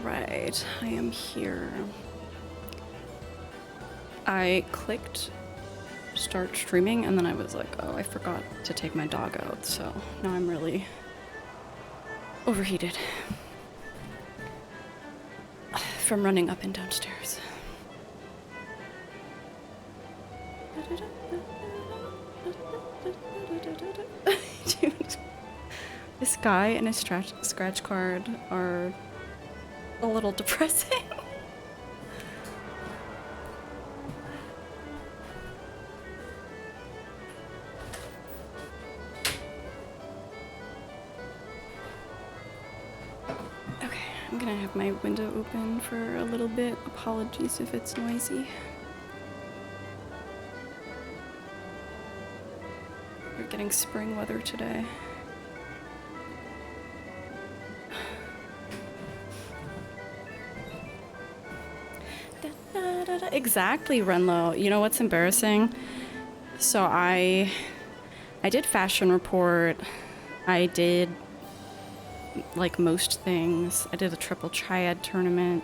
Alright, I am here. I clicked start streaming and then I was like, oh, I forgot to take my dog out, so now I'm really overheated from running up and downstairs. Dude, this guy and his scratch card are a little depressing. I'm gonna have my window open for a little bit. Apologies if it's noisy. We're getting spring weather today. Exactly, Renlo. You know what's embarrassing? So I did fashion report. I did like most things. I did a triple triad tournament.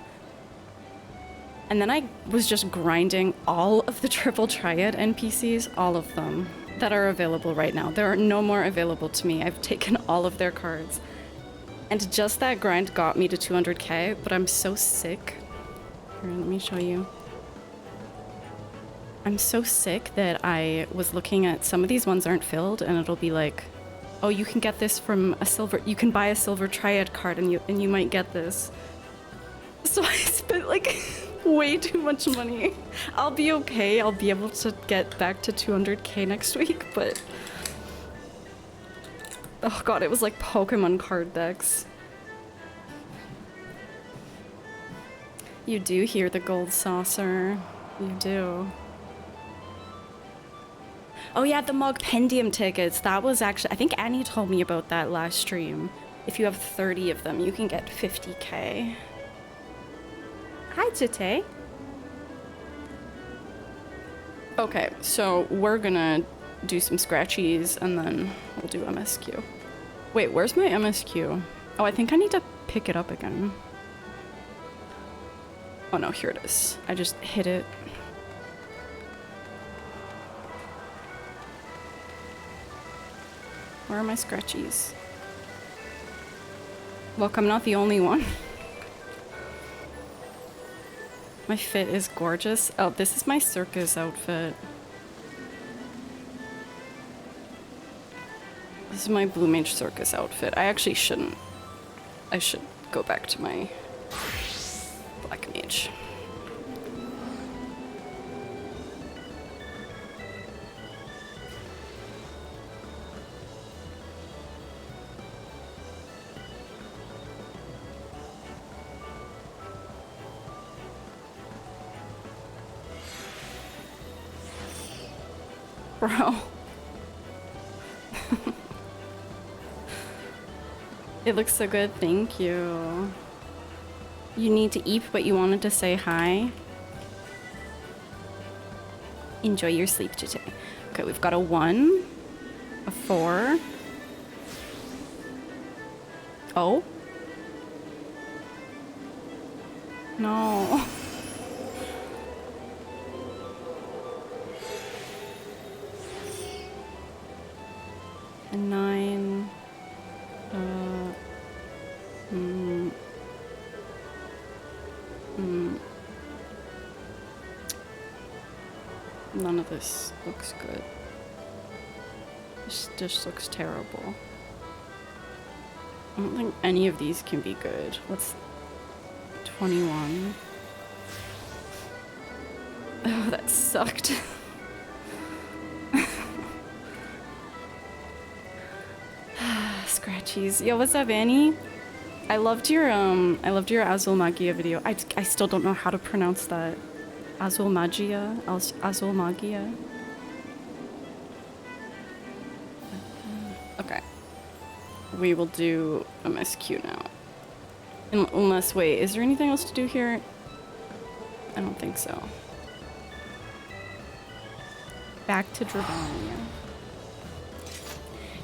And then I was just grinding all of the triple triad NPCs, all of them that are available right now. There are no more available to me. I've taken all of their cards. And just that grind got me to 200k, but I'm so sick. Here, let me show you. I'm so sick that I was looking at some of these ones aren't filled and it'll be like, oh, you can get this from a silver, you can buy a silver triad card and you might get this. So I spent like way too much money. I'll be okay. I'll be able to get back to 200k next week, but oh god, it was like Pokemon card decks. You do hear the gold saucer. You do. Oh yeah, the Mogpendium tickets. That was actually, I think Annie told me about that last stream. If you have 30 of them, you can get 50k. Hi, Jite. Okay, so we're gonna do some scratchies and then we'll do MSQ. Wait, where's my MSQ? Oh, I think I need to pick it up again. Oh no, here it is. I just hit it. Where are my scratchies? Look, I'm not the only one. My fit is gorgeous. Oh, this is my circus outfit. This is my Blue Mage circus outfit. I actually shouldn't. I should go back to my Black Mage. Bro. It looks so good, thank you. You need to eat, but you wanted to say hi. Enjoy your sleep today. Okay, we've got a 1, a 4. Oh? No. A 9. None of this looks good. This just looks terrible. I don't think any of these can be good. What's 21? Oh, that sucked. Scratchies. Yo, what's up, Annie? I loved your Azul Magia video. I still don't know how to pronounce that. Azul Magia? Azul Magia? Okay. We will do MSQ now. Unless, wait, is there anything else to do here? I don't think so. Back to Dravania.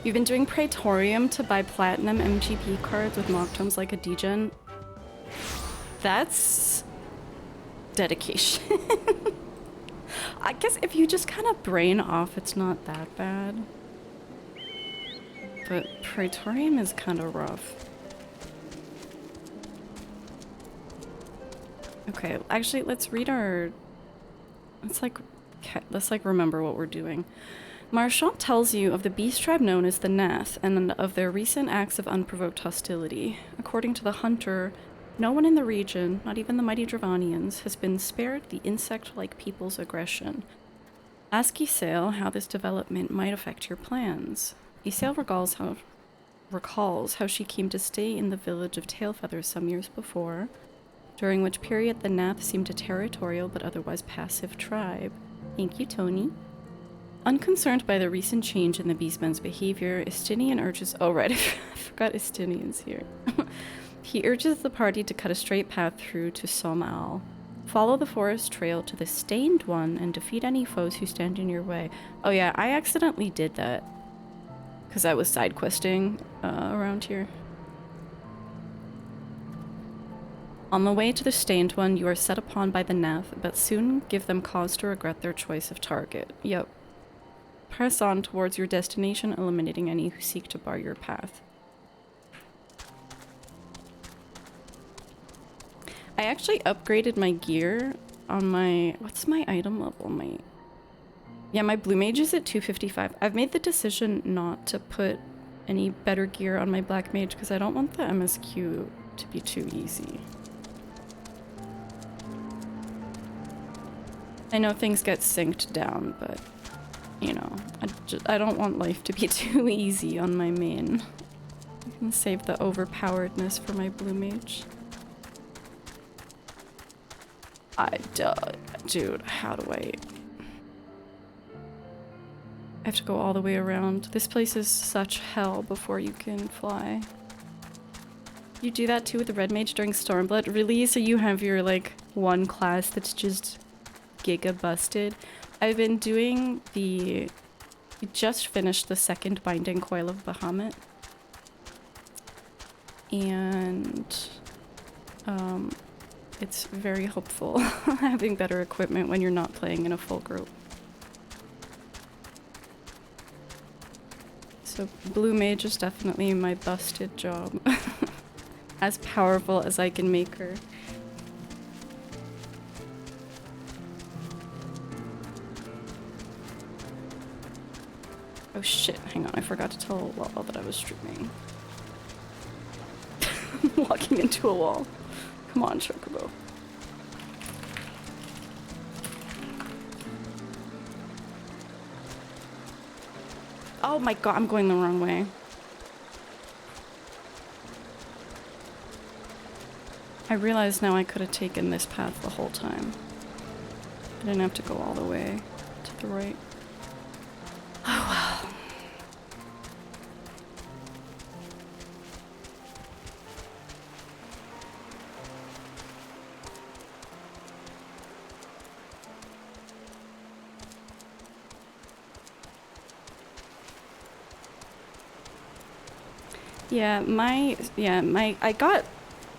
You've been doing Praetorium to buy platinum MGP cards with mock tomes like a degen. That's dedication. I guess if you just kind of brain off, it's not that bad. But Praetorium is kind of rough. Okay, actually, let's read our... Let's like remember what we're doing. Marchand tells you of the beast tribe known as the Gnath and of their recent acts of unprovoked hostility. According to the hunter, no one in the region, not even the mighty Dravanians, has been spared the insect-like people's aggression. Ask Isael how this development might affect your plans. Isael recalls how she came to stay in the village of Tailfeather some years before, during which period the Gnath seemed a territorial but otherwise passive tribe. Thank you, Tony. Unconcerned by the recent change in the beastman's behavior, Estinian urges... Oh, right, I forgot Estinian's here. He urges the party to cut a straight path through to Sohm. Follow the forest trail to the Stained One and defeat any foes who stand in your way. Oh yeah, I accidentally did that. Because I was side questing around here. On the way to the Stained One, you are set upon by the Gnath, but soon give them cause to regret their choice of target. Yep. Press on towards your destination, eliminating any who seek to bar your path. I actually upgraded my gear on my... What's my item level? Yeah, my Blue Mage is at 255. I've made the decision not to put any better gear on my Black Mage because I don't want the MSQ to be too easy. I know things get synced down, but, you know, I don't want life to be too easy on my main. I can save the overpoweredness for my Blue Mage. Dude, how do I have to go all the way around. This place is such hell before you can fly. You do that too with the Red Mage during Stormblood? Really? So you have your, like, one class that's just giga busted? I've been doing the... We just finished the second Binding Coil of Bahamut. And... it's very helpful having better equipment when you're not playing in a full group. So Blue Mage is definitely my busted job. As powerful as I can make her. Oh shit, hang on, I forgot to tell Lala that I was streaming. Walking into a wall. Come on, Chocobo. Oh my god, I'm going the wrong way. I realize now I could have taken this path the whole time. I didn't have to go all the way to the right. Oh well.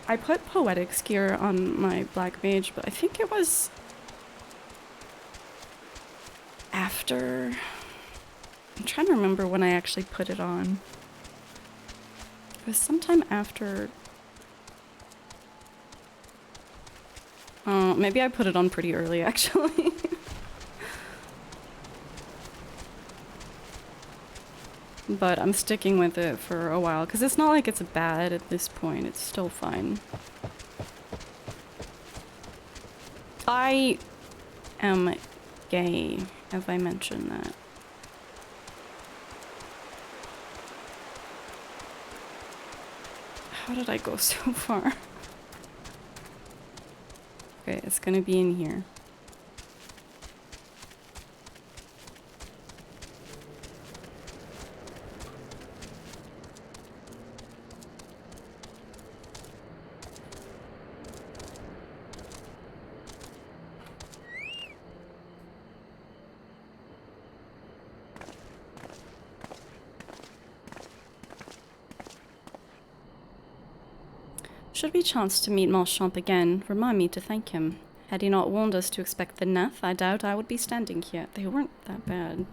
I put Poetics gear on my Black Mage, but I think it was after... I'm trying to remember when I actually put it on. It was sometime after... Oh, maybe I put it on pretty early, actually. But I'm sticking with it for a while, because it's not like it's bad at this point. It's still fine. I am gay, have I mentioned that? How did I go so far? Okay, it's gonna be in here. Should we chance to meet Marchand again, remind me to thank him. Had he not warned us to expect the Gnath, I doubt I would be standing here. They weren't that bad.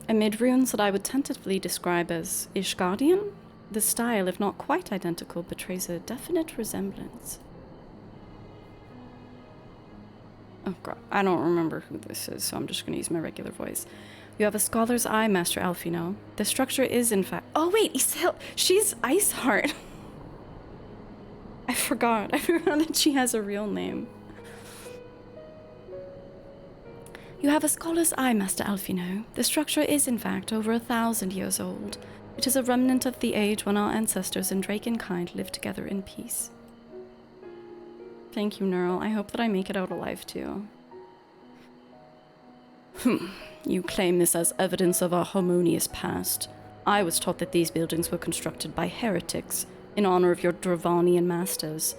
Amid runes that I would tentatively describe as Ishgardian, the style, if not quite identical, betrays a definite resemblance. Oh god, I don't remember who this is, so I'm just going to use my regular voice. You have a scholar's eye, Master Alfino. The structure is, in fact... Oh wait, she's Iceheart. I forgot that she has a real name. You have a scholar's eye, Master Alfino. The structure is, in fact, over 1,000 years old. It is a remnant of the age when our ancestors and Drakenkind lived together in peace. Thank you, Neural. I hope that I make it out alive, too. You claim this as evidence of our harmonious past. I was taught that these buildings were constructed by heretics, in honor of your Dravanian masters.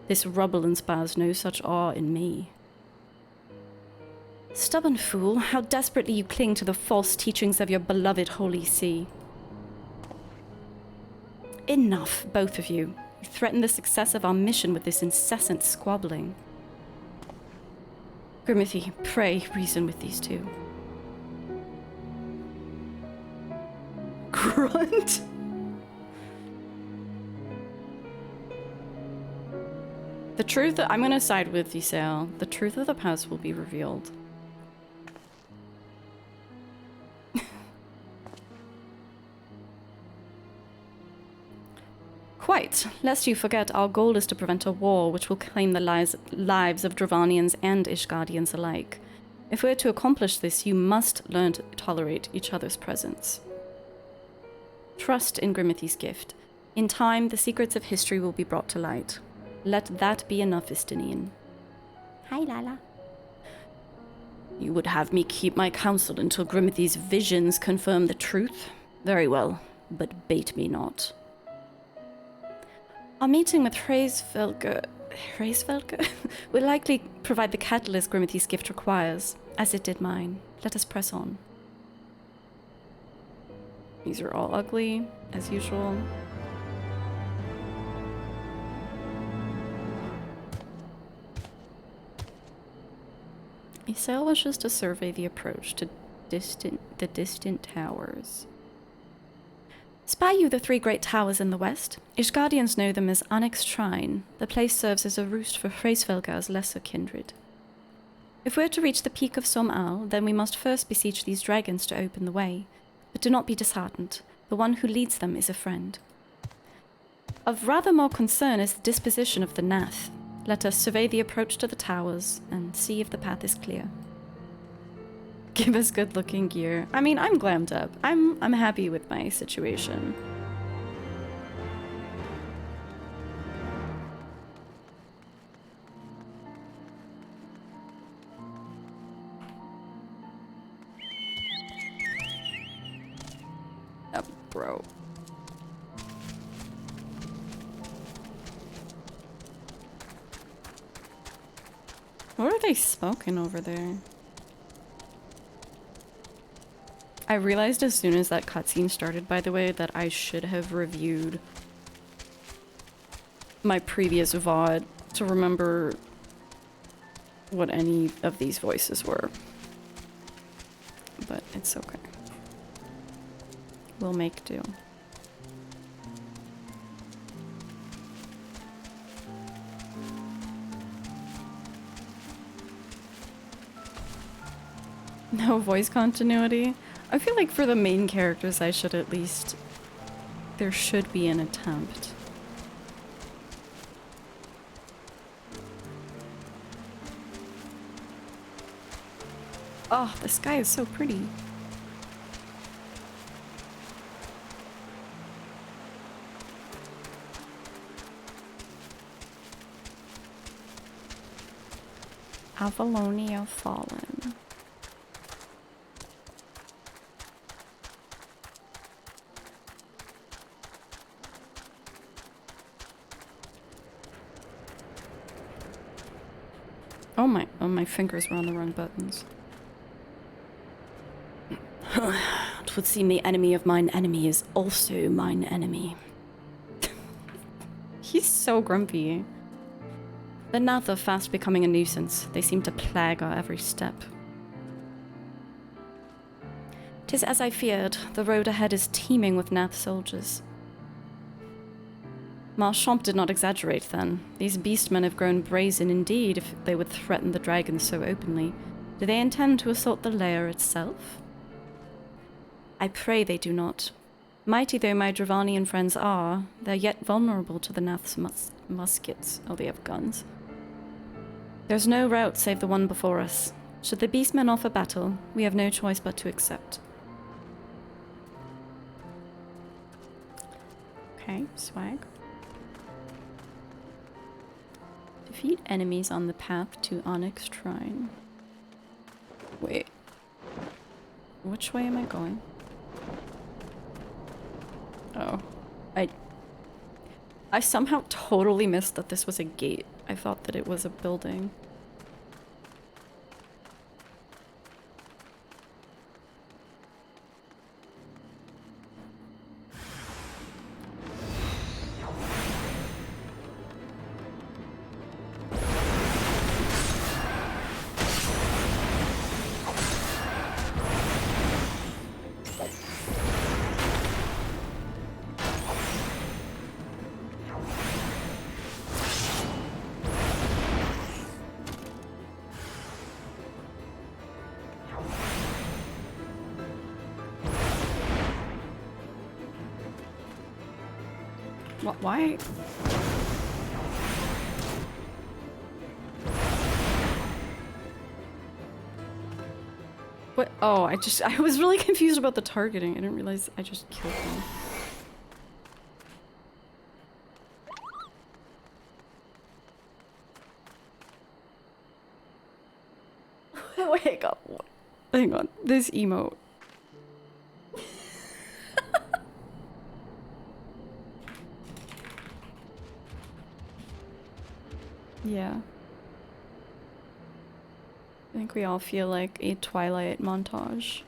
This rubble inspires no such awe in me. Stubborn fool, how desperately you cling to the false teachings of your beloved Holy See. Enough, both of you. You threaten the success of our mission with this incessant squabbling. Grimothy, pray reason with these two. Grunt? The truth... I'm gonna side with Ysael. The truth of the past will be revealed. Quite. Lest you forget, our goal is to prevent a war which will claim the lives of Dravanians and Ishgardians alike. If we're to accomplish this, you must learn to tolerate each other's presence. Trust in Grimothy's gift. In time, the secrets of history will be brought to light. Let that be enough, Istinian. Hi, Lala. You would have me keep my counsel until Grimothy's visions confirm the truth? Very well, but bait me not. Our meeting with Hraesvelgr will likely provide the catalyst Grimothy's gift requires, as it did mine. Let us press on. These are all ugly, as usual. Ysael wishes to survey the approach to the distant towers. Spy you the 3 great towers in the west. Ishgardians know them as Onyx Shrine. The place serves as a roost for Hraesvelgr's lesser kindred. If we're to reach the peak of Sohm, then we must first beseech these dragons to open the way. But do not be disheartened. The one who leads them is a friend. Of rather more concern is the disposition of the Gnath. Let us survey the approach to the towers and see if the path is clear. Give us good-looking gear. I mean, I'm glammed up. I'm happy with my situation. Bro. What are they smoking over there? I realized as soon as that cutscene started, by the way, that I should have reviewed my previous VOD to remember what any of these voices were. But it's okay. We'll make do. No voice continuity? I feel like for the main characters I should at least... There should be an attempt. Oh, the sky is so pretty. Avalonia Fallen. Oh, my fingers were on the wrong buttons. It would seem the enemy of mine enemy is also mine enemy. He's so grumpy. The Gnath are fast becoming a nuisance. They seem to plague our every step. 'Tis as I feared. The road ahead is teeming with Gnath soldiers. Marchant did not exaggerate then. These beastmen have grown brazen indeed if they would threaten the dragons so openly. Do they intend to assault the Lair itself? I pray they do not. Mighty though my Dravanian friends are, they're yet vulnerable to the Gnath's muskets. Oh, they have guns. There's no route save the one before us. Should the beastmen offer battle, we have no choice but to accept. Okay, swag. Defeat enemies on the path to Onyx Shrine. Wait. Which way am I going? Oh. I somehow totally missed that this was a gate. I thought that it was a building. Why? What? Oh, I was really confused about the targeting. I didn't realize I just killed them. Wait, hang on. This emote. Yeah. I think we all feel like a Twilight montage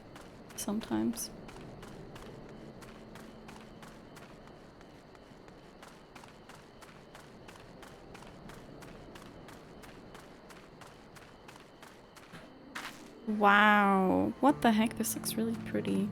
sometimes. Wow. What the heck? This looks really pretty.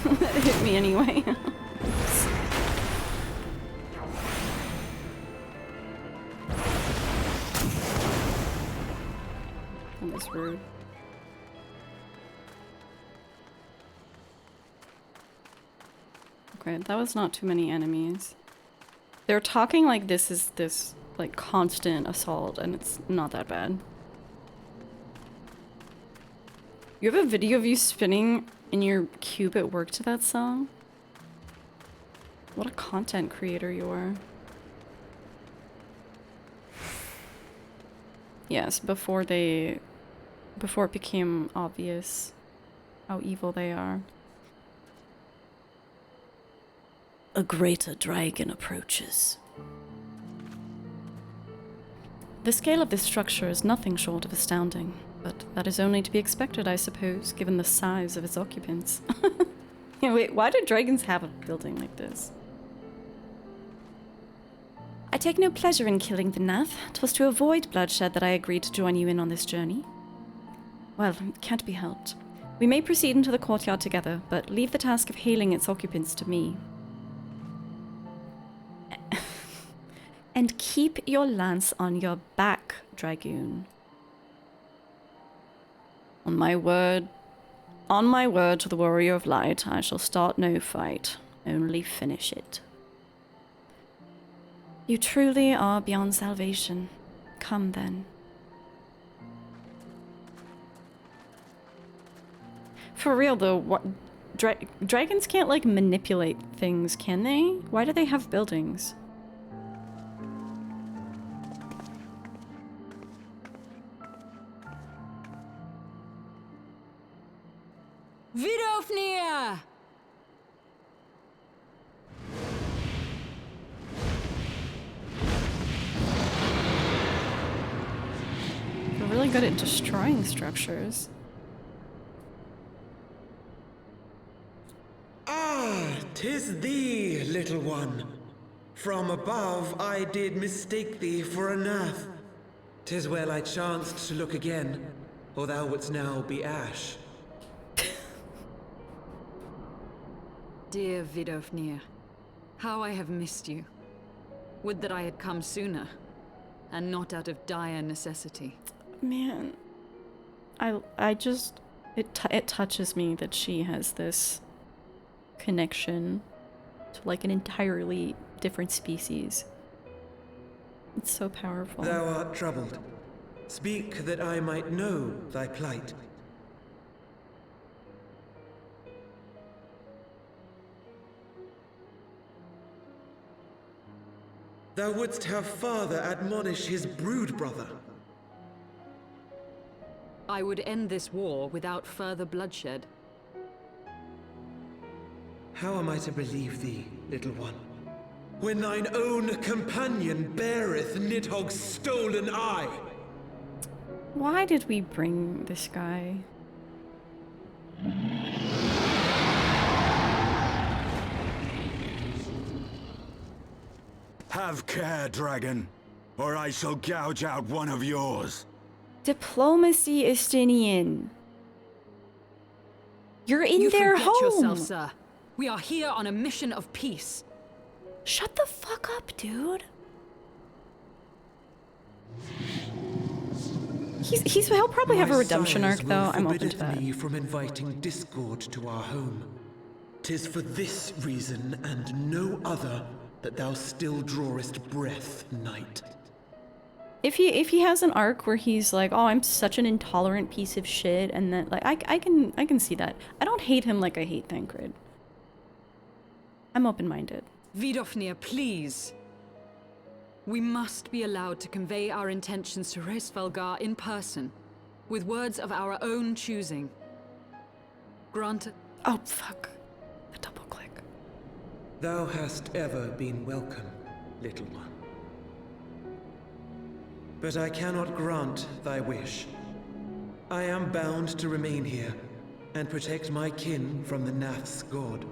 It hit me anyway. That was rude. Okay, that was not too many enemies. They're talking like this is this like constant assault, and it's not that bad. You have a video of you spinning in your cube at work to that song? What a content creator you are. Yes, before it became obvious how evil they are. A greater dragon approaches. The scale of this structure is nothing short of astounding. But that is only to be expected, I suppose, given the size of its occupants. Yeah, wait, why do dragons have a building like this? I take no pleasure in killing the Gnath. 'Twas to avoid bloodshed that I agreed to join you in on this journey. Well, it can't be helped. We may proceed into the courtyard together, but leave the task of hailing its occupants to me. And keep your lance on your back, Dragoon. On my word to the Warrior of Light, I shall start no fight, only finish it. You truly are beyond salvation. Come then. For real though, Dragons can't, like, manipulate things, can they? Why do they have buildings? Vidofnir! They're really good at destroying structures. Ah, 'tis thee, little one. From above I did mistake thee for a Gnath. 'Tis well I chanced to look again, or thou wouldst now be ash. Dear Vidofnir, how I have missed you. Would that I had come sooner, and not out of dire necessity. Man, I just, it touches me that she has this connection to, like, an entirely different species. It's so powerful. Thou art troubled. Speak that I might know thy plight. Thou wouldst have father admonish his brood brother. I would end this war without further bloodshed. How am I to believe thee, little one, when thine own companion beareth Nidhogg's stolen eye? Why did we bring this guy? Have care, dragon, or I shall gouge out one of yours. Diplomacy, Estinian. You're in their home. You forget yourself, sir. We are here on a mission of peace. Shut the fuck up, dude. He'll probably have a redemption arc, though. I'm open to that. Me from inviting discord to our home. 'Tis for this reason and no other that thou still drawest breath, knight. If he has an arc where he's like, oh, I'm such an intolerant piece of shit, and then, like, I can see that. I don't hate him like I hate Thancred. I'm open-minded. Vidofnir, please. We must be allowed to convey our intentions to Hraesvelgar in person, with words of our own choosing. Grant. Oh, fuck. The double click. Thou hast ever been welcome, little one. But I cannot grant thy wish. I am bound to remain here and protect my kin from the Gnath's god.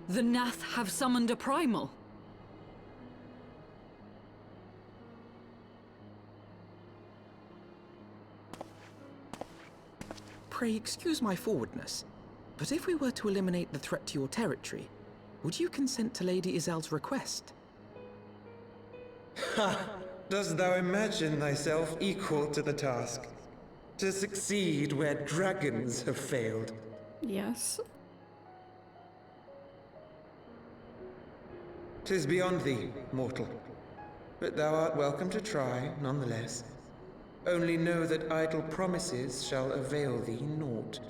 The Gnath have summoned a primal. Pray excuse my forwardness, but if we were to eliminate the threat to your territory, would you consent to Lady Izel's request? Ha! Dost thou imagine thyself equal to the task? To succeed where dragons have failed? Yes. 'Tis beyond thee, mortal. But thou art welcome to try, nonetheless. Only know that idle promises shall avail thee naught.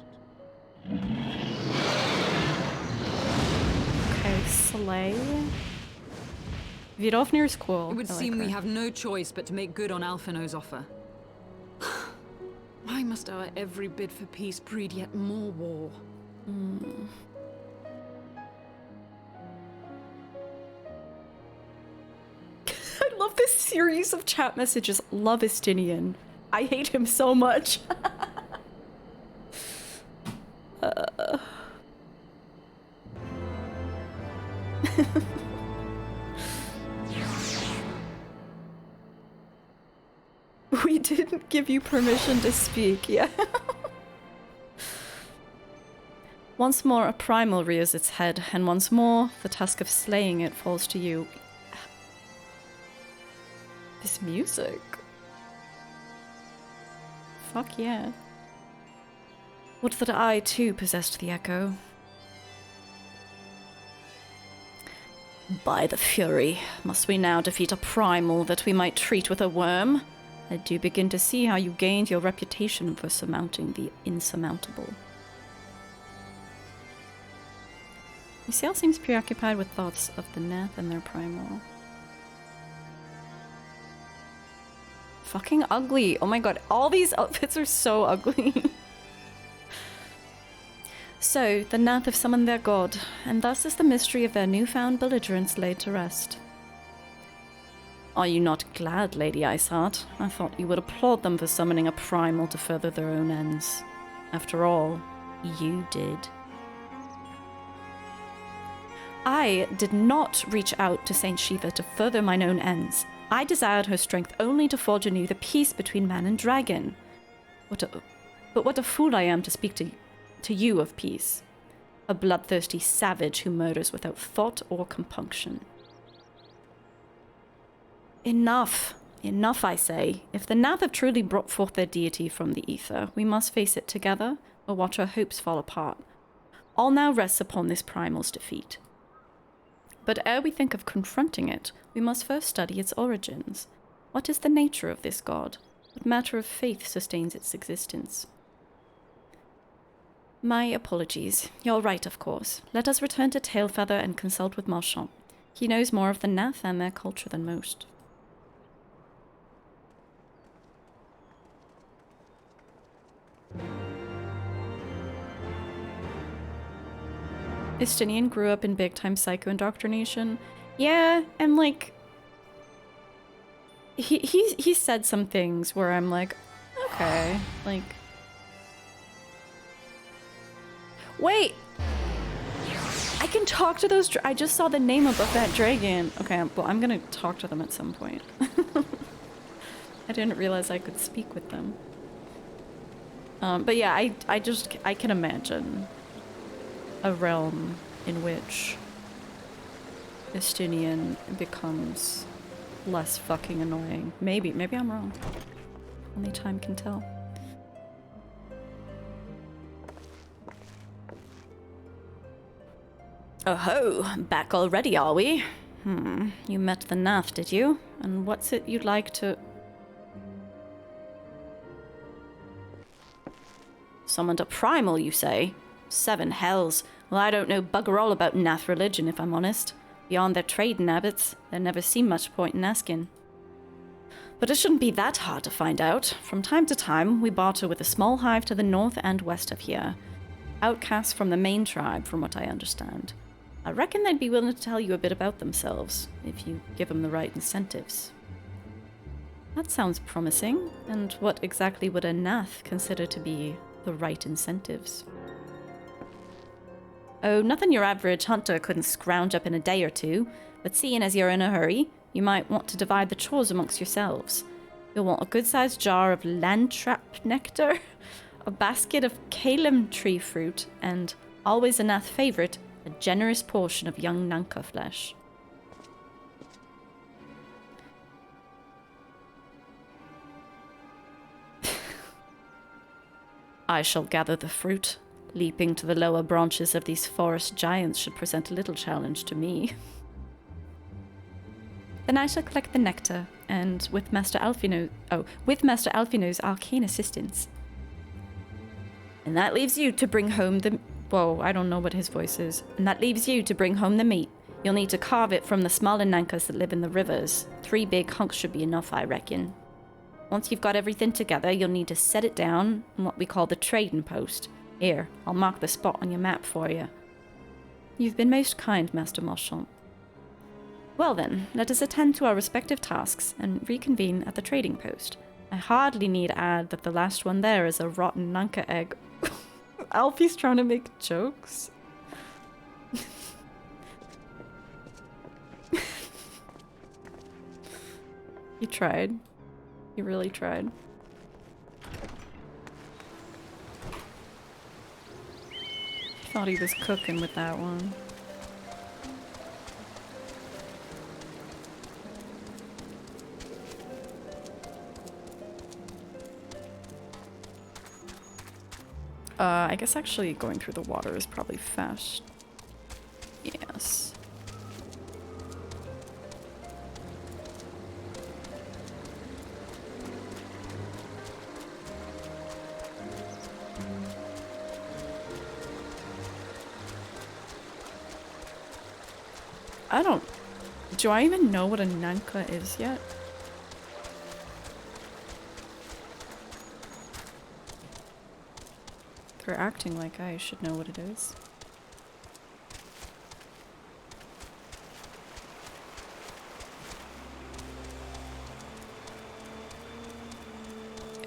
Okay, Slay. Vidofnir's cool. It would seem we have no choice but to make good on Alphino's offer. Why must our every bid for peace breed yet more war? I love this series of chat messages. Love Estinian. I hate him so much. We didn't give you permission to speak, yeah. Once more, a primal rears its head, and once more, the task of slaying it falls to you. This music. Fuck yeah. Would that I, too, possessed the echo. By the Fury, must we now defeat a primal that we might treat with a worm? I do begin to see how you gained your reputation for surmounting the insurmountable. Ysael seems preoccupied with thoughts of the Gnath and their primal. Fucking ugly. Oh my god, all these outfits are so ugly. So, the Gnath have summoned their god, and thus is the mystery of their newfound belligerence laid to rest. Are you not glad, Lady Iceheart? I thought you would applaud them for summoning a primal to further their own ends. After all, you did. I did not reach out to Saint Shiva to further mine own ends. I desired her strength only to forge anew the peace between man and dragon. But what a fool I am to speak to you of peace. A bloodthirsty savage who murders without thought or compunction. Enough. Enough, I say. If the Gnath have truly brought forth their deity from the ether, we must face it together, or watch our hopes fall apart. All now rests upon this primal's defeat. But ere we think of confronting it, we must first study its origins. What is the nature of this god? What matter of faith sustains its existence? My apologies. You're right, of course. Let us return to Tailfeather and consult with Marchand. He knows more of the Gnath and their culture than most. Istinian grew up in big-time psycho-indoctrination. Yeah, and like... He said some things where I'm like, okay, like... Wait! I can talk to those I just saw the name above that dragon. Okay, well, I'm gonna talk to them at some point. I didn't realize I could speak with them. But yeah, I can imagine a realm in which Istinian becomes less fucking annoying. Maybe I'm wrong. Only time can tell. Oh ho, back already, are we? You met the Gnath, did you? And what's it you'd like to... Summoned a primal, you say? 7 hells. Well, I don't know bugger all about Gnath religion, if I'm honest. Beyond their trading habits, there never seemed much point in asking. But it shouldn't be that hard to find out. From time to time, we barter with a small hive to the north and west of here. Outcasts from the main tribe, from what I understand. I reckon they'd be willing to tell you a bit about themselves, if you give them the right incentives. That sounds promising. And what exactly would a Gnath consider to be the right incentives? Oh, nothing your average hunter couldn't scrounge up in a day or two, but seeing as you're in a hurry, you might want to divide the chores amongst yourselves. You'll want a good-sized jar of landtrap nectar, a basket of Kalem tree fruit, and, always a Gnath favourite, a generous portion of young Nanka flesh. I shall gather the fruit. Leaping to the lower branches of these forest giants should present a little challenge to me. Then I shall collect the nectar, and with Master Alfino's arcane assistance. And that leaves you to bring home the... Whoa, I don't know what his voice is. And that leaves you to bring home the meat. You'll need to carve it from the smaller Nankas that live in the rivers. 3 big hunks should be enough, I reckon. Once you've got everything together, you'll need to set it down in what we call the trading post. Here, I'll mark the spot on your map for you. You've been most kind, Master Marchand. Well then, let us attend to our respective tasks and reconvene at the trading post. I hardly need add that the last one there is a rotten Nanka egg. Alfie's trying to make jokes. He tried. He really tried. Thought he was cooking with that one. I guess actually going through the water is probably fast. Yes. I don't... Do I even know what a Nanka is yet? They're acting like I should know what it is.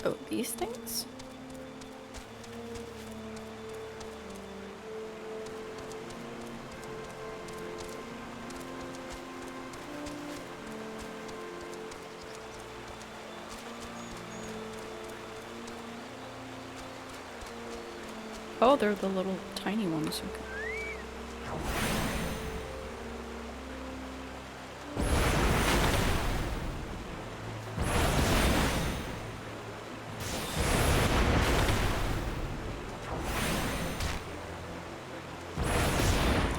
Oh, these things? Oh, they're the little tiny ones. Okay.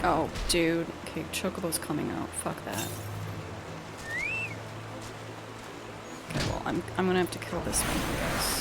Oh, dude. Okay, Chocobo's coming out. Fuck that. Okay, well, I'm gonna have to kill this one, I guess.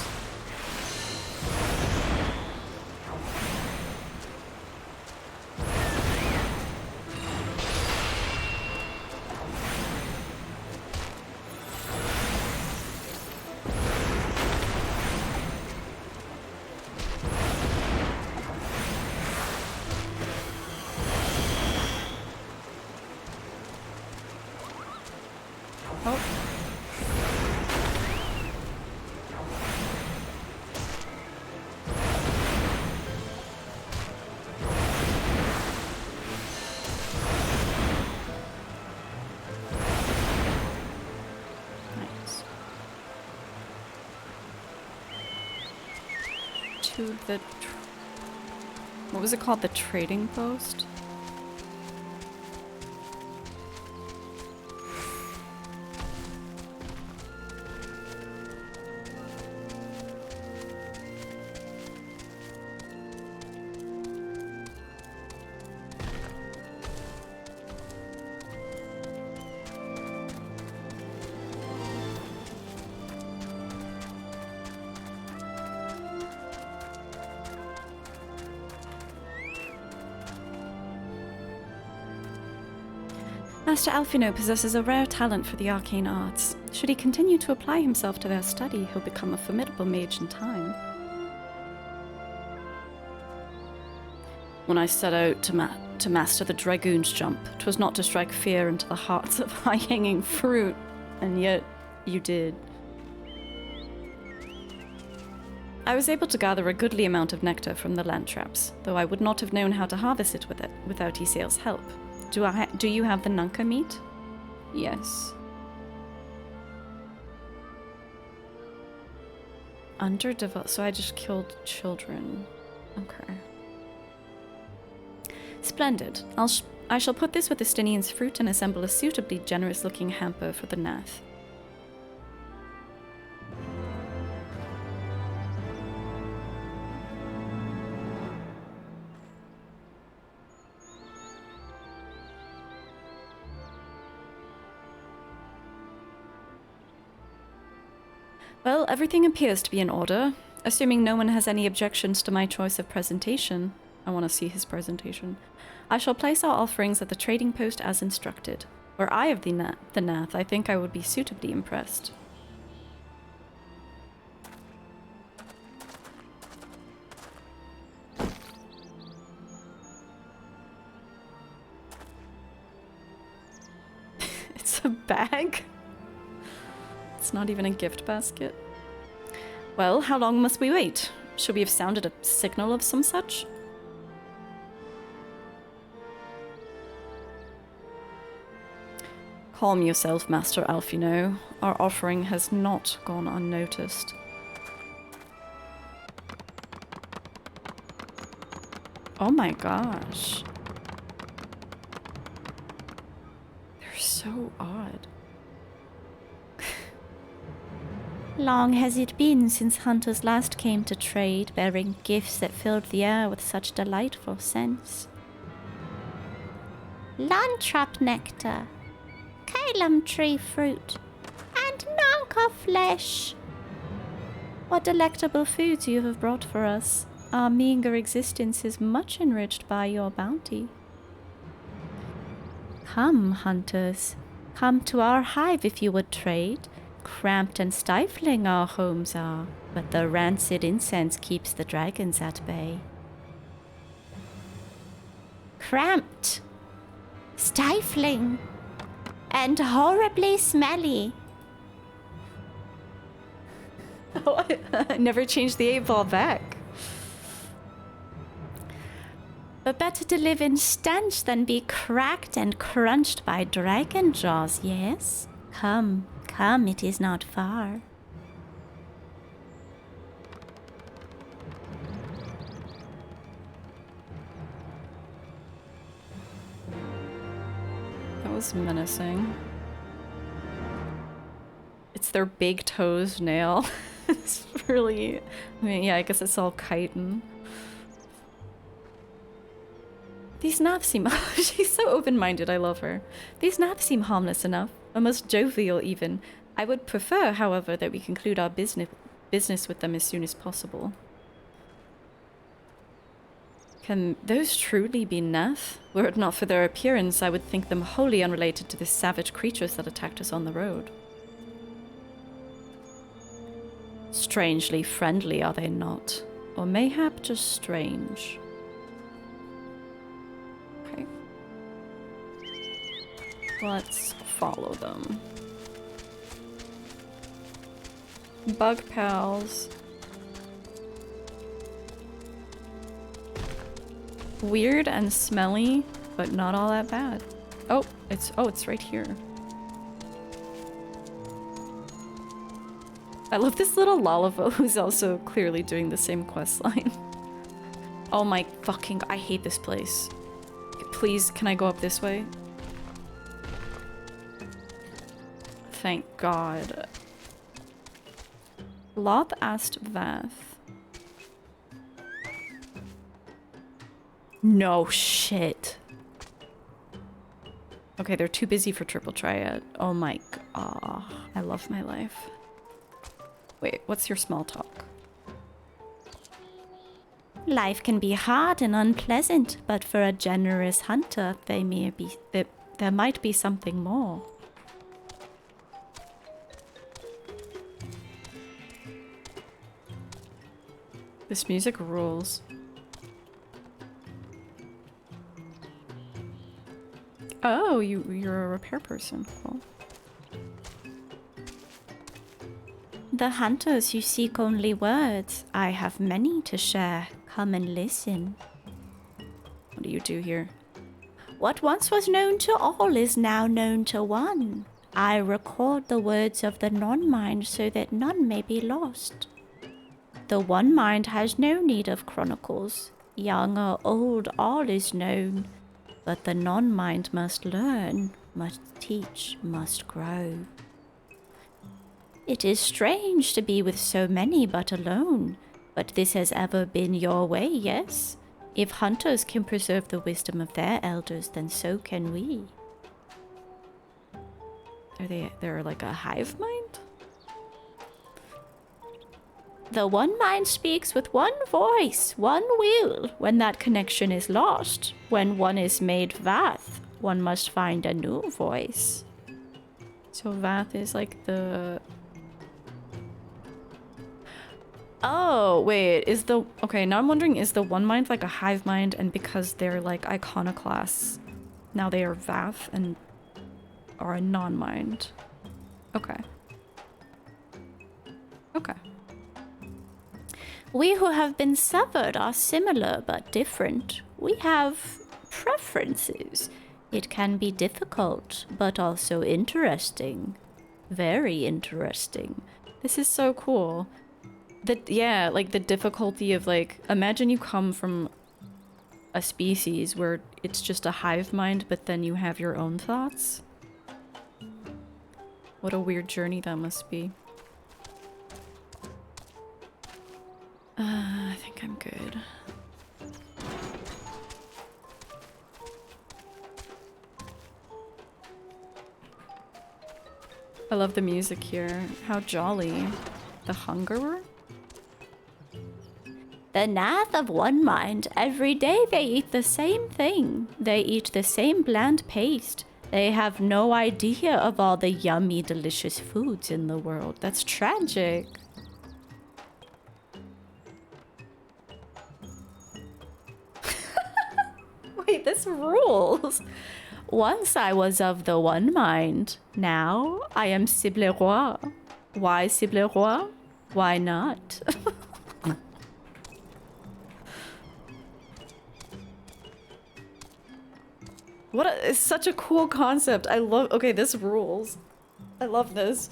To the... What was it called? The trading post? Master Alphino possesses a rare talent for the arcane arts. Should he continue to apply himself to their study, he'll become a formidable mage in time. When I set out to master the Dragoon's Jump, 'twas not to strike fear into the hearts of high-hanging fruit, and yet you did. I was able to gather a goodly amount of nectar from the land traps, though I would not have known how to harvest it without Iseal's help. Do you have the Nunca meat? Yes. Underdeveloped, so I just killed children. Okay. Splendid. I shall put this with the Stinian's fruit and assemble a suitably generous-looking hamper for the Gnath. Well, everything appears to be in order. Assuming no one has any objections to my choice of presentation, I want to see his presentation, I shall place our offerings at the trading post as instructed. Were I of the Gnath, I think I would be suitably impressed. It's a bag? It's not even a gift basket. Well, how long must we wait? Should we have sounded a signal of some such? Calm yourself, Master Alphino. Our offering has not gone unnoticed. Oh my gosh. They're so odd. Long has it been since hunters last came to trade, bearing gifts that filled the air with such delightful scents. Landtrap nectar, Calum tree fruit, and Nanka flesh. What delectable foods you have brought for us. Our meager existence is much enriched by your bounty. Come, hunters. Come to our hive if you would trade. Cramped and stifling our homes are, but the rancid incense keeps the dragons at bay. Cramped, stifling, and horribly smelly. Oh, I never changed the 8-ball back. But better to live in stench than be cracked and crunched by dragon jaws, yes? Come, come, it is not far. That was menacing. It's their big toes nail. It's really... I mean, yeah, I guess it's all chitin. These Gnath seem... She's so open-minded, I love her. These Gnath seem harmless enough, almost jovial even. I would prefer, however, that we conclude our business with them as soon as possible. Can those truly be Gnath? Were it not for their appearance, I would think them wholly unrelated to the savage creatures that attacked us on the road. Strangely friendly, are they not? Or mayhap just strange. Okay. Let's follow them. Bug pals. Weird and smelly, but not all that bad. Oh, it's right here. I love this little Lalavo who's also clearly doing the same quest line. Oh my fucking... I hate this place. Please, can I go up this way? Thank God. Loth asked Vath. No shit. Okay, they're too busy for Triple Triad. Oh my god. I love my life. Wait, what's your small talk? Life can be hard and unpleasant, but for a generous hunter, there might be something more. This music rules. Oh, you're a repair person. Cool. The hunters who seek only words, I have many to share. Come and listen. What do you do here? What once was known to all is now known to one. I record the words of the non-mind so that none may be lost. The one mind has no need of chronicles. Young or old, all is known. But the non-mind must learn, must teach, must grow. It is strange to be with so many but alone, but this has ever been your way, yes? If hunters can preserve the wisdom of their elders, then so can we. They're like a hive mind? The one mind speaks with one voice, one will. When that connection is lost, when one is made Vath, one must find a new voice. So Vath is like the... Oh, wait, okay, now I'm wondering, is the one mind like a hive mind, and because they're like iconoclasts, now they are Vath and are a non-mind? Okay. Okay. We who have been severed are similar but different. We have preferences. It can be difficult, but also interesting. Very interesting. This is so cool. Yeah, like the difficulty of like, imagine you come from a species where it's just a hive mind, but then you have your own thoughts. What a weird journey that must be. I think I'm good. I love the music here. How jolly. The Hungerer? The Gnath of one mind, every day they eat the same thing. They eat the same bland paste. They have no idea of all the yummy, delicious foods in the world. That's tragic. Wait, this rules. Once I was of the one mind. Now I am cible roi. Why cible roi? Why not? It's such a cool concept. I love, okay, this rules. I love this.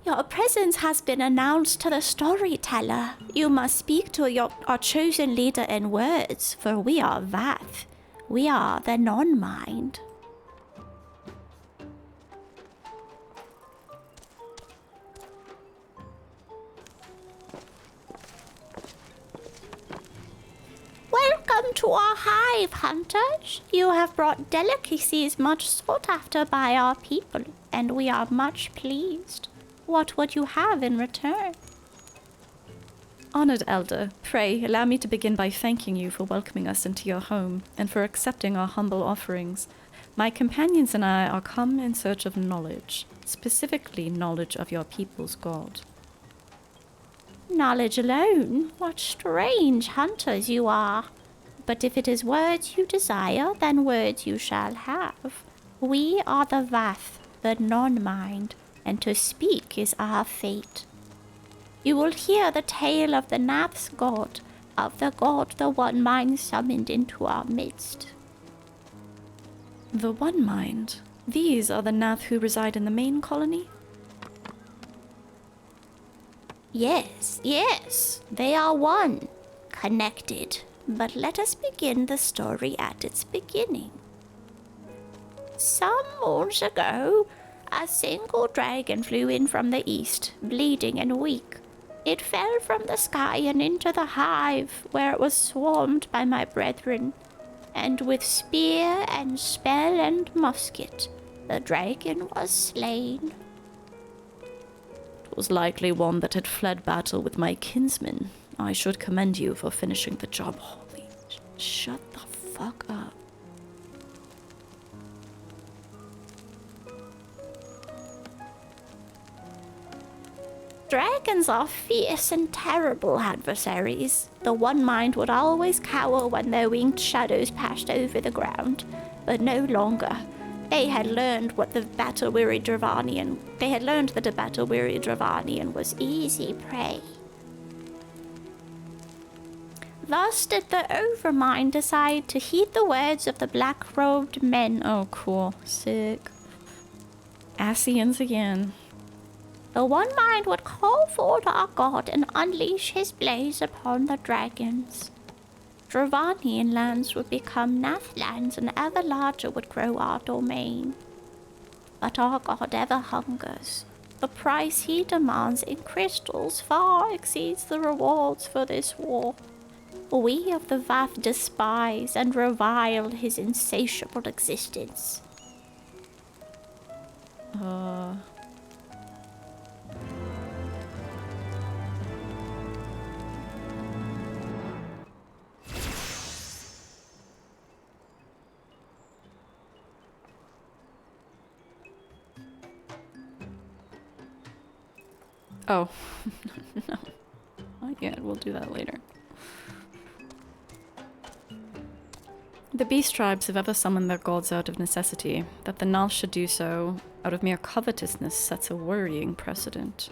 Your presence has been announced to the storyteller. You must speak to our chosen leader in words, for we are Vath. We are the Nonmind. Welcome to our hive, hunters. You have brought delicacies much sought after by our people, and we are much pleased. What would you have in return? Honored Elder, pray allow me to begin by thanking you for welcoming us into your home and for accepting our humble offerings. My companions and I are come in search of knowledge, specifically knowledge of your people's god. Knowledge alone? What strange hunters you are. But if it is words you desire, then words you shall have. We are the Vath, the Nonmind, and to speak is our fate. You will hear the tale of the Gnath's god, of the god the One Mind summoned into our midst. The One Mind? These are the Gnath who reside in the main colony? Yes, yes, they are one, connected. But let us begin the story at its beginning. Some moons ago, a single dragon flew in from the east, bleeding and weak. It fell from the sky and into the hive, where it was swarmed by my brethren. And with spear and spell and musket, the dragon was slain. It was likely one that had fled battle with my kinsmen. I should commend you for finishing the job. Holy shut the fuck up. Dragons are fierce and terrible adversaries. The One Mind would always cower when their winged shadows passed over the ground, but no longer. They had learned that a battle-weary Dravanian was easy prey. Thus did the Overmind decide to heed the words of the black-robed men. Oh, cool. Sick. Ascians again. The One Mind would call forth our god and unleash his blaze upon the dragons. Dravanian lands would become Gnath lands, and ever larger would grow our domain. But our god ever hungers. The price he demands in crystals far exceeds the rewards for this war. We of the Vath despise and revile his insatiable existence. Oh. No. Not yet. We'll do that later. The beast tribes have ever summoned their gods out of necessity. That the Gnath should do so out of mere covetousness sets a worrying precedent.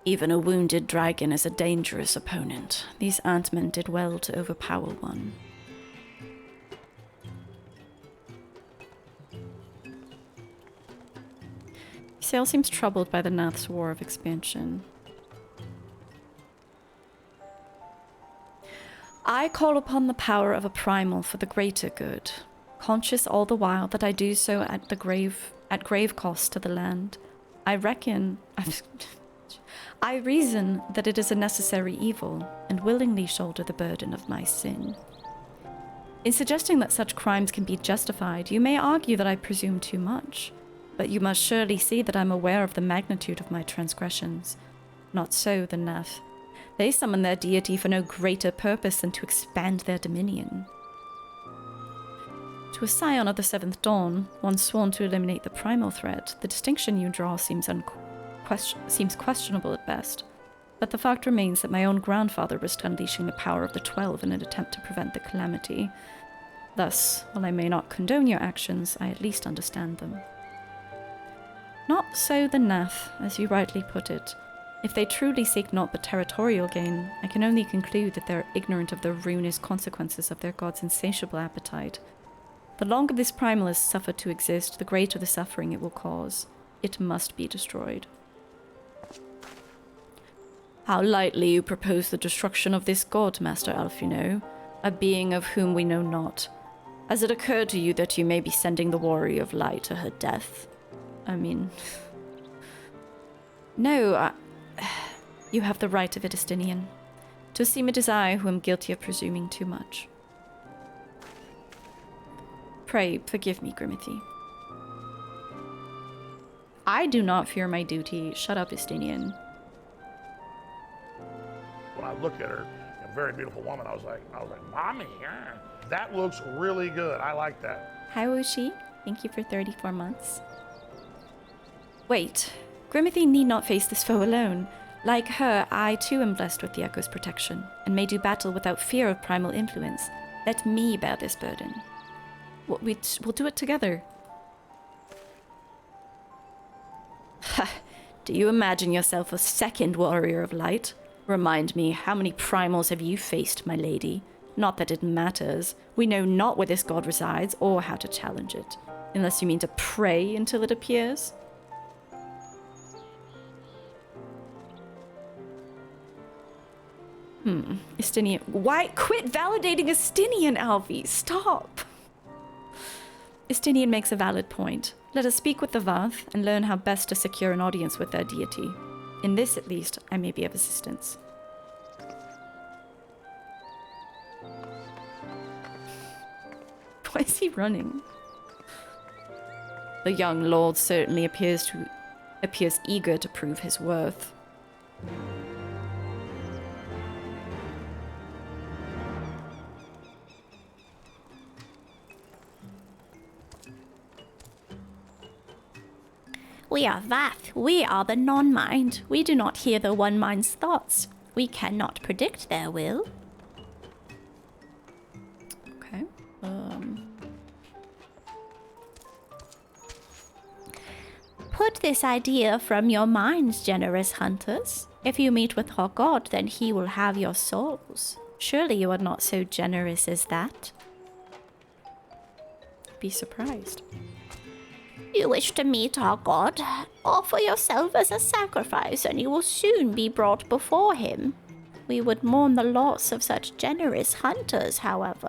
Even a wounded dragon is a dangerous opponent. These antmen did well to overpower one. Sale seems troubled by the Gnath's war of expansion. I call upon the power of a primal for the greater good, conscious all the while that I do so at grave cost to the land. I reason that it is a necessary evil, and willingly shoulder the burden of my sin. In suggesting that such crimes can be justified, you may argue that I presume too much, but you must surely see that I'm aware of the magnitude of my transgressions. Not so the Gnath. They summon their deity for no greater purpose than to expand their dominion. To a scion of the Seventh Dawn, one sworn to eliminate the primal threat, the distinction you draw seems questionable at best. But the fact remains that my own grandfather risked unleashing the power of the 12 in an attempt to prevent the calamity. Thus, while I may not condone your actions, I at least understand them. Not so the Gnath, as you rightly put it. If they truly seek naught but territorial gain, I can only conclude that they are ignorant of the ruinous consequences of their god's insatiable appetite. The longer this primal is suffered to exist, the greater the suffering it will cause. It must be destroyed. How lightly you propose the destruction of this god, Master Alfino, a being of whom we know not. Has it occurred to you that you may be sending the Warrior of Light to her death? I mean... No, you have the right of it, Estinian. To seem it is I who am guilty of presuming too much. Pray, forgive me, Grimothy. I do not fear my duty. Shut up, Estinian. When I looked at her, a very beautiful woman, I was like, Mommy, yeah, that looks really good. I like that. Hi, Wushi. Thank you for 34 months. Wait, Grimothy need not face this foe alone. Like her, I too am blessed with the Echo's protection, and may do battle without fear of primal influence. Let me bear this burden. We'll do it together. Ha! Do you imagine yourself a second Warrior of Light? Remind me, how many primals have you faced, my lady? Not that it matters. We know not where this god resides, or how to challenge it. Unless you mean to pray until it appears? Estinian. Why? Quit validating Estinian, Alfie! Stop! Estinian makes a valid point. Let us speak with the Vath and learn how best to secure an audience with their deity. In this, at least, I may be of assistance. Why is he running? The young lord certainly appears eager to prove his worth. We are Vath. We are the non-mind. We do not hear the one mind's thoughts. We cannot predict their will. Okay. Put this idea from your minds, generous hunters. If you meet with our god, then he will have your souls. Surely you are not so generous as that. Be surprised. You wish to meet our god? Offer yourself as a sacrifice, and you will soon be brought before him. We would mourn the loss of such generous hunters, however.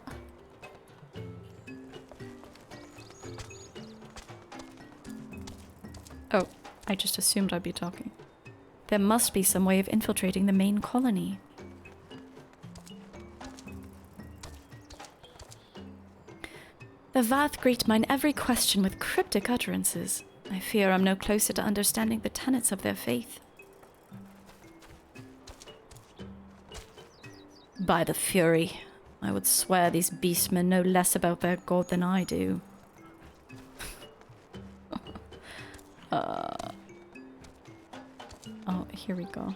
Oh, I just assumed I'd be talking. There must be some way of infiltrating the main colony. The Vath greet mine every question with cryptic utterances. I fear I'm no closer to understanding the tenets of their faith. By the Fury, I would swear these beastmen know less about their god than I do. Oh, here we go.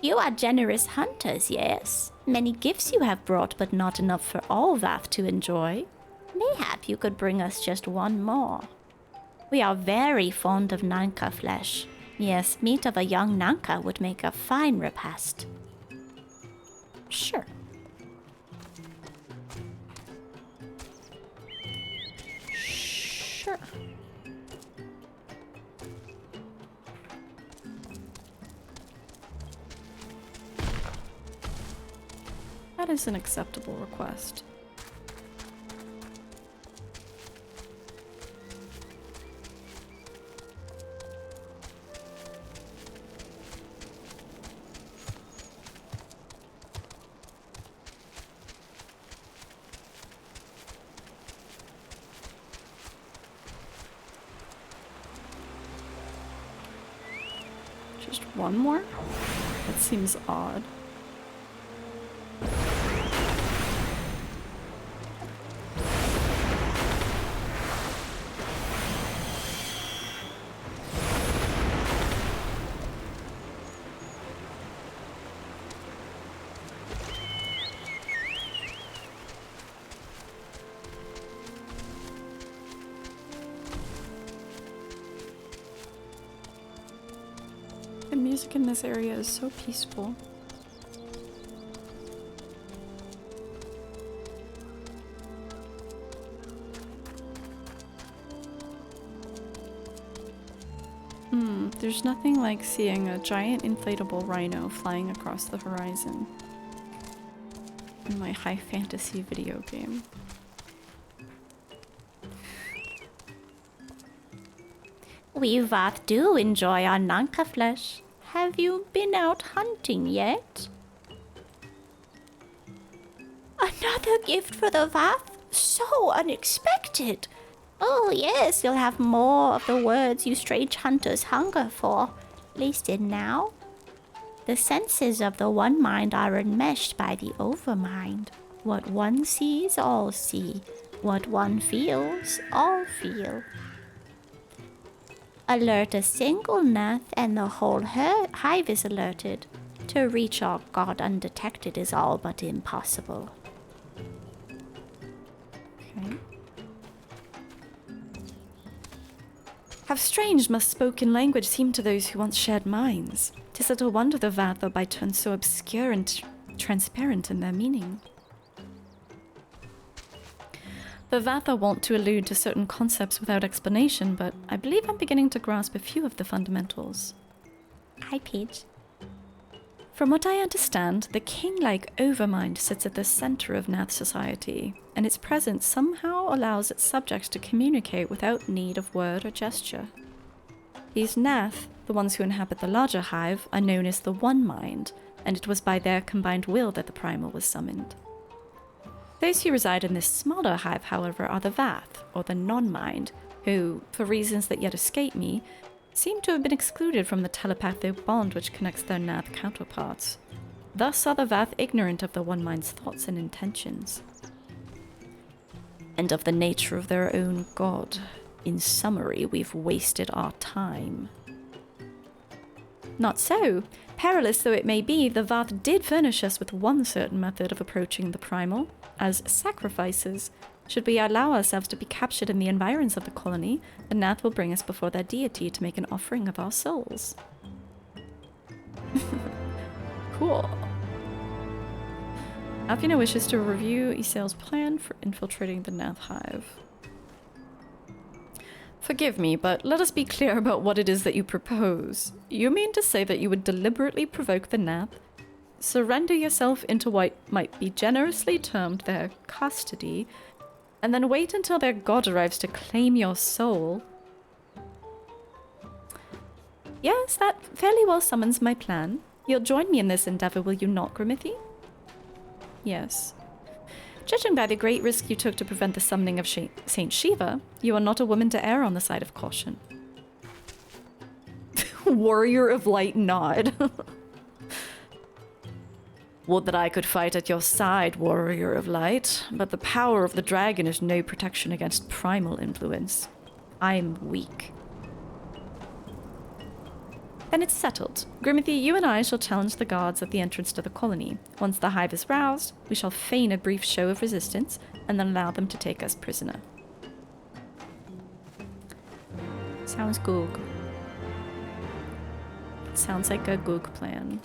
You are generous hunters, yes? Many gifts you have brought, but not enough for all Vath to enjoy. Mayhap you could bring us just one more. We are very fond of Nanka flesh. Yes, meat of a young Nanka would make a fine repast. Sure. Sure. That is an acceptable request. Just one more? That seems odd. music in this area is so peaceful. There's nothing like seeing a giant inflatable rhino flying across the horizon in my high fantasy video game. We Vath do enjoy our Nanka flesh. Have you been out hunting yet? Another gift for the Vath? So unexpected! Oh yes, you'll have more of the words you strange hunters hunger for. At least in now. The senses of the One Mind are enmeshed by the Overmind. What one sees, all see. What one feels, all feel. Alert a single Gnath and the whole hive is alerted. To reach our god undetected is all but impossible. Okay. How strange must spoken language seem to those who once shared minds. 'Tis little wonder the Vath are by turns so obscure and transparent in their meaning. The Vath are wont to allude to certain concepts without explanation, but I believe I'm beginning to grasp a few of the fundamentals. Hi, Paige. From what I understand, the king-like Overmind sits at the center of Gnath society, and its presence somehow allows its subjects to communicate without need of word or gesture. These Gnath, the ones who inhabit the larger hive, are known as the One Mind, and it was by their combined will that the primal was summoned. Those who reside in this smaller hive, however, are the Vath, or the Nonmind, who, for reasons that yet escape me, seem to have been excluded from the telepathic bond which connects their Gnath counterparts. Thus are the Vath ignorant of the One Mind's thoughts and intentions, and of the nature of their own god. In summary, we've wasted our time. Not so. Perilous though it may be, the Vath did furnish us with one certain method of approaching the primal, as sacrifices. Should we allow ourselves to be captured in the environs of the colony, the Gnath will bring us before their deity to make an offering of our souls. Cool. Alfina wishes to review Isel's plan for infiltrating the Gnath hive. Forgive me, but let us be clear about what it is that you propose. You mean to say that you would deliberately provoke the Gnath, surrender yourself into what might be generously termed their custody, and then wait until their god arrives to claim your soul? Yes, that fairly well summons my plan. You'll join me in this endeavor, will you not, Grimothy? Yes. Judging by the great risk you took to prevent the summoning of Saint Shiva, you are not a woman to err on the side of caution. Warrior of Light nod. Would that I could fight at your side, Warrior of Light, but the power of the dragon is no protection against primal influence. I'm weak. Then it's settled. Grimothy, you and I shall challenge the guards at the entrance to the colony. Once the hive is roused, we shall feign a brief show of resistance, and then allow them to take us prisoner. Sounds good. Sounds like a good plan.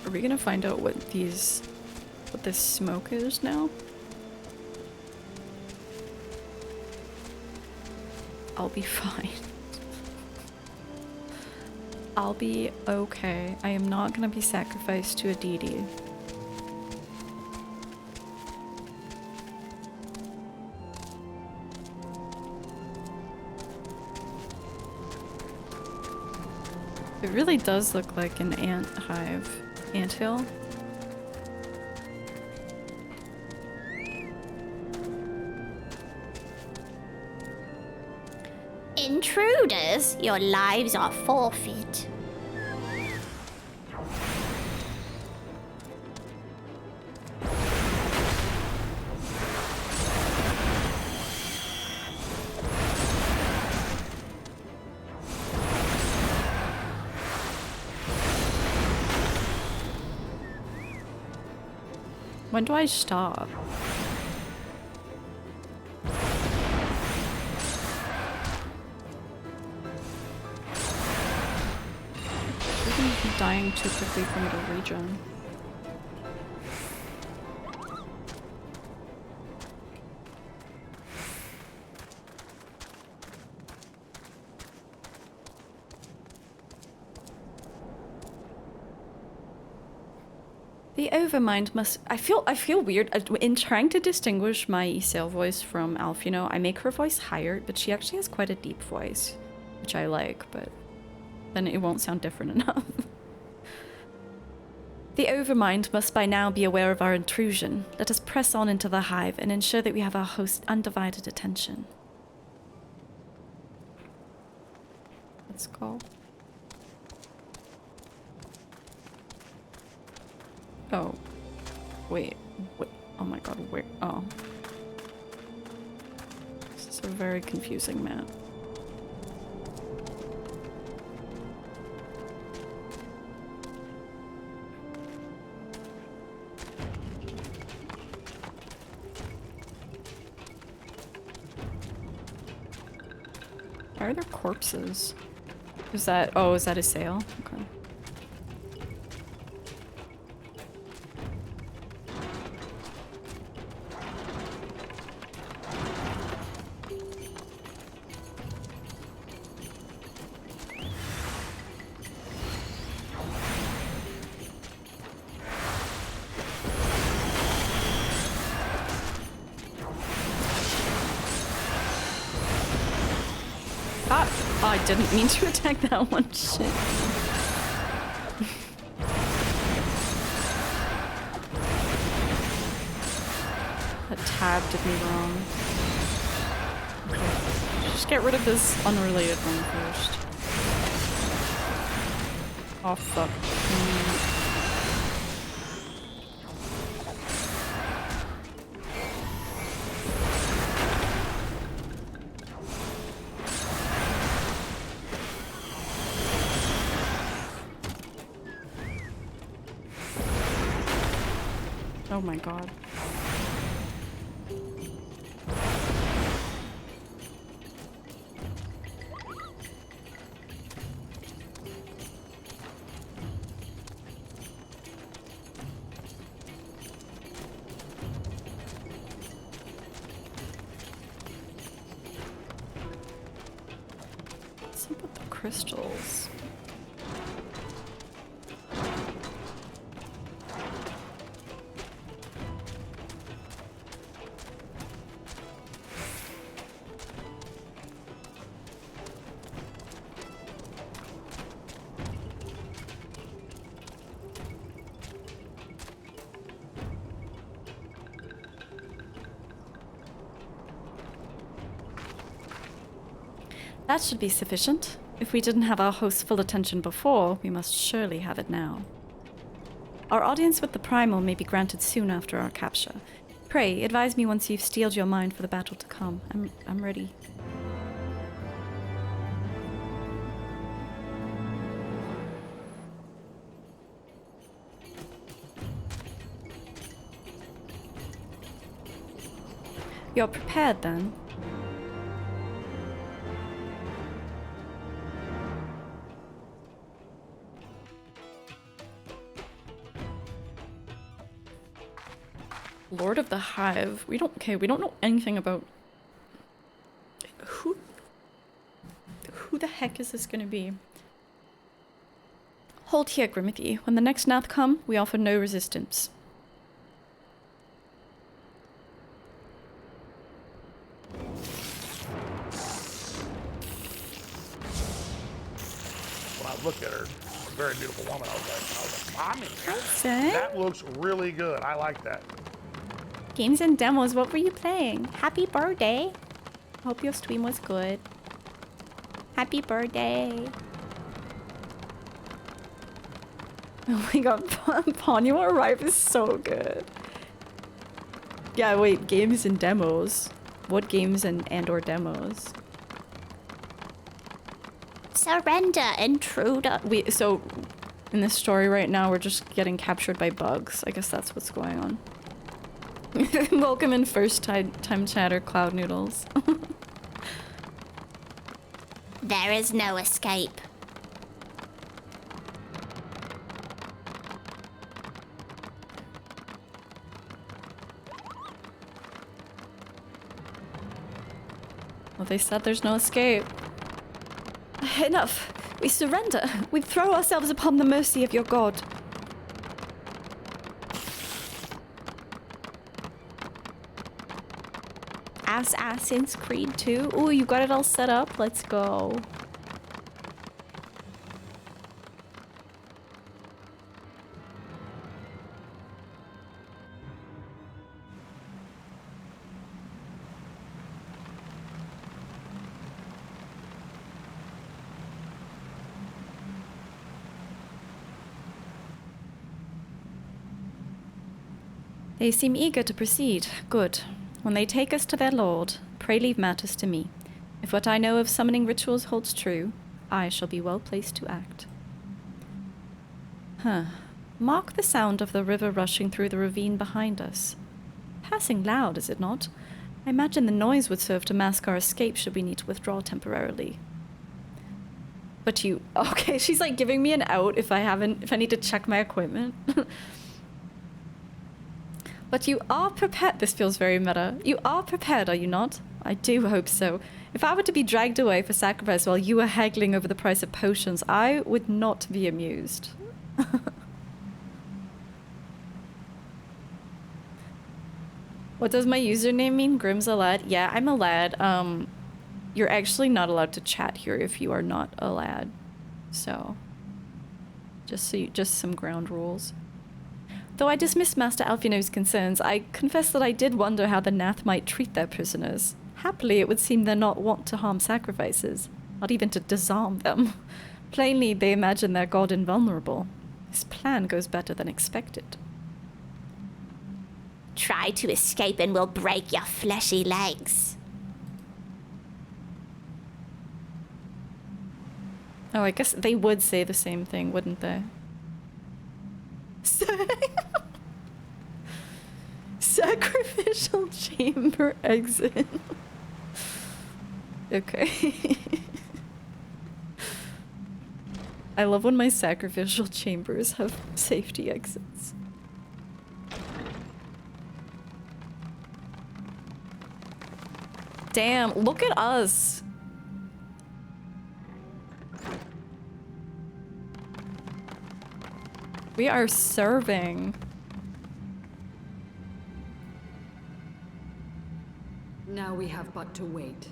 Are we gonna find out what this smoke is now? I'll be fine. I'll be okay. I am not gonna be sacrificed to a deity. It really does look like an ant hive. Anthill. Intruders, your lives are forfeit. When do I stop? I'm dying too quickly for me to regen. The Overmind must. I feel weird in trying to distinguish my Isail voice from Alfino. I make her voice higher, but she actually has quite a deep voice, which I like. But then it won't sound different enough. The Overmind must by now be aware of our intrusion. Let us press on into the Hive and ensure that we have our host's undivided attention. Let's go. Oh. Wait. Oh my god, where? Oh. This is a very confusing map. Why are there corpses? Is that a sail? Okay. I didn't mean to attack that one. Shit. That tab did me wrong. Okay. Just get rid of this unrelated one first. Oh fuck. Oh my god. What's up with the crystals? That should be sufficient. If we didn't have our host's full attention before, we must surely have it now. Our audience with the Primal may be granted soon after our capture. Pray, advise me once you've steeled your mind for the battle to come. I'm ready. You're prepared then? Lord of the Hive. We don't know anything about who the heck is this gonna be? Hold here, Grimmithy. When the next Gnath come, we offer no resistance. When I look at her, very beautiful woman. I was like, Mommy, Zen? that looks really good. I like that. Games and demos, what were you playing? Happy birthday. Hope your stream was good. Happy birthday. Oh my god, Ponyo Arrive is so good. Yeah, wait, games and demos. What games and or demos? Surrender, intruder. So in this story right now, we're just getting captured by bugs. I guess that's what's going on. Welcome in first time chatter, Cloud Noodles. There is no escape. Well, they said there's no escape. Enough. We surrender. We throw ourselves upon the mercy of your god. Assassin's Creed 2. Ooh, you got it all set up. Let's go. They seem eager to proceed. Good. When they take us to their lord, pray leave matters to me. If what I know of summoning rituals holds true, I shall be well placed to act. Mark the sound of the river rushing through the ravine behind us. Passing loud, is it not? I imagine the noise would serve to mask our escape should we need to withdraw temporarily. But you... Okay, she's like giving me an out if I need to check my equipment. But you are prepared. This feels very meta. You are prepared, are you not? I do hope so. If I were to be dragged away for sacrifice while you were haggling over the price of potions, I would not be amused. What does my username mean? Grim's a lad? Yeah, I'm a lad. You're actually not allowed to chat here if you are not a lad. So, just some ground rules. Though I dismissed Master Alfino's concerns, I confess that I did wonder how the Gnath might treat their prisoners. Happily, it would seem they're not wont to harm sacrifices, not even to disarm them. Plainly, they imagine their god invulnerable. This plan goes better than expected. Try to escape and we'll break your fleshy legs. Oh, I guess they would say the same thing, wouldn't they? Sacrificial chamber exit. Okay. I love when my sacrificial chambers have safety exits. Damn, look at us. We are serving. Now we have but to wait.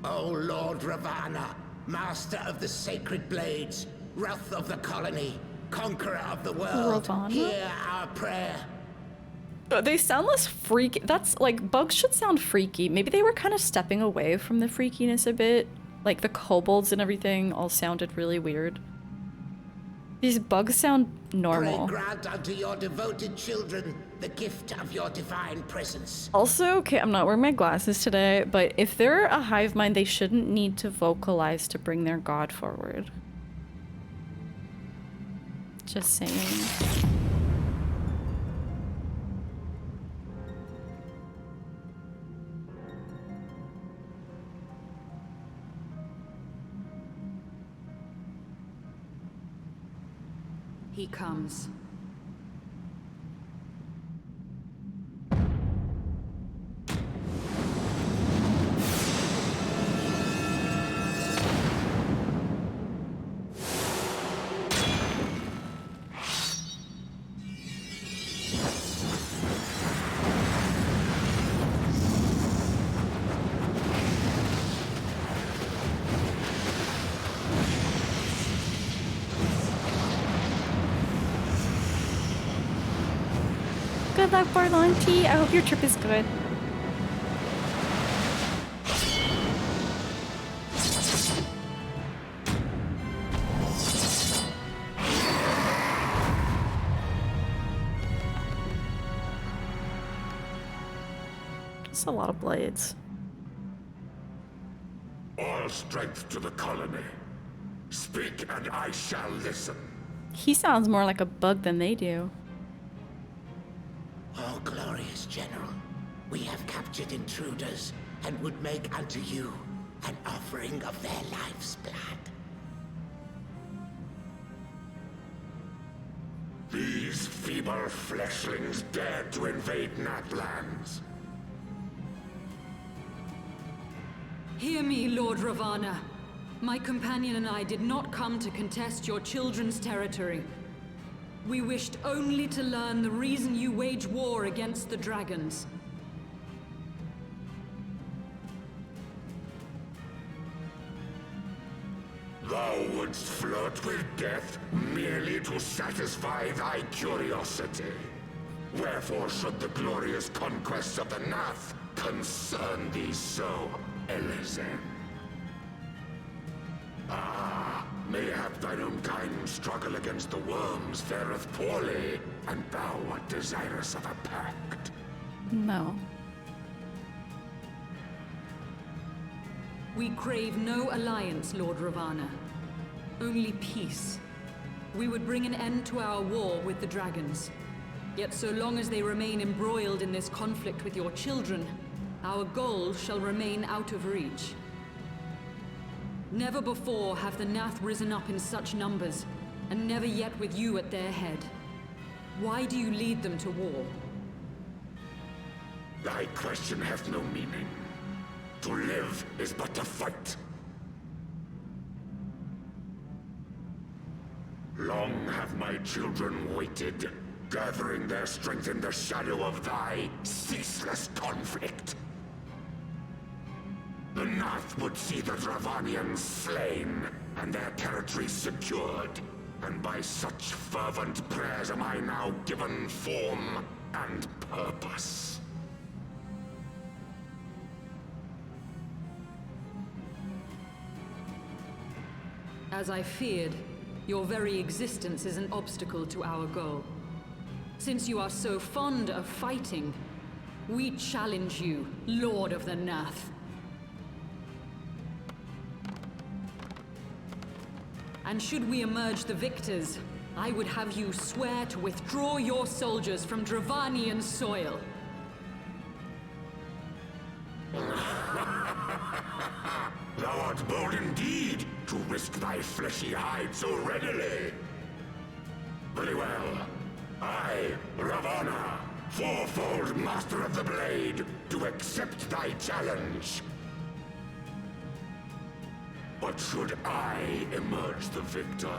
O Lord Ravana, Master of the Sacred Blades, Wrath of the Colony, Conqueror of the world, Ravana? hear our prayer. They sound less freaky. That's like, bugs should sound freaky. Maybe they were kind of stepping away from the freakiness a bit. Like the kobolds and everything all sounded really weird. These bugs sound normal. Pray grant unto your devoted children the gift of your divine presence. Also, okay, I'm not wearing my glasses today, but if they're a hive mind, they shouldn't need to vocalize to bring their god forward. Just saying. He comes. luck, Barlong T. I hope your trip is good. That's a lot of blades. All strength to the colony. Speak and I shall listen. He sounds more like a bug than they do. Oh, glorious general, we have captured intruders and would make unto you an offering of their life's blood. These feeble fleshlings dared to invade Natlands. Hear me, Lord Ravana. My companion and I did not come to contest your children's territory. We wished only to learn the reason you wage war against the dragons. Thou wouldst flirt with death merely to satisfy thy curiosity. Wherefore should the glorious conquests of the Gnath concern thee so, Elizem? Ah, mayhap thine own kind struggle against the worms fareth poorly, and thou art desirous of a pact. No. We crave no alliance, Lord Ravana. Only peace. We would bring an end to our war with the dragons. Yet so long as they remain embroiled in this conflict with your children, our goal shall remain out of reach. Never before have the Gnath risen up in such numbers, and never yet with you at their head. Why do you lead them to war? Thy question hath no meaning. To live is but to fight. Long have my children waited, gathering their strength in the shadow of thy ceaseless conflict. The Gnath would see the Dravanians slain, and their territory secured. And by such fervent prayers am I now given form and purpose. As I feared, your very existence is an obstacle to our goal. Since you are so fond of fighting, we challenge you, Lord of the Gnath. And should we emerge the victors, I would have you swear to withdraw your soldiers from Dravanian soil. Thou art bold indeed to risk thy fleshy hide so readily. Very well. I, Ravana, fourfold master of the blade, do accept thy challenge. But should I emerge the victor,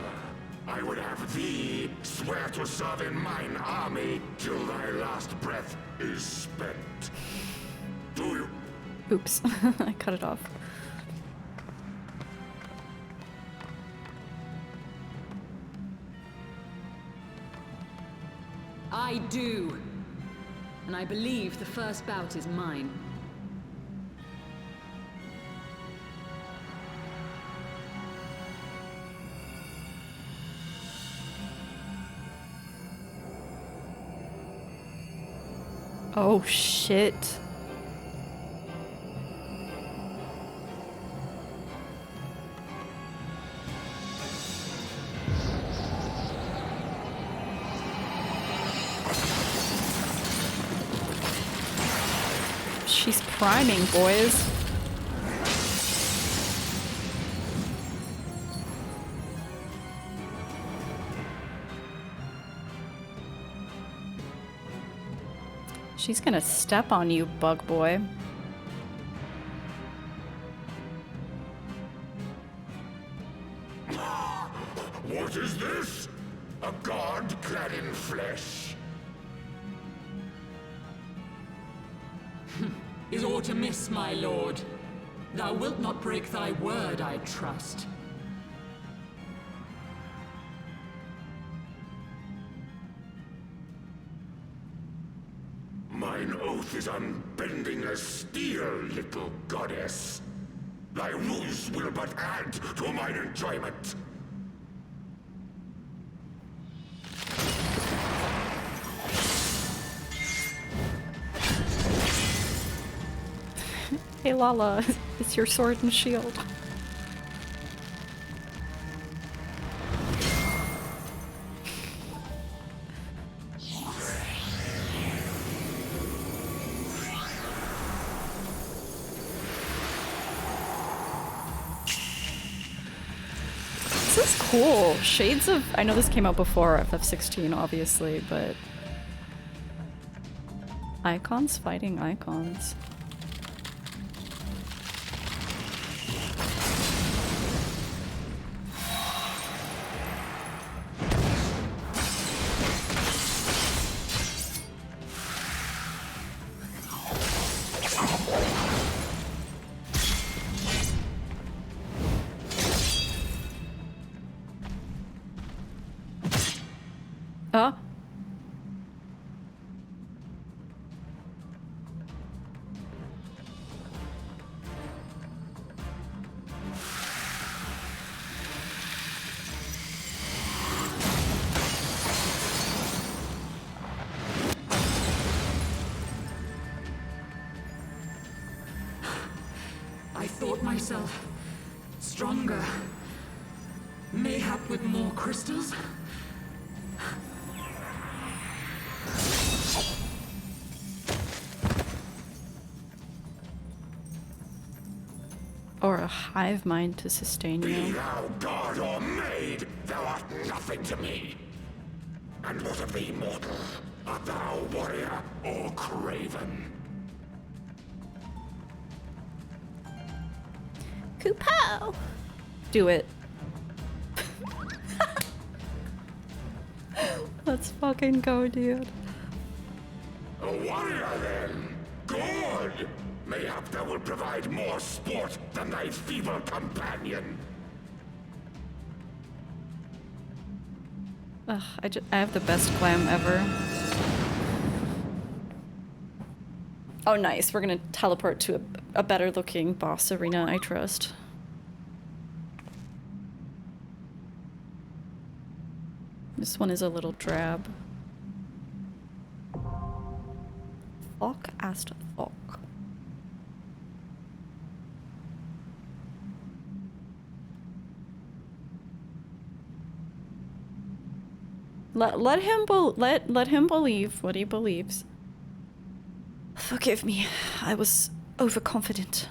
I would have thee swear to serve in mine army till thy last breath is spent. Do you? Oops, I cut it off. I do. And I believe the first bout is mine. Oh shit. She's priming, boys. She's gonna step on you, bug boy. What is this? A god clad in flesh? Is aught amiss, my lord? Thou wilt not break thy word, I trust. is unbending as steel, little goddess. Thy ruse will but add to mine enjoyment. Hey Lala, it's your sword and shield. This is cool. Shades of... I know this came out before FF16, obviously, but... Icons fighting icons. Huh? I thought myself stronger. Mayhap with more crystals? Or a hive mind to sustain Be you. thou god or maid, thou art nothing to me. And what of thee, mortal? Art thou warrior or craven? Kupo! Do it. Let's fucking go, dude. A warrior, then? Good! Mayhap thou will provide more sport than thy feeble companion. Ugh, I have the best glam ever. Oh, nice. We're gonna teleport to a better looking boss arena, I trust. This one is a little drab. Thok asked Thok. Let him believe what he believes. Forgive me, I was overconfident.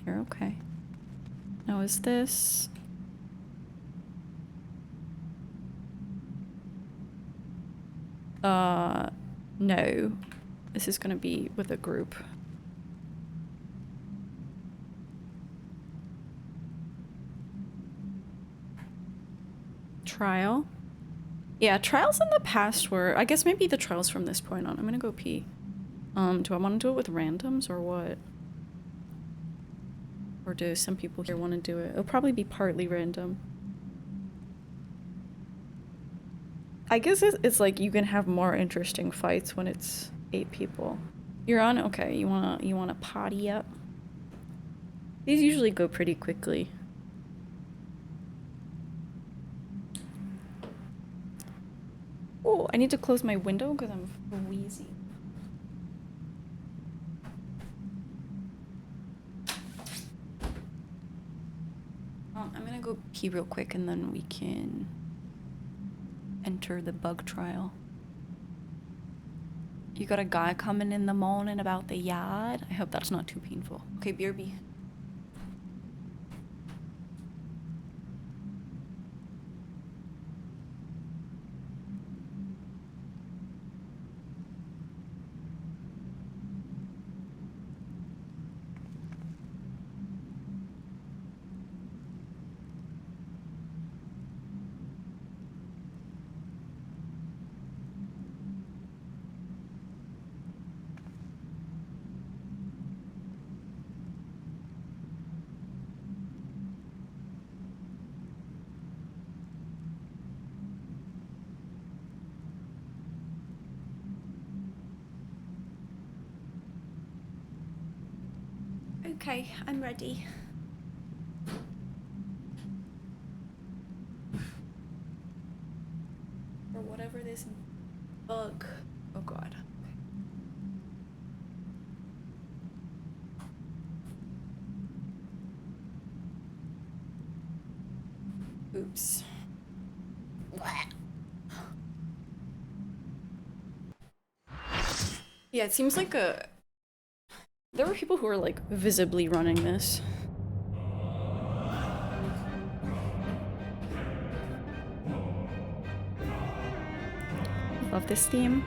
You're okay. Now is this? No. This is gonna be with a group. Trial? Yeah, trials in the past were... I guess maybe the trials from this point on. I'm gonna go pee. Do I want to do it with randoms or what? Or do some people here want to do it? It'll probably be partly random. I guess it's like you can have more interesting fights when it's 8 people. You're on? Okay, you wanna potty up? These usually go pretty quickly. Oh, I need to close my window because I'm wheezy. I'm gonna go pee real quick and then we can enter the bug trial. You got a guy coming in the morning about the yard? I hope that's not too painful. Okay, BRB. Okay, I'm ready. Or whatever this bug. Oh god. Oops. Yeah, it seems like there were people who were like visibly running this. Love this theme.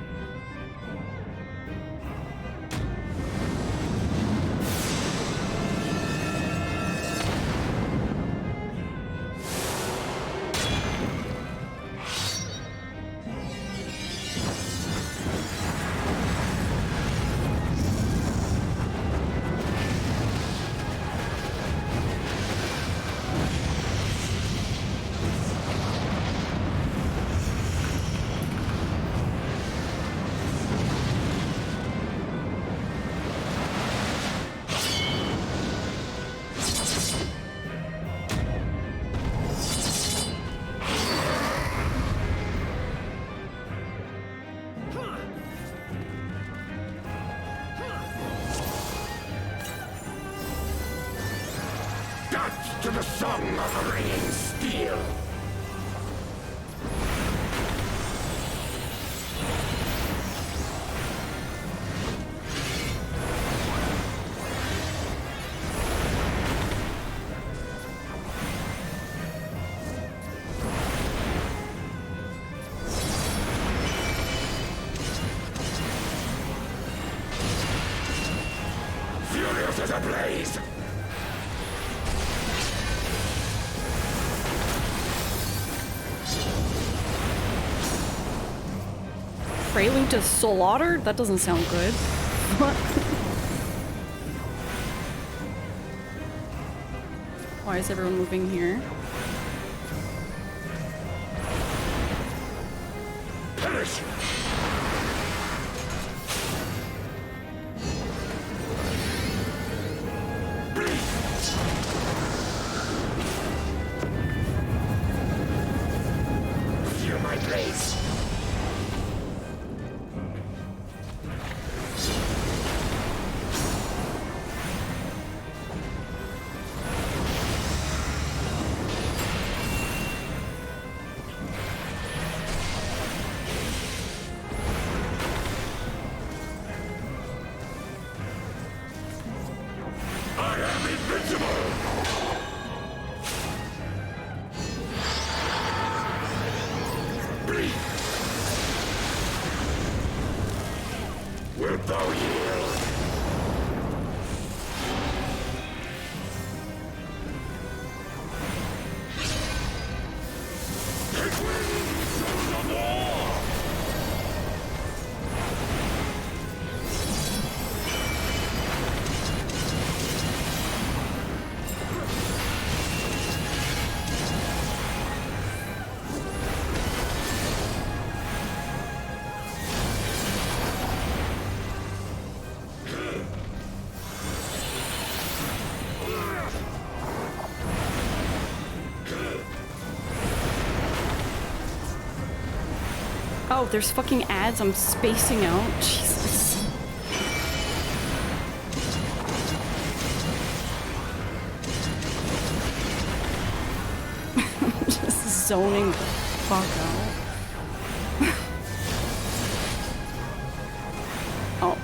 To the song of ringing steel. Furious as a blaze. Prelude to slaughter? That doesn't sound good. Why is everyone moving here? Perish! Feel my grace! Oh, there's fucking ads. I'm spacing out. Jesus. I'm just zoning the fuck out. Oh.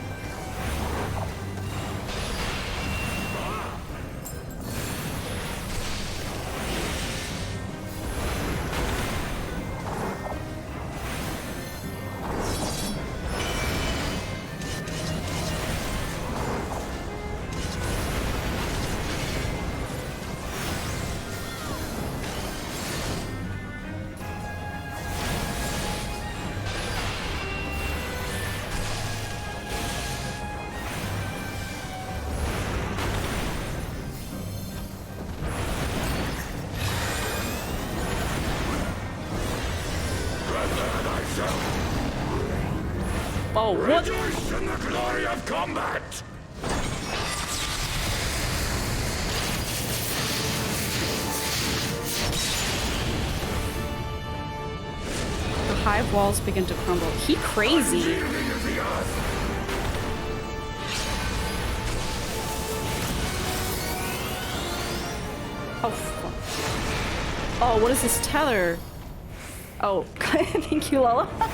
Oh, what? Rejoice in the glory of combat! hive walls begin to crumble. He crazy. Oh, fuck. Oh, what is this tether? Oh, thank you, Lola. I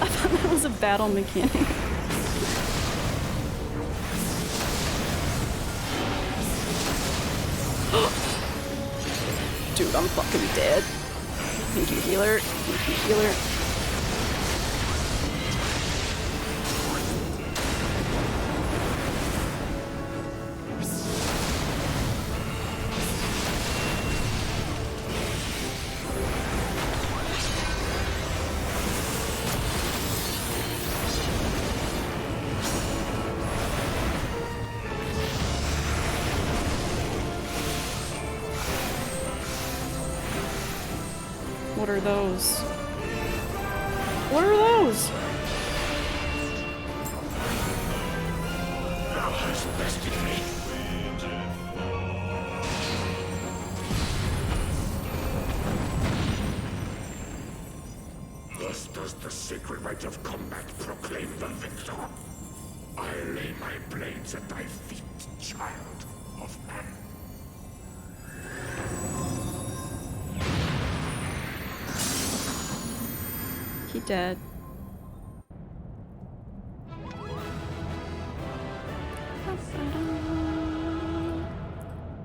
thought that was a battle mechanic. Dude, I'm fucking dead. Thank you, healer. Thank you, healer. What are those? What are those? Thou hast bested me. Thus does the sacred rite of combat proclaim the victor. I lay my blades at thy feet, child of man. He dead.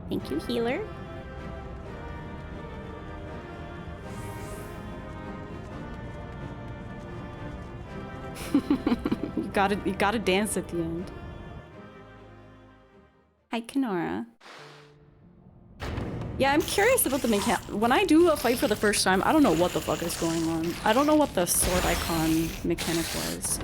Thank you, healer. You gotta dance at the end. Hi, Kenora. Yeah, I'm curious about the mechanic. When I do a fight for the first time, I don't know what the fuck is going on. I don't know what the sword icon mechanic was.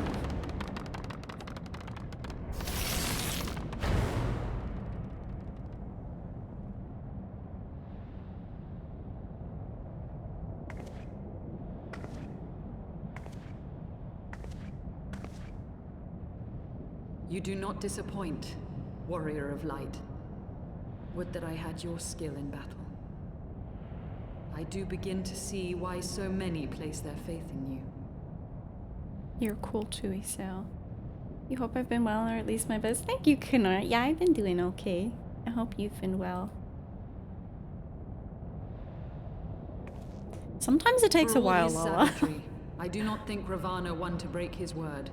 You do not disappoint, warrior of light. Would that I had your skill in battle. I do begin to see why so many place their faith in you. You're cool too, Isel. You hope I've been well, or at least my best. Thank you, Kenora. Yeah, I've been doing okay. I hope you've been well. Sometimes it takes a while, Lola. I do not think Ravana one to break his word.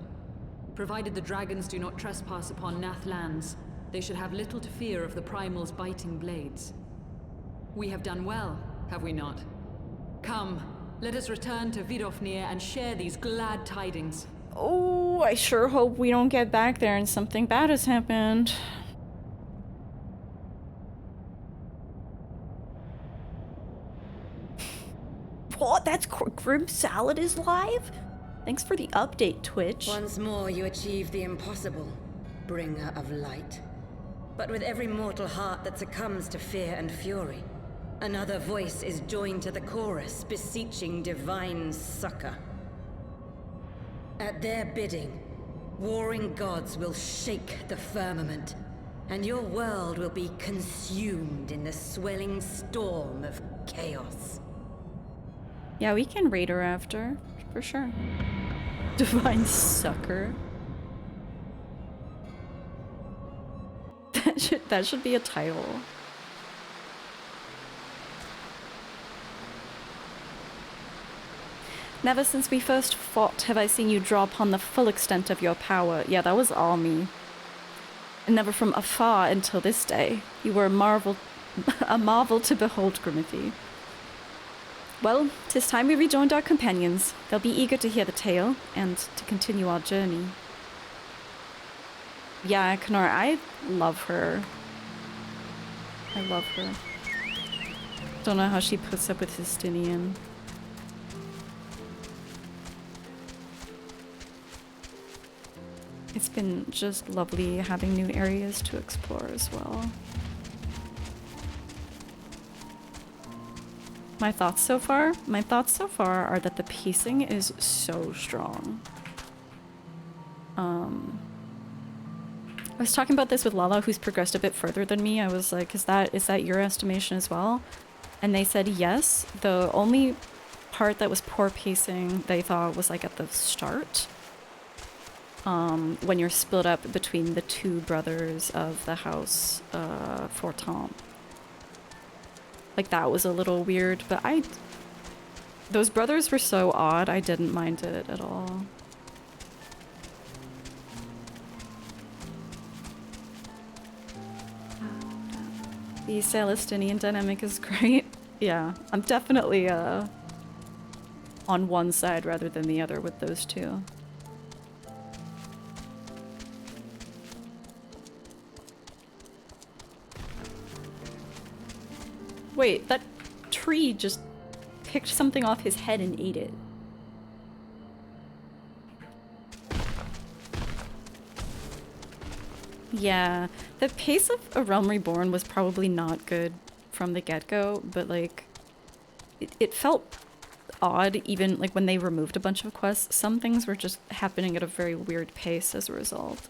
Provided the dragons do not trespass upon Gnath lands, they should have little to fear of the Primal's biting blades. We have done well, have we not? Come, let us return to Vidofnir and share these glad tidings. Oh, I sure hope we don't get back there and something bad has happened. What? That's Grim Salad is live? Thanks for the update, Twitch. Once more you achieve the impossible, bringer of light. But with every mortal heart that succumbs to fear and fury, another voice is joined to the chorus, beseeching divine succor. At their bidding, warring gods will shake the firmament, and your world will be consumed in the swelling storm of chaos. Yeah, we can raid her after, for sure. Divine succor. That should be a title. Never since we first fought have I seen you draw upon the full extent of your power. Yeah, that was all me. And never from afar until this day. You were a marvel to behold, Grimothy. Well, 'tis time we rejoined our companions. They'll be eager to hear the tale, and to continue our journey. Yeah, Kenora, I love her. I love her. Don't know how she puts up with Justinian. It's been just lovely having new areas to explore as well. My thoughts so far? My thoughts so far are that the pacing is so strong. I was talking about this with Lala, who's progressed a bit further than me. I was like, is that your estimation as well? And they said yes. The only part that was poor pacing they thought was like at the start. When you're split up between the two brothers of the house Fortemps. Like that was a little weird, but those brothers were so odd, I didn't mind it at all. The Celestinian dynamic is great. Yeah, I'm definitely on one side rather than the other with those two. Wait, that tree just picked something off his head and ate it. Yeah, the pace of A Realm Reborn was probably not good from the get-go, but like, it felt odd even like when they removed a bunch of quests. Some things were just happening at a very weird pace as a result.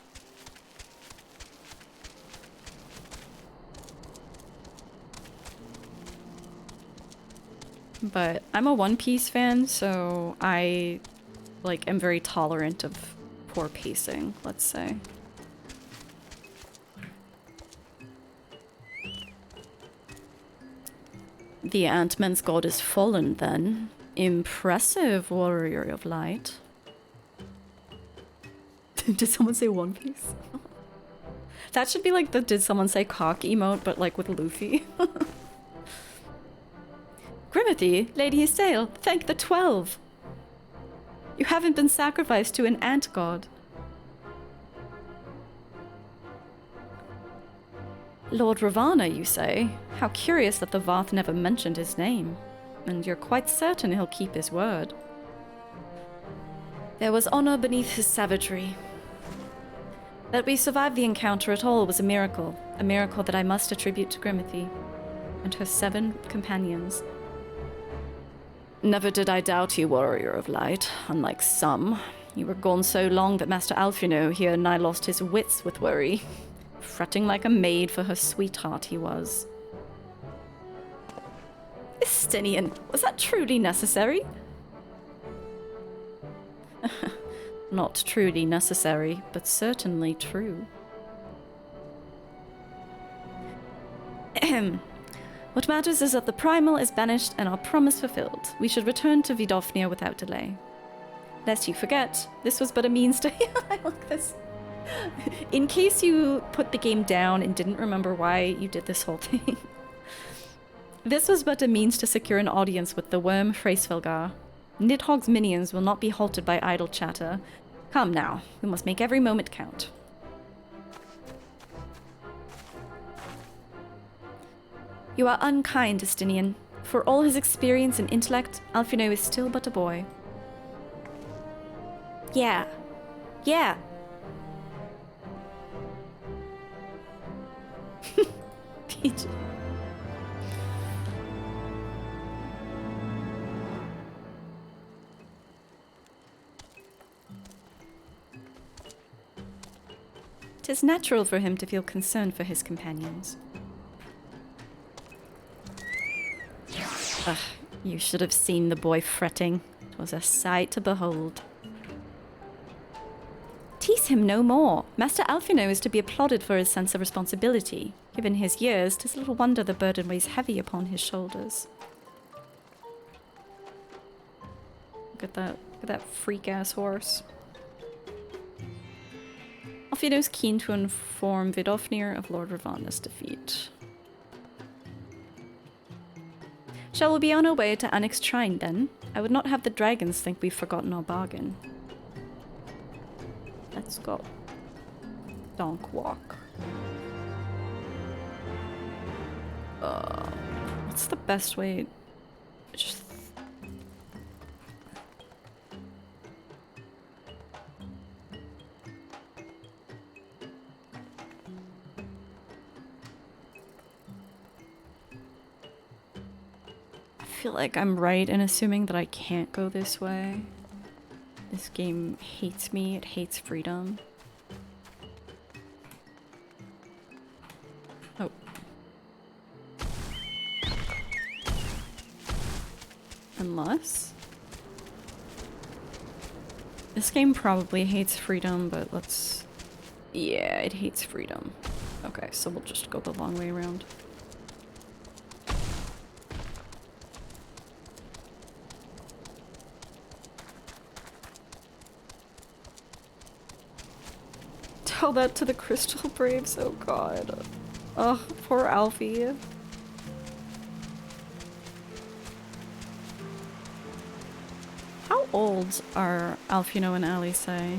But I'm a One Piece fan, so I like am very tolerant of poor pacing, let's say. The Ant-Man's god is fallen, then. Impressive, warrior of light. Did someone say One Piece? That should be like the did someone say cock emote, but like with Luffy. Grimothy, Lady Isael, thank the 12! You haven't been sacrificed to an ant god. Lord Ravana, you say? How curious that the Vath never mentioned his name. And you're quite certain he'll keep his word. There was honor beneath his savagery. That we survived the encounter at all was a miracle that I must attribute to Grimothy and her 7 companions. Never did I doubt you, warrior of light, unlike some. You were gone so long that Master Alphino here nigh lost his wits with worry. Fretting like a maid for her sweetheart he was. Estinian, was that truly necessary? Not truly necessary, but certainly true. Ahem. What matters is that the primal is banished and our promise fulfilled. We should return to Vidofnir without delay. Lest you forget, this was but a means to... I like this. In case you put the game down and didn't remember why you did this whole thing. This was but a means to secure an audience with the Wyrm Hraesvelgar. Nidhogg's minions will not be halted by idle chatter. Come now, we must make every moment count. You are unkind, Estinian. For all his experience and intellect, Alphino is still but a boy. Yeah. Yeah. Peach. Tis natural for him to feel concern for his companions. Ugh, you should have seen the boy fretting. It was a sight to behold. Tease him no more. Master Alphino is to be applauded for his sense of responsibility. Given his years, 'tis little wonder the burden weighs heavy upon his shoulders. Look at that freak-ass horse. Alphino's keen to inform Vidofnir of Lord Ravana's defeat. Shall we be on our way to Annex Trine, then? I would not have the dragons think we've forgotten our bargain. Let's go. Donk walk. What's the best way? Just... I feel like I'm right in assuming that I can't go this way. This game hates me, it hates freedom. Oh. Unless... This game probably hates freedom, but let's... Yeah, it hates freedom. Okay, so we'll just go the long way around. Tell that to the Crystal Braves, oh god. Oh, poor Alfie. How old are Alfino and Ali, say?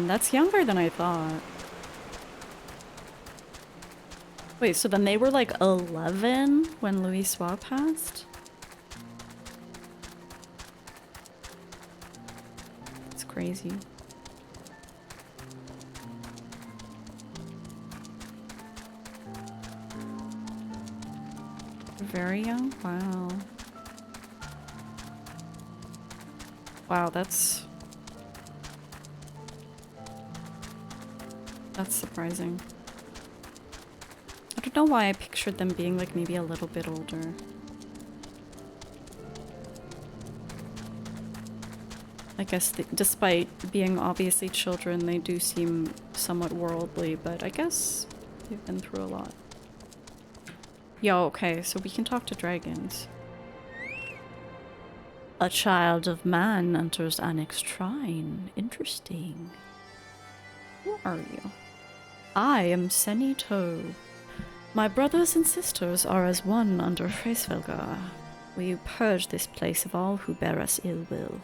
That's younger than I thought. Wait, so then they were like 11 when Louis Suave passed? It's crazy. Very young? Wow. Wow, that's surprising. I don't know why I pictured them being like maybe a little bit older. I guess despite being obviously children, they do seem somewhat worldly, but I guess they've been through a lot. Yo, okay, so we can talk to dragons. A child of man enters Annex Shrine. Interesting. Who are you? I am Senito. My brothers and sisters are as one under Hreysvelgar. We purge this place of all who bear us ill will.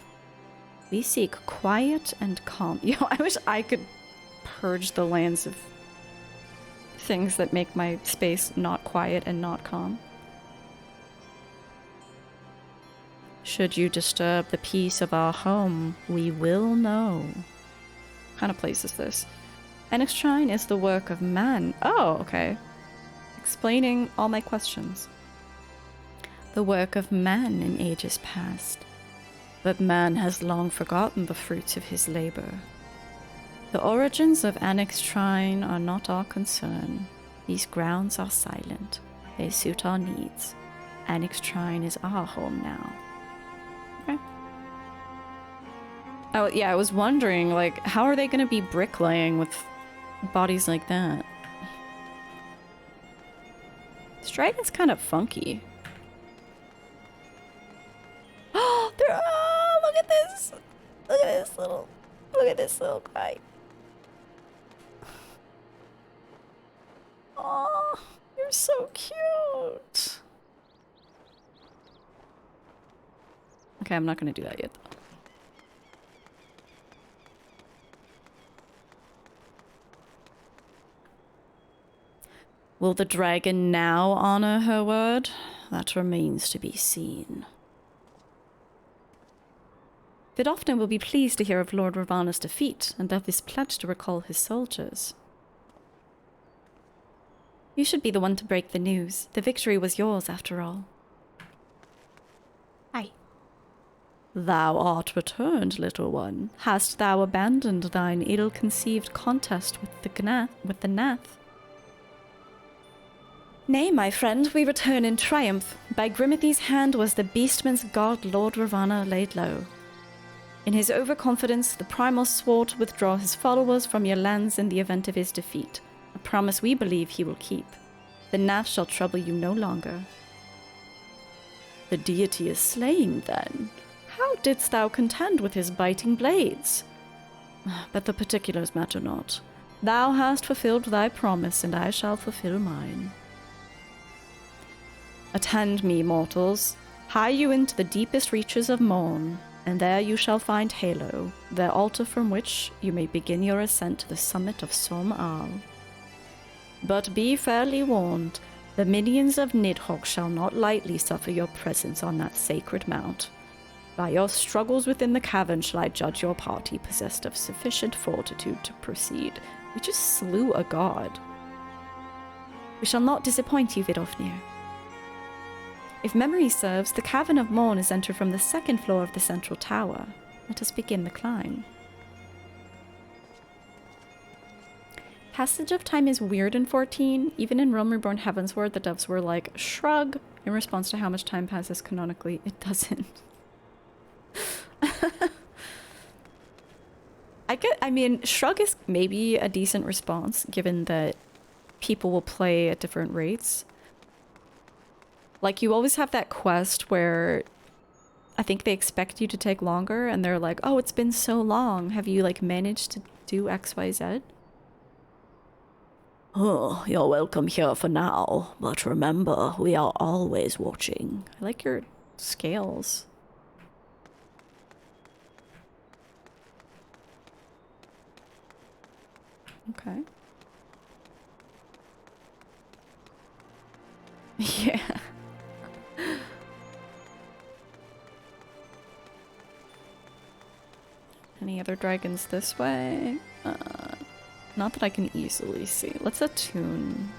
We seek quiet and calm. Yo, I wish I could purge the lands of things that make my space not quiet and not calm. Should you disturb the peace of our home, we will know. What kind of place is this? Annex Shrine is the work of man. Oh, okay. Explaining all my questions. The work of man in ages past. But man has long forgotten the fruits of his labor. The origins of Annex Shrine are not our concern. These grounds are silent. They suit our needs. Annex Shrine is our home now. Okay. Oh, yeah, I was wondering, like, how are they going to be bricklaying with bodies like that? This dragon's kind of funky. Oh, look at this! Look at this little guy. Oh, you're so cute. Okay, I'm not gonna do that yet, though. Will the dragon now honor her word? That remains to be seen. Vidofne will be pleased to hear of Lord Ravana's defeat and of his pledge to recall his soldiers. You should be the one to break the news. The victory was yours, after all. Aye. Thou art returned, little one. Hast thou abandoned thine ill-conceived contest with the Gnath? Nay, my friend, we return in triumph. By Grimithy's hand was the beastman's god Lord Ravana laid low. In his overconfidence, the Primal swore to withdraw his followers from your lands in the event of his defeat, a promise we believe he will keep. The Gnath shall trouble you no longer. The deity is slain, then. How didst thou contend with his biting blades? But the particulars matter not. Thou hast fulfilled thy promise, and I shall fulfill mine. Attend me, mortals. Hie you into the deepest reaches of Mourn, and there you shall find Halo, their altar from which you may begin your ascent to the summit of Sohm. But be fairly warned, the minions of Nidhogg shall not lightly suffer your presence on that sacred mount. By your struggles within the cavern shall I judge your party possessed of sufficient fortitude to proceed. We just slew a god. We shall not disappoint you, Vidofnir. If memory serves, the Cavern of Mourn is entered from the second floor of the central tower. Let us begin the climb. Passage of time is weird in 14. Even in Realm Reborn Heavensward, the devs were like, shrug, in response to how much time passes canonically. It doesn't. I mean, shrug is maybe a decent response, given that people will play at different rates. Like, you always have that quest where I think they expect you to take longer, and they're like, oh, it's been so long. Have you, like, managed to do X, Y, Z? Oh, you're welcome here for now, but remember, we are always watching. I like your scales. Okay. Yeah. Any other dragons this way? Not that I can easily see. Let's attune.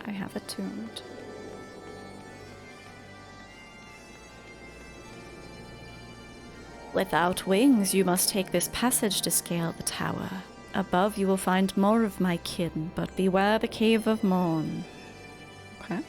I have attuned. Without wings, you must take this passage to scale the tower. Above, you will find more of my kin, but beware the Cave of Mourn. Okay.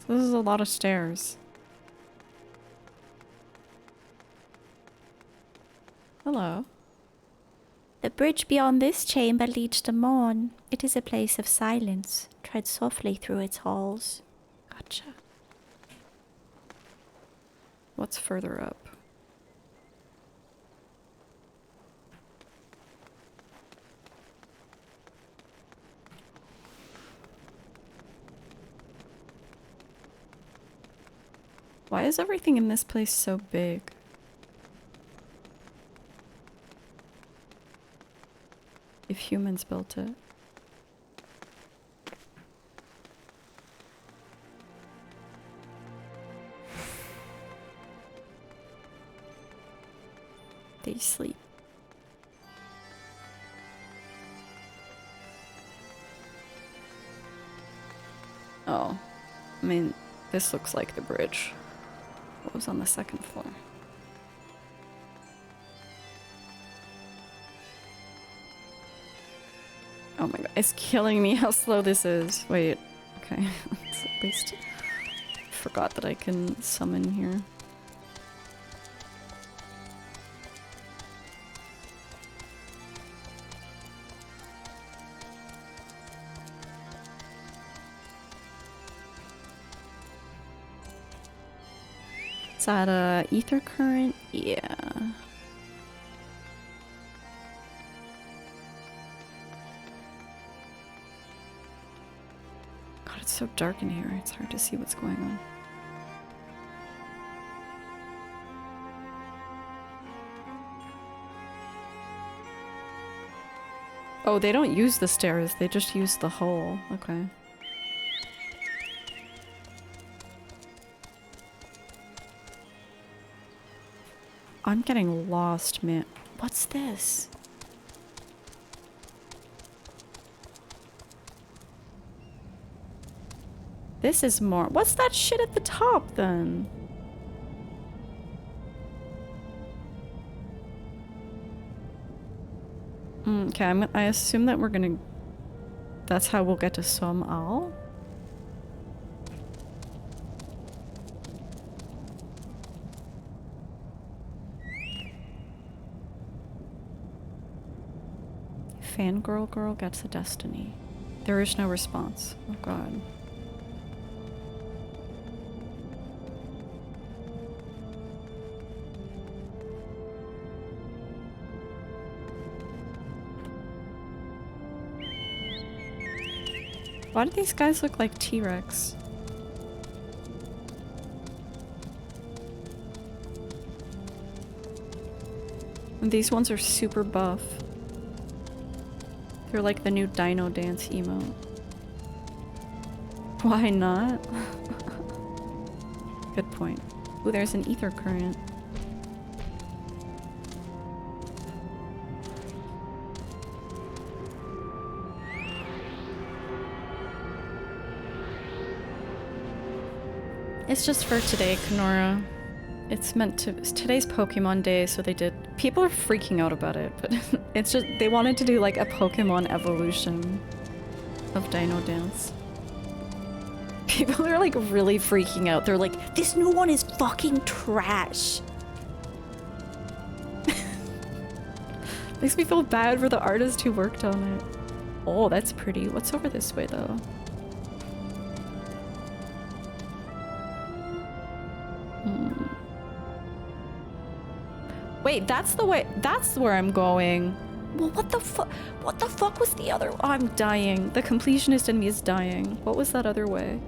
This is a lot of stairs. Hello. The bridge beyond this chamber leads to Mourn. It is a place of silence. Tread softly through its halls. Gotcha. What's further up? Why is everything in this place so big? If humans built it. They sleep. Oh, I mean, this looks like the bridge. What was on the second floor? Oh my god, it's killing me how slow this is. Wait, okay. Let's at least... forgot that I can summon here. Is that a ether current? Yeah. God, it's so dark in here. It's hard to see what's going on. Oh, they don't use the stairs. They just use the hole. Okay. I'm getting lost, man. What's this? This is more. What's that shit at the top then? Okay, I assume that we're gonna. That's how we'll get to Sohm Al. Fangirl girl gets a destiny. There is no response. Oh god. Why do these guys look like T-Rex? And these ones are super buff. They're like the new Dino Dance emote. Why not? Good point. Ooh, there's an ether current. It's just for today, Kenora. It's meant to. It's today's Pokemon Day, so they did. People are freaking out about it, but it's just they wanted to do like a Pokemon evolution of Dino Dance. People are like really freaking out. They're like, this new one is fucking trash. Makes me feel bad for the artist who worked on it. Oh, that's pretty. What's over this way though? Wait, that's the way. That's where I'm going. Well, what the fuck? What the fuck was the other? Oh, I'm dying. The completionist in me is dying. What was that other way?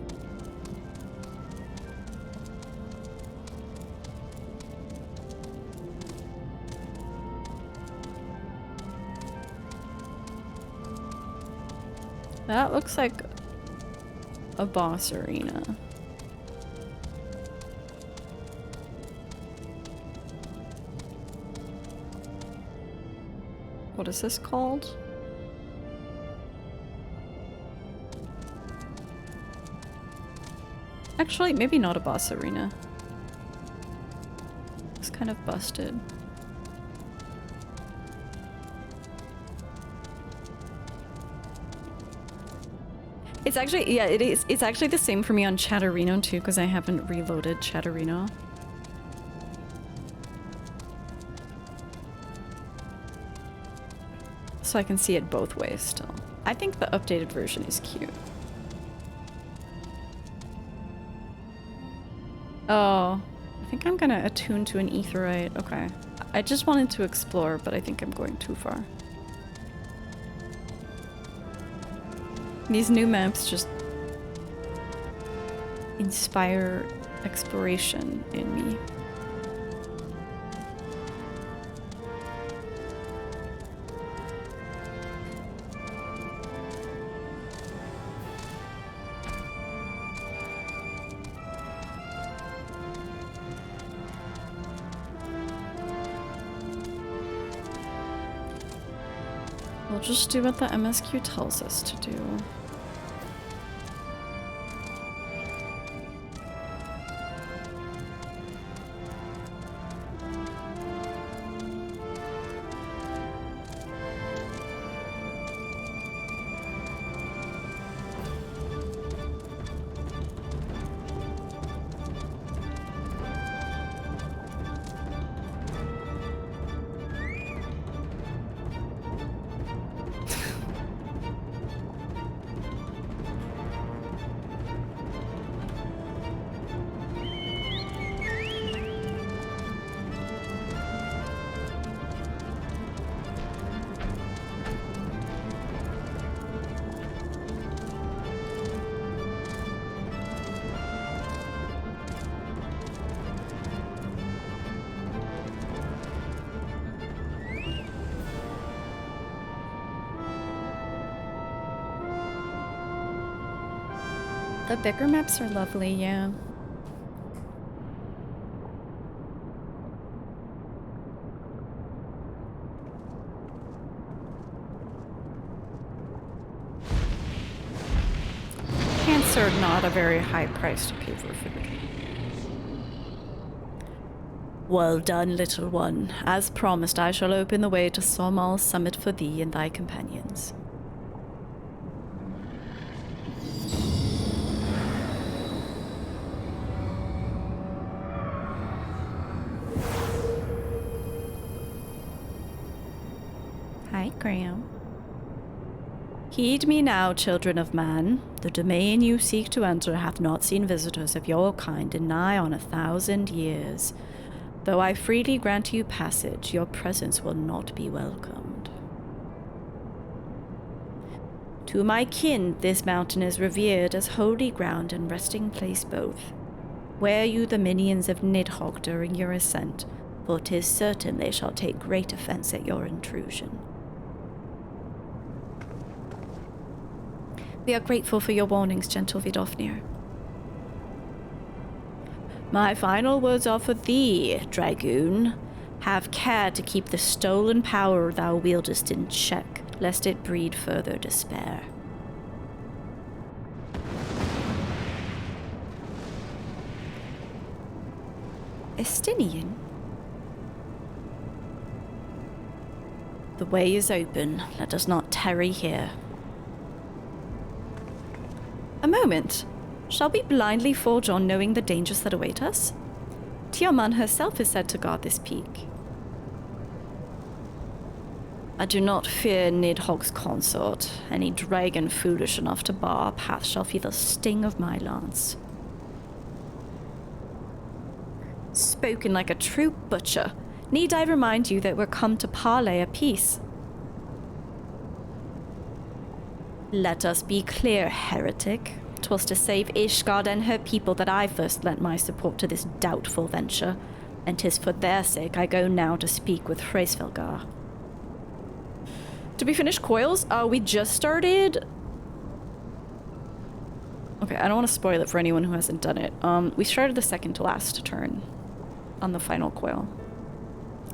That looks like a boss arena. What is this called? Actually, maybe not a boss arena. It's kind of busted. It's actually, yeah, it is. It's actually the same for me on Chatterino too, because I haven't reloaded Chatterino. So I can see it both ways still. I think the updated version is cute. Oh, I think I'm gonna attune to an aetheryte. Okay. I just wanted to explore, but I think I'm going too far. These new maps just inspire exploration in me. We'll just do what the MSQ tells us to do. The bigger maps are lovely, yeah. Cancer, not a very high price to pay for food. Well done, little one. As promised, I shall open the way to Sohm Al's summit for thee and thy companions. hologram. Heed me now, children of man. The domain you seek to enter hath not seen visitors of your kind in nigh on 1,000 years. Though I freely grant you passage, your presence will not be welcomed. To my kin, this mountain is revered as holy ground and resting place both. Wear you the minions of Nidhogg during your ascent, for 'tis certain they shall take great offense at your intrusion. We are grateful for your warnings, gentle Vidofnir. My final words are for thee, Dragoon. Have care to keep the stolen power thou wieldest in check, lest it breed further despair. Estinian? The way is open. Let us not tarry here. A moment. Shall we blindly forge on knowing the dangers that await us? Tiaman herself is said to guard this peak. I do not fear Nidhogg's consort. Any dragon foolish enough to bar our path shall feel the sting of my lance. Spoken like a true butcher. Need I remind you that we're come to parley a peace? Let us be clear, heretic. 'Twas to save Ishgard and her people that I first lent my support to this doubtful venture, and 'tis for their sake I go now to speak with Hraesvelgar. Did we finish coils? We just started. Okay, I don't want to spoil it for anyone who hasn't done it. We started the second to last turn on the final coil.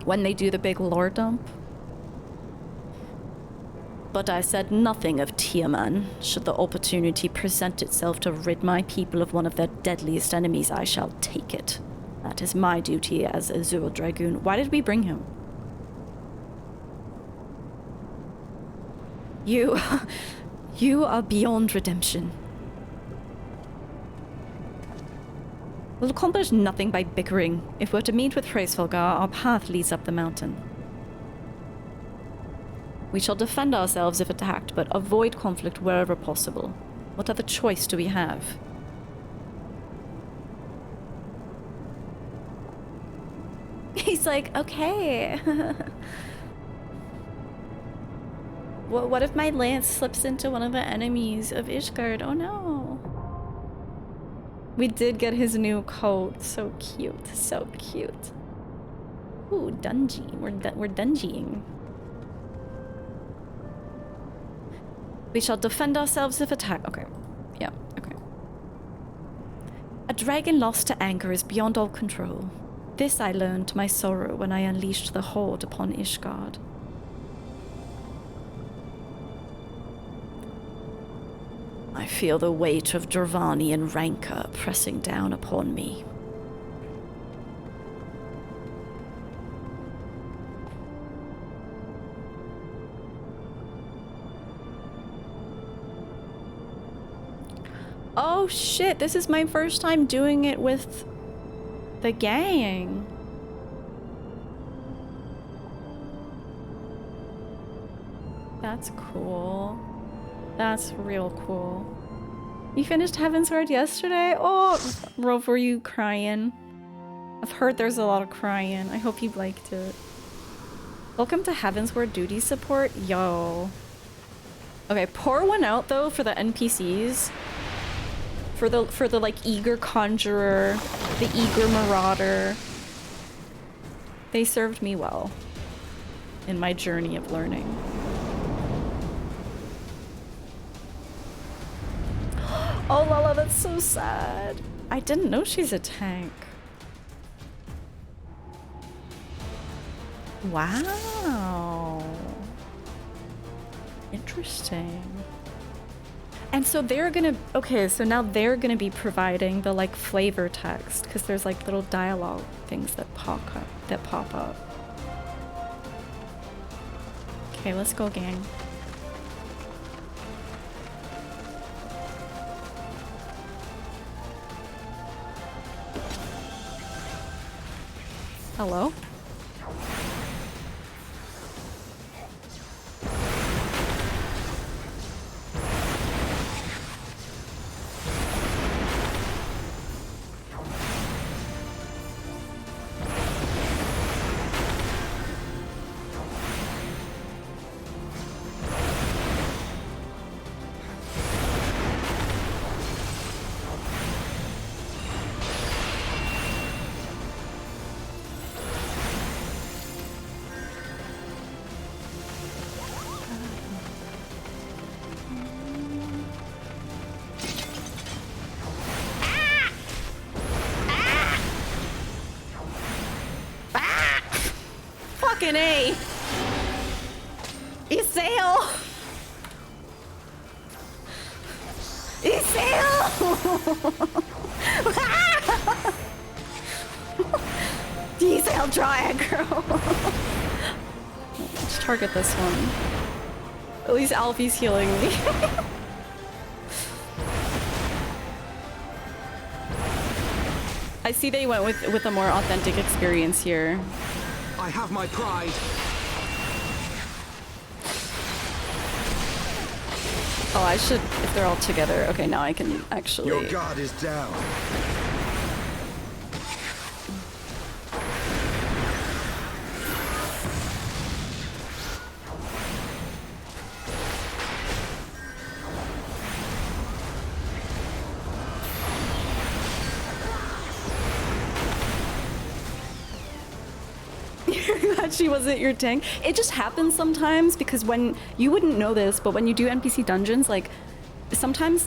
When they do the big lore dump. But I said nothing of Tiaman. Should the opportunity present itself to rid my people of one of their deadliest enemies, I shall take it. That is my duty as Azure Dragoon. Why did we bring him? You are beyond redemption. We'll accomplish nothing by bickering. If we're to meet with Hraesvelgar, our path leads up the mountain. We shall defend ourselves if attacked, but avoid conflict wherever possible. What other choice do we have? He's like, okay. What if my lance slips into one of the enemies of Ishgard? Oh no. We did get his new coat. So cute. So cute. Ooh, dungy. We're dungying. We shall defend ourselves if attacked. Okay. Yeah, okay. A dragon lost to anger is beyond all control. This I learned to my sorrow when I unleashed the horde upon Ishgard. I feel the weight of Dravanian rancor pressing down upon me. Oh shit, this is my first time doing it with the gang. That's cool. That's real cool. You finished Heavensward yesterday? Oh, Rove, were you crying? I've heard there's a lot of crying. I hope you liked it. Welcome to Heavensward duty support. Yo. Okay, pour one out though for the NPCs. For the like eager conjurer, the eager marauder. They served me well in my journey of learning. Oh Lala, that's so sad. I didn't know she's a tank. Wow. Interesting. And so they're gonna, okay, so now they're gonna be providing the like flavor text, because there's like little dialogue things that pop up. Okay, let's go, gang. Hello? DNA! Isael! Isael! Isael, draw aggro! Let's target this one. At least Alfie's healing me. I see they went with a more authentic experience here. I have my pride. Oh, I should, if they're all together. Okay, now I can actually... Your guard is down. She wasn't your tank. It just happens sometimes because when you wouldn't know this, but when you do NPC dungeons, like sometimes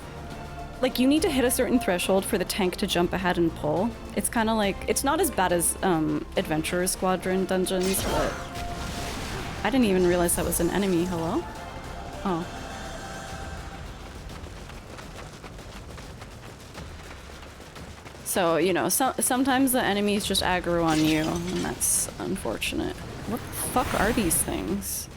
like you need to hit a certain threshold for the tank to jump ahead and pull. It's kind of like, it's not as bad as Adventurer Squadron dungeons, but I didn't even realize that was an enemy. Hello? Oh. So, you know, sometimes the enemies just aggro on you, and that's unfortunate. What the fuck are these things?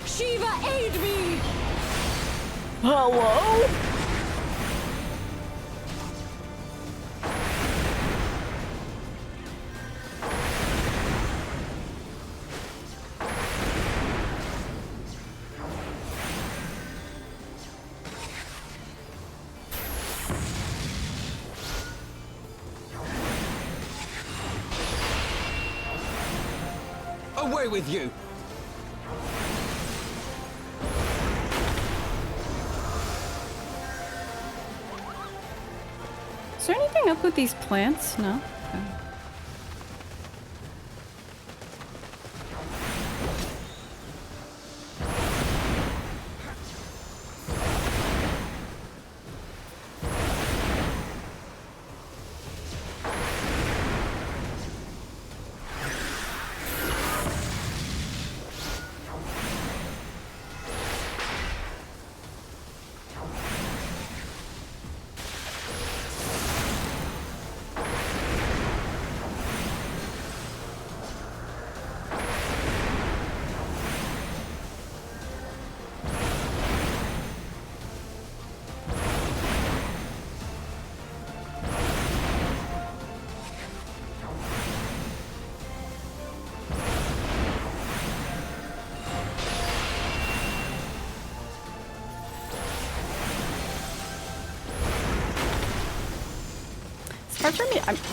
Shiva, aid me! Hello? Away with you! Is there anything up with these plants? No? Okay.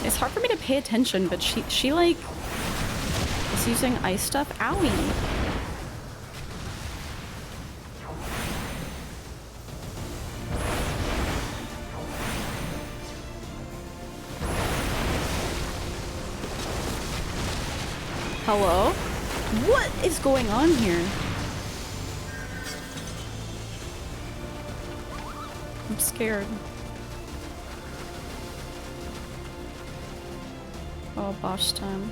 It's hard for me to pay attention, but she like is using ice stuff. Owie. Hello? What is going on here? I'm scared. Oh, boss time.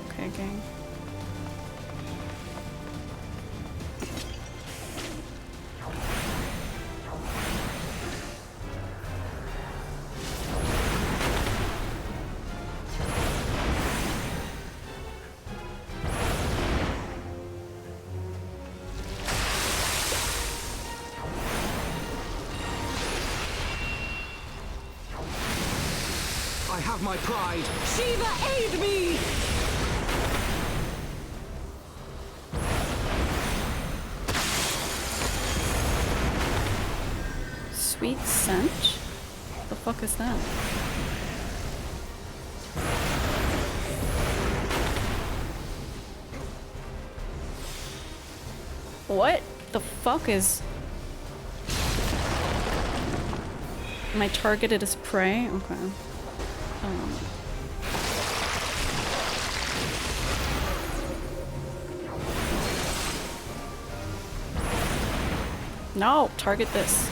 Okay, gang. My pride. Shiva, aid me! Sweet scent? What the fuck is that? What the fuck is... Am I targeted as prey? Okay. No, target this.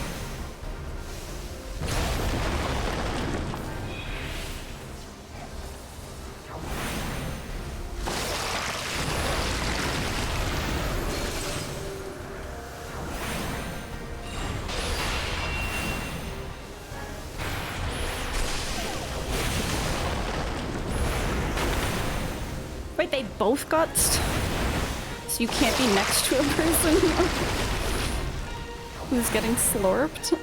Wait, they both got so you can't be next to a person who's getting slurped?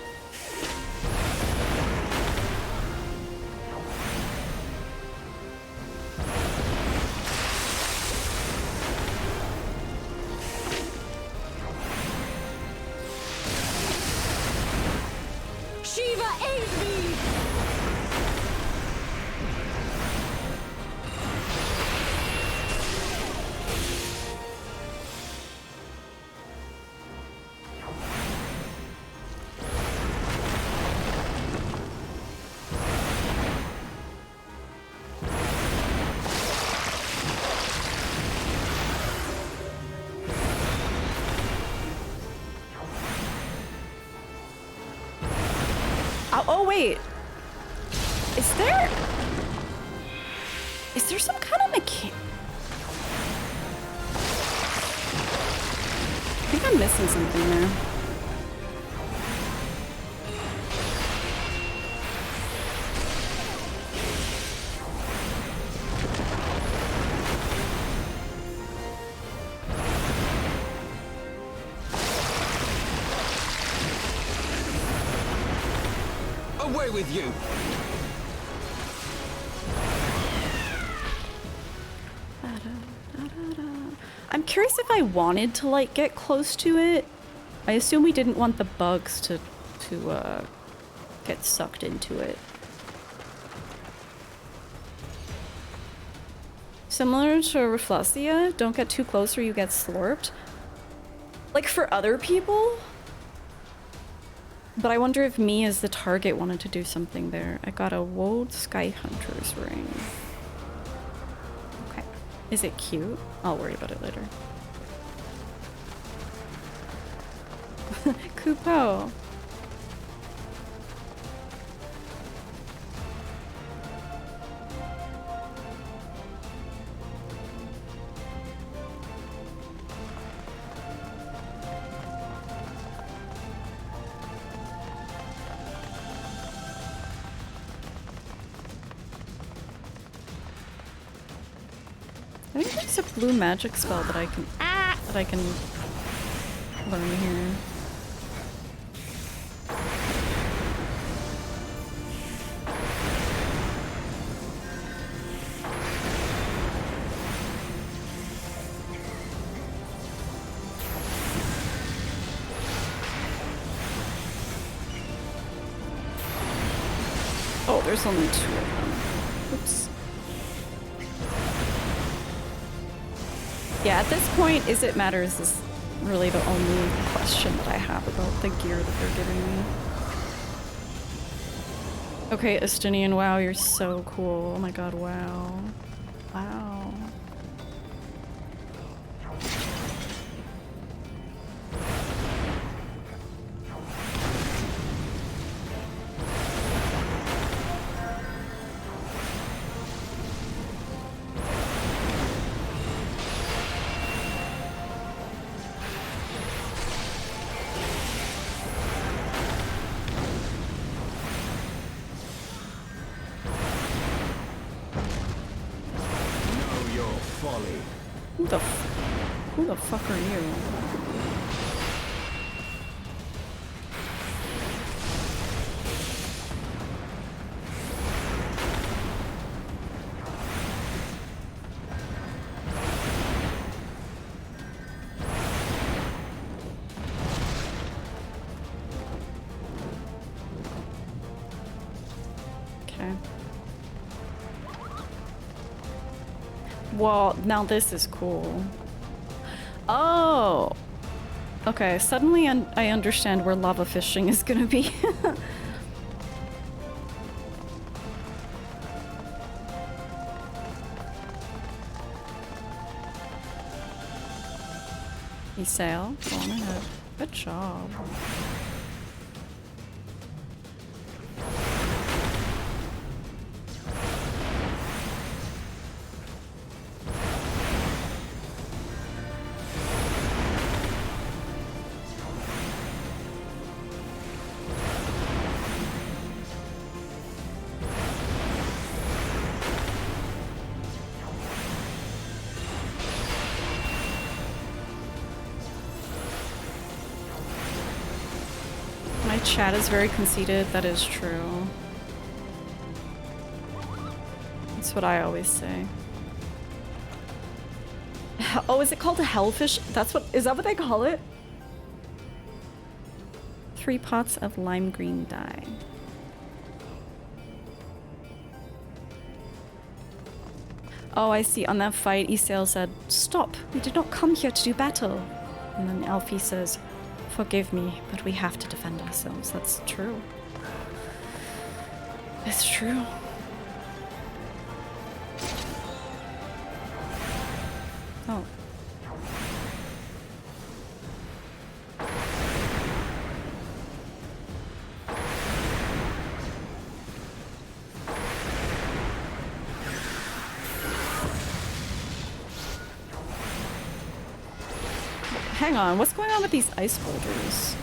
Shiva, aid me! Oh wait, is there some kind of mechanic? I think I'm missing something there. Away with you! I'm curious if I wanted to like get close to it. I assume we didn't want the bugs to get sucked into it. Similar to Rafflesia, don't get too close or you get slurped. Like for other people? But I wonder if me as the target wanted to do something there. I got a Woad Sky Hunter's ring. Okay. Is it cute? I'll worry about it later. Kupo! I think there's a blue magic spell that I can learn here. Oh, there's only 2 of them. Oops. Yeah, at this point, is it matters is really the only question that I have about the gear that they're giving me. Okay, Estinian, wow, you're so cool. Oh my god, wow. Wow. Who the fuck are you? Okay. Well, now this is cool. Oh! Okay, suddenly I understand where lava fishing is gonna be. You sail. Go on ahead. Good job. Chat is very conceited. That is true. That's what I always say. Oh, is it called a hellfish? That's what— is that what they call it? 3 pots of lime green dye. Oh, I see. On that fight, Isael said, "Stop! We did not come here to do battle." And then Alfie says, "Forgive me, but we have to defend ourselves." That's true. It's true. Oh. Hang on, what's going on with these ice boulders?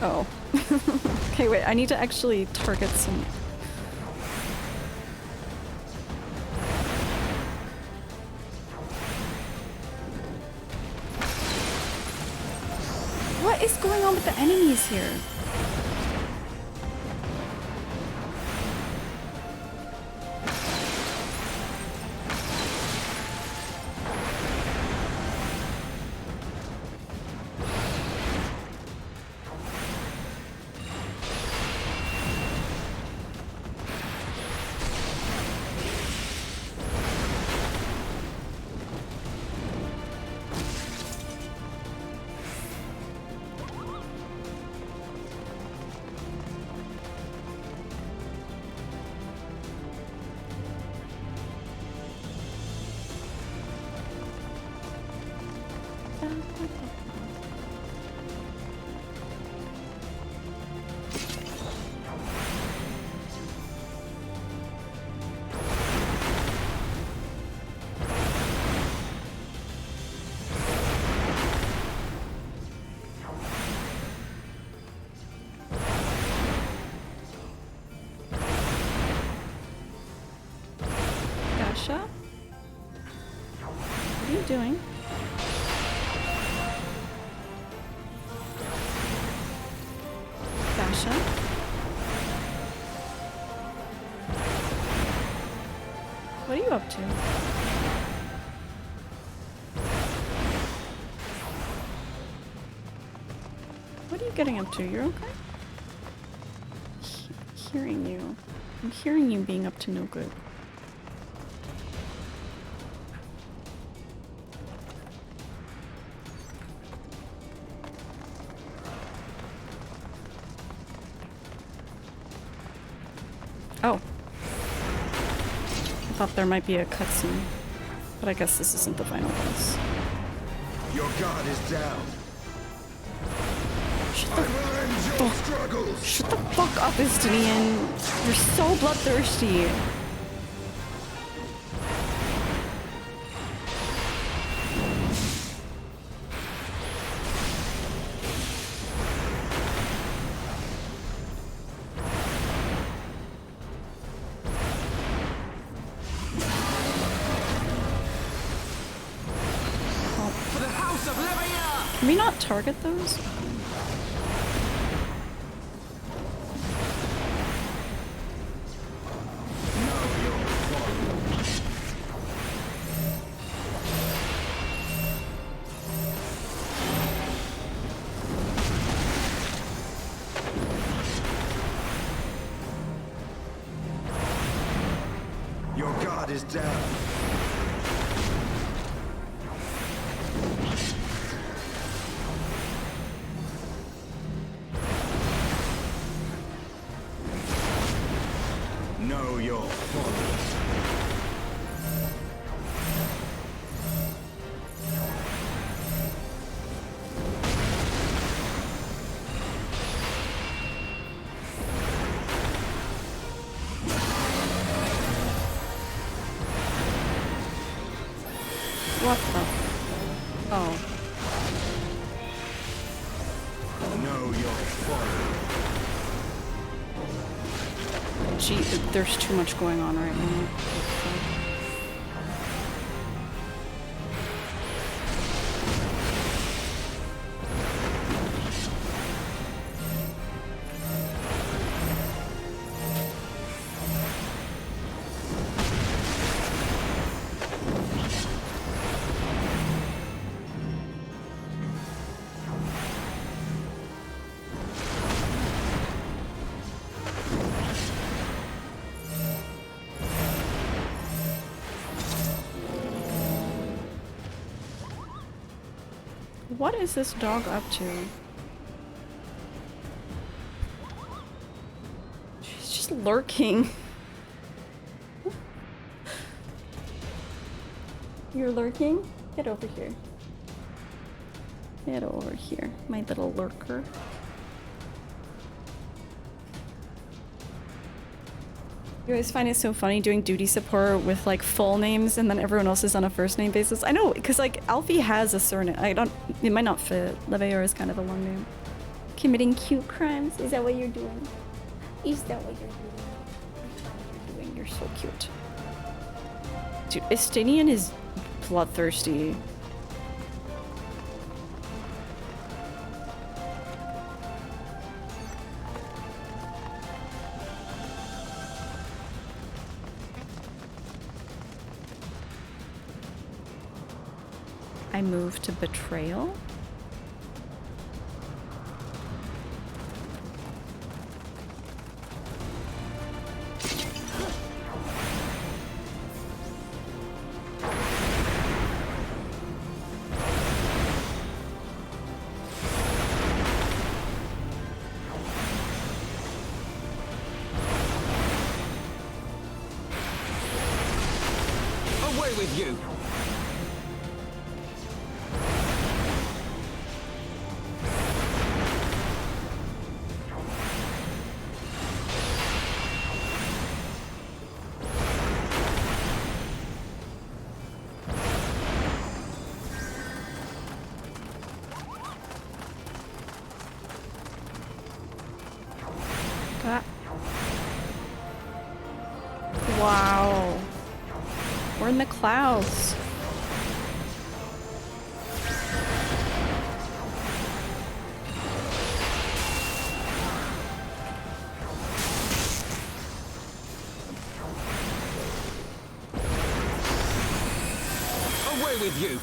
Oh. Okay, wait, I need to actually target some... What is going on with the enemies here? What are you doing? Dasha? What are you up to? What are you getting up to? You're okay? Hearing you. I'm hearing you being up to no good. Oh. I thought there might be a cutscene, but I guess this isn't the final boss. Your guard is down. Shut the fuck up, Istinian. You're so bloodthirsty. Can we not target those? Your guard is down. Know your folly. What the? Oh. Know your folly. Gee, there's too much going on right now. What is this dog up to? She's just lurking. You're lurking? Get over here. Get over here, my little lurker. You always find it so funny doing duty support with like full names and then everyone else is on a first name basis. I know, because like Alfie has a surname. It might not fit. Leveor is kind of a long name. Committing cute crimes? Is that what you're doing? Is that what you're doing? You're so cute. Dude, Estinian is bloodthirsty. I move to betrayal. Away with you! Wow. We're in the clouds. Away with you!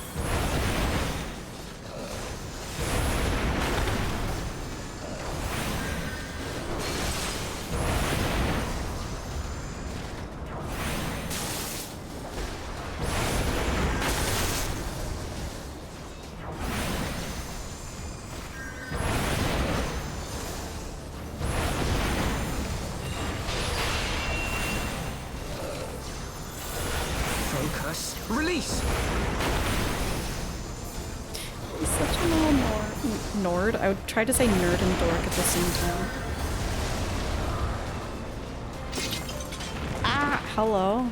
Release! He's such a little Nord. I would try to say nerd and dork at the same time. Ah, hello.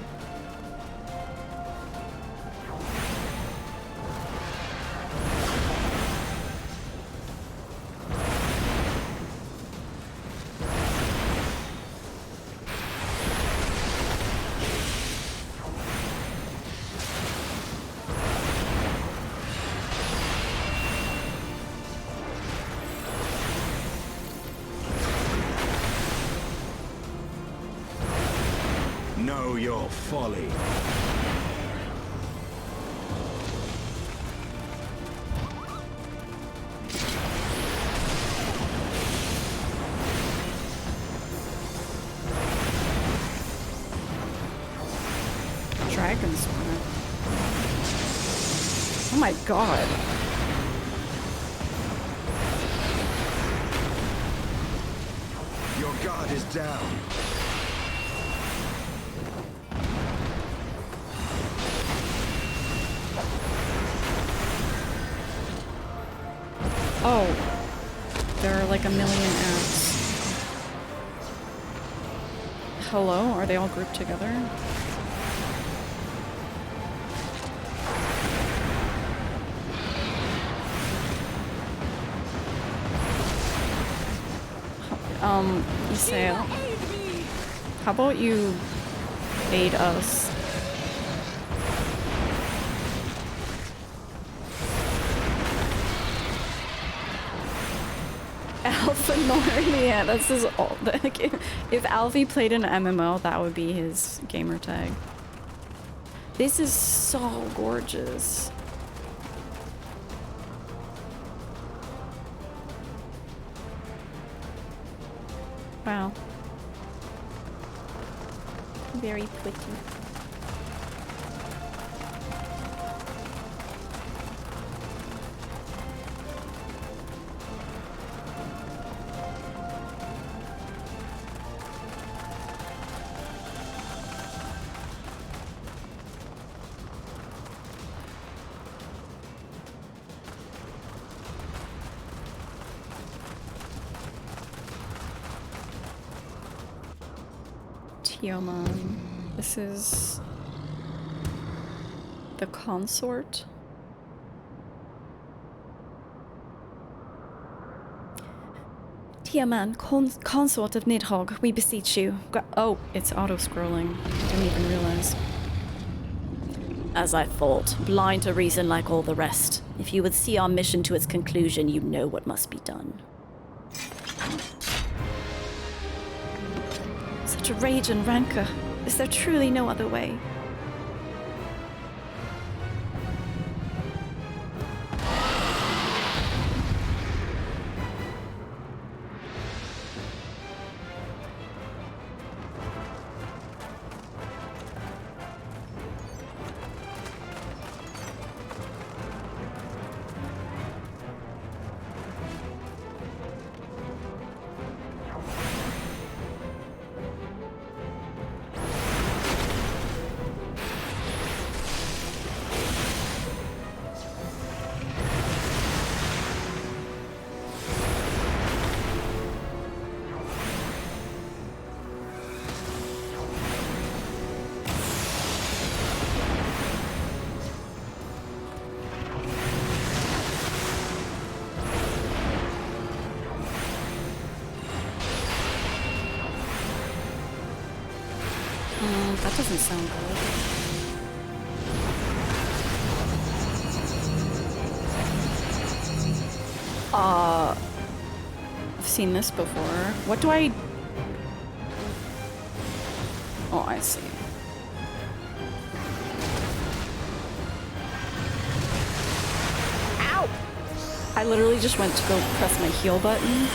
Know your folly. Dragon spawner. Oh my god. Your guard is down. Oh, there are like a million apps. Hello? Are they all grouped together? Isael, how about you aid us? Alpha Nornia, that's his old. If Alfie played an MMO, that would be his gamer tag. This is so gorgeous. Wow. Very pretty. Tiaman. This is the consort. Tiaman, consort of Nidhogg, we beseech you. Oh, it's auto-scrolling. Didn't even realize. As I thought, blind to reason like all the rest. If you would see our mission to its conclusion, you know what must be done. Such rage and rancor. Is there truly no other way? That doesn't sound good. I've seen this before. What do I... Oh, I see. Ow! I literally just went to go press my heal button.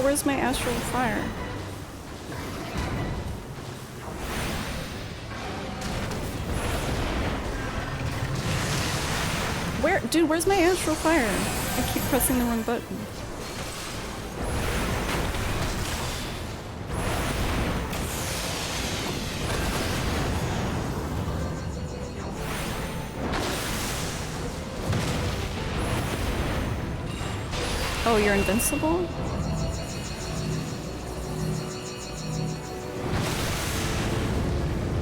Where's my astral fire? Where? Dude, where's my astral fire? I keep pressing the wrong button. Oh, you're invincible?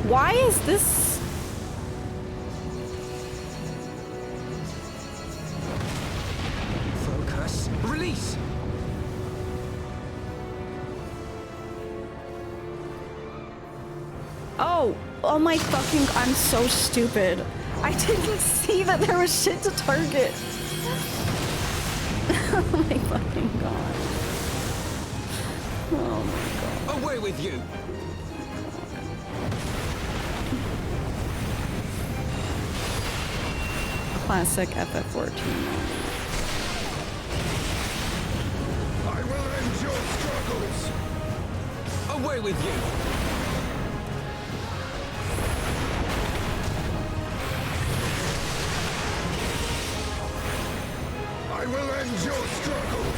Why is this? Focus. Release. Oh my fucking, I'm so stupid. I didn't see that there was shit to target. Oh my fucking god. Oh my god. Away with you. Classic FF14 moment. Away with you! I will end your struggles!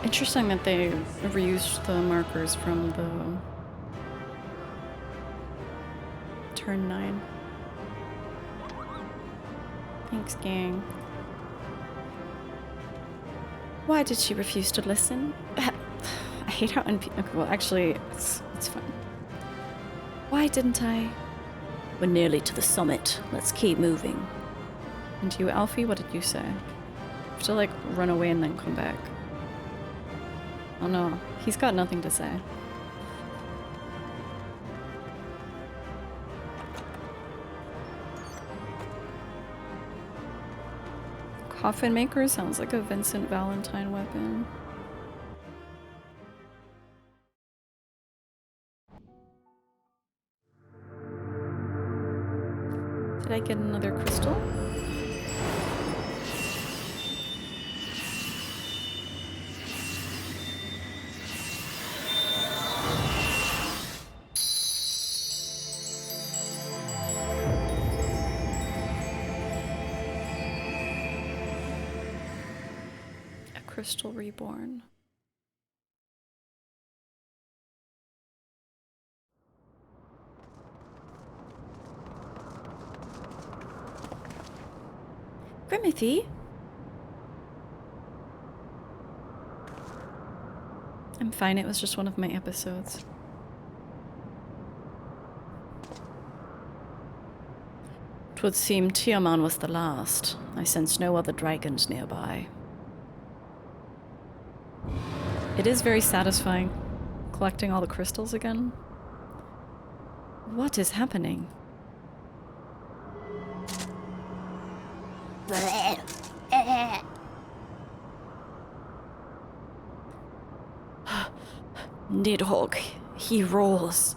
Interesting that they reused the markers from the turn 9. Thanks, gang. Why did she refuse to listen? I hate how okay, well, actually, it's fine. Why didn't I? We're nearly to the summit. Let's keep moving. And you, Alfie, what did you say? You have to, like, run away and then come back. Oh no, he's got nothing to say. Coffin maker sounds like a Vincent Valentine weapon. Did I get another crystal? Crystal Reborn. Grimothy? I'm fine, it was just one of my episodes. Twould seem Tiaman was the last. I sense no other dragons nearby. It is very satisfying collecting all the crystals again. What is happening? Nidhogg, he roars.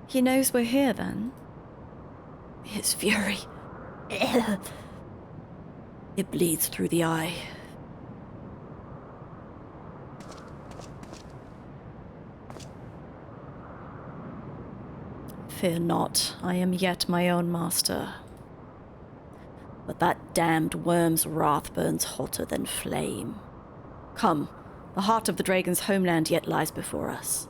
He knows we're here then? His fury. It bleeds through the eye. Fear not, I am yet my own master. But that damned Wyrm's wrath burns hotter than flame. Come, the heart of the dragon's homeland yet lies before us.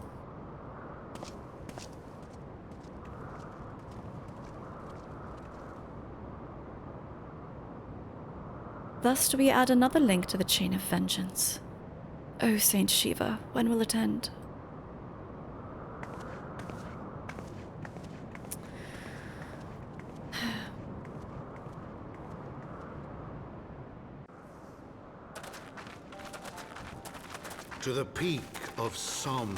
Thus do we add another link to the chain of vengeance. O Saint Shiva, when will it end? To the peak of Sohm,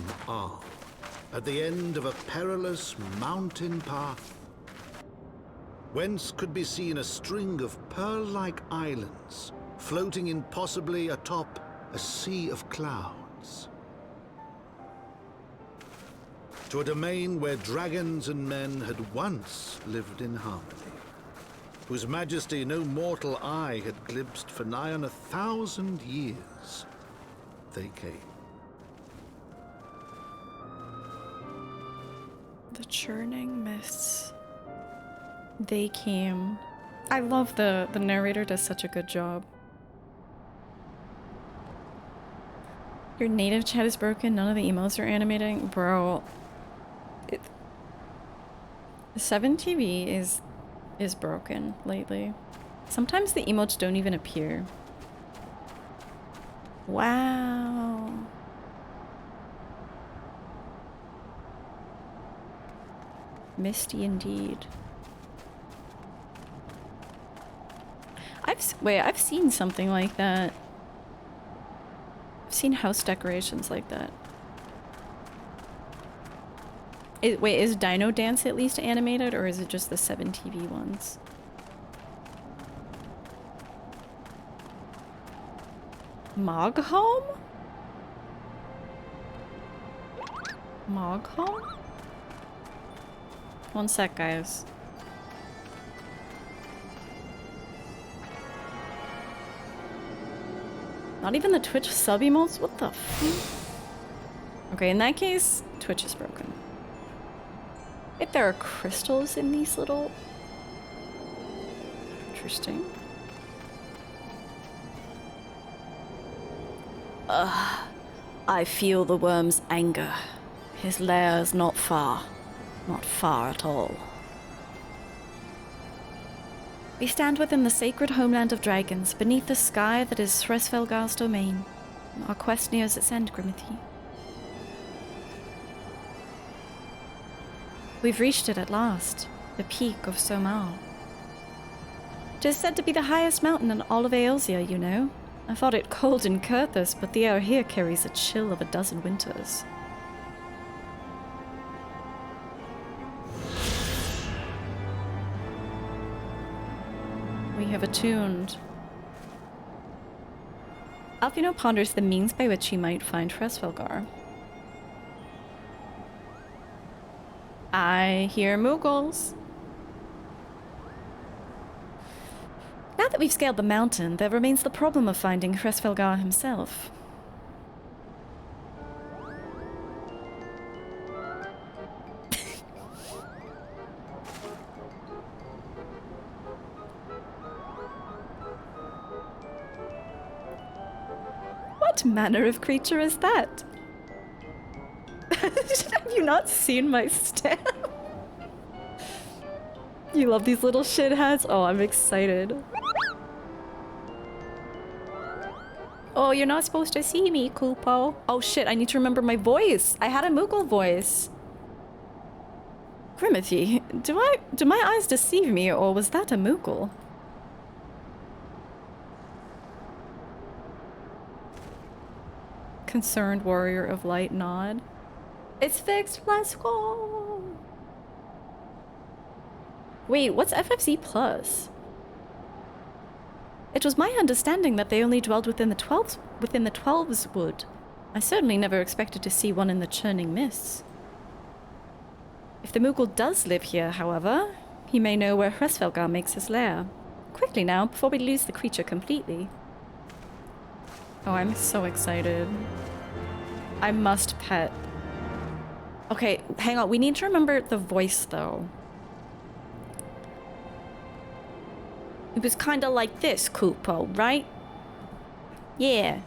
at the end of a perilous mountain path, whence could be seen a string of pearl-like islands floating impossibly atop a sea of clouds. To a domain where dragons and men had once lived in harmony, whose majesty no mortal eye had glimpsed for nigh on 1,000 years. They came. The churning mists. They came. I love the narrator does such a good job. Your native chat is broken, none of the emotes are animating. Bro. The 7TV is broken lately. Sometimes the emotes don't even appear. Wow. Misty indeed. I've seen something like that. I've seen house decorations like that. Wait, is Dino Dance at least animated, or is it just the 7TV ones? Moghome? Moghome? One sec, guys. Not even the Twitch sub emotes? What the f? Okay, in that case, Twitch is broken. If there are crystals in these little... Interesting. I feel the worm's anger. His lair is not far. Not far at all. We stand within the sacred homeland of dragons, beneath the sky that is Thresfelgar's domain. Our quest nears its end, Grimmithy. We've reached it at last, the peak of Sohm. It is said to be the highest mountain in all of Eorzea, you know. I thought it cold in Kurthus, but the air here carries a chill of a dozen winters. We have attuned. Alfino ponders the means by which he might find Thresfelgar. I hear Moogles. Now that we've scaled the mountain, there remains the problem of finding Thresfelgar himself. What manner of creature is that? Have you not seen my stamp? You love these little shitheads? Oh, I'm excited. Oh, you're not supposed to see me, Kupo. Oh shit, I need to remember my voice. I had a Moogle voice. Grimmithy, do my eyes deceive me, or was that a Moogle? Concerned warrior of light nod. It's fixed, let's go! Wait, what's FFC plus? It was my understanding that they only dwelled within the Twelves wood. I certainly never expected to see one in the churning mists. If the Moogle does live here, however, he may know where Thresfelgar makes his lair. Quickly now, before we lose the creature completely. Oh, I'm so excited. I must pet. Okay, hang on. We need to remember the voice, though. It was kind of like this, Kupo, right? Yeah.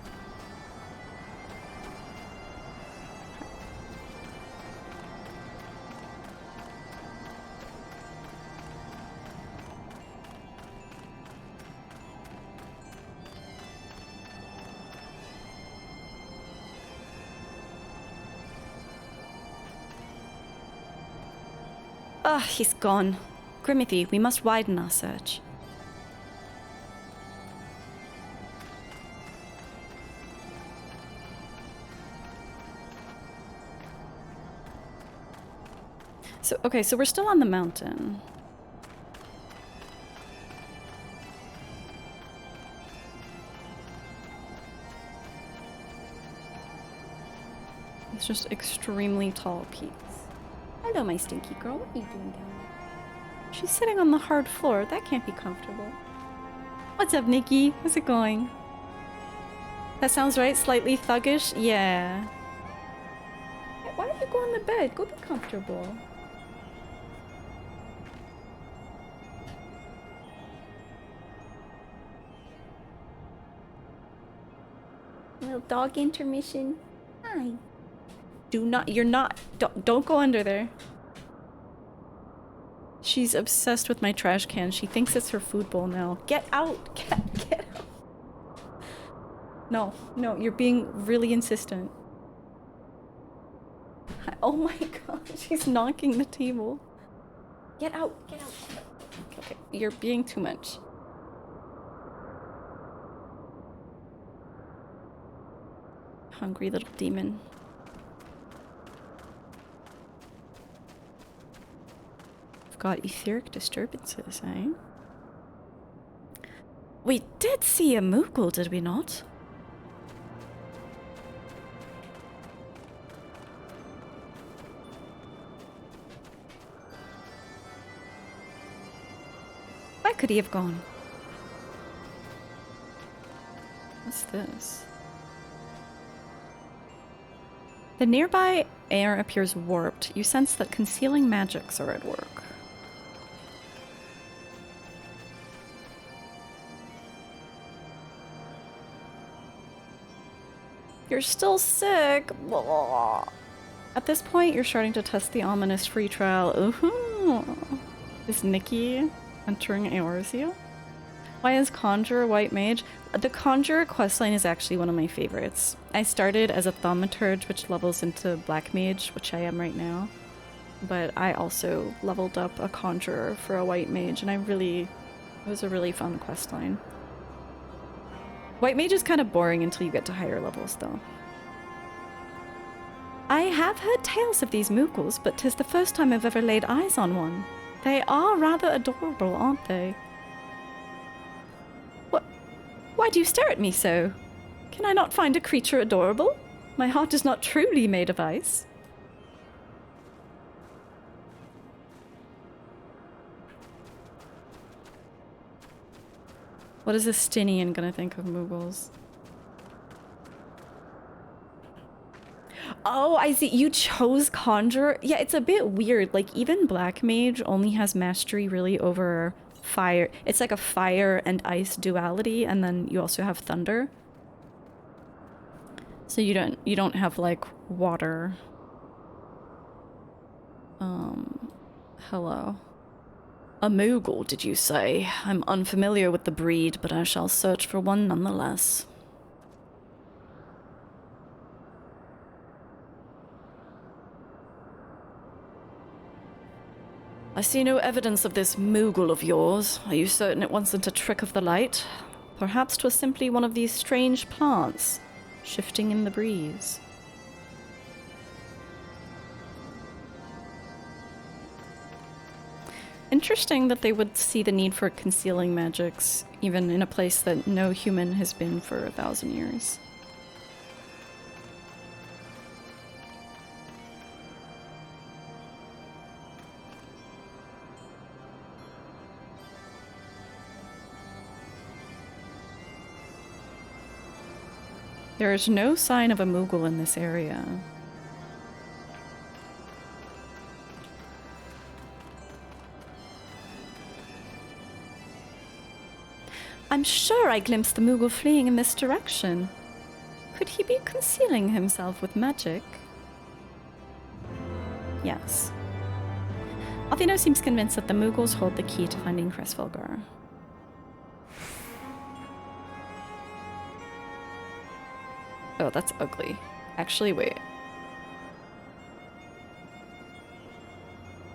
Ah, he's gone. Grimmithy, we must widen our search. So, okay, so we're still on the mountain. It's just extremely tall peaks. Hello, my stinky girl. What are you doing down there? She's sitting on the hard floor. That can't be comfortable. What's up, Nikki? How's it going? That sounds right. Slightly thuggish? Yeah. Why don't you go on the bed? Go be comfortable. Little dog intermission. Hi. You're not, don't go under there. She's obsessed with my trash can. She thinks it's her food bowl now. Get out! Get out! No, no, you're being really insistent. Oh my god, she's knocking the table. Get out! Get out! Okay, you're being too much. Hungry little demon. We've got etheric disturbances, eh? We did see a Moogle, did we not? Where could he have gone? What's this? The nearby air appears warped. You sense that concealing magics are at work. You're still sick. Blah. At this point, you're starting to test the ominous free trial. Ooh. Is Nikki entering Eorzea? Why is Conjurer White Mage? The Conjurer questline is actually one of my favorites. I started as a Thaumaturge, which levels into Black Mage, which I am right now. But I also leveled up a Conjurer for a White Mage, and it was a really fun questline. White Mage is kind of boring until you get to higher levels, though. I have heard tales of these Moogles, but 'tis the first time I've ever laid eyes on one. They are rather adorable, aren't they? Why do you stare at me so? Can I not find a creature adorable? My heart is not truly made of ice. What is a Stinian gonna think of Moogles? Oh, I see. You chose Conjurer? Yeah, it's a bit weird. Like, even Black Mage only has mastery really over fire. It's like a fire and ice duality, and then you also have thunder. So you don't have like water. Hello. A Moogle, did you say? I'm unfamiliar with the breed, but I shall search for one nonetheless. I see no evidence of this Moogle of yours. Are you certain it wasn't a trick of the light? Perhaps 'twas simply one of these strange plants, shifting in the breeze. Interesting that they would see the need for concealing magics, even in a place that no human has been for 1,000 years. There is no sign of a Moogle in this area. I'm sure I glimpsed the Moogle fleeing in this direction. Could he be concealing himself with magic? Yes. Althino seems convinced that the Moogles hold the key to finding Cresfelgar. Oh, that's ugly. Actually, wait.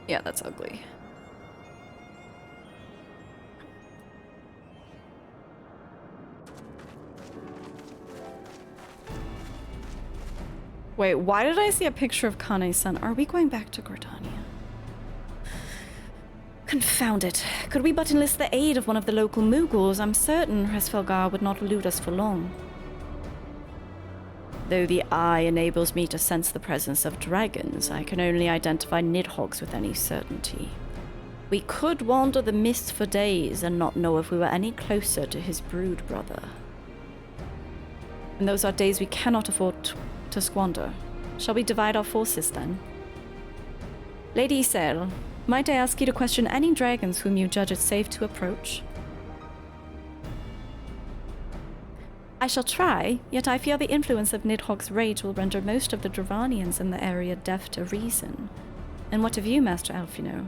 Yeah, that's ugly. Wait, why did I see a picture of Kane's son? Are we going back to Gordania? Confound it. Could we but enlist the aid of one of the local Moogles, I'm certain Cresfelgar would not elude us for long. Though the eye enables me to sense the presence of dragons, I can only identify nidhogg's with any certainty. We could wander the mists for days and not know if we were any closer to his brood brother. And those are days we cannot afford to squander. Shall we divide our forces then? Lady Isel, might I ask you to question any dragons whom you judge it safe to approach? I shall try, yet I fear the influence of Nidhogg's rage will render most of the Dravanians in the area deaf to reason. And what of you, Master Alfino?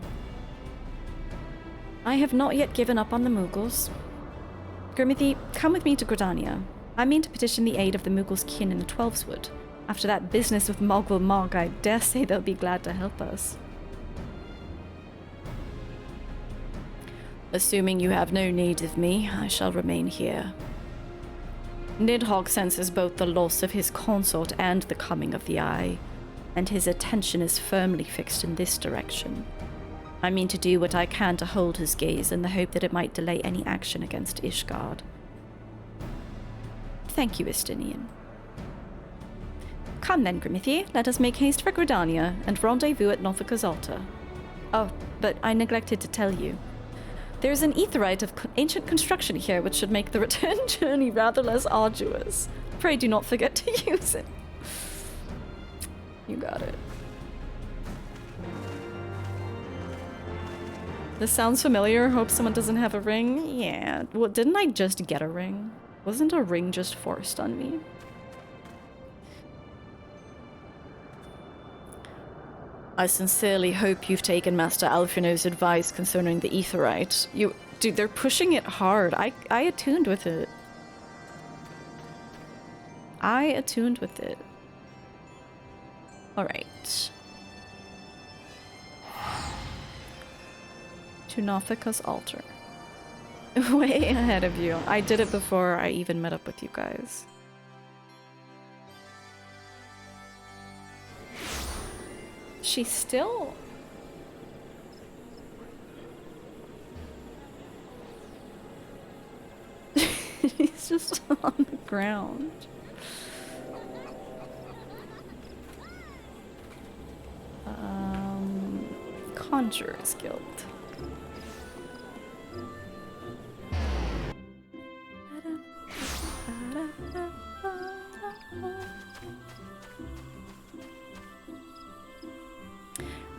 I have not yet given up on the Moogles. Grimothy, come with me to Gridania. I mean to petition the aid of the Moogles' kin in the Twelveswood. After that business with Mogmug, I dare say they'll be glad to help us. Assuming you have no need of me, I shall remain here. Nidhogg senses both the loss of his consort and the coming of the Eye, and his attention is firmly fixed in this direction. I mean to do what I can to hold his gaze in the hope that it might delay any action against Ishgard. Thank you, Estinian. Come then, Grimothy, let us make haste for Gridania and rendezvous at Nothika's altar. Oh, but I neglected to tell you. There's an aetheryte of ancient construction here which should make the return journey rather less arduous. Pray do not forget to use it. You got it. This sounds familiar. Hope someone doesn't have a ring. Yeah. Well, didn't I just get a ring? Wasn't a ring just forced on me? I sincerely hope you've taken Master Alfino's advice concerning the aetheryte. Dude, they're pushing it hard. I attuned with it. Alright. To Nothika's altar. Way ahead of you. I did it before I even met up with you guys. She's still... He's just on the ground. Conjurer's Guild.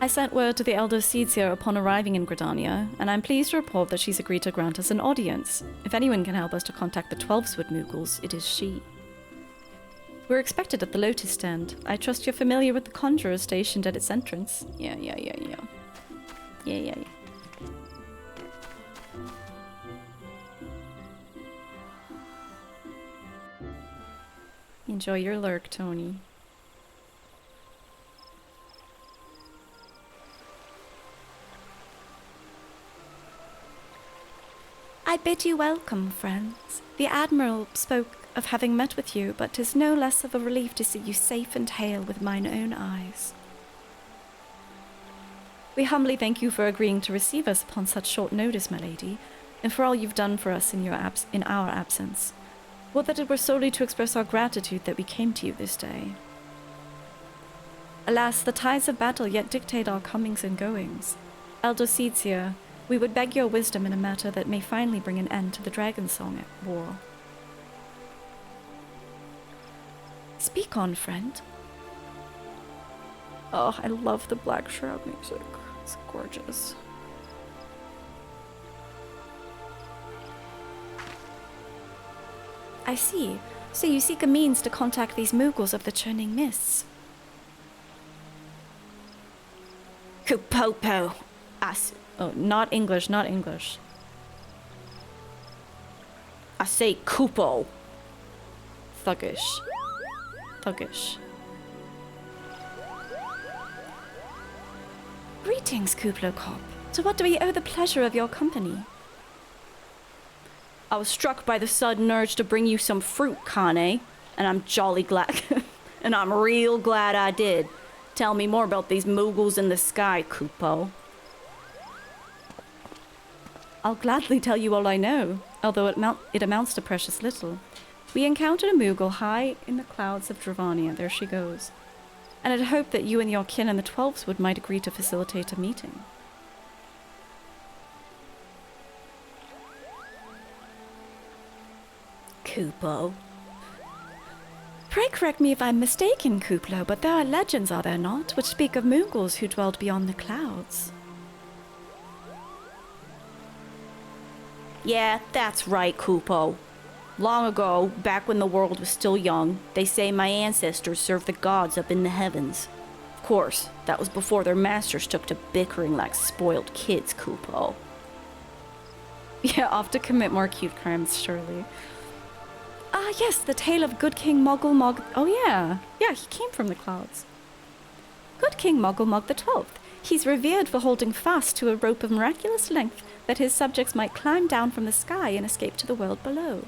I sent word to the Elder Seedseer upon arriving in Gridania, and I'm pleased to report that she's agreed to grant us an audience. If anyone can help us to contact the Twelveswood Moogles, it is she. We're expected at the Lotus Stand. I trust you're familiar with the conjurer stationed at its entrance. Yeah. Enjoy your lurk, Tony. I bid you welcome, friends. The Admiral spoke of having met with you, but 'tis no less of a relief to see you safe and hale with mine own eyes. We humbly thank you for agreeing to receive us upon such short notice, my lady, and for all you've done for us in our absence. Would that it were solely to express our gratitude that we came to you this day. Alas, the tides of battle yet dictate our comings and goings. Elder Seedseer, we would beg your wisdom in a matter that may finally bring an end to the dragon song at war. Speak on, friend. Oh, I love the Black Shroud music. It's gorgeous. I see. So you seek a means to contact these Moogles of the Churning Mists. Kupopo. Oh, not English. I say Kupo. Thuggish. Greetings, Kuplo Cop. To what do we owe the pleasure of your company? I was struck by the sudden urge to bring you some fruit, Kane, and I'm jolly glad. And I'm real glad I did. Tell me more about these Moogles in the sky, Kupo. I'll gladly tell you all I know, although it amounts to precious little. We encountered a Moogle high in the clouds of Dravania. There she goes. And I'd hoped that you and your kin and the Twelveswood might agree to facilitate a meeting. Kupo. Pray correct me if I'm mistaken, Kuplo, but there are legends, are there not, which speak of Moogles who dwelled beyond the clouds? Yeah, that's right, Kupo. Long ago, back when the world was still young, they say my ancestors served the gods up in the heavens. Of course, that was before their masters took to bickering like spoiled kids, Kupo. Yeah, off to commit more cute crimes, surely. Ah, yes, the tale of good King Mogmug. Oh, yeah. Yeah, he came from the clouds. Good King Mogmug the 12th. He's revered for holding fast to a rope of miraculous length that his subjects might climb down from the sky and escape to the world below.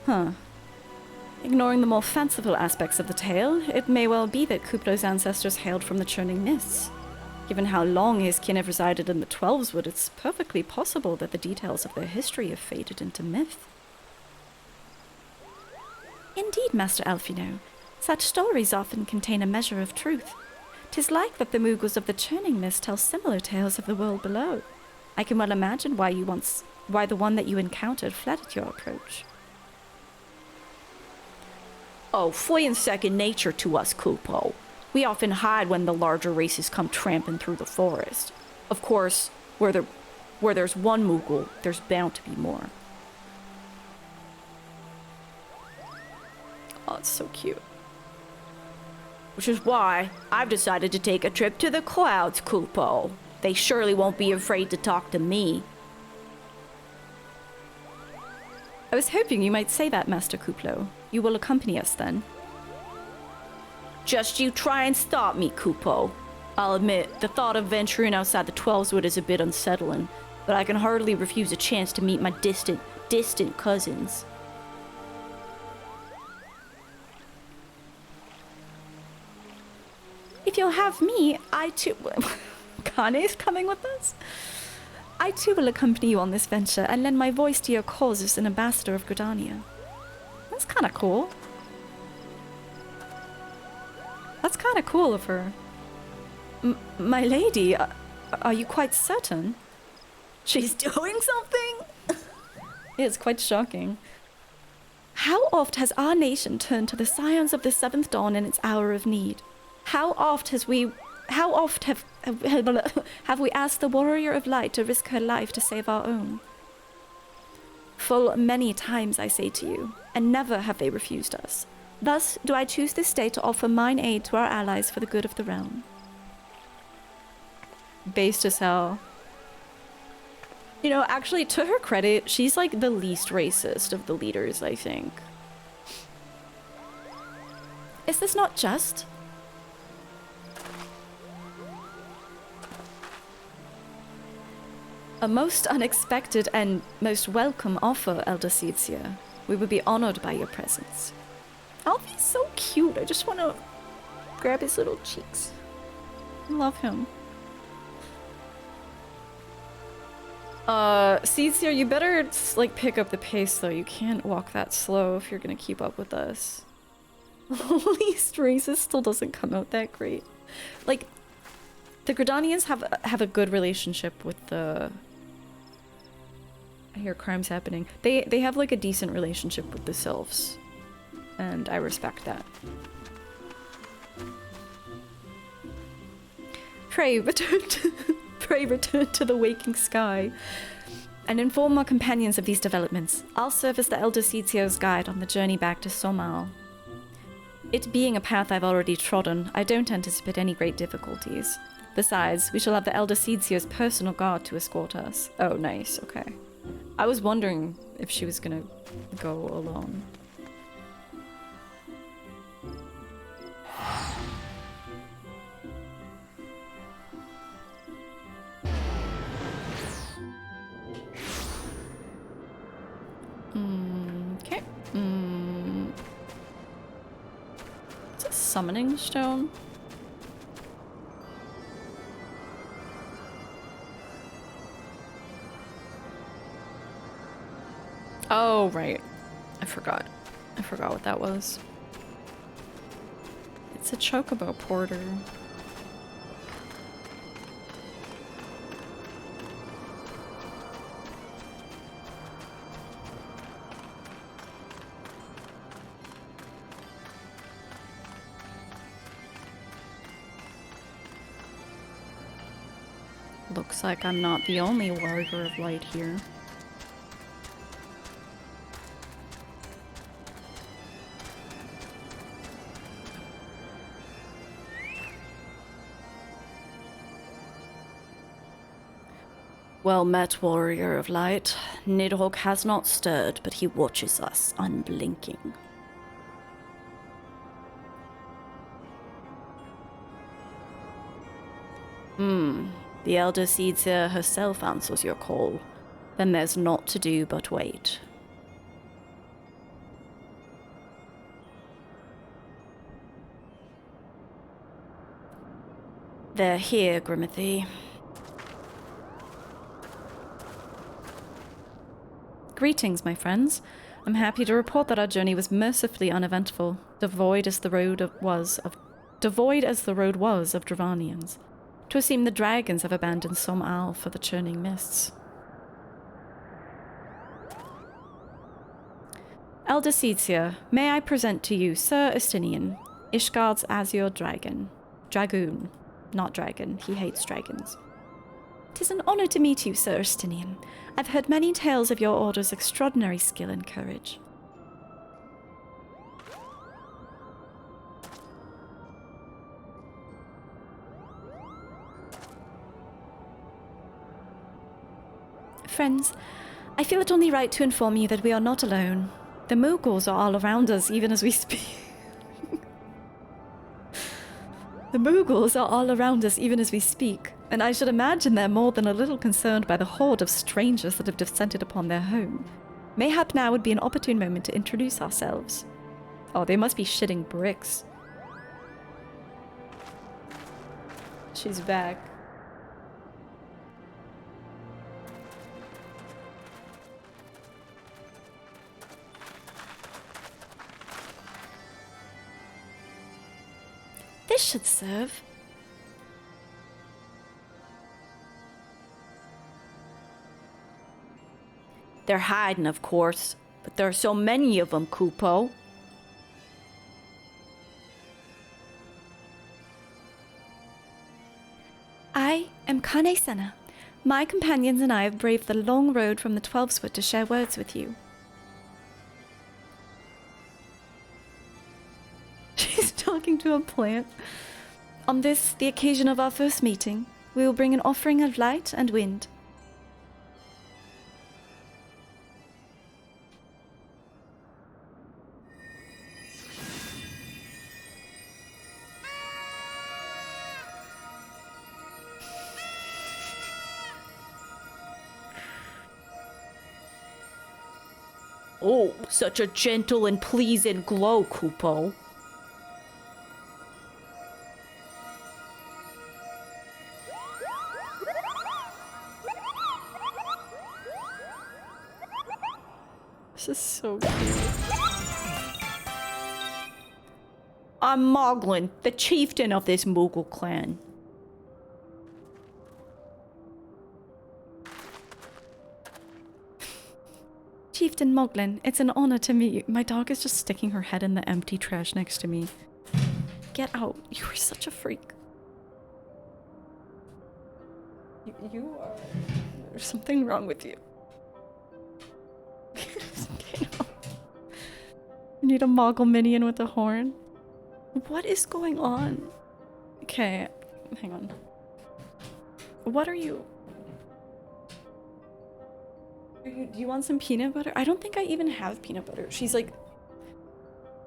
Huh. Ignoring the more fanciful aspects of the tale, it may well be that Kuplo's ancestors hailed from the churning mists. Given how long his kin have resided in the Twelveswood, it's perfectly possible that the details of their history have faded into myth. Indeed, Master Alphino, such stories often contain a measure of truth. 'Tis like that the Moogles of the churning mist tell similar tales of the world below. I can well imagine why the one that you encountered fled at your approach. Oh, fleeing's second nature to us, Kupo. We often hide when the larger races come tramping through the forest. Of course, where there's one Moogle, there's bound to be more. Oh, it's so cute. Which is why I've decided to take a trip to the clouds, Kupo. They surely won't be afraid to talk to me. I was hoping you might say that, Master Kuplo. You will accompany us then. Just you try and stop me, Kupo. I'll admit, the thought of venturing outside the Twelveswood is a bit unsettling, but I can hardly refuse a chance to meet my distant cousins. If you'll have me, I too... Kane's coming with us? I too will accompany you on this venture and lend my voice to your cause as an ambassador of Gridania. That's kind of cool. That's kind of cool of her. My lady, are you quite certain? She's doing something? It's quite shocking. How oft has our nation turned to the scions of the Seventh Dawn in its hour of need? How oft have we asked the Warrior of Light to risk her life to save our own? Full many times, I say to you, and never have they refused us. Thus do I choose this day to offer mine aid to our allies for the good of the realm. Based as hell. You know, actually, to her credit, she's like the least racist of the leaders, I think. Is this not just? A most unexpected and most welcome offer, Elder Seedseer. We would be honored by your presence. Alfie's so cute. I just want to grab his little cheeks. I love him. Seedseer, you better like pick up the pace though. You can't walk that slow if you're gonna keep up with us. Least racist still doesn't come out that great. Like, the Gridanians have a good relationship with the... I hear crimes happening. They have like a decent relationship with the Sylphs. And I respect that. Pray return to the waking sky and inform our companions of these developments. I'll serve as the Elder Seedseer's guide on the journey back to Somal. It being a path I've already trodden, I don't anticipate any great difficulties. Besides, we shall have the Elder Seedseer's personal guard to escort us. Oh, nice, okay. I was wondering if she was gonna go alone. Okay. It's a summoning stone. Oh, right. I forgot what that was. It's a chocobo porter. Looks like I'm not the only warrior of light here. Well met, warrior of light. Nidhogg has not stirred, but he watches us, unblinking. The Elder Seedseer herself answers your call. Then there's naught to do but wait. They're here, Grimothy. Greetings, my friends. I'm happy to report that our journey was mercifully uneventful, devoid as the road was of Dravanians. 'Twould seem the dragons have abandoned Sohm for the churning mists. Elder Seedseer, may I present to you Sir Estinian, Ishgard's Azure Dragon. Dragoon, not dragon. He hates dragons. 'Tis an honor to meet you, Sir Estinian. I've heard many tales of your order's extraordinary skill and courage. Friends, I feel it only right to inform you that we are not alone. The Moogles are all around us, even as we speak. The Moogles are all around us, even as we speak, and I should imagine they're more than a little concerned by the horde of strangers that have descended upon their home. Mayhap now would be an opportune moment to introduce ourselves. Oh, they must be shitting bricks. She's back. This should serve. They're hiding, of course, but there are so many of them, Kupo. I am Kane Senna. My companions and I have braved the long road from the Twelveswood to share words with you. She's talking to a plant. On this, the occasion of our first meeting, we will bring an offering of light and wind. Oh, such a gentle and pleasing glow, Kupo. This is so cute. I'm Moglin, the chieftain of this Moogle clan. Chieftain Moglin, it's an honor to meet you. My dog is just sticking her head in the empty trash next to me. Get out. You are such a freak. You are... There's something wrong with you. You need a Moggle minion with a horn. What is going on? Okay, hang on. What are you? Do you want some peanut butter? I don't think I even have peanut butter. She's like,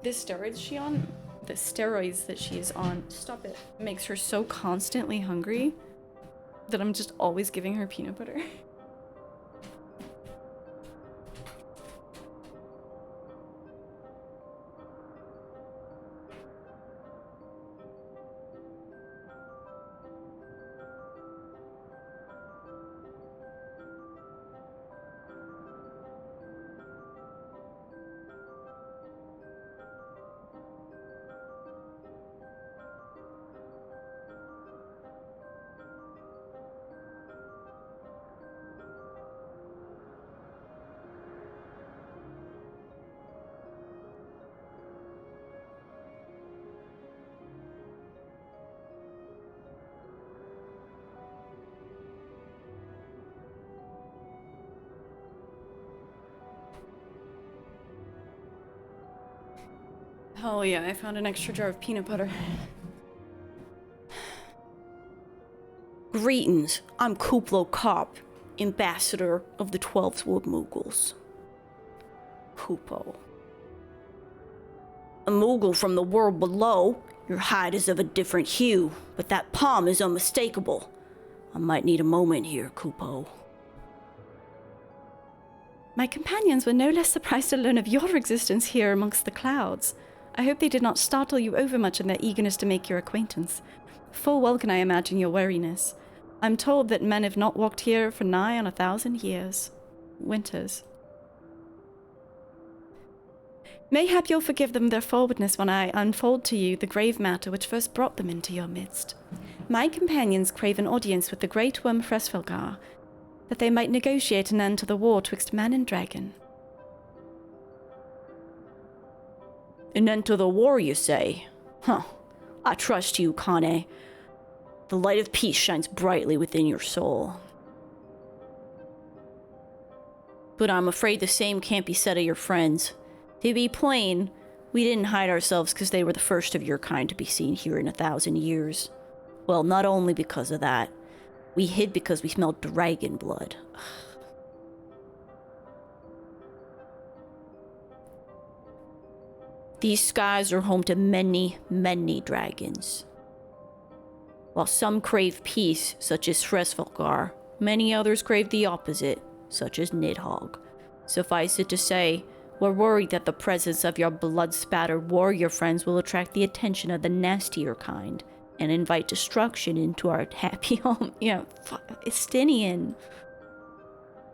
the steroids that she is on, stop it, makes her so constantly hungry that I'm just always giving her peanut butter. Oh yeah, I found an extra jar of peanut butter. Greetings, I'm Kuplo Kopp. ambassador of the 12 Sword Moogles. Kupo. A Moogle from the world below. Your hide is of a different hue, but that palm is unmistakable. I might need a moment here, Kupo. My companions were no less surprised to learn of your existence here amongst the clouds. I hope they did not startle you overmuch in their eagerness to make your acquaintance. Full well can I imagine your wariness. I'm told that men have not walked here for nigh on 1,000 years. Winters. Mayhap you'll forgive them their forwardness when I unfold to you the grave matter which first brought them into your midst. My companions crave an audience with the great Wyrm Fresfelgar, that they might negotiate an end to the war twixt man and dragon. An end to the war, you say? Huh. I trust you, Kane. The light of peace shines brightly within your soul. But I'm afraid the same can't be said of your friends. To be plain, we didn't hide ourselves because they were the first of your kind to be seen here in 1,000 years. Well, not only because of that. We hid because we smelled dragon blood. These skies are home to many, many dragons. While some crave peace, such as Fresfelgar, many others crave the opposite, such as Nidhogg. Suffice it to say, we're worried that the presence of your blood-spattered warrior friends will attract the attention of the nastier kind, and invite destruction into our happy home. Yeah, Estinian.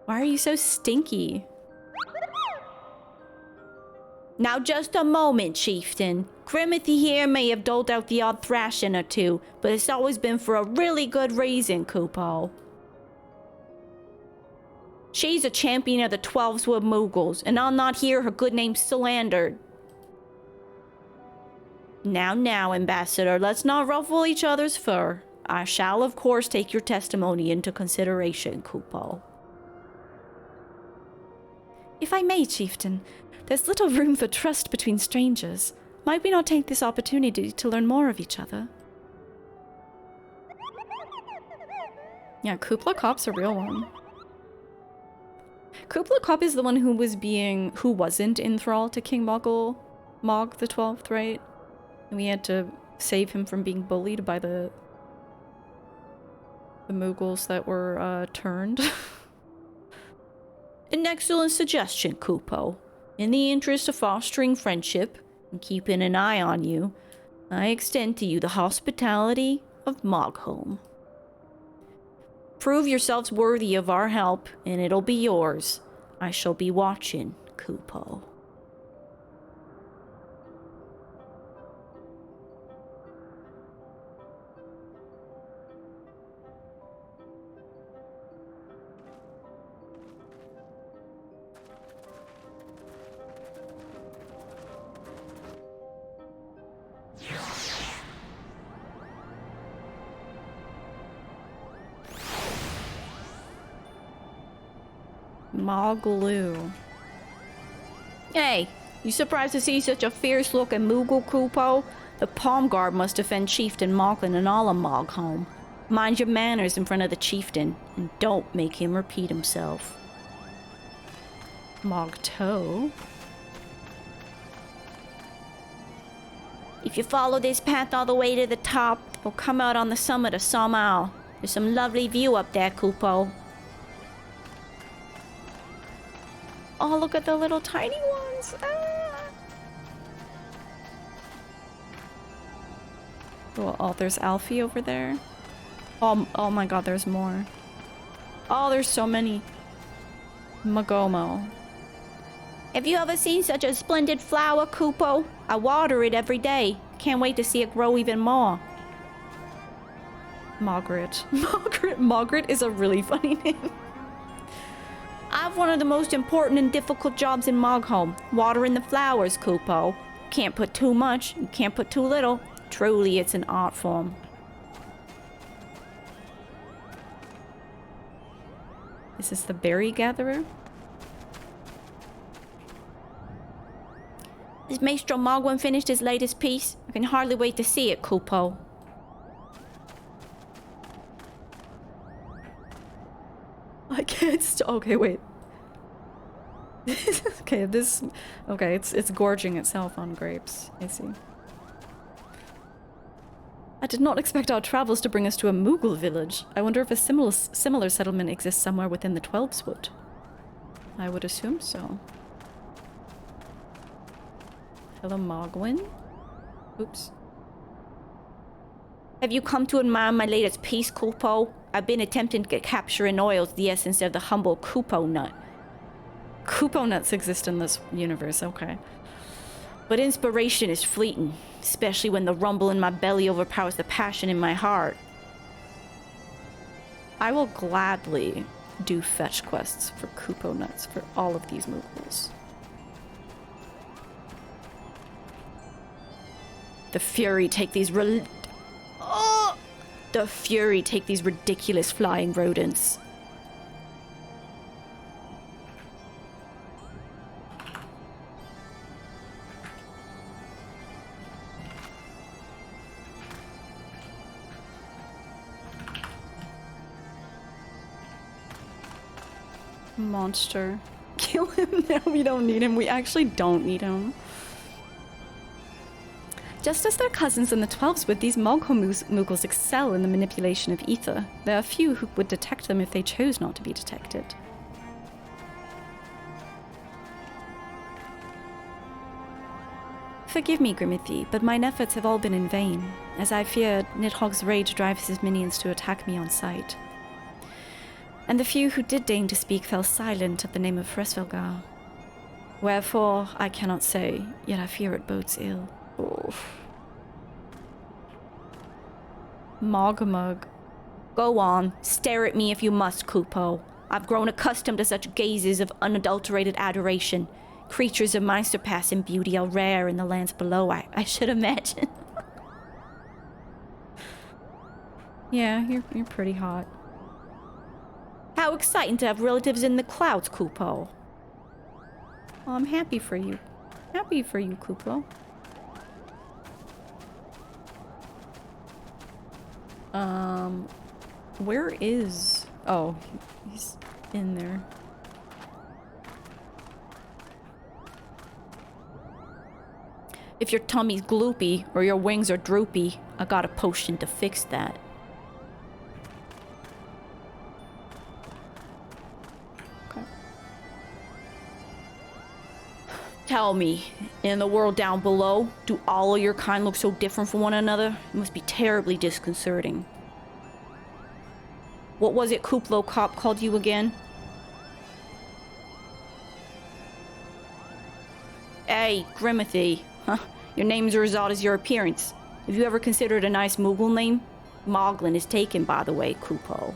Why are you so stinky? Now just a moment, chieftain. Grimothy here may have doled out the odd thrashing or two, but it's always been for a really good reason, Kupo. She's a champion of the 12 Sword Moogles, and I'll not hear her good name slandered. Now, Ambassador, let's not ruffle each other's fur. I shall, of course, take your testimony into consideration, Kupo. If I may, chieftain, there's little room for trust between strangers. Might we not take this opportunity to learn more of each other? Yeah, Kublai Kop's a real one. Kublai Kop is the one who wasn't in thrall to King Mog the 12th, right? And we had to save him from being bullied by the Moogles that were turned. An excellent suggestion, Kupo. In the interest of fostering friendship and keeping an eye on you, I extend to you the hospitality of Moghome. Prove yourselves worthy of our help, and it'll be yours. I shall be watching, Kupo. Moglin. Hey, you surprised to see such a fierce-looking Moogle, Kupo? The Palm Guard must defend Chieftain Mogwin and all of Moghome. Mind your manners in front of the chieftain, and don't make him repeat himself. Mogto. If you follow this path all the way to the top, you'll come out on the summit of Sohm. There's some lovely view up there, Kupo. Oh, look at the little tiny ones. Ah. Oh, there's Alfie over there. Oh my god, there's more. Oh, there's so many. Mogome. Have you ever seen such a splendid flower, Kupo? I water it every day. Can't wait to see it grow even more. Margaret. Margaret is a really funny name. I have one of the most important and difficult jobs in Moghome, watering the flowers, Kupo. Can't put too much, you can't put too little. Truly, it's an art form. Is this the berry gatherer? Has Maestro Mogwin finished his latest piece? I can hardly wait to see it, Kupo. I can't okay, wait. Okay, okay, it's gorging itself on grapes. I see. I did not expect our travels to bring us to a Moogle village. I wonder if a similar settlement exists somewhere within the Twelveswood. I would assume so. Hello, Mogwin? Oops. Have you come to admire my latest piece, Kupo? I've been attempting to capture in oils the essence of the humble Kupo nut. Kupo nuts exist in this universe, okay. But inspiration is fleeting, especially when the rumble in my belly overpowers the passion in my heart. I will gladly do fetch quests for Kupo nuts for all of these Moogles. The Fury take these ridiculous flying rodents. Monster. Kill him now. We don't need him. We actually don't need him. Just as their cousins in the Twelveswood, these Moogles excel in the manipulation of ether. There are few who would detect them if they chose not to be detected. Forgive me, Grimothy, but mine efforts have all been in vain, as I fear Nidhogg's rage drives his minions to attack me on sight. And the few who did deign to speak fell silent at the name of Fresvelgar. Wherefore, I cannot say, yet I fear it bodes ill. Oof. Mogmug. Go on, stare at me if you must, Kupo. I've grown accustomed to such gazes of unadulterated adoration. Creatures of my surpassing beauty are rare in the lands below, I should imagine. Yeah, you're pretty hot. How exciting to have relatives in the clouds, Kupo. Oh, I'm happy for you. Happy for you, Kupo. Where is... Oh, he's in there. If your tummy's gloopy or your wings are droopy, I got a potion to fix that. Okay. Tell me, in the world down below, do all of your kind look so different from one another? It must be terribly disconcerting. What was it Kuplo Cop called you again? Hey, Grimothy. Huh? Your name's a result as your appearance. Have you ever considered a nice Moogle name? Moglin is taken, by the way, Kupo.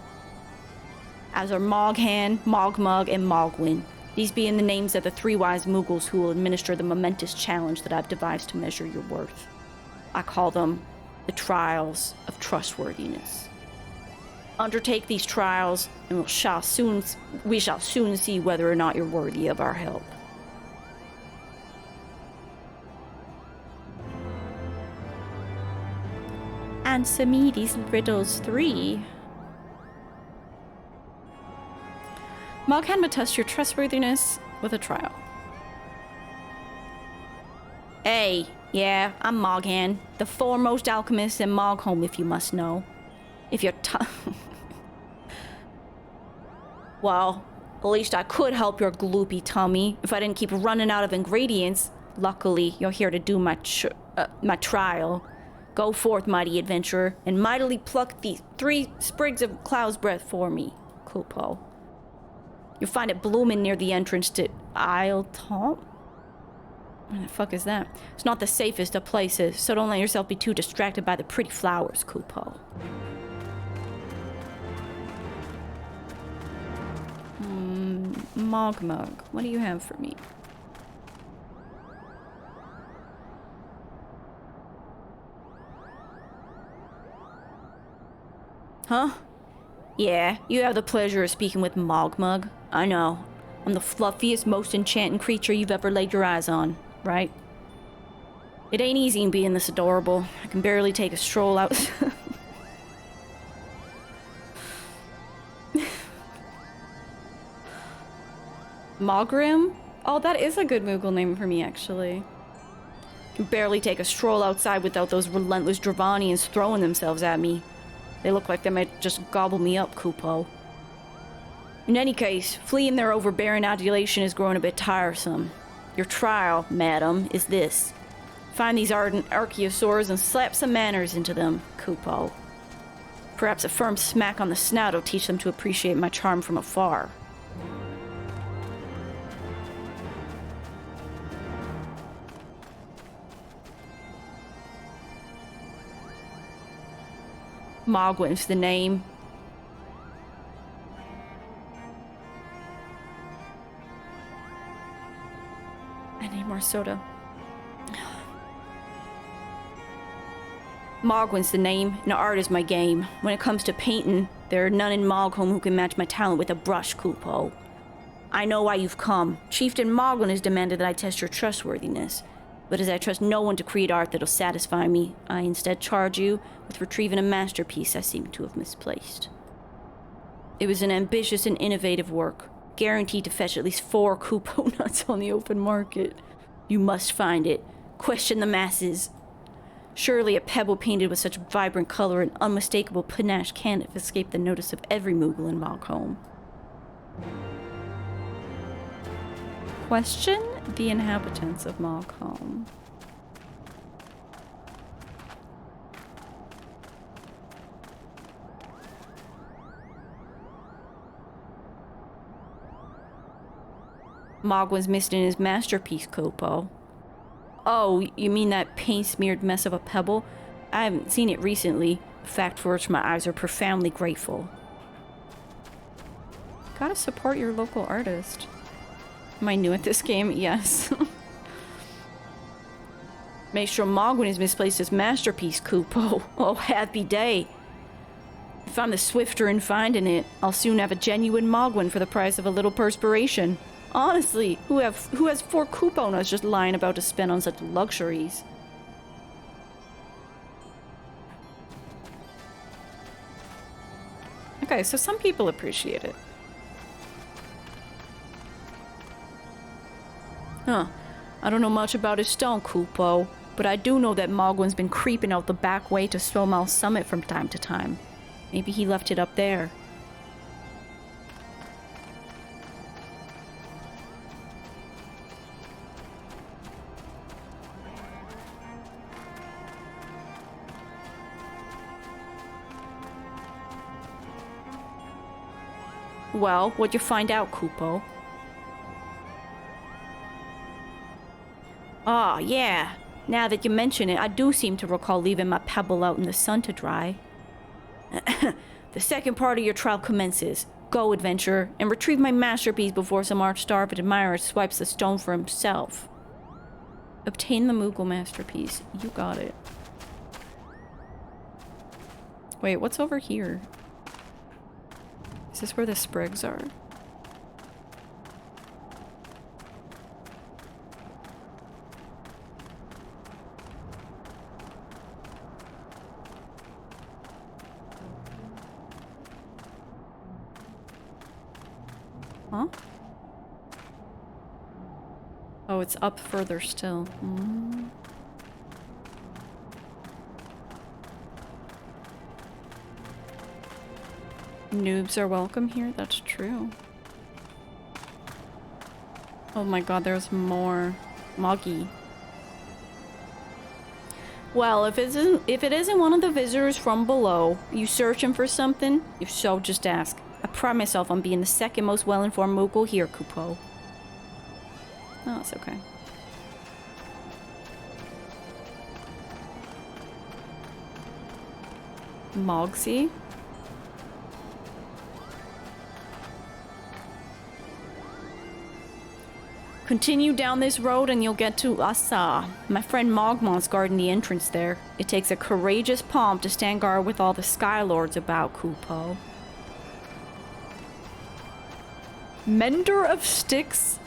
As are Moghan, Mogmug, and Mogwin. These being the names of the three wise Moogles who will administer the momentous challenge that I've devised to measure your worth. I call them the Trials of Trustworthiness. Undertake these trials, and we shall soon see whether or not you're worthy of our help. Answer me these riddles 3. Moghan would test your trustworthiness with a trial. Hey, yeah, I'm Moghan, the foremost alchemist in Moghome, if you must know. If you're well, at least I could help your gloopy tummy if I didn't keep running out of ingredients. Luckily, you're here to do my trial. Go forth, mighty adventurer, and mightily pluck these 3 sprigs of cloud's breath for me, Kupo. You'll find it blooming near the entrance to Ul'dah. Where the fuck is that? It's not the safest of places, so don't let yourself be too distracted by the pretty flowers, Kupo. Mogmug, what do you have for me? Huh? Yeah, you have the pleasure of speaking with Mogmug. I know. I'm the fluffiest, most enchanting creature you've ever laid your eyes on, right? It ain't easy in being this adorable. I can barely take a stroll out. Mogrim? Oh, that is a good Moogle name for me, actually. Can barely take a stroll outside without those relentless Dravanians throwing themselves at me. They look like they might just gobble me up, Kupo. In any case, fleeing their overbearing adulation is growing a bit tiresome. Your trial, madam, is this. Find these ardent archaeosaurs and slap some manners into them, Kupo. Perhaps a firm smack on the snout will teach them to appreciate my charm from afar. Mogwin's the name. I need more soda. Mogwin's the name, and art is my game. When it comes to painting, there are none in Moghome who can match my talent with a brush, Kupo. I know why you've come. Chieftain Moglin has demanded that I test your trustworthiness. But as I trust no one to create art that'll satisfy me, I instead charge you with retrieving a masterpiece I seem to have misplaced. It was an ambitious and innovative work, guaranteed to fetch at least 4 Kupo nuts on the open market. You must find it. Question the masses. Surely a pebble painted with such vibrant color and unmistakable panache can't have escaped the notice of every Moogle in Moghome. Question the inhabitants of Moghome. Mogwin's missing his masterpiece, Kupo. Oh, you mean that paint-smeared mess of a pebble? I haven't seen it recently, a fact for which my eyes are profoundly grateful. Gotta support your local artist. Am I new at this game? Yes. Make sure Mogwin has misplaced his masterpiece, Kupo. Oh, happy day. If I'm the swifter in finding it, I'll soon have a genuine Mogwin for the price of a little perspiration. Honestly, who has 4 Kupo nuts just lying about to spend on such luxuries? Okay, so some people appreciate it. Huh. I don't know much about his stone, Kupo, but I do know that Mogwin's been creeping out the back way to Sohm's summit from time to time. Maybe he left it up there. Well, what'd you find out, Kupo? Ah, yeah. Now that you mention it, I do seem to recall leaving my pebble out in the sun to dry. The second part of your trial commences. Go, adventurer, and retrieve my masterpiece before some arch-starved admirer swipes the stone for himself. Obtain the Moogle masterpiece. You got it. Wait, what's over here? Is this where the sprigs are? Huh? Oh, it's up further still. Mm. Noobs are welcome here, that's true. Oh my god, there's more. Moggy. Well, if it isn't one of the visitors from below, you searching for something? If so, just ask. I pride myself on being the second most well-informed Moogle here, Kupo. Oh, it's okay. Mogsy? Continue down this road and you'll get to Asa. My friend Mogmon's guarding the entrance there. It takes a courageous palm to stand guard with all the Skylords about, Kupo. Mender of sticks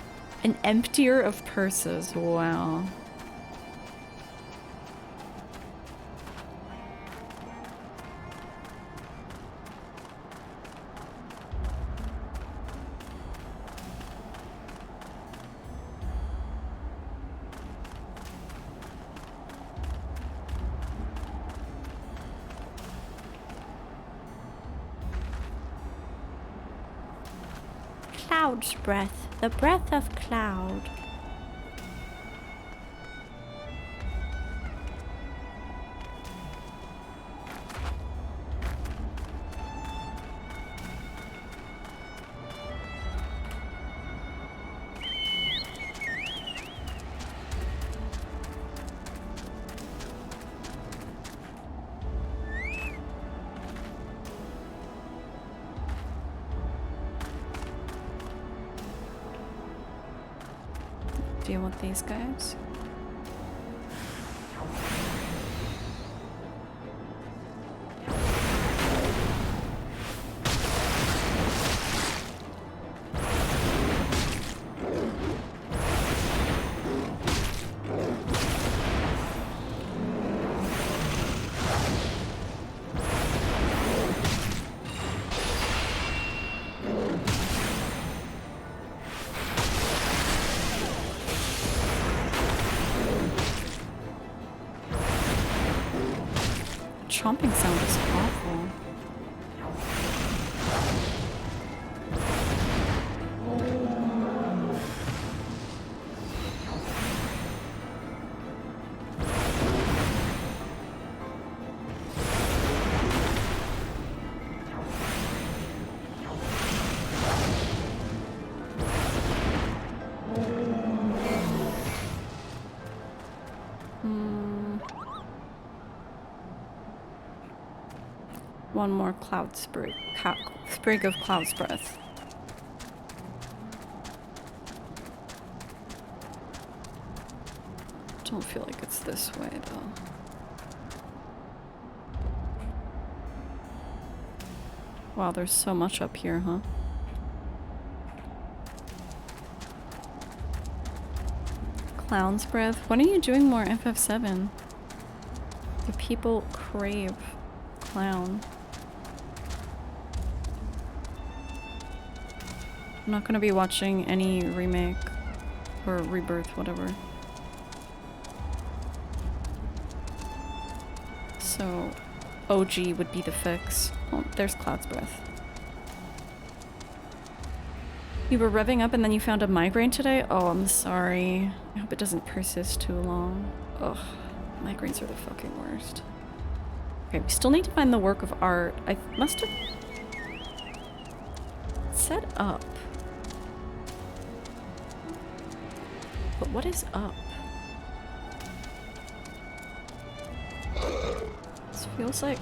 and emptier of purses. Wow. cloud's breath, the breath of cloud. Do you want these guys? Chomping sound is awful. One more cloud sprig of cloud's breath. Don't feel like it's this way though. Wow, there's so much up here, huh? Clown's breath. When are you doing more FF7? The people crave clown. I'm not gonna be watching any remake or rebirth, whatever. So, OG would be the fix. Oh, there's Cloud's Breath. You were revving up and then you found a migraine today? Oh, I'm sorry. I hope it doesn't persist too long. Ugh, migraines are the fucking worst. Okay, we still need to find the work of art. I must have set up. But what is up? This feels like...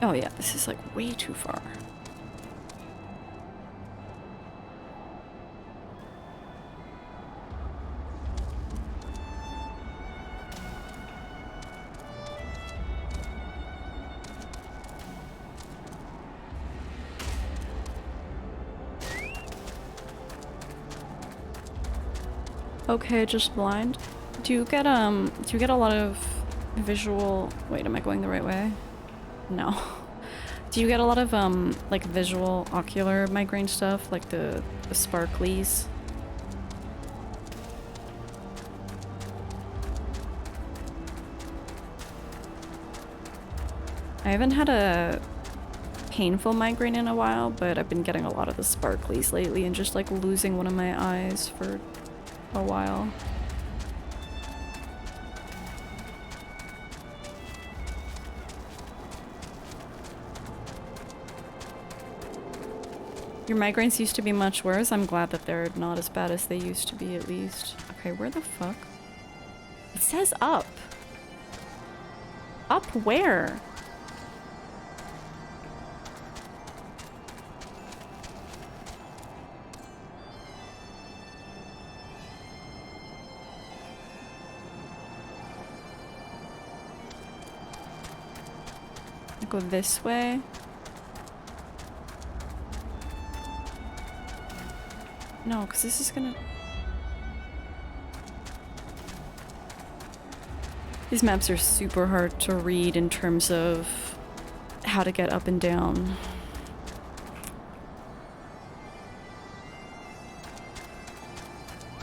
Oh yeah, this is like way too far. Okay, just blind. Do you get a lot of visual... Wait, am I going the right way? No. Do you get a lot of like visual ocular migraine stuff, like the sparklies? I haven't had a painful migraine in a while, but I've been getting a lot of the sparklies lately and just like losing one of my eyes for a while. Your migraines used to be much worse. I'm glad that they're not as bad as they used to be, at least. Okay, where the fuck? It says up. Up where? Go this way. No, because this is gonna... These maps are super hard to read in terms of how to get up and down.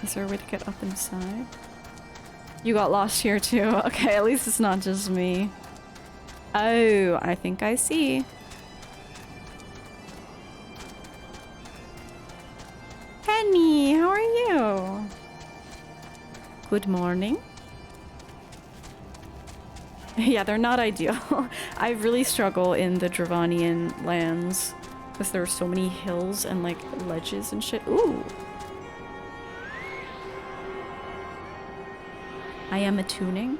Is there a way to get up inside? You got lost here too. Okay, at least it's not just me. Oh, I think I see. Penny, how are you? Good morning. Yeah, they're not ideal. I really struggle in the Dravanian lands because there are so many hills and like ledges and shit. Ooh. I am attuning.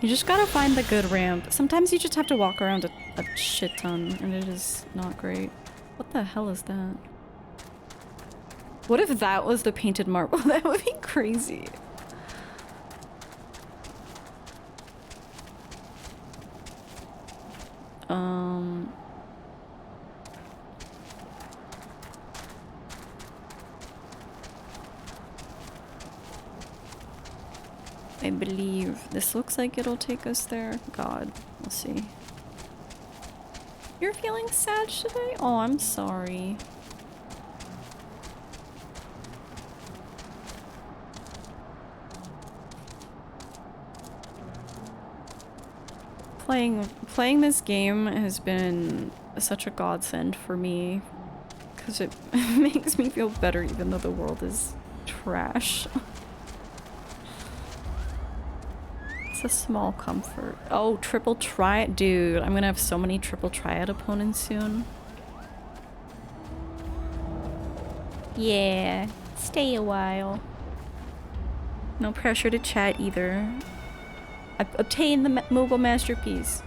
You just gotta find the good ramp. Sometimes you just have to walk around a shit ton and it is not great. What the hell is that? What if that was the painted marble? That would be crazy. I believe this looks like it'll take us there. God, we'll see. You're feeling sad today? Oh, I'm sorry. Playing this game has been such a godsend for me because it makes me feel better even though the world is trash. It's a small comfort. Oh, triple triad. Dude, I'm gonna have so many triple triad opponents soon. Yeah, stay a while. No pressure to chat either. Obtain the Moogle masterpiece.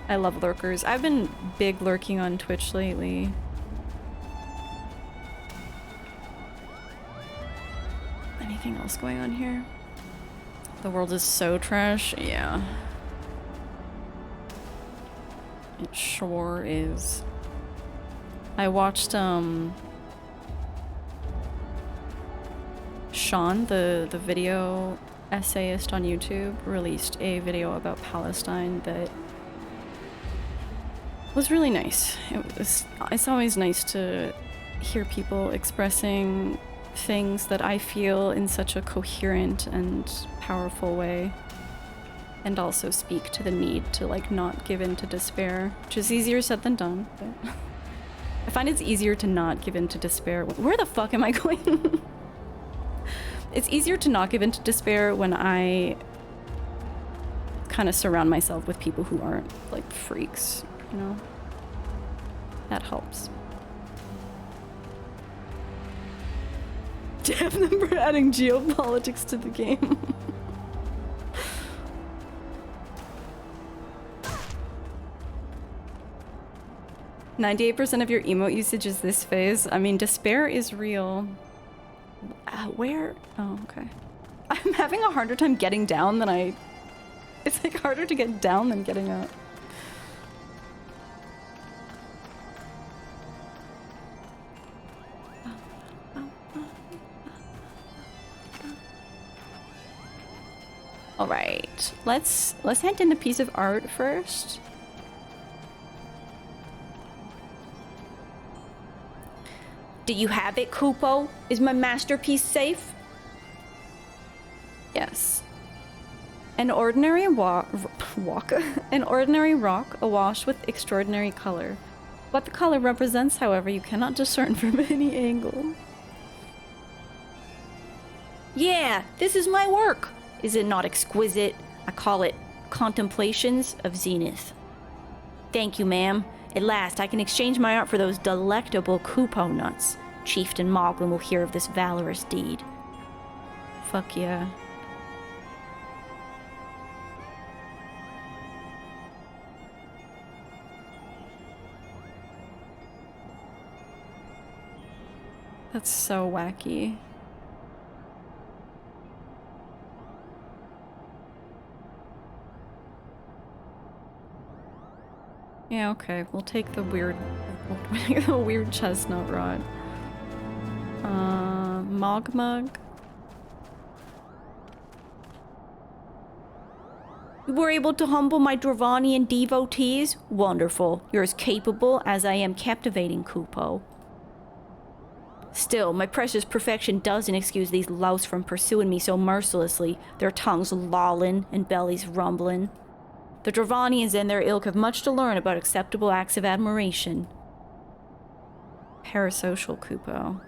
I love lurkers. I've been big lurking on Twitch lately. Anything else going on here? The world is so trash. Yeah. It sure is. I watched Sean, the video essayist on YouTube, released a video about Palestine that was really nice. It's always nice to hear people expressing things that I feel in such a coherent and powerful way, and also speak to the need to like not give in to despair, which is easier said than done, but I find it's easier to not give in to despair. Where the fuck am I going? It's easier to not give in to despair when I kind of surround myself with people who aren't like freaks, you know? That helps. Damn them for adding geopolitics to the game. %98 of your emote usage is this phase. I mean, despair is real. Where? Oh, okay. I'm having a harder time getting down than I... It's like harder to get down than getting up. All right, let's hand in the piece of art first. Do you have it, Kupo? Is my masterpiece safe? Yes. An ordinary an ordinary rock awash with extraordinary color. What the color represents, however, you cannot discern from any angle. Yeah, this is my work. Is it not exquisite? I call it Contemplations of Zenith. Thank you, ma'am. At last, I can exchange my art for those delectable Kupo nuts. Chieftain Moglin will hear of this valorous deed. Fuck yeah. That's so wacky. Yeah, okay. We'll take the weird chestnut rod. Mogmug. You were able to humble my Dravanian devotees? Wonderful. You're as capable as I am captivating, Kupo. Still, my precious perfection doesn't excuse these louts from pursuing me so mercilessly, their tongues lolling and bellies rumbling. The Dravanians and their ilk have much to learn about acceptable acts of admiration. Parasocial Kupo.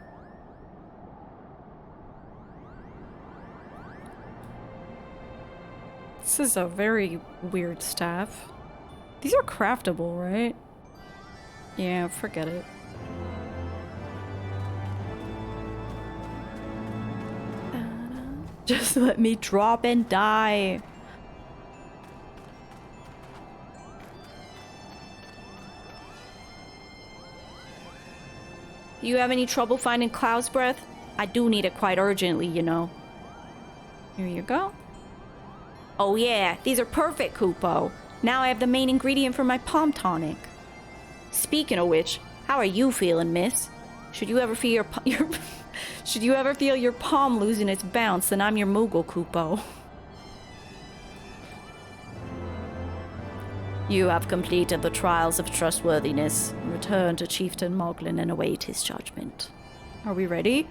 This is a very weird staff. These are craftable, right? Yeah, forget it. Just let me drop and die. You have any trouble finding Cloud's Breath? I do need it quite urgently, you know. Here you go. Oh yeah, these are perfect, Kupo. Now I have the main ingredient for my palm tonic. Speaking of which, how are you feeling, miss? Should you ever feel should you ever feel your palm losing its bounce, then I'm your Moogle, Kupo. You have completed the trials of trustworthiness. Return to Chieftain Moglin and await his judgment. Are we ready?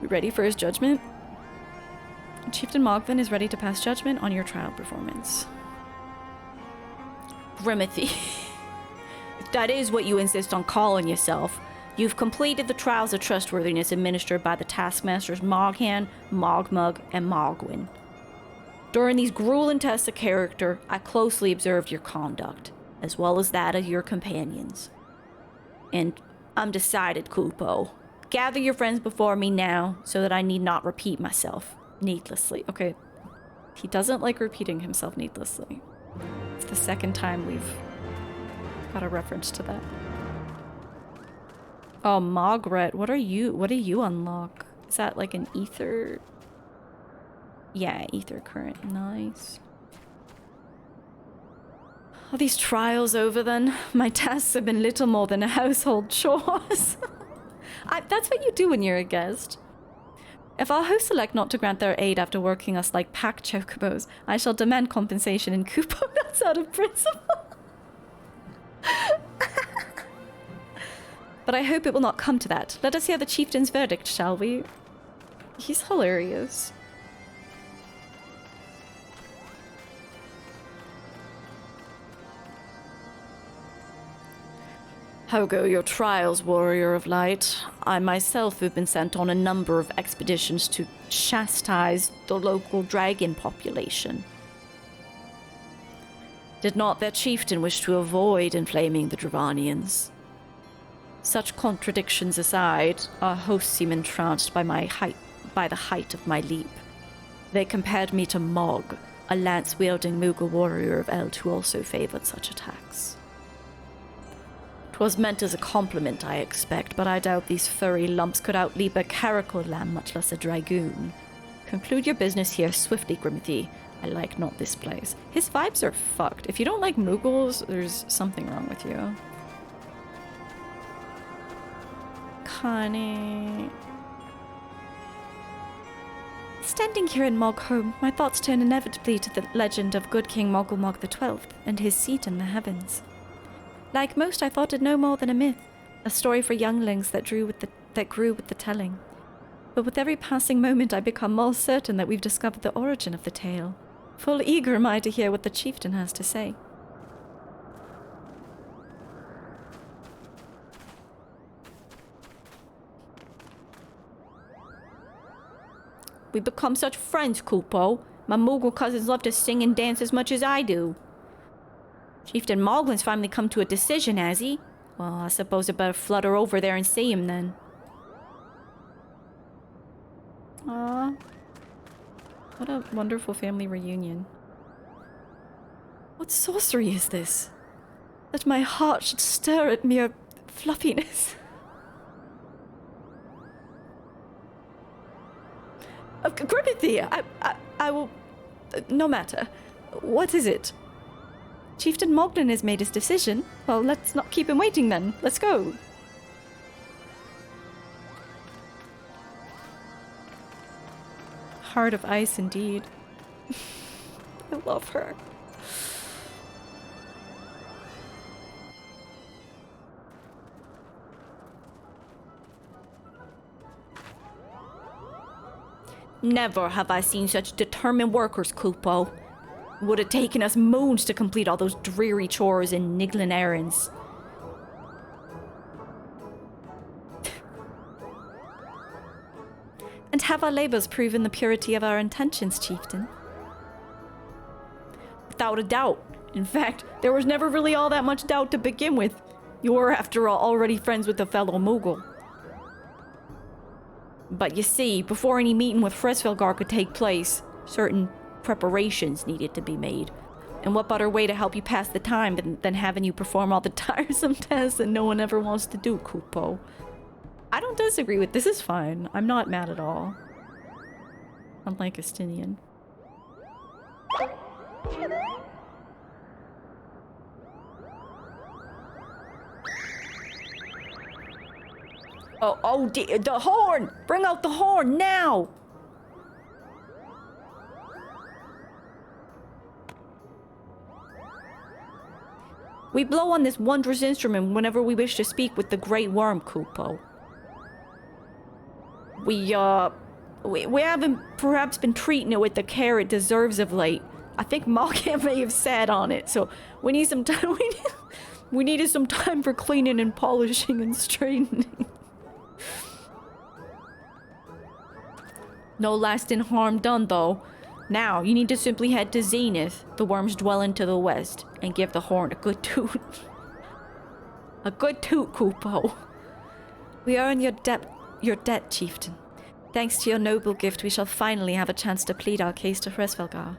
We ready for his judgment? Chieftain Moglin is ready to pass judgment on your trial performance. Grimothy. If that is what you insist on calling yourself, you've completed the trials of trustworthiness administered by the taskmasters Moghan, Mogmug, and Mogwin. During these grueling tests of character, I closely observed your conduct, as well as that of your companions. And I'm decided, Kupo. Gather your friends before me now, so that I need not repeat myself needlessly. Okay, he doesn't like repeating himself needlessly. It's the second time we've got a reference to that. Oh, Mogret, what do you unlock? Is that like an ether? Yeah, ether current. Nice. Are these trials over then? My tasks have been little more than a household chores. That's what you do when you're a guest. If our hosts elect not to grant their aid after working us like pack chocobos, I shall demand compensation in Kupo. That's out of principle. But I hope it will not come to that. Let us hear the chieftain's verdict, shall we? He's hilarious. How go your trials, warrior of light? I myself have been sent on a number of expeditions to chastise the local dragon population. Did not their chieftain wish to avoid inflaming the Dravanians? Such contradictions aside, our hosts seem entranced by the height of my leap. They compared me to Mog, a lance-wielding Moogle warrior of Eld who also favored such attacks. 'Twas meant as a compliment, I expect, but I doubt these furry lumps could outleap a caracal lamb, much less a dragoon. Conclude your business here swiftly, Grimothy. I like not this place. His vibes are fucked. If you don't like Moogles, there's something wrong with you. Connie. Standing here in Moghome, my thoughts turn inevitably to the legend of good King Mogmug XII and his seat in the heavens. Like most, I thought it no more than a myth, a story for younglings that grew with the telling. But with every passing moment, I become more certain that we've discovered the origin of the tale. Full eager am I to hear what the chieftain has to say. We become such friends, Kupo. My Moogle cousins love to sing and dance as much as I do. Chieftain Moglin's finally come to a decision, has he? Well, I suppose I better flutter over there and see him then. Aww. What a wonderful family reunion. What sorcery is this? That my heart should stir at mere fluffiness. Grimothy, I will... no matter. What is it? Chieftain Moglin has made his decision. Well, let's not keep him waiting then. Let's go. Heart of ice, indeed. I love her. Never have I seen such determined workers, Kupo. Would have taken us moons to complete all those dreary chores and niggling errands. And have our labors proven the purity of our intentions, chieftain? Without a doubt. In fact, there was never really all that much doubt to begin with. You were, after all, already friends with a fellow Moogle. But you see, before any meeting with Fresfelgar could take place, certain preparations needed to be made. And what better way to help you pass the time than having you perform all the tiresome tasks that no one ever wants to do, Kupo? I don't disagree with this. Is fine. I'm not mad at all. Unlike Estinian. Oh dear, the horn! Bring out the horn now! We blow on this wondrous instrument whenever we wish to speak with the Great Wyrm, Kupo. We haven't perhaps been treating it with the care it deserves of late. I think Moghan may have sat on it, so we need some time. We needed some time for cleaning and polishing and straightening. No lasting harm done, though. Now, you need to simply head to Zenith, the Wyrm's dwelling to the west, and give the horn a good toot. A good toot, Kupo. We are in your debt, chieftain. Thanks to your noble gift, we shall finally have a chance to plead our case to Fresfelgar.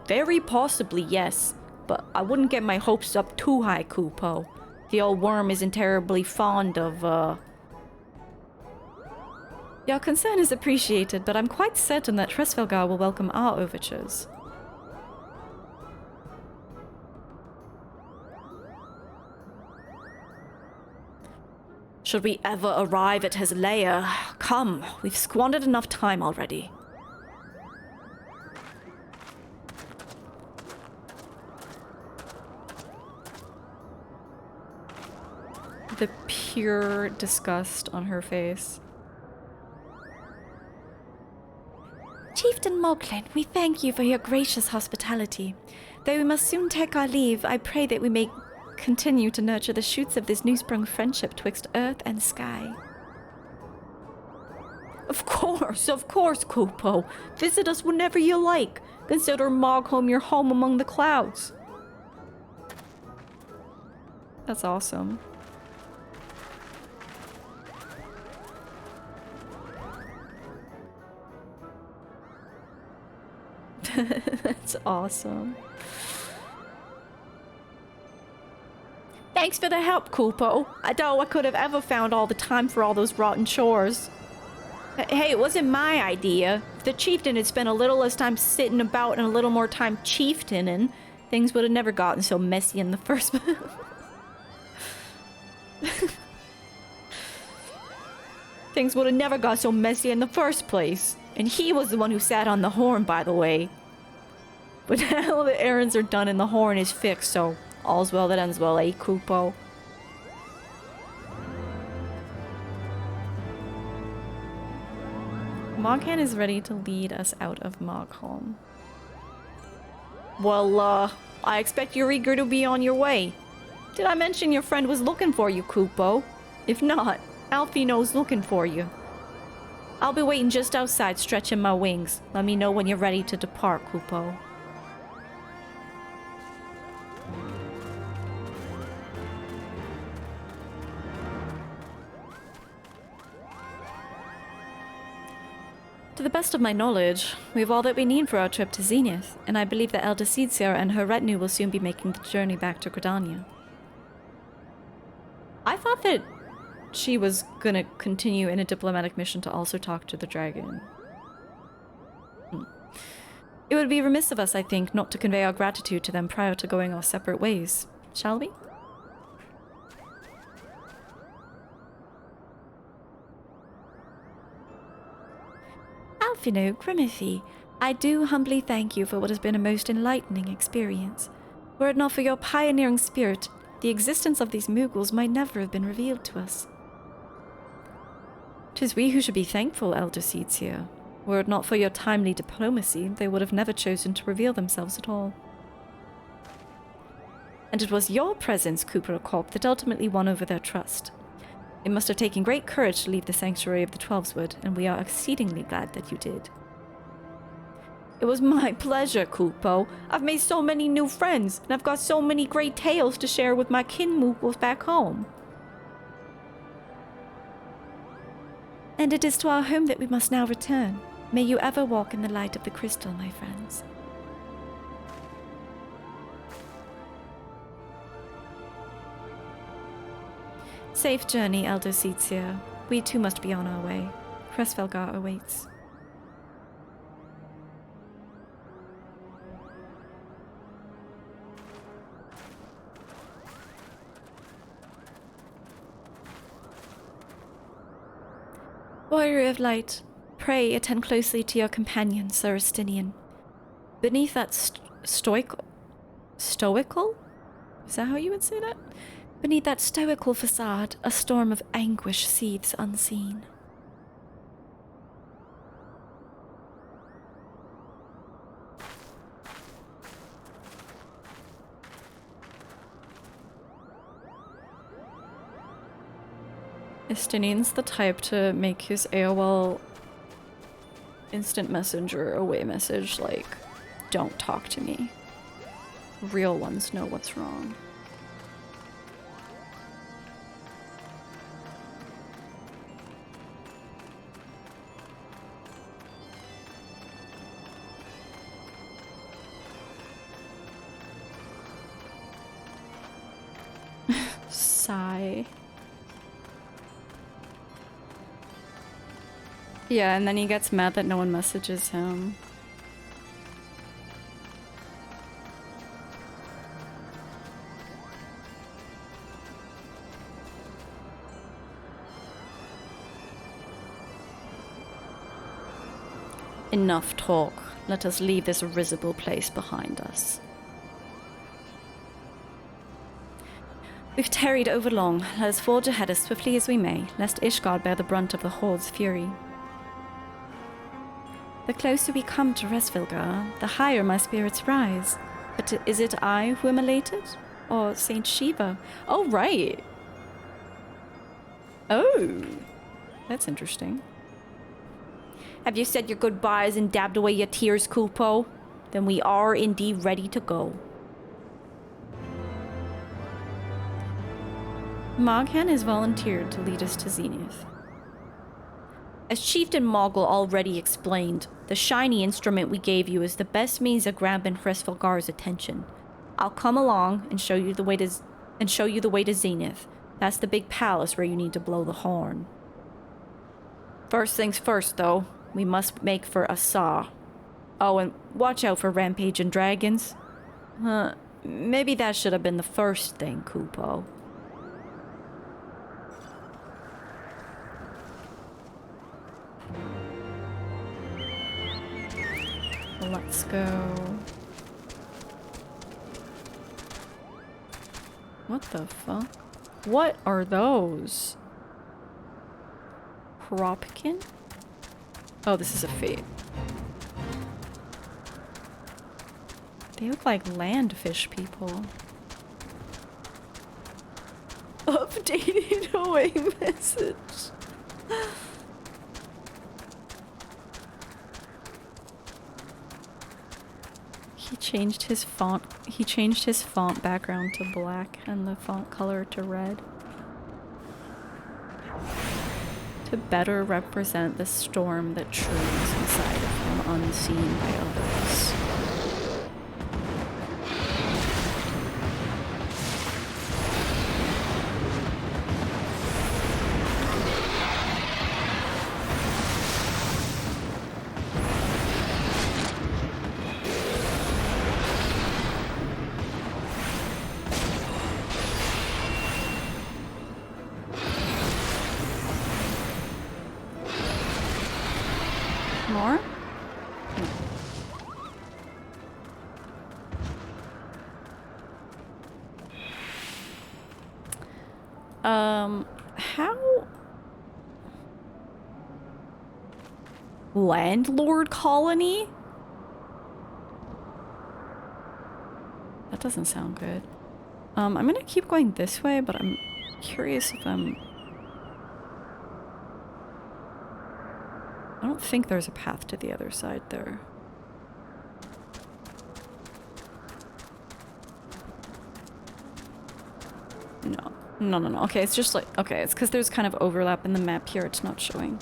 Very possibly, yes, but I wouldn't get my hopes up too high, Kupo. The old Wyrm isn't terribly fond of, Your concern is appreciated, but I'm quite certain that Fresfelgar will welcome our overtures. Should we ever arrive at his lair, come, we've squandered enough time already. The pure disgust on her face. Chieftain Moglin, we thank you for your gracious hospitality. Though we must soon take our leave, I pray that we may continue to nurture the shoots of this new-sprung friendship twixt earth and sky. Of course, Kupo. Visit us whenever you like. Consider Moghome your home among the clouds. That's awesome. That's awesome. Thanks for the help, Kupo. I doubt I could have ever found all the time for all those rotten chores. Hey, it wasn't my idea. If the chieftain had spent a little less time sitting about and a little more time chieftaining, things would have never gotten so messy in the first place. Things would have never got so messy in the first place. And he was the one who sat on the horn, by the way. But now the errands are done and the horn is fixed, so all's well that ends well, eh, Kupo? Moghan is ready to lead us out of Moghome. Well, I expect you're eager to be on your way. Did I mention your friend was looking for you, Kupo? If not, Alfino's looking for you. I'll be waiting just outside, stretching my wings. Let me know when you're ready to depart, Kupo. To the best of my knowledge, we have all that we need for our trip to Zenith, and I believe that Elder Seedseer and her retinue will soon be making the journey back to Gridania. I thought that she was gonna continue in a diplomatic mission to also talk to the dragon. It would be remiss of us, I think, not to convey our gratitude to them prior to going our separate ways, shall we? Alphino, Grimithy, I do humbly thank you for what has been a most enlightening experience. Were it not for your pioneering spirit, the existence of these Moogles might never have been revealed to us. 'Tis we who should be thankful, Elder Seedseer. Were it not for your timely diplomacy, they would have never chosen to reveal themselves at all. And it was your presence, Cooper Corp, that ultimately won over their trust. It must have taken great courage to leave the sanctuary of the Twelveswood, and we are exceedingly glad that you did. It was my pleasure, Kupo. I've made so many new friends, and I've got so many great tales to share with my kin Moogles back home. And it is to our home that we must now return. May you ever walk in the light of the crystal, my friends. Safe journey, Elder Seetsia. We too must be on our way. Hresvelgar awaits. Warrior of Light, pray attend closely to your companion, Sir Estinian. Beneath that stoical? Is that how you would say that? Beneath that stoical facade, a storm of anguish seethes unseen. Estinian's the type to make his AOL instant messenger away message like, don't talk to me. Real ones know what's wrong. Sigh. Yeah, and then he gets mad that no one messages him. Enough talk. Let us leave this risible place behind us. We've tarried overlong. Let us forge ahead as swiftly as we may, lest Ishgard bear the brunt of the Horde's fury. The closer we come to Hresvelgar, the higher my spirits rise. But is it I who am elated? Or Saint Shiva? Oh, right! Oh! That's interesting. Have you said your goodbyes and dabbed away your tears, Kupo? Then we are indeed ready to go. Moghan has volunteered to lead us to Zenith. As Chieftain Mogl already explained, the shiny instrument we gave you is the best means of grabbing Hresvelgar's attention. I'll come along and show you the way to Zenith. That's the big palace where you need to blow the horn. First things first, though, we must make for Asa. Oh, and watch out for rampaging dragons. Maybe that should have been the first thing, Kupo. Let's go. What the fuck? What are those? Cropkin? Oh, this is a fate. They look like landfish people. Updated away message. He changed his font background to black and the font color to red to better represent the storm that trues inside of him, unseen by others. More? How? Landlord colony? That doesn't sound good. I'm gonna keep going this way, but I'm curious if I don't think there's a path to the other side there. No. Okay, it's just like... Okay, it's because there's kind of overlap in the map here. It's not showing.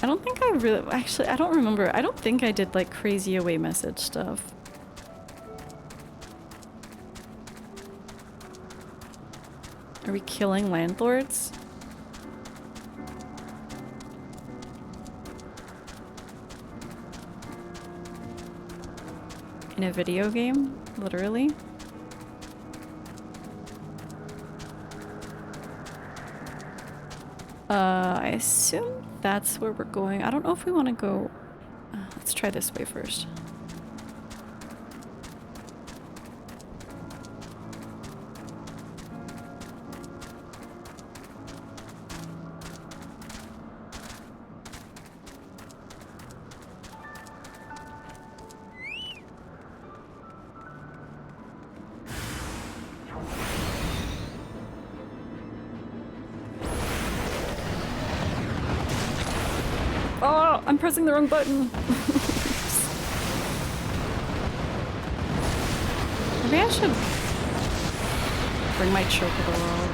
I don't think I really... Actually, I don't remember. I don't think I did, like, crazy away message stuff. Are we killing landlords? In a video game? Literally? I assume that's where we're going. I don't know if we want to go... let's try this way first. I'm pressing the wrong button. Maybe I should bring my chocobo out.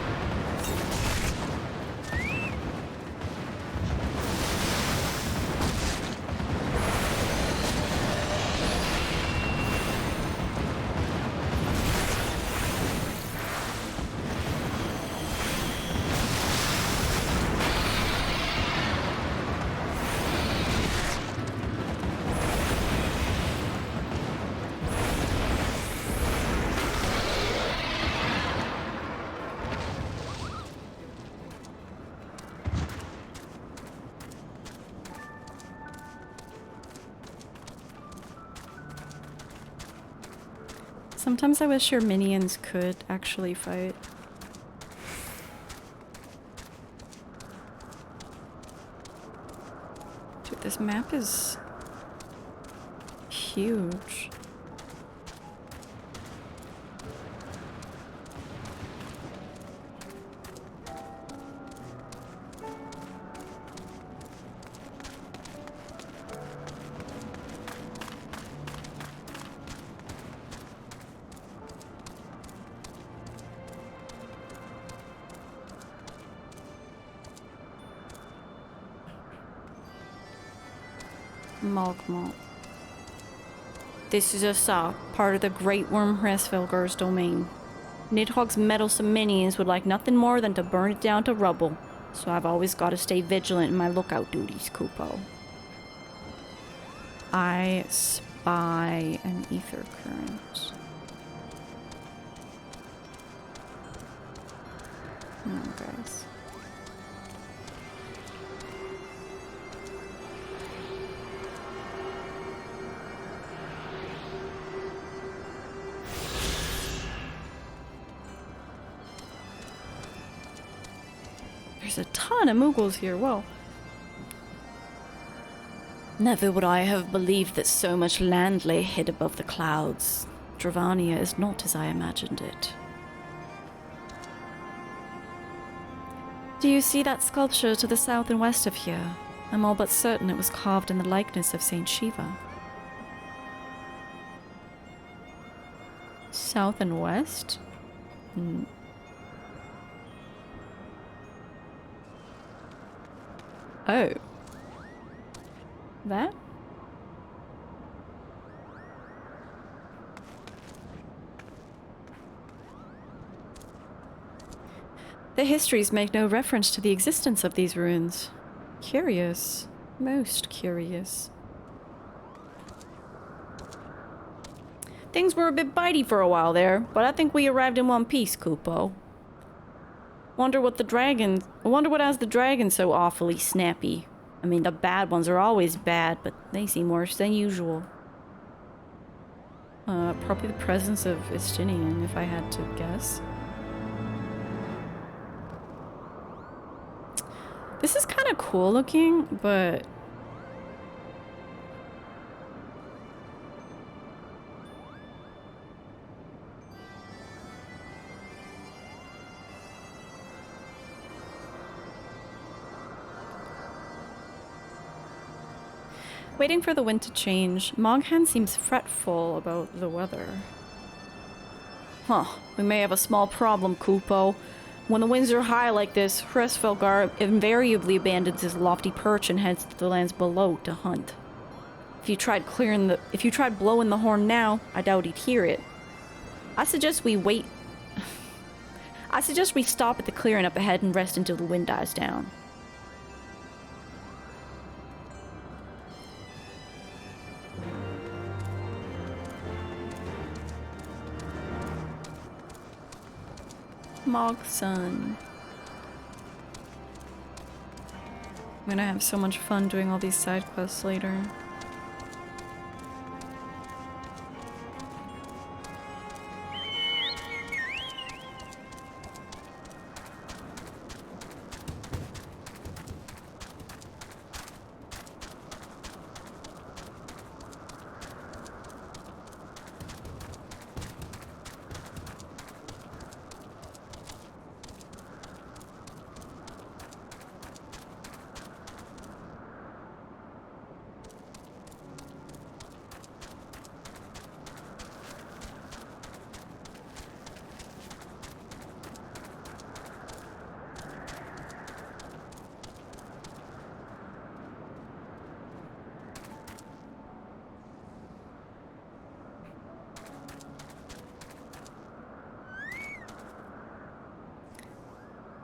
Sometimes I wish your minions could actually fight. Dude, this map is huge. Mogmug. This is a saw, part of the Great Wyrm Hresvelgar's domain. Nidhogg's meddlesome minions would like nothing more than to burn it down to rubble, so I've always got to stay vigilant in my lookout duties, Kupo. I spy an ether current. Come on, guys. There's a ton of Moogles here, whoa. Never would I have believed that so much land lay hid above the clouds. Dravania is not as I imagined it. Do you see that sculpture to the south and west of here? I'm all but certain it was carved in the likeness of Saint Shiva. South and west? Oh. That? The histories make no reference to the existence of these ruins. Curious. Most curious. Things were a bit bitey for a while there, but I think we arrived in one piece, Kupo. Wonder what has the dragon so awfully snappy. I mean, the bad ones are always bad, but they seem worse than usual. Probably the presence of Istinian, if I had to guess. This is kind of cool looking, but... Waiting for the wind to change, Moghan seems fretful about the weather. Huh, we may have a small problem, Kupo. When the winds are high like this, Hresvelgar invariably abandons his lofty perch and heads to the lands below to hunt. If you tried blowing the horn now, I doubt he'd hear it. I suggest we stop at the clearing up ahead and rest until the wind dies down. Mogson. I'm gonna have so much fun doing all these side quests later.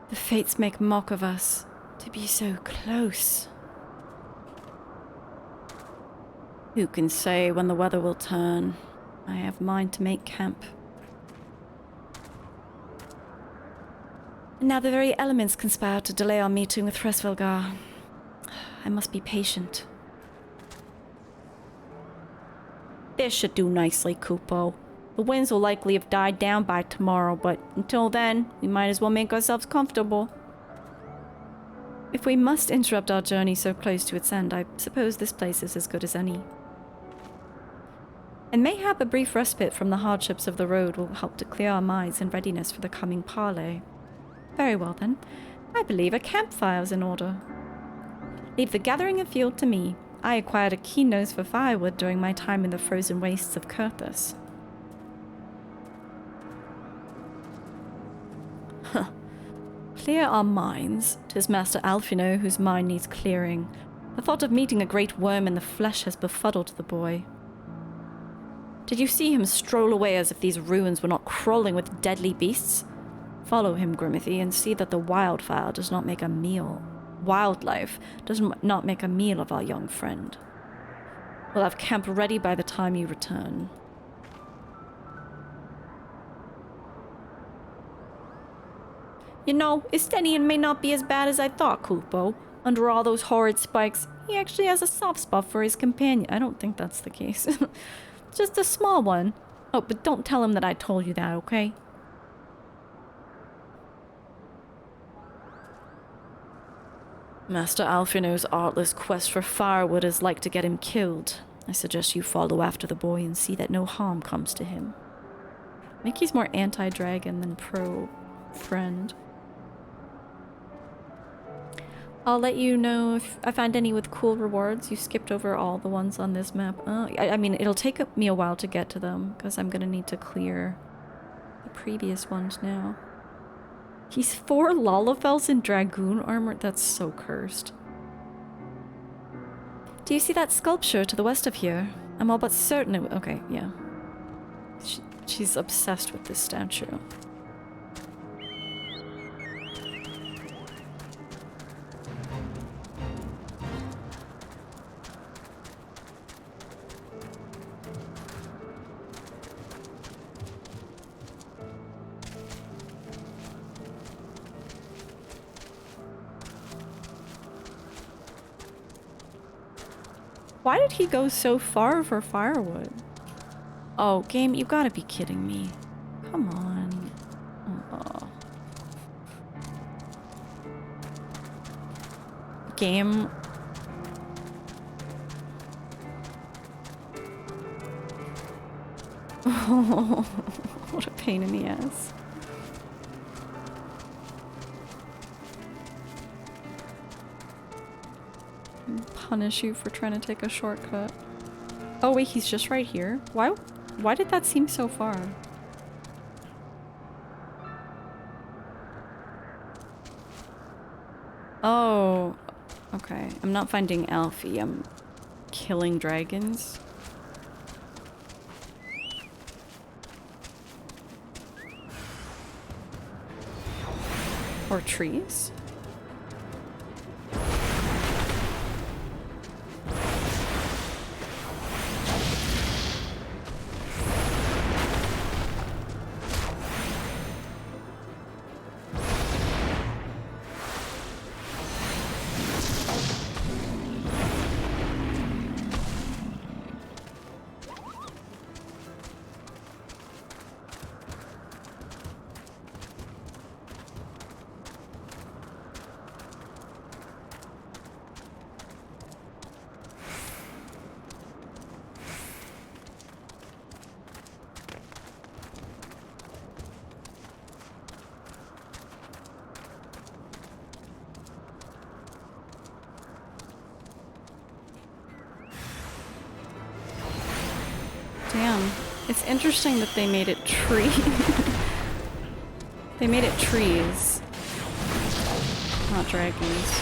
The fates make mock of us, to be so close. Who can say when the weather will turn? I have mind to make camp. And now the very elements conspire to delay our meeting with Hresvelgar. I must be patient. This should do nicely, Kupo. The winds will likely have died down by tomorrow, but until then, we might as well make ourselves comfortable. If we must interrupt our journey so close to its end, I suppose this place is as good as any. And mayhap a brief respite from the hardships of the road will help to clear our minds in readiness for the coming parley. Very well then, I believe a campfire's in order. Leave the gathering afield to me. I acquired a keen nose for firewood during my time in the frozen wastes of Kurthus. Clear our minds. 'Tis Master Alphino whose mind needs clearing. The thought of meeting a great worm in the flesh has befuddled the boy. Did you see him stroll away as if these ruins were not crawling with deadly beasts? Follow him, Grimothy, and see that the wildlife does not make a meal of our young friend. We'll have camp ready by the time you return. You know, Istenian may not be as bad as I thought, Kupo. Under all those horrid spikes, he actually has a soft spot for his companion. I don't think that's the case. Just a small one. Oh, but don't tell him that I told you that, okay? Master Alphino's artless quest for firewood is like to get him killed. I suggest you follow after the boy and see that no harm comes to him. Mickey's more anti-dragon than pro-friend. I'll let you know if I find any with cool rewards. You skipped over all the ones on this map. I mean, it'll take me a while to get to them, because I'm gonna need to clear the previous ones now. He's 4 Lalafels in Dragoon armor? That's so cursed. Do you see that sculpture to the west of here? I'm all but certain it... Okay, yeah. She's obsessed with this statue. Why did he go so far for firewood? Oh, game, you gotta be kidding me. Come on. Oh. Game. Oh, what a pain in the ass. Punish you for trying to take a shortcut. Oh wait, he's just right here. Why did that seem so far? Oh, okay. I'm not finding Alfie. I'm killing dragons. Or trees? Damn. It's interesting that they made it tree. They made it trees. Not dragons.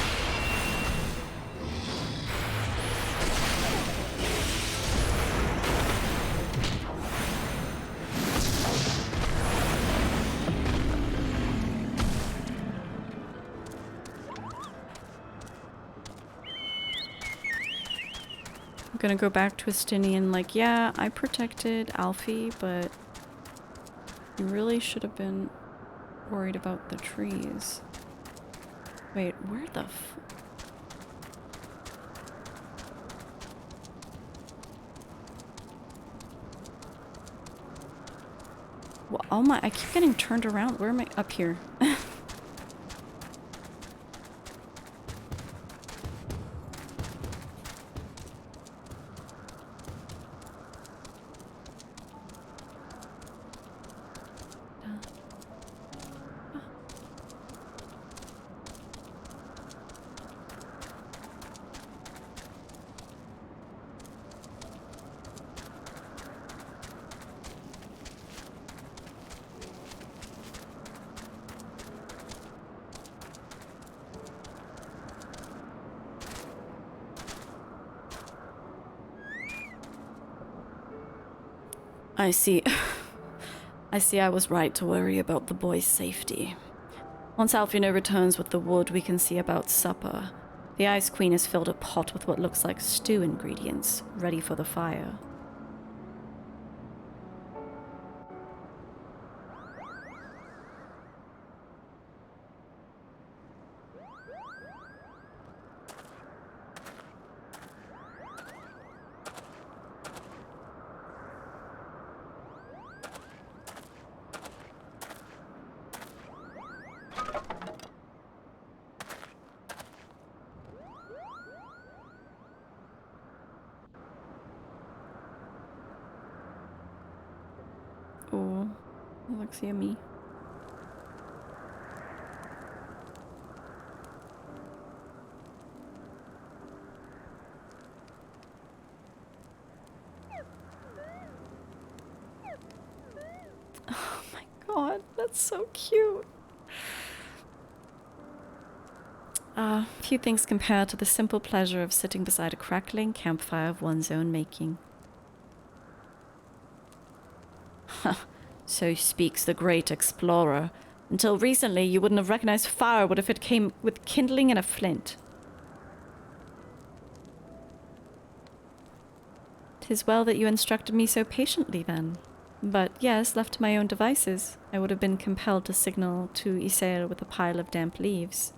I'm gonna go back to Estinian like, yeah, I protected Alfie, but you really should have been worried about the trees. Wait, where the f- Well, oh my, I keep getting turned around. Where am I? Up here. I see. I see I was right to worry about the boy's safety. Once Alfino returns with the wood, we can see about supper. The Ice Queen has filled a pot with what looks like stew ingredients, ready for the fire. Oh, that looks yummy. Oh my god, that's so cute. Few things compare to the simple pleasure of sitting beside a crackling campfire of one's own making. So speaks the great explorer. Until recently, you wouldn't have recognized firewood if it came with kindling and a flint. 'Tis well that you instructed me so patiently, then. But yes, left to my own devices, I would have been compelled to signal to Isael with a pile of damp leaves.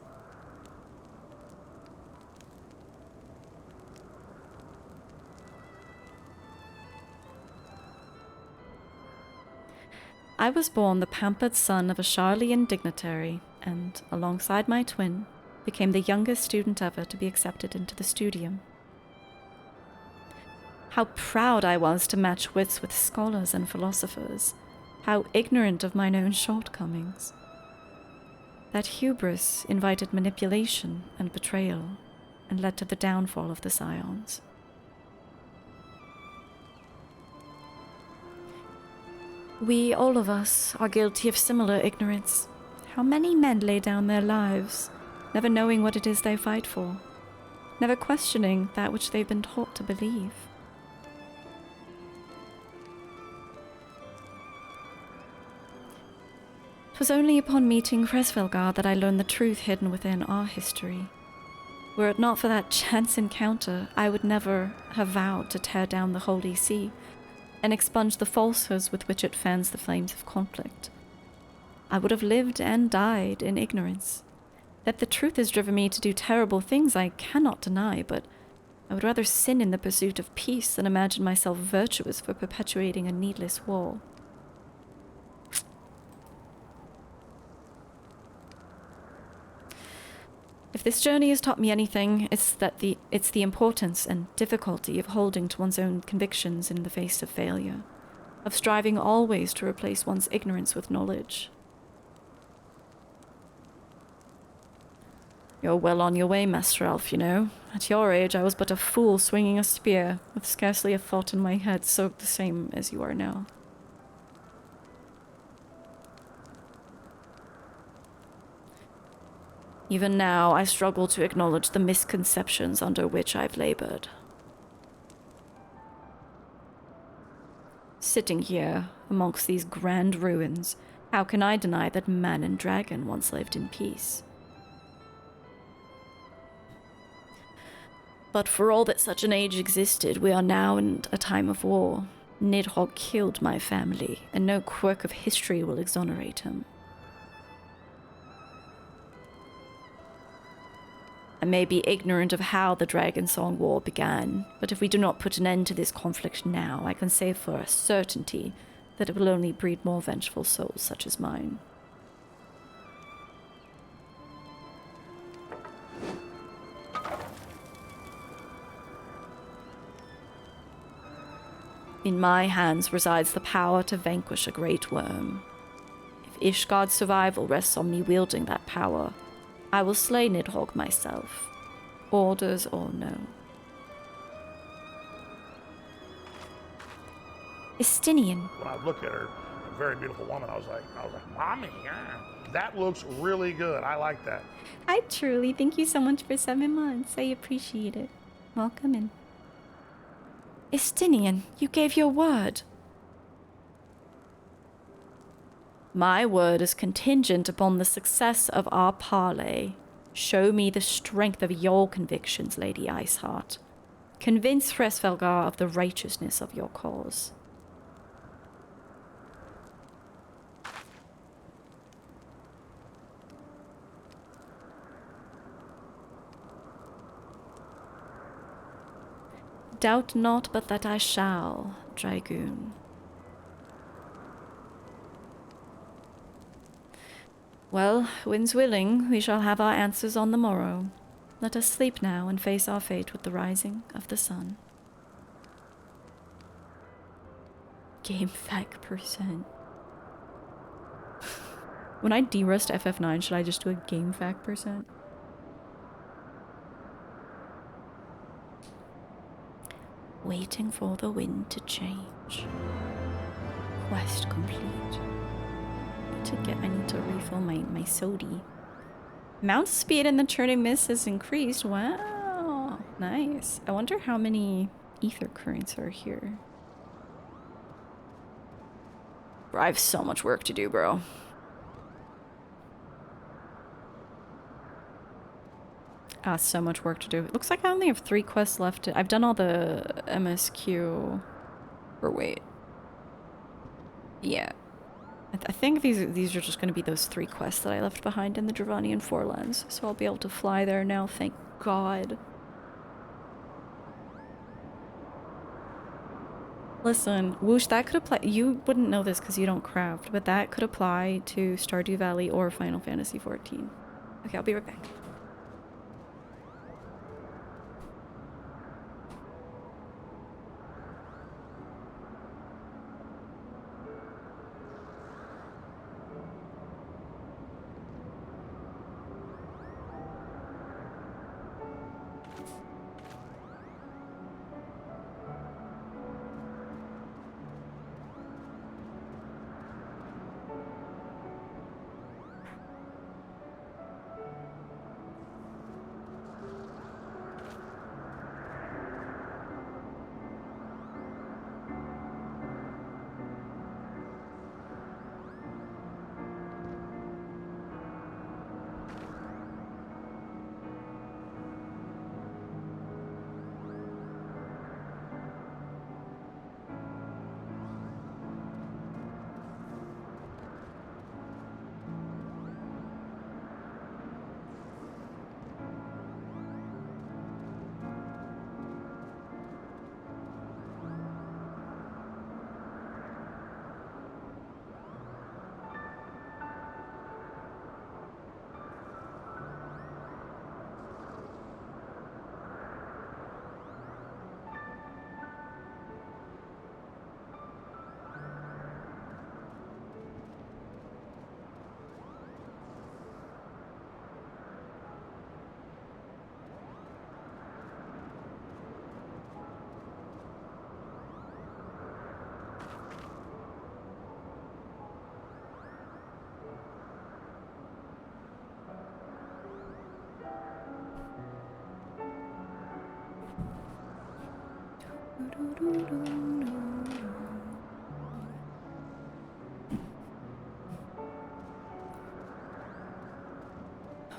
I was born the pampered son of a Sharlayan dignitary, and, alongside my twin, became the youngest student ever to be accepted into the studium. How proud I was to match wits with scholars and philosophers, how ignorant of mine own shortcomings. That hubris invited manipulation and betrayal, and led to the downfall of the Scions. We, all of us, are guilty of similar ignorance. How many men lay down their lives, never knowing what it is they fight for, never questioning that which they've been taught to believe. 'Twas only upon meeting Hresvelgar that I learned the truth hidden within our history. Were it not for that chance encounter, I would never have vowed to tear down the Holy See and expunge the falsehoods with which it fans the flames of conflict. I would have lived and died in ignorance. That the truth has driven me to do terrible things I cannot deny, but I would rather sin in the pursuit of peace than imagine myself virtuous for perpetuating a needless war. If this journey has taught me anything, it's the importance and difficulty of holding to one's own convictions in the face of failure, of striving always to replace one's ignorance with knowledge. You're well on your way, Master Elf, you know. At your age, I was but a fool swinging a spear, with scarcely a thought in my head, so the same as you are now. Even now, I struggle to acknowledge the misconceptions under which I've labored. Sitting here, amongst these grand ruins, how can I deny that man and dragon once lived in peace? But for all that such an age existed, we are now in a time of war. Nidhogg killed my family, and no quirk of history will exonerate him. I may be ignorant of how the Dragon Song War began, but if we do not put an end to this conflict now, I can say for a certainty that it will only breed more vengeful souls such as mine. In my hands resides the power to vanquish a great Wyrm. If Ishgard's survival rests on me wielding that power, I will slay Nidhogg myself, orders or no. Estinian. When I looked at her, a very beautiful woman, I was like, Mommy, yeah, that looks really good. I like that. Hi, Truly. Thank you so much for 7 months. I appreciate it. Welcome in. Estinian, you gave your word. My word is contingent upon the success of our parley. Show me the strength of your convictions, Lady Iceheart. Convince Hresvelgar of the righteousness of your cause. Doubt not but that I shall, Dragoon. Well, winds willing, we shall have our answers on the morrow. Let us sleep now and face our fate with the rising of the sun. Game fact %. When I derust FF9, should I just do a game fact %? Waiting for the wind to change. Quest complete. I need to refill my sody. Mount speed in the churning mist has increased. Wow. Nice. I wonder how many ether currents are here. Bro, I have so much work to do, bro. So much work to do. It looks like I only have 3 quests left. I've done all the MSQ. Or wait. Yeah. I think these are just going to be those 3 quests that I left behind in the Dravanian Forelands. So I'll be able to fly there now, thank God. Listen, Whoosh, that could apply. You wouldn't know this because you don't craft, but that could apply to Stardew Valley or Final Fantasy XIV. Okay, I'll be right back.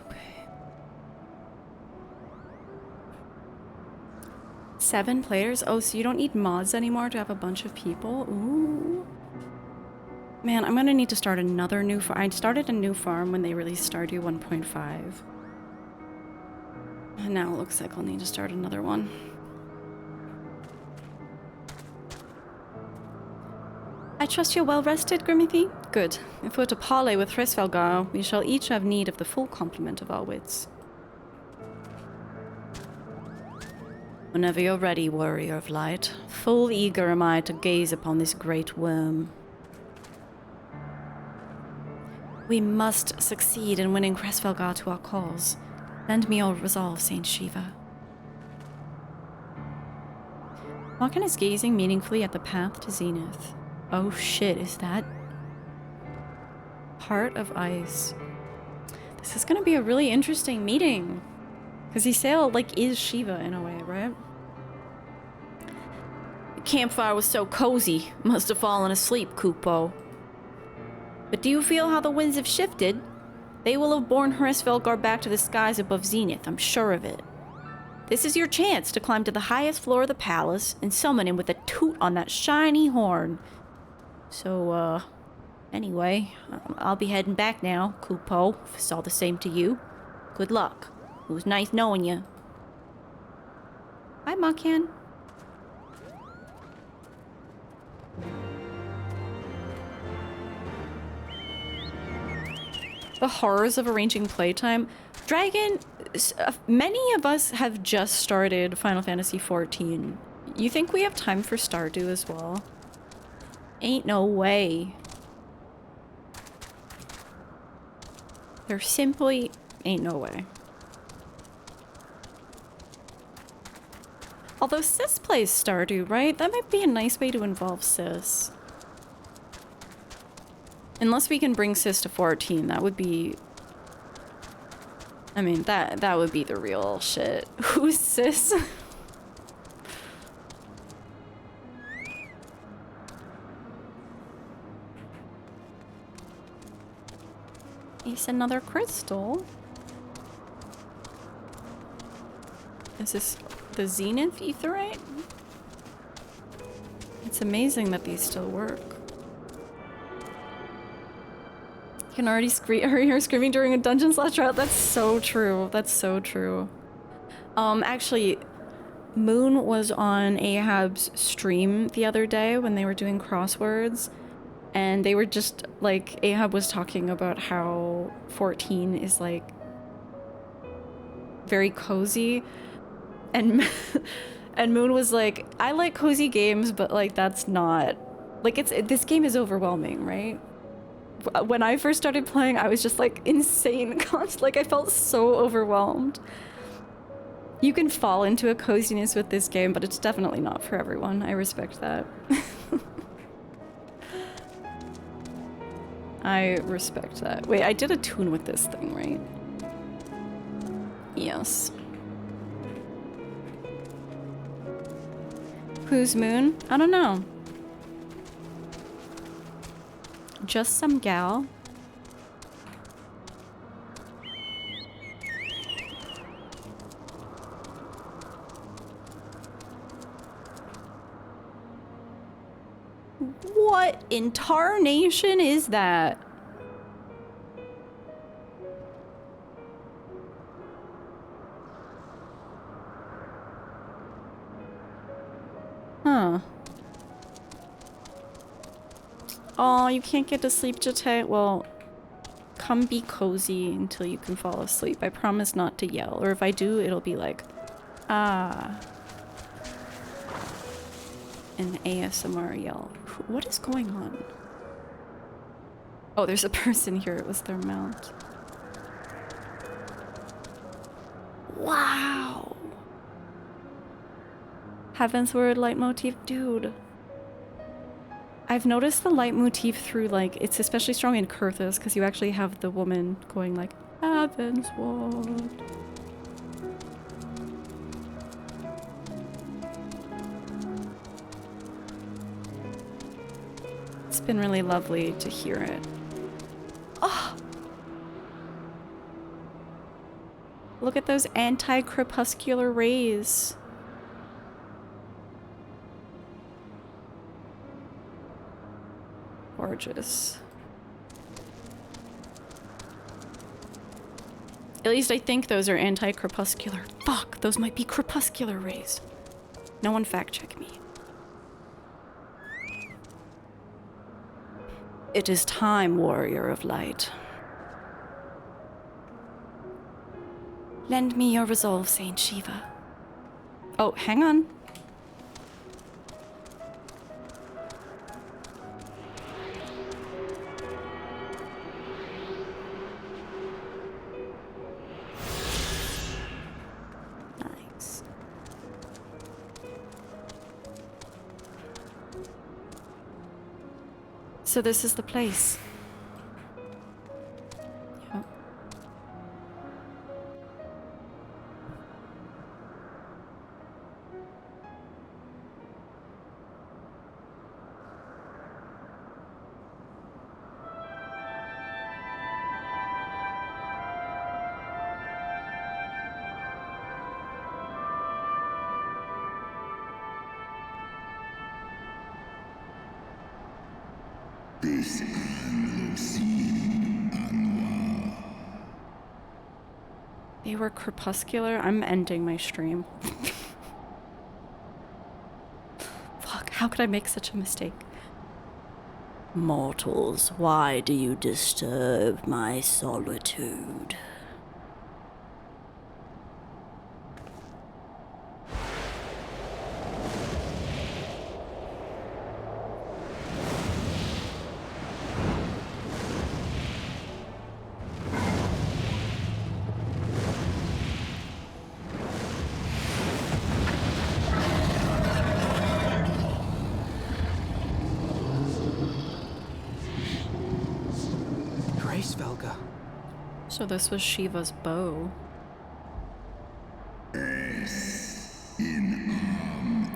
Okay. 7 players? Oh, so you don't need mods anymore to have a bunch of people? Ooh. Man, I'm gonna need to start another new farm. I started a new farm when they released Stardew 1.5. And now it looks like I'll need to start another one. I trust you're well rested, Grimmithy? Good. If we're to parley with Hrisvelgar, we shall each have need of the full complement of our wits. Whenever you're ready, warrior of light, full eager am I to gaze upon this great Wyrm. We must succeed in winning Hrisvelgar to our cause. Lend me your resolve, Saint Shiva. Moghan is gazing meaningfully at the path to Zenith. Oh shit, is that Heart of Ice? This is gonna be a really interesting meeting. Because Ysayle, like, is Shiva in a way, right? The campfire was so cozy. Must have fallen asleep, Kupo. But do you feel how the winds have shifted? They will have borne Hrisvelgar back to the skies above Zenith, I'm sure of it. This is your chance to climb to the highest floor of the palace and summon him with a toot on that shiny horn. So, anyway, I'll be heading back now, Kupo, if it's all the same to you. Good luck. It was nice knowing you. Bye, Moghan. The horrors of arranging playtime. Dragon, many of us have just started Final Fantasy XIV. You think we have time for Stardew as well? Ain't no way. There simply ain't no way. Although Sis plays Stardew, right? That might be a nice way to involve Sis. Unless we can bring Sis to 14, that would be... I mean, that would be the real shit. Who's Sis? It's another crystal. Is this the Zenith Aetheryte? It's amazing that these still work. You can already hear her screaming during a dungeon slash trial. That's so true. That's so true. Actually, Moon was on Ahab's stream the other day when they were doing crosswords, and they were just like, Ahab was talking about how 14 is like very cozy, and and Moon was like, I like cozy games, but like that's not like this game is overwhelming, right? When I first started playing, I was just like insane, like I felt so overwhelmed. You can fall into a coziness with this game, but it's definitely not for everyone. I respect that. I respect that. Wait, I did a tune with this thing, right? Yes. Who's Moon? I don't know. Just some gal. What in tarnation is that? Huh. Oh, you can't get to sleep, Jate? Well, come be cozy until you can fall asleep. I promise not to yell, or if I do, it'll be like, ah. An ASMR yell. What is going on? Oh, there's a person here. It was their mount. Wow. Heavensward leitmotif, dude. I've noticed the leitmotif through, like, it's especially strong in Kurthas because you actually have the woman going like, Heavensward. It's been really lovely to hear it. Oh! Look at those anti-crepuscular rays. Gorgeous. At least I think those are anti-crepuscular. Fuck, those might be crepuscular rays. No one fact check me. It is time, warrior of light. Lend me your resolve, Saint Shiva. Oh, hang on. Nice. So this is the place. Yep. They were crepuscular. I'm ending my stream. Fuck, how could I make such a mistake? Mortals, why do you disturb my solitude? So this was Shiva's bow.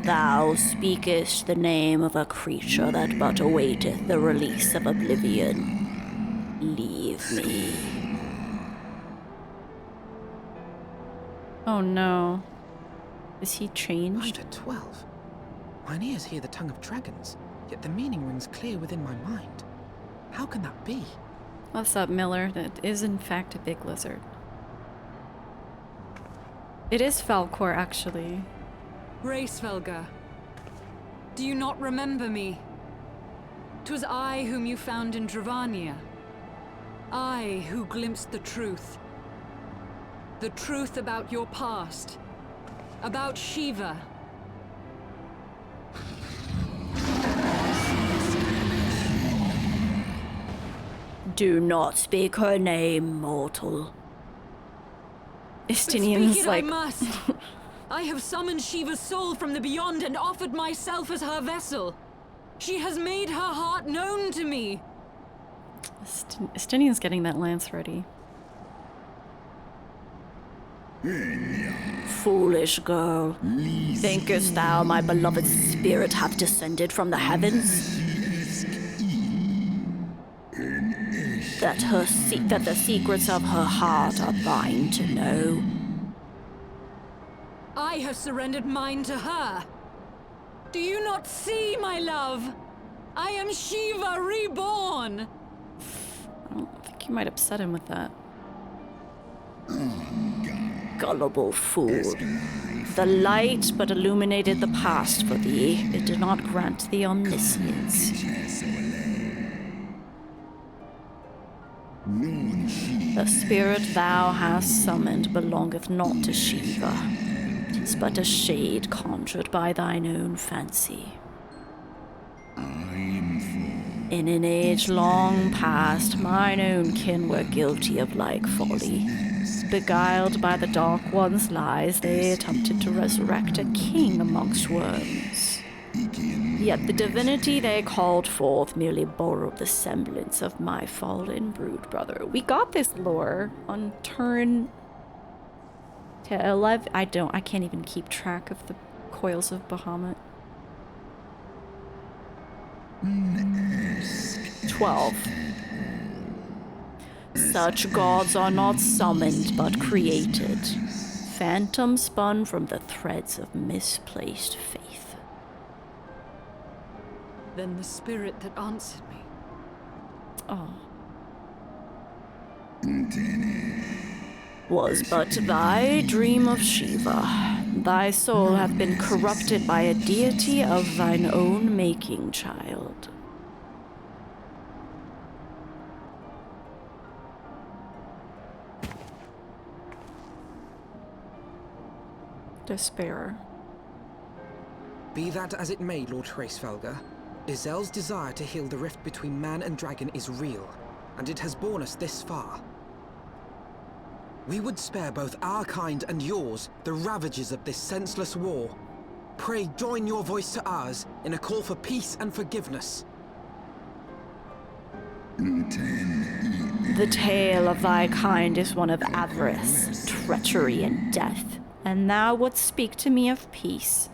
Thou speakest the name of a creature that but awaiteth the release of oblivion. Leave me. Oh no. Is he changed? Under 12. Mine ears hear the tongue of dragons, yet the meaning rings clear within my mind. How can that be? What's up, Miller? That is in fact a big lizard. It is Falcor, actually. Hraesvelgar, do you not remember me? 'Twas I whom you found in Dravania. I who glimpsed the truth. The truth about your past. About Shiva. Do not speak her name, mortal. But Estinian's speak it like, I must. I have summoned Shiva's soul from the beyond and offered myself as her vessel. She has made her heart known to me. Estinian's getting that lance ready. Foolish girl. Thinkest thou my beloved spirit hath descended from the heavens? That the secrets of her heart are thine to know. I have surrendered mine to her. Do you not see, my love? I am Shiva reborn. I don't think you might upset him with that. Gullible fool. The light but illuminated the past for thee. It did not grant thee omniscience. The spirit thou hast summoned belongeth not to Shiva. 'Tis but a shade conjured by thine own fancy. In an age long past, mine own kin were guilty of like folly. Beguiled by the Dark One's lies, they attempted to resurrect a king amongst worms. Yet the divinity they called forth merely borrowed the semblance of my fallen brood brother. We got this lore on turn to 11. I can't even keep track of the coils of Bahamut. 12. Such gods are not summoned but created, phantom spun from the threads of misplaced faith. Then the spirit that answered me. Oh. Was but thy dream of Shiva. Thy soul hath been corrupted by a deity of thine own making, child. Despair. Be that as it may, Lord Hraesvelgar, Izel's desire to heal the rift between man and dragon is real, and it has borne us this far. We would spare both our kind and yours the ravages of this senseless war. Pray join your voice to ours in a call for peace and forgiveness. The tale of thy kind is one of avarice, treachery, and death, and thou wouldst speak to me of peace.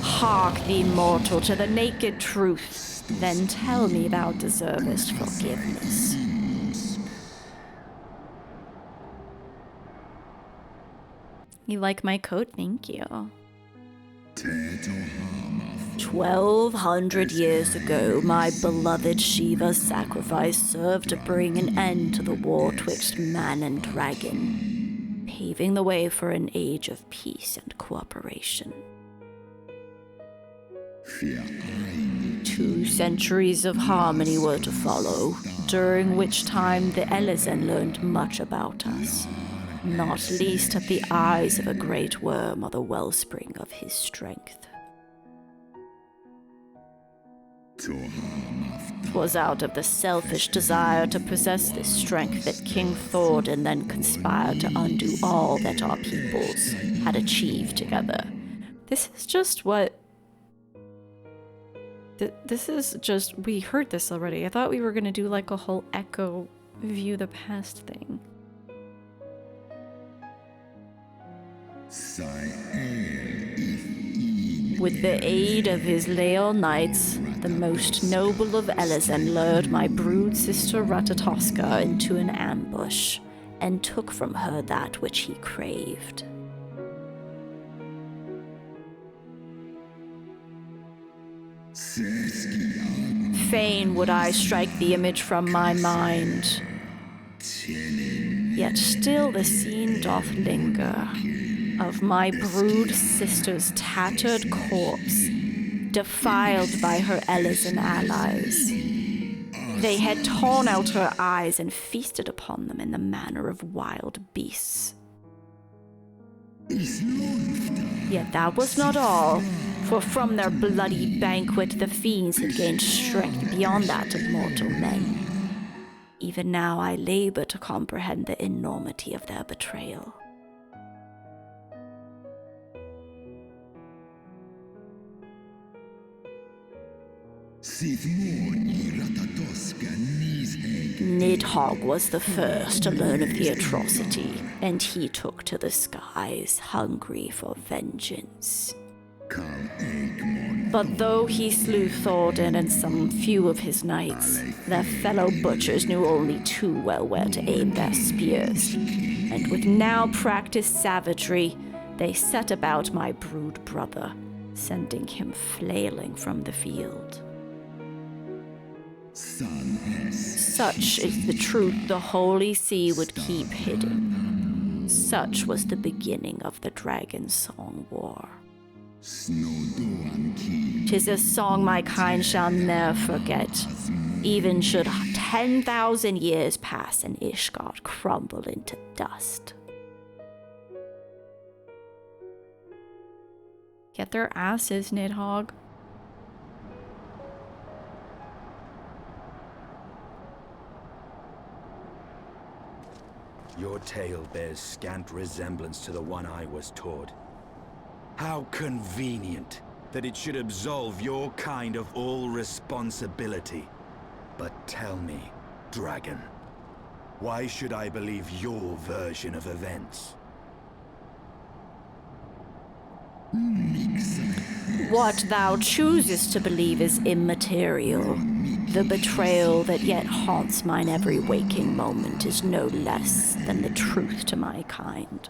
Hark thee, mortal, to the naked truth, then tell me thou deservest forgiveness. You like my coat? Thank you. 1,200 years ago, my beloved Shiva's sacrifice served to bring an end to the war twixt man and dragon, paving the way for an age of peace and cooperation. 2 centuries of harmony were to follow, during which time the Elezen learned much about us, not least that the eyes of a great Wyrm are the wellspring of his strength. 'Twas out of the selfish desire to possess this strength that King Thordan then conspired to undo all that our peoples had achieved together. This is just what... This is just... We heard this already. I thought we were going to do like a whole echo view the past thing. With the aid of his Lair knights, the most noble of Elezen lured my brood sister Ratatoska into an ambush, and took from her that which he craved. Fain would I strike the image from my mind, Yet still the scene doth linger of my brood sister's tattered corpse, defiled by her Elysian allies. They had torn out her eyes and feasted upon them in the manner of wild beasts. Yet that was not all, for from their bloody banquet the fiends had gained strength beyond that of mortal men. Even now I labor to comprehend the enormity of their betrayal. Nidhogg was the first to learn of the atrocity, and he took to the skies, hungry for vengeance. But though he slew Thordan and some few of his knights, their fellow butchers knew only too well where to aim their spears, and with now practiced savagery, they set about my brood brother, sending him flailing from the field. Such is the truth the Holy See would keep hidden. Such was the beginning of the Dragon Song War. 'Tis a song my kind shall ne'er forget, even should 10,000 years pass and Ishgard crumble into dust. Get their asses, Nidhogg. Your tale bears scant resemblance to the one I was taught. How convenient that it should absolve your kind of all responsibility. But tell me, Dragon, why should I believe your version of events? What thou choosest to believe is immaterial. The betrayal that yet haunts mine every waking moment is no less than the truth to my kind.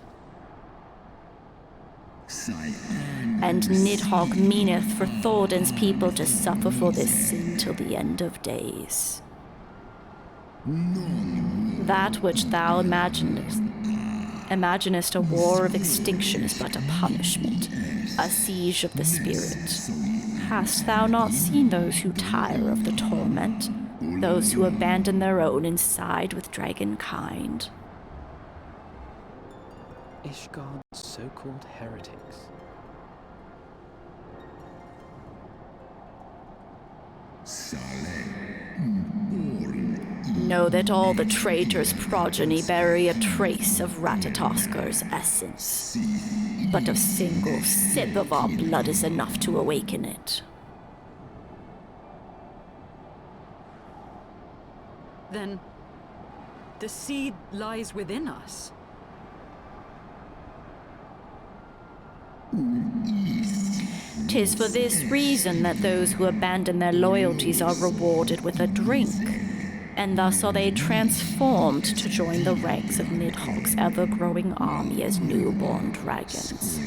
And Nidhogg meaneth for Thordan's people to suffer for this sin till the end of days. That which thou imaginest a war of extinction is but a punishment, a siege of the spirit. Hast thou not seen those who tire of the torment, those who abandon their own and side with dragon kind? Ishgard's so-called heretics. Know that all the traitor's progeny bury a trace of Ratatoskar's essence. But a single sip of our blood is enough to awaken it. Then, the seed lies within us. 'Tis for this reason that those who abandon their loyalties are rewarded with a drink, and thus are they transformed to join the ranks of Nidhogg's ever-growing army as newborn dragons.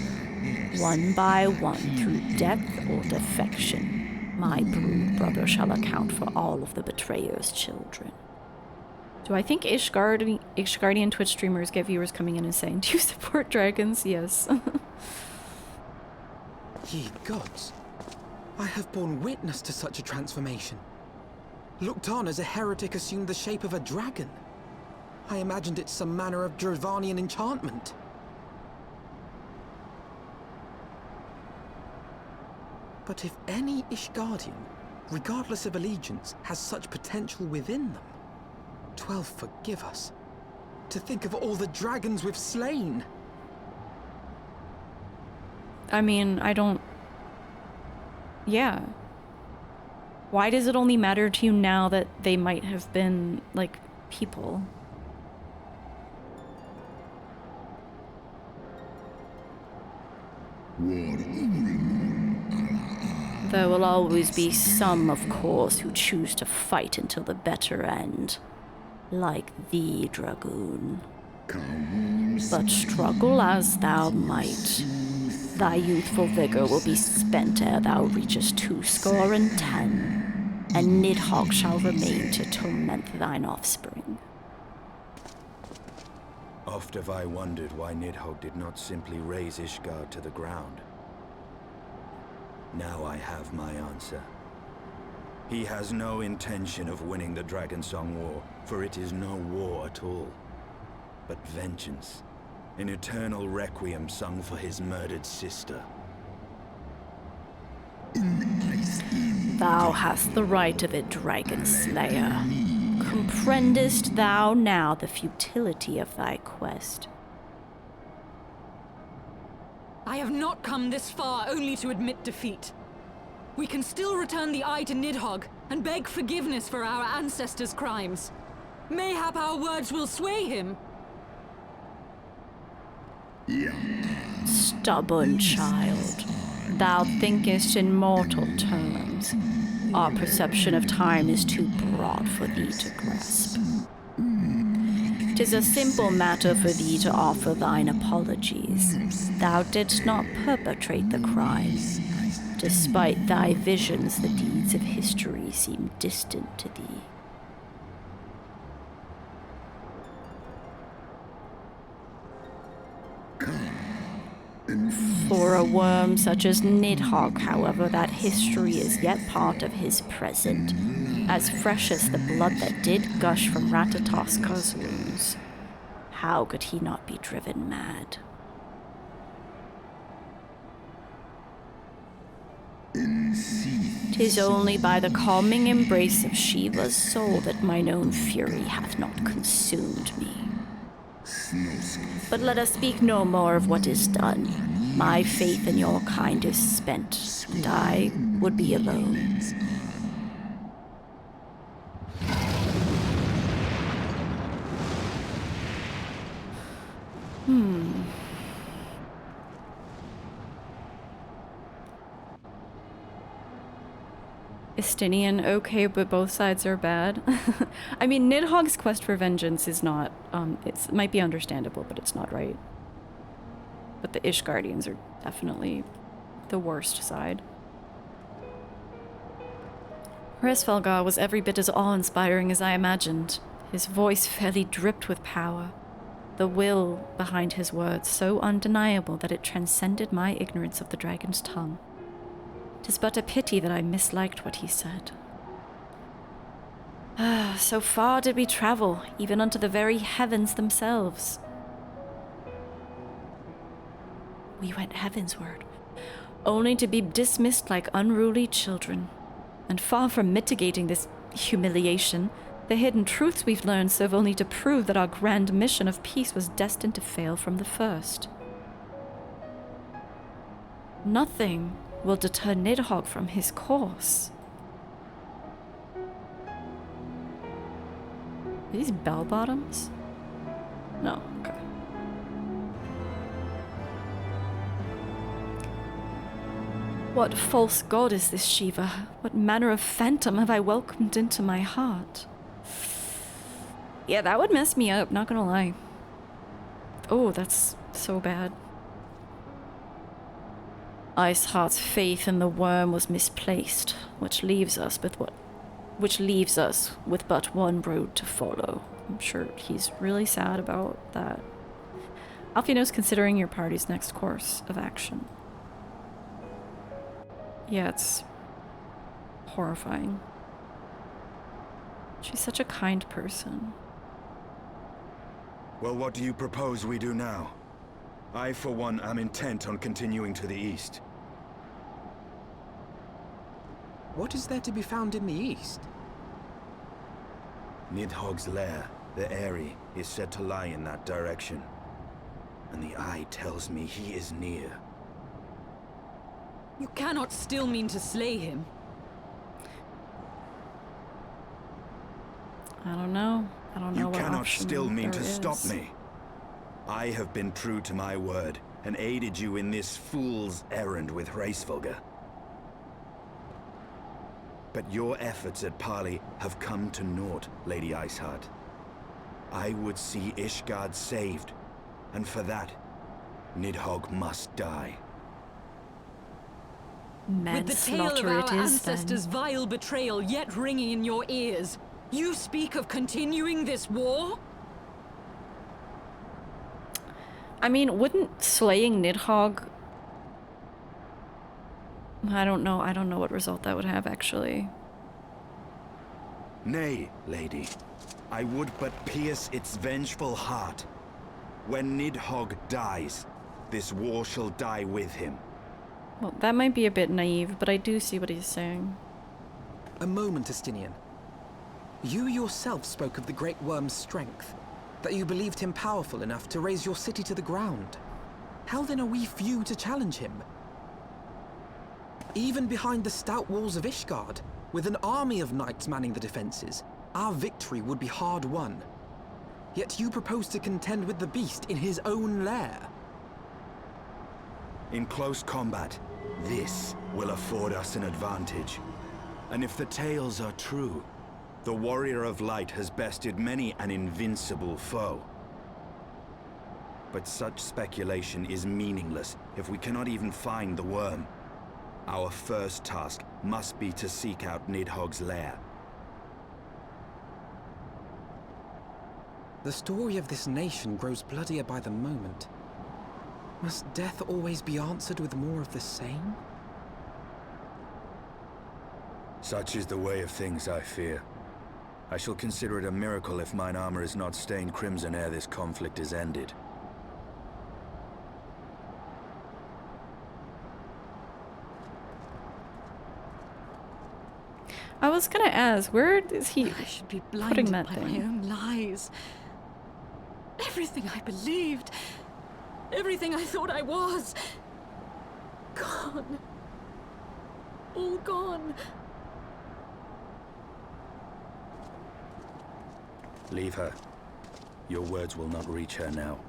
One by one, through death or defection, my brood brother shall account for all of the betrayer's children. Do I think Ishgardian Twitch streamers get viewers coming in and saying, "Do you support dragons?" Yes. Ye gods, I have borne witness to such a transformation. Looked on as a heretic assumed the shape of a dragon. I imagined it some manner of Dravanian enchantment. But if any Ishgardian, regardless of allegiance, has such potential within them, 12 forgive us. To think of all the dragons we've slain! I mean, I don't... Yeah. Why does it only matter to you now that they might have been, like, people? There will always be some, of course, who choose to fight until the better end. Like thee, Dragoon. But struggle as thou might, thy youthful vigor will be spent ere thou reachest 210, and Nidhogg shall remain to torment thine offspring. Oft have I wondered why Nidhogg did not simply raze Ishgard to the ground. Now I have my answer. He has no intention of winning the Dragonsong War, for it is no war at all, but vengeance, an eternal requiem sung for his murdered sister. Thou hast the right of it, Dragon Slayer. Comprehendest thou now the futility of thy quest? I have not come this far only to admit defeat. We can still return the eye to Nidhogg and beg forgiveness for our ancestors' crimes. Mayhap our words will sway him. Stubborn child, thou thinkest in mortal terms. Our perception of time is too broad for thee to grasp. 'Tis a simple matter for thee to offer thine apologies. Thou didst not perpetrate the crime. Despite thy visions, the deeds of history seem distant to thee. For a worm such as Nidhogg, however, that history is yet part of his present, as fresh as the blood that did gush from Ratatoska's wounds. How could he not be driven mad? 'Tis only by the calming embrace of Shiva's soul that mine own fury hath not consumed me. But let us speak no more of what is done. My faith in your kind is spent, and I would be alone. Estinian, okay, but both sides are bad. I mean, Nidhogg's quest for vengeance is not, it might be understandable, but it's not right. But the Ishgardians are definitely the worst side. Hresvelgar was every bit as awe-inspiring as I imagined. His voice fairly dripped with power. The will behind his words so undeniable that it transcended my ignorance of the dragon's tongue. 'Tis but a pity that I misliked what he said. So far did we travel, even unto the very heavens themselves. We went heavensward, only to be dismissed like unruly children. And far from mitigating this humiliation, the hidden truths we've learned serve only to prove that our grand mission of peace was destined to fail from the first. Nothing will deter Nidhogg from his course. Are these bell-bottoms? No, okay. What false god is this, Shiva? What manner of phantom have I welcomed into my heart? Yeah, that would mess me up, not gonna lie. Oh, that's so bad. Iceheart's faith in the Wyrm was misplaced, which leaves us with but one road to follow. I'm sure he's really sad about that. Alfino's considering your party's next course of action. Yeah, it's horrifying. She's such a kind person. Well, what do you propose we do now? I, for one, am intent on continuing to the east. What is there to be found in the east? Nidhogg's lair, the Aery, is said to lie in that direction. And the eye tells me he is near. You cannot still mean to slay him. I don't know. I don't know what You cannot option still mean there to stop is. me. I have been true to my word, and aided you in this fool's errand with Hresvelgar. But your efforts at parley have come to naught, Lady Iceheart. I would see Ishgard saved, and for that, Nidhogg must die. With the tale of Manslaughter our it is, ancestors' then. vile betrayal yet ringing in your ears, you speak of continuing this war? I mean, wouldn't slaying Nidhogg... I don't know what result that would have, actually. Nay, lady. I would but pierce its vengeful heart. When Nidhogg dies, this war shall die with him. Well, that might be a bit naive, but I do see what he's saying. A moment, Estinian. You yourself spoke of the Great Wyrm's strength, that you believed him powerful enough to raise your city to the ground. How then are we few to challenge him? Even behind the stout walls of Ishgard, with an army of knights manning the defenses, our victory would be hard won. Yet you propose to contend with the beast in his own lair. In close combat, this will afford us an advantage. And if the tales are true, the Warrior of Light has bested many an invincible foe. But such speculation is meaningless if we cannot even find the Wyrm. Our first task must be to seek out Nidhogg's lair. The story of this nation grows bloodier by the moment. Must death always be answered with more of the same? Such is the way of things, I fear. I shall consider it a miracle if mine armor is not stained crimson ere this conflict is ended. I was gonna ask, where is he I should be putting blinded that by thing? my own lies. Everything I believed, everything I thought I was, gone. All gone. Leave her. Your words will not reach her now.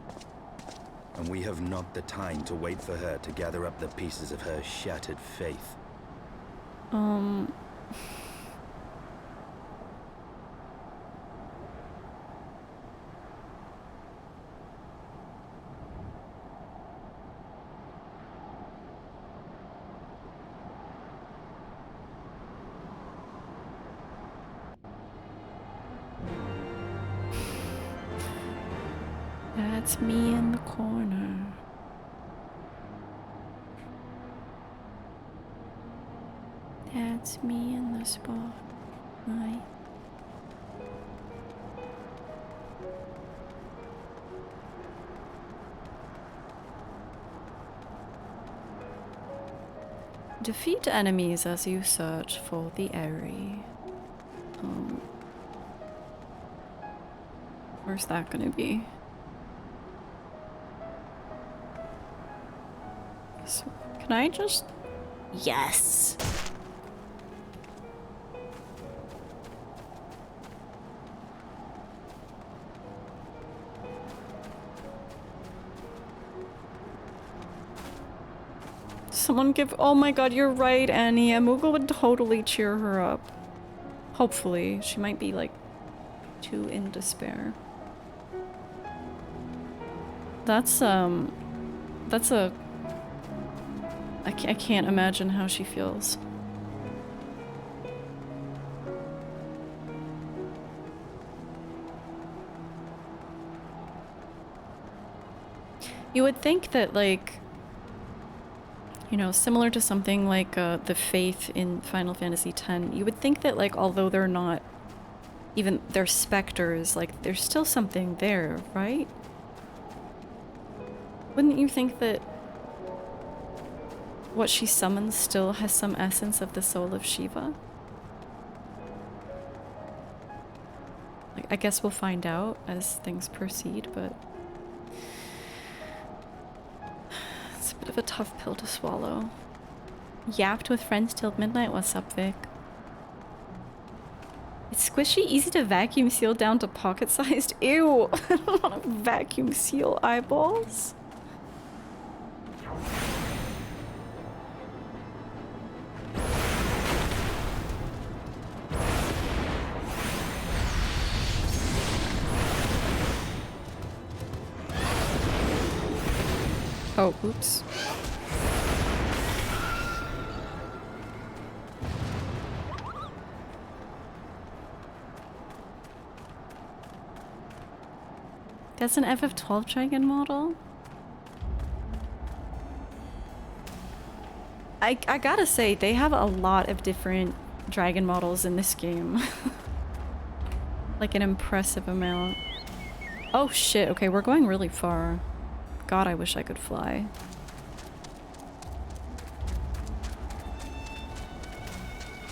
And we have not the time to wait for her to gather up the pieces of her shattered faith. That's me in the corner. That's me in the spotlight. Defeat enemies as you search for the Aery. Where's that gonna be? So, can I just... Yes! Someone give... Oh my god, you're right, Annie. A Moogle would totally cheer her up. Hopefully. She might be, like, too in despair. That's a... I can't imagine how she feels. You would think that, like, you know, similar to something like the Faith in Final Fantasy X, you would think that, like, although they're not even, they're specters, like, there's still something there, right? Wouldn't you think that what she summons still has some essence of the soul of Shiva? Like, I guess we'll find out as things proceed, but it's a bit of a tough pill to swallow. Yapped with friends till midnight. What's up, Vic? It's squishy, easy to vacuum seal down to pocket-sized. Ew! I don't want to vacuum seal eyeballs. Oh, oops. That's an FF12 dragon model? I gotta say, they have a lot of different dragon models in this game. Like an impressive amount. Oh shit, okay, we're going really far. God, I wish I could fly.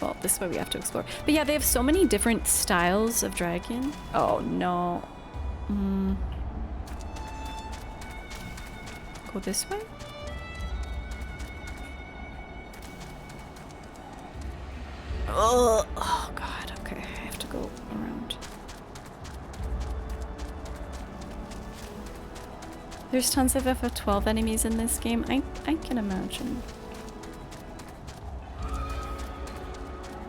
Well, this way we have to explore. But yeah, they have so many different styles of dragon. Oh no. Go this way? Oh god, okay, I have to go around. There's tons of FF12 enemies in this game, I can imagine.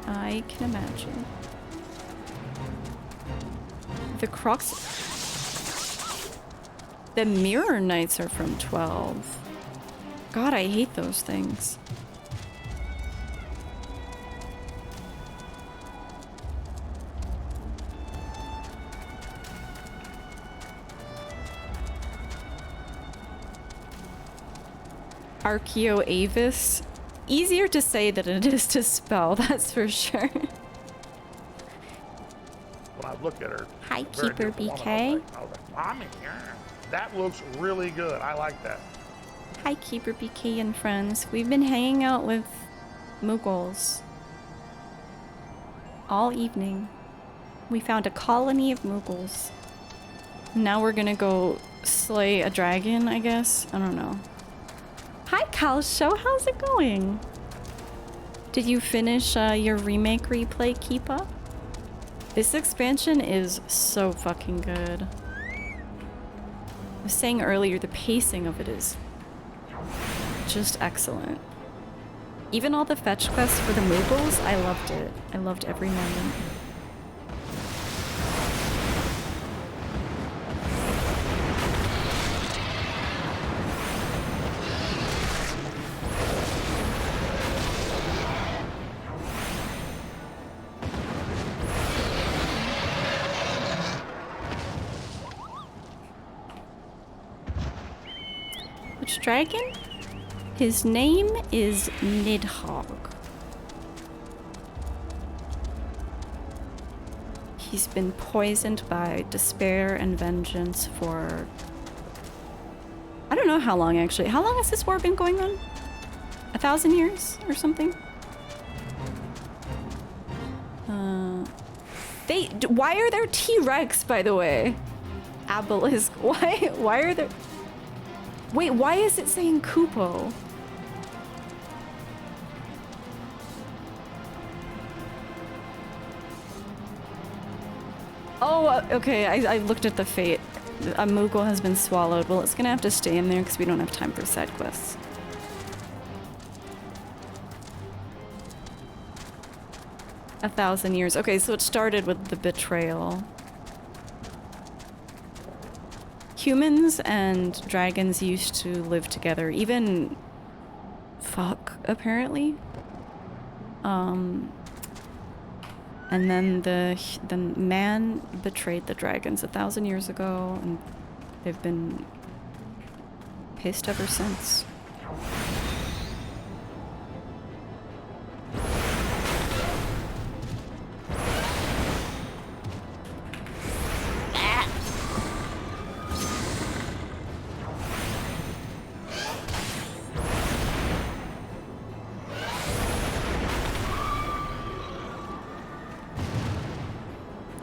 I can imagine. The Crocs... The Mirror Knights are from 12. God, I hate those things. Archaeoavis. Easier to say than it is to spell, that's for sure. When I looked at her, Hi, very Keeper beautiful BK. woman, I was like, Mommy, yeah, that looks really good. I like that. Hi, Keeper BK and friends. We've been hanging out with Moogles all evening. We found a colony of Moogles. Now we're gonna go slay a dragon, I guess? I don't know. Hi, Calsho. How's it going? Did you finish your remake replay, Keepa? This expansion is so fucking good. I was saying earlier, the pacing of it is just excellent. Even all the fetch quests for the Moogles, I loved it. I loved every moment. Which dragon? His name is Nidhogg. He's been poisoned by despair and vengeance for... I don't know how long, actually. How long has this war been going on? 1,000 years or something? Why are there T-Rex, by the way? Obelisk. Why are there... Wait, why is it saying Kupo? Oh, okay, I looked at the fate. A Moogle has been swallowed. Well, it's gonna have to stay in there because we don't have time for side quests. A 1,000 years. Okay, so it started with the betrayal. Humans and dragons used to live together. Even Thok, apparently. And then the man betrayed the dragons 1,000 years ago, and they've been pissed ever since.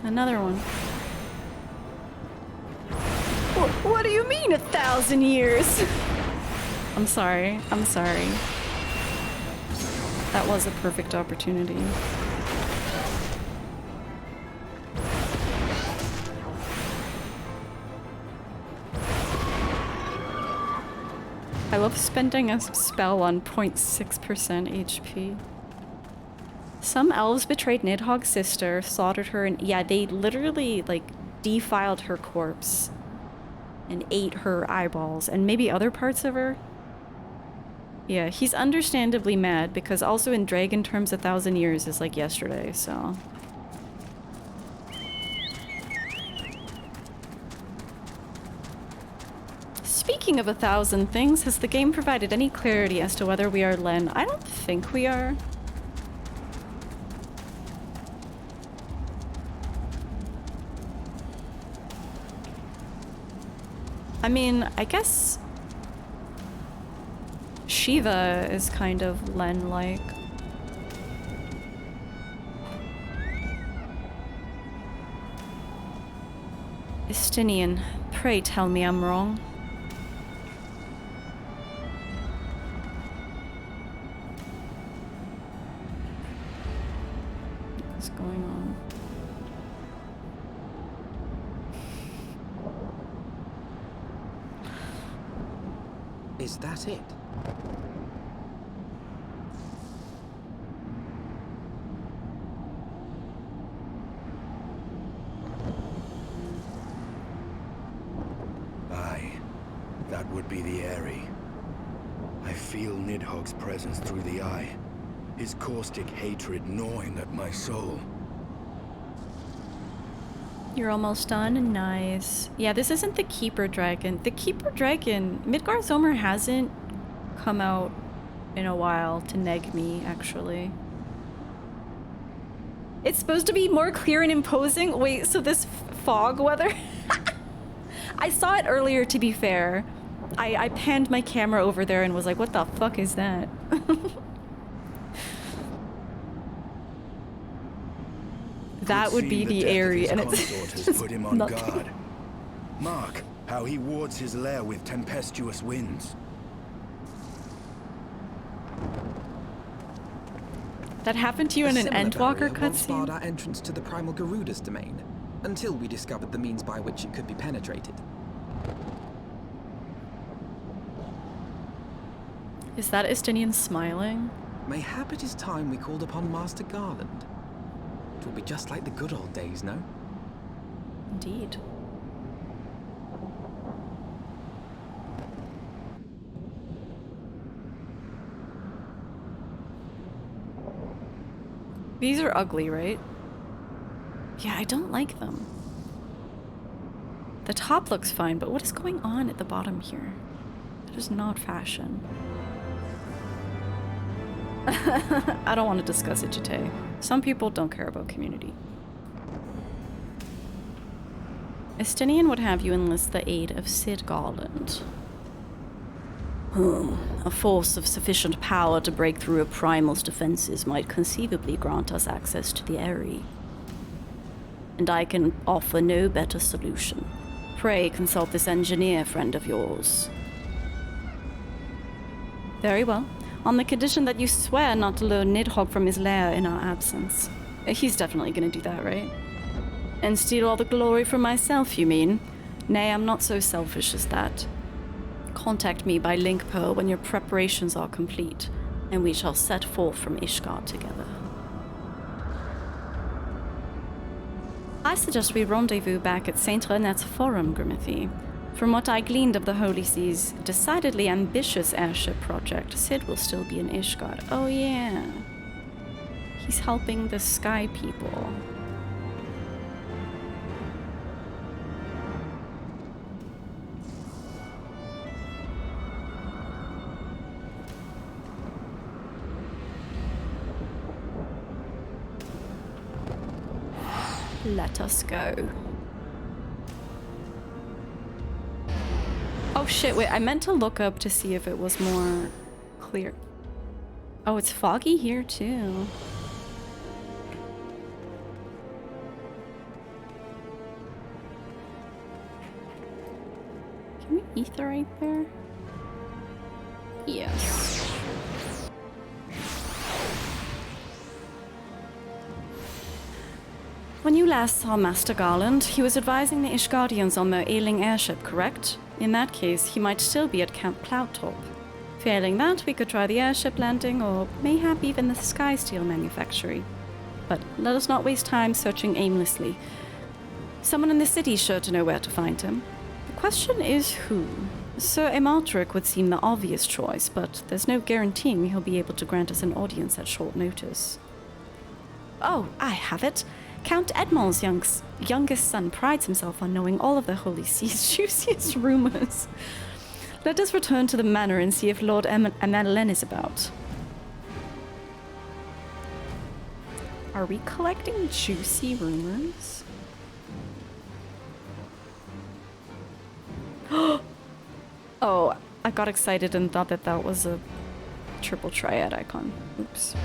Another one. What do you mean 1,000 years? I'm sorry. I'm sorry. That was a perfect opportunity. I love spending a spell on 0.6% HP. Some elves betrayed Nidhogg's sister, slaughtered her, and yeah, they literally, like, defiled her corpse and ate her eyeballs and maybe other parts of her. Yeah, he's understandably mad because also in dragon terms 1,000 years is like yesterday, so... Speaking of 1,000 things, has the game provided any clarity as to whether we are Len? I don't think we are. I mean, I guess Shiva is kind of Len-like. Estinian, pray tell me I'm wrong. What's going on? Is that it? Aye, that would be the Aery. I feel Nidhogg's presence through the eye, his caustic hatred gnawing at my soul. You're almost done. Nice. Yeah, this isn't the Keeper Dragon. The Keeper Dragon, Midgard's Omer hasn't come out in a while to neg me, actually. It's supposed to be more clear and imposing. Wait, so this fog weather? I saw it earlier, to be fair. I panned my camera over there and was like, what the fuck is that? That would be the Aery, and it's has put him on guard. Mark how he wards his lair with tempestuous winds. That happened to you in an Endwalker once cutscene? barred our entrance to the primal Garuda's domain, until we discovered the means by which it could be penetrated. Is that Estinian smiling? Mayhap it is time we called upon Master Garland. It will be just like the good old days, no? Indeed. These are ugly, right? Yeah, I don't like them. The top looks fine, but what is going on at the bottom here? That is not fashion. I don't want to discuss it today. Some people don't care about community. Estinian would have you enlist the aid of Sid Garland. A force of sufficient power to break through a primal's defenses might conceivably grant us access to the Aery. And I can offer no better solution. Pray consult this engineer friend of yours. Very well. On the condition that you swear not to lure Nidhogg from his lair in our absence. He's definitely gonna do that, right? And steal all the glory for myself, you mean? Nay, I'm not so selfish as that. Contact me by link pearl when your preparations are complete, and we shall set forth from Ishgard together. I suggest we rendezvous back at Saint Renet's Forum, Grimothy. From what I gleaned of the Holy Sea's decidedly ambitious airship project, Sid will still be in Ishgard. Oh yeah. He's helping the Sky people. Let us go. Oh shit, wait, I meant to look up to see if it was more clear. Oh, it's foggy here too. Can we ether right there? Yes. When you last saw Master Garland, he was advising the Ishgardians on their ailing airship, correct? In that case, he might still be at Camp Cloudtop. Failing that, we could try the airship landing, or mayhap even the Skysteel manufactory. But let us not waste time searching aimlessly. Someone in the city's sure to know where to find him. The question is who? Sir Emaltric would seem the obvious choice, but there's no guaranteeing he'll be able to grant us an audience at short notice. Oh, I have it! Count Edmond's youngest son prides himself on knowing all of the Holy Sea's juiciest rumors. Let us return to the manor and see if Lord Madeleine is about. Are we collecting juicy rumors? Oh, I got excited and thought that that was a triple triad icon. Oops.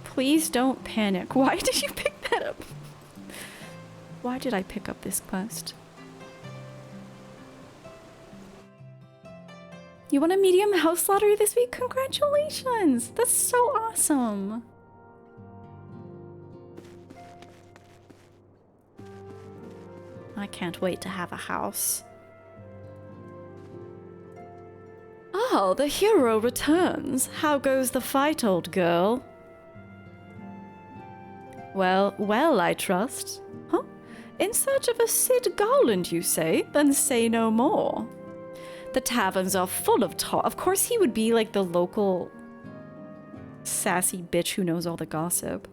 Please don't panic. Why did you pick that up? Why did I pick up this quest? You won a medium house lottery this week? Congratulations! That's so awesome! I can't wait to have a house. Oh, the hero returns. How goes the fight, old girl? Well, I trust. Huh? In search of a Sid Garland, you say? Then say no more. The taverns are full of talk. Of course he would be like the local sassy bitch who knows all the gossip.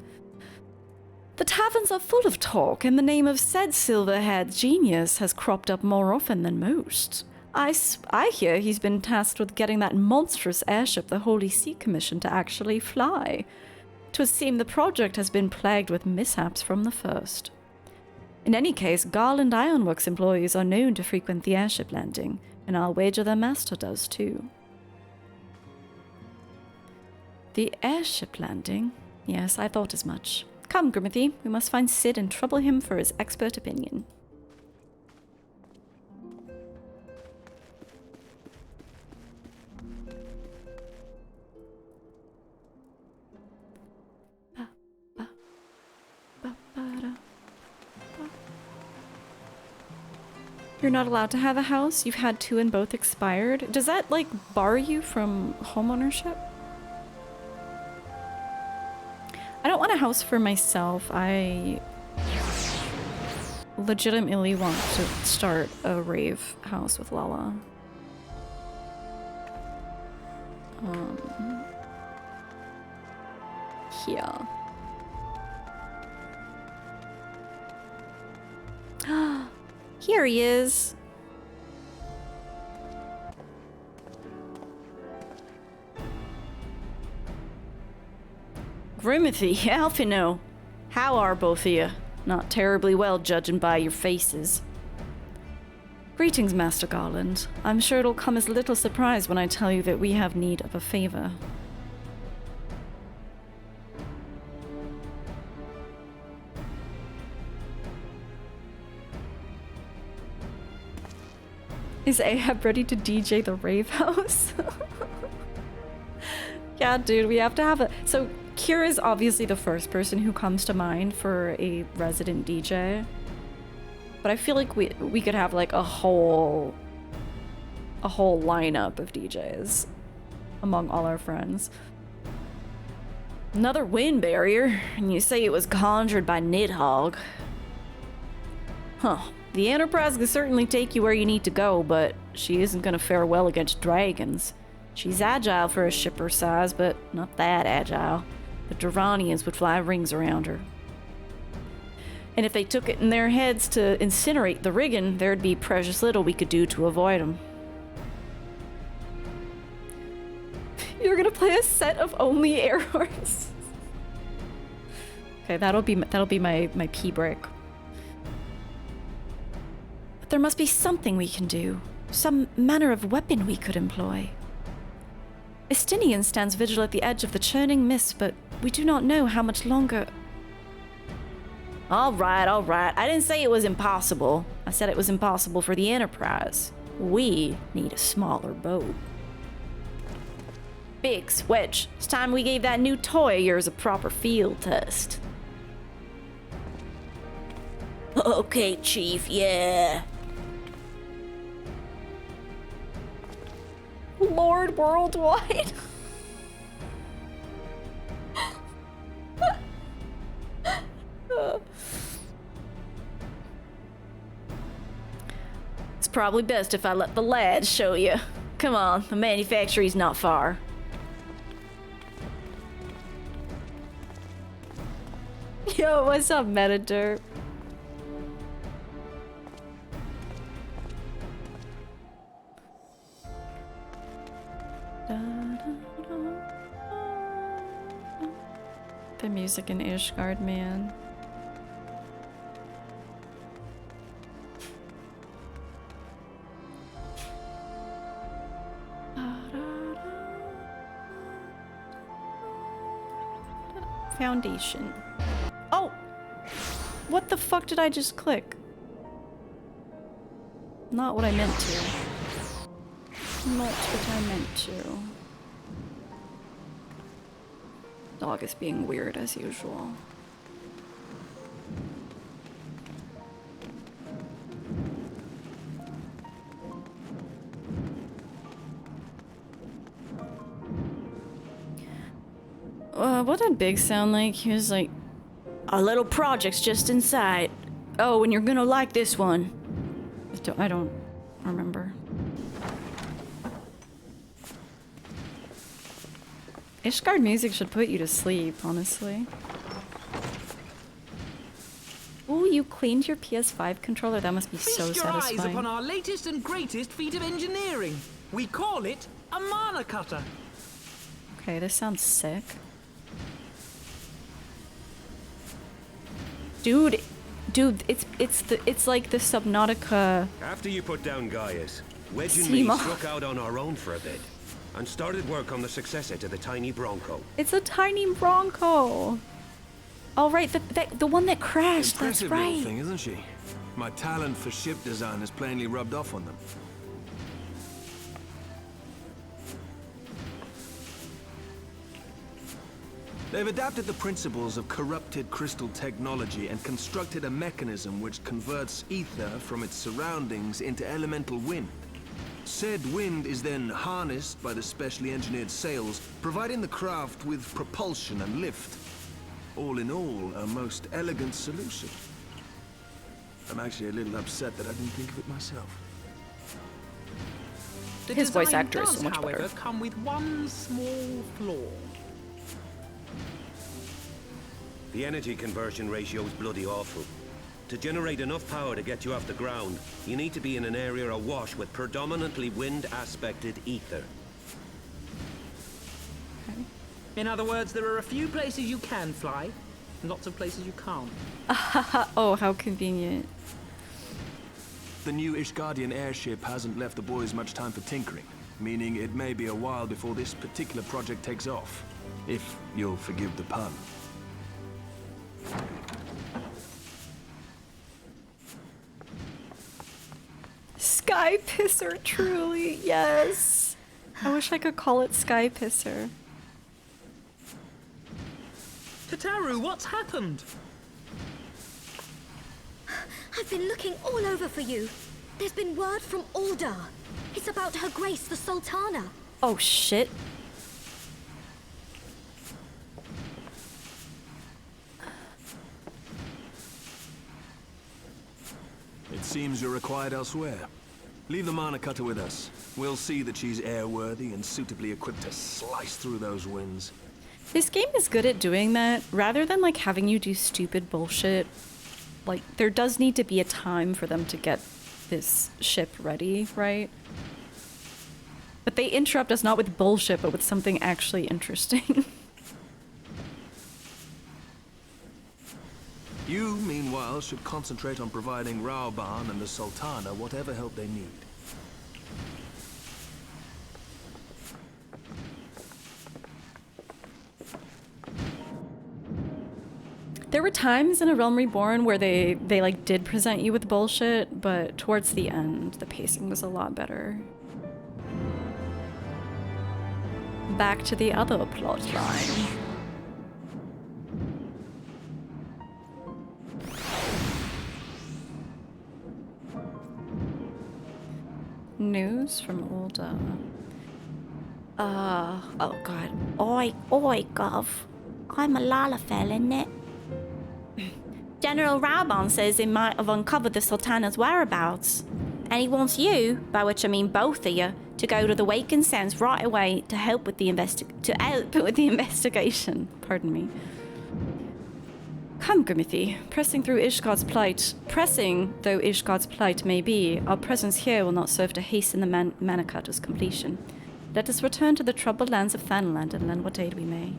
The taverns are full of talk, and the name of said silver-haired genius has cropped up more often than most. I hear he's been tasked with getting that monstrous airship the Holy See commissioned to actually fly. 'Twould seem the project has been plagued with mishaps from the first. In any case, Garland Ironworks employees are known to frequent the airship landing, and I'll wager their master does too. The airship landing? Yes, I thought as much. Come, Grimothy, we must find Sid and trouble him for his expert opinion. You're not allowed to have a house? You've had two and both expired? Does that, like, bar you from homeownership? I don't want a house for myself. I legitimately want to start a rave house with Lala. Yeah. Here he is. Grimothy, Alphino. How are both of you? Not terribly well, judging by your faces. Greetings, Master Garland. I'm sure it'll come as little surprise when I tell you that we have need of a favor. Is Ahab ready to DJ the rave house? Yeah, dude, we have to have a... So, Kira's obviously the first person who comes to mind for a resident DJ. But I feel like we could have, like, a whole lineup of DJs among all our friends. Another wind barrier, and you say it was conjured by Nidhogg. Huh. The Enterprise can certainly take you where you need to go, but she isn't gonna fare well against dragons. She's agile for a ship her size, but not that agile. The Durranians would fly rings around her. And if they took it in their heads to incinerate the rigging, there'd be precious little we could do to avoid them. You're gonna play a set of only air horns. Okay, that'll be my pee break. But there must be something we can do. Some manner of weapon we could employ. Estinian stands vigil at the edge of the churning mist, but we do not know how much longer... All right. I didn't say it was impossible. I said it was impossible for the Enterprise. We need a smaller boat. Biggs, Wedge, it's time we gave that new toy of yours a proper field test. Okay, Chief, yeah. Lord Worldwide. It's probably best if I let the lads show you. Come on, the manufactory's not far. Yo, what's up, Metaderp? The music in Ishgard, man. Foundation. Oh! What the fuck did I just click? Not what I meant to. Not what I meant to. Dog is being weird as usual. What did Big sound like? He was like, our little project's just inside. Oh, and you're gonna like this one. I don't remember. Ishgard music should put you to sleep, honestly. Ooh, you cleaned your PS5 controller? That must be so Feast your eyes satisfying. upon our latest and greatest feat of engineering. We call it a mana cutter. Okay, this sounds sick. Dude, it's like the Subnautica. After you put down Gaius, Wedge and Steam me off. struck out on our own for a bit and started work on the successor to the tiny Bronco. It's a tiny Bronco. All right, the one that crashed. Impressive That's little right. thing, isn't she? My talent for ship design has plainly rubbed off on them. They've adapted the principles of corrupted crystal technology and constructed a mechanism which converts ether from its surroundings into elemental wind. Said wind is then harnessed by the specially engineered sails, providing the craft with propulsion and lift. All in all, a most elegant solution. I'm actually a little upset that I didn't think of it myself. The His voice design actor is does, so much however, better. come with one small flaw. The energy conversion ratio is bloody awful. To generate enough power to get you off the ground, you need to be in an area awash with predominantly wind-aspected ether. In other words, there are a few places you can fly, and lots of places you can't. Oh, how convenient. The new Ishgardian airship hasn't left the boys much time for tinkering, meaning it may be a while before this particular project takes off. If you'll forgive the pun. Sky Pisser, truly, yes. I wish I could call it Sky Pisser. Tataru, what's happened? I've been looking all over for you. There's been word from Ul'dah. It's about Her Grace the Sultana. Oh shit. It seems you're required elsewhere. Leave the mana cutter with us. We'll see that she's airworthy and suitably equipped to slice through those winds. This game is good at doing that. Rather than like having you do stupid bullshit, like there does need to be a time for them to get this ship ready, right? But they interrupt us not with bullshit, but with something actually interesting. You, meanwhile, should concentrate on providing Raoban and the Sultana whatever help they need. There were times in A Realm Reborn where they like did present you with bullshit, but towards the end, the pacing was a lot better. Back to the other plot line. News from Ul'dah. Oh god. Oi, Gov. I'm a Lalafell, innit? General Raoban says he might have uncovered the Sultana's whereabouts. And he wants you, by which I mean both of you, to go to the Wakened Sands right away to help with the investigation. Pardon me. Come, Grimothy. Pressing though Ishgard's plight may be, our presence here will not serve to hasten the Manacata's completion. Let us return to the troubled lands of Thanaland and lend what aid we may.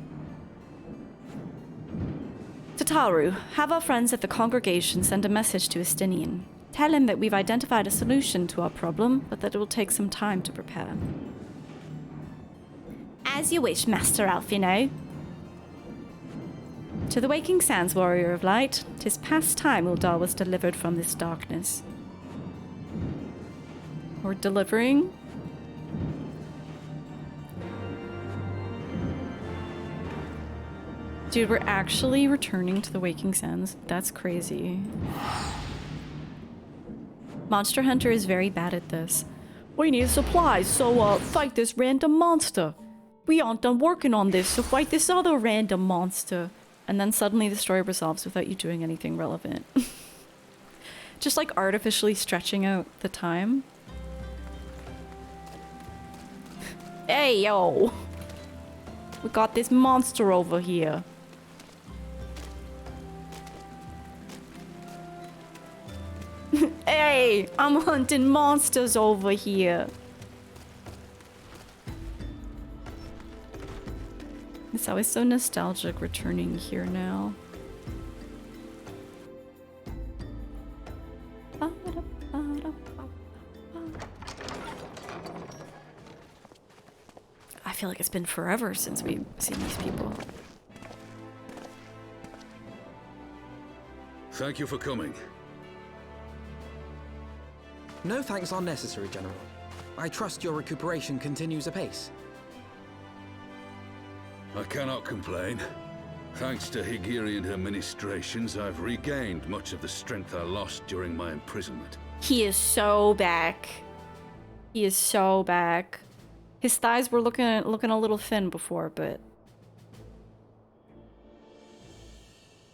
Tataru, have our friends at the congregation send a message to Estinian. Tell him that we've identified a solution to our problem, but that it will take some time to prepare. As you wish, Master Alfino. To the Waking Sands, Warrior of Light, 'tis past time Ul'dah was delivered from this darkness. Or delivering? Dude, we're actually returning to the Waking Sands. That's crazy. Monster Hunter is very bad at this. We need supplies, so fight this random monster. We aren't done working on this, so fight this other random monster. And then suddenly the story resolves without you doing anything relevant. Just like artificially stretching out the time. Hey, yo! We got this monster over here. Hey, I'm hunting monsters over here. It's always so nostalgic returning here now. I feel like it's been forever since we've seen these people. Thank you for coming. No thanks are necessary, General. I trust your recuperation continues apace. I cannot complain. Thanks to Higiri and her ministrations, I've regained much of the strength I lost during my imprisonment. He is so back. He is so back. His thighs were looking a little thin before, but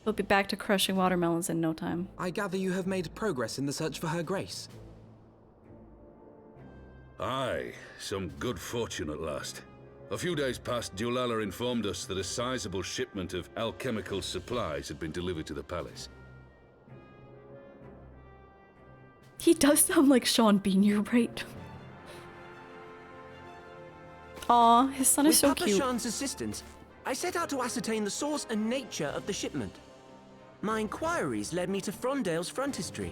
he'll be back to crushing watermelons in no time. I gather you have made progress in the search for Her Grace. Aye, some good fortune at last. A few days past, Dulala informed us that a sizable shipment of alchemical supplies had been delivered to the palace. He does sound like Sean Bean, you're right. Aw, his son is so With Papa cute. Sean's assistance, I set out to ascertain the source and nature of the shipment. My inquiries led me to Frondale's frontistery.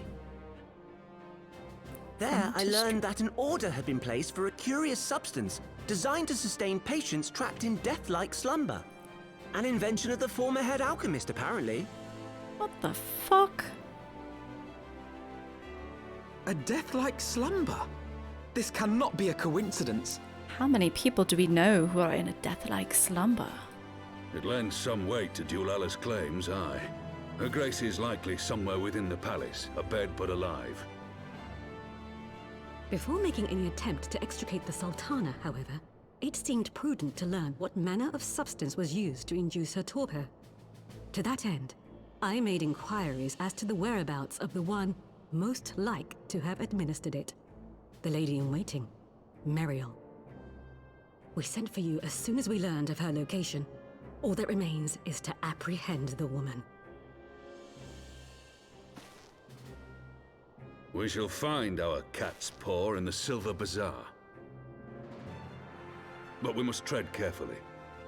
There, I learned that an order had been placed for a curious substance designed to sustain patients trapped in death-like slumber. An invention of the former head alchemist, apparently. What the fuck? A death-like slumber? This cannot be a coincidence. How many people do we know who are in a death-like slumber? It lends some weight to Dulala's claims, aye. Her Grace is likely somewhere within the palace, abed but alive. Before making any attempt to extricate the Sultana, however, it seemed prudent to learn what manner of substance was used to induce her torpor. To that end, I made inquiries as to the whereabouts of the one most like to have administered it. The lady-in-waiting, Meriel. We sent for you as soon as we learned of her location. All that remains is to apprehend the woman. We shall find our cat's paw in the Silver Bazaar. But we must tread carefully.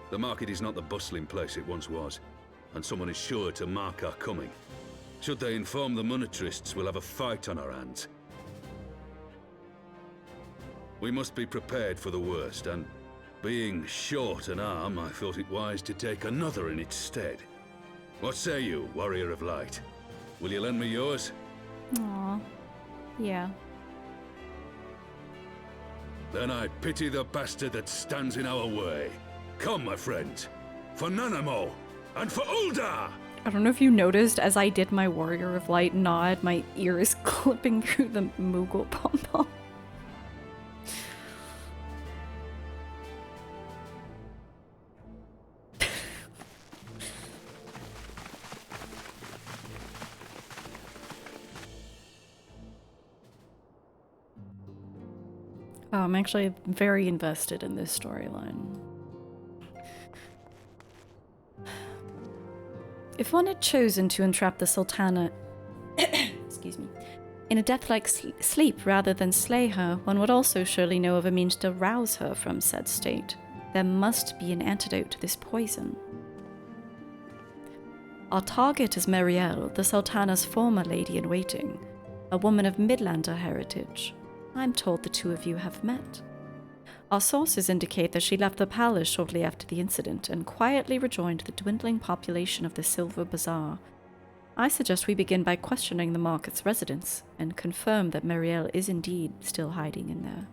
The market is not the bustling place it once was, and someone is sure to mark our coming. Should they inform the monetarists, we'll have a fight on our hands. We must be prepared for the worst, and being short an arm, I thought it wise to take another in its stead. What say you, Warrior of Light? Will you lend me yours? Aw. Yeah. Then I pity the bastard that stands in our way. Come, my friends, for Nanamo, and for Ul'dah! I don't know if you noticed, as I did my Warrior of Light nod, my ear is clipping through the Moogle pom-pom. Oh, I'm actually very invested in this storyline. If one had chosen to entrap the Sultana excuse me, in a death-like sleep rather than slay her, one would also surely know of a means to rouse her from said state. There must be an antidote to this poison. Our target is Meriel, the Sultana's former lady-in-waiting, a woman of Midlander heritage. I'm told the two of you have met. Our sources indicate that she left the palace shortly after the incident and quietly rejoined the dwindling population of the Silver Bazaar. I suggest we begin by questioning the market's residents and confirm that Meriel is indeed still hiding in there.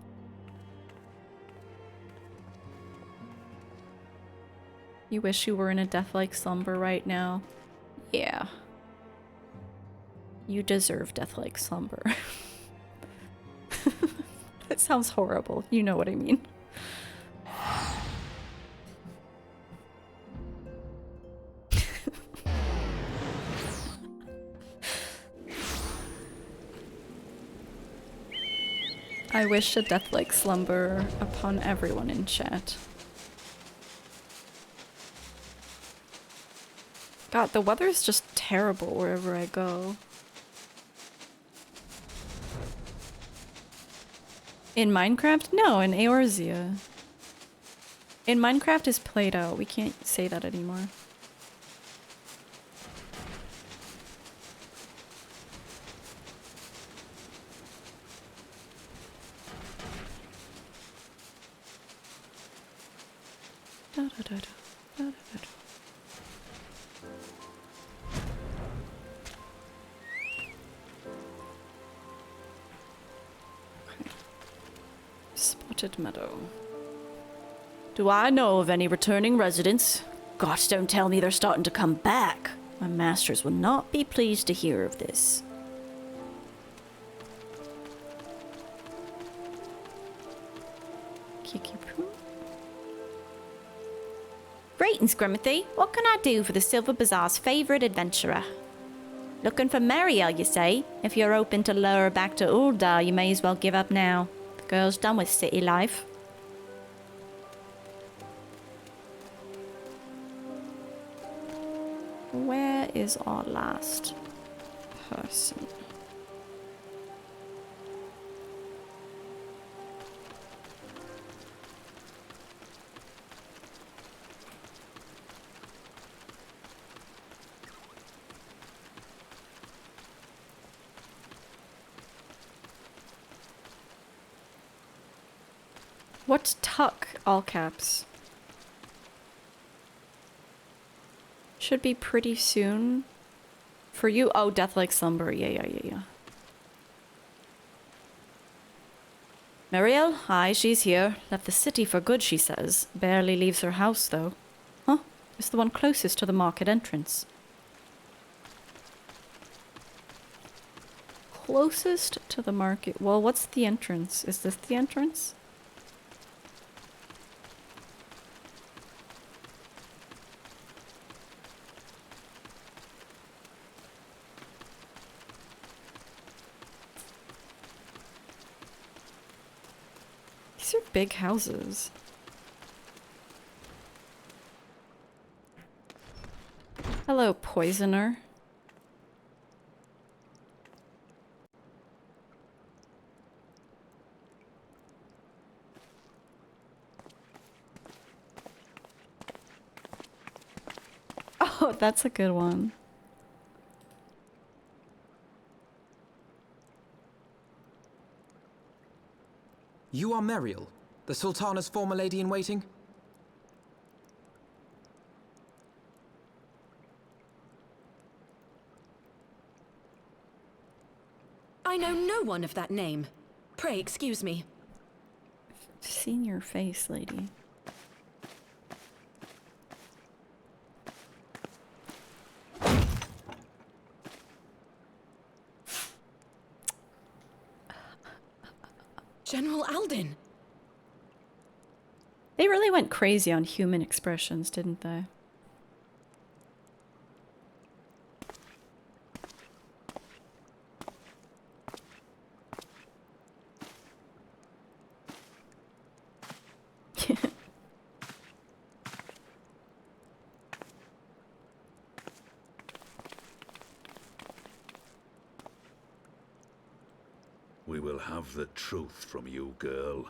You wish you were in a death-like slumber right now? Yeah. You deserve death-like slumber. That sounds horrible. You know what I mean. I wish a death-like slumber upon everyone in chat. God, the weather is just terrible wherever I go. In Minecraft? No, in Eorzea. In Minecraft is played out. We can't say that anymore. Da, da, da, da, da, da, da. Spotted meadow. Do I know of any returning residents? Gosh, don't tell me they're starting to come back. My masters will not be pleased to hear of this. Kiki-poo. Greetings, Grimothy. What can I do for the Silver Bazaar's favourite adventurer? Looking for Meriel, you say? If you're open to lure her back to Ul'dah, you may as well give up now. The girl's done with city life. Where is our last person? What's Thok, all caps? Should be pretty soon. For you, oh, Death-like Slumber. Yeah. Meriel? Aye, she's here. Left the city for good, she says. Barely leaves her house, though. Huh? It's the one closest to the market entrance. Closest to the market. Well, what's the entrance? Is this the entrance? These are big houses. Hello, poisoner. Oh, that's a good one. You are Meriel, the Sultana's former lady-in-waiting? I know no one of that name. Pray excuse me. I've seen your face, lady. General Alden. They really went crazy on human expressions, didn't they? have the truth from you, girl.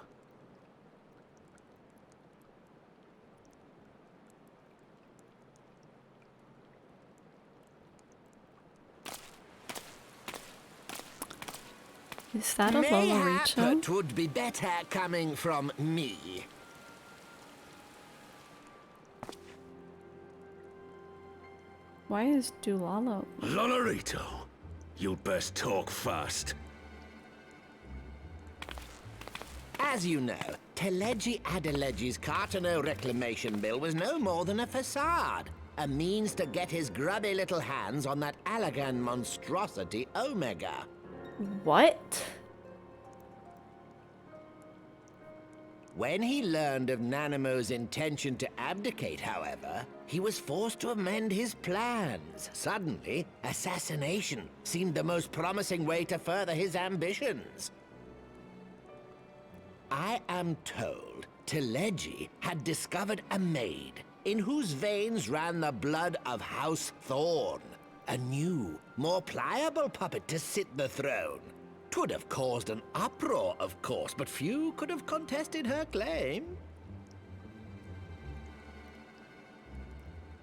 Is that a Mayhap Lolorito? it would be better coming from me. Why is Dulalo? Lolorito, you'd best talk fast. As you know, Teleji Adeleji's Cartano reclamation bill was no more than a facade. A means to get his grubby little hands on that Allagan monstrosity Omega. What? When he learned of Nanamo's intention to abdicate, however, he was forced to amend his plans. Suddenly, assassination seemed the most promising way to further his ambitions. I am told Teleji had discovered a maid in whose veins ran the blood of House Thorn, a new, more pliable puppet to sit the throne. 'Twould have caused an uproar, of course, but few could have contested her claim.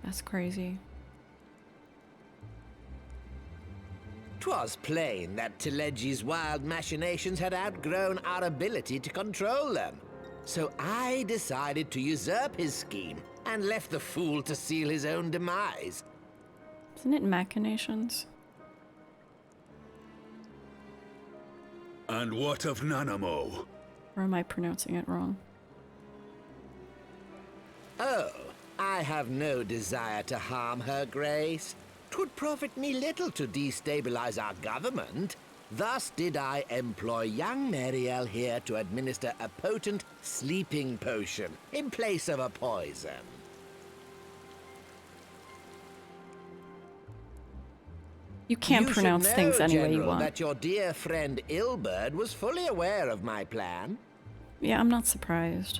That's crazy. 'Twas plain that Teleji's wild machinations had outgrown our ability to control them. So I decided to usurp his scheme and left the fool to seal his own demise. Isn't it machinations? And what of Nanamo? Or am I pronouncing it wrong? Oh, I have no desire to harm her grace. 'Twould profit me little to destabilize our government. Thus did I employ young Mariel here to administer a potent sleeping potion in place of a poison. You can't pronounce things any way you General, want. that your dear friend Ilberd was fully aware of my plan. Yeah, I'm not surprised.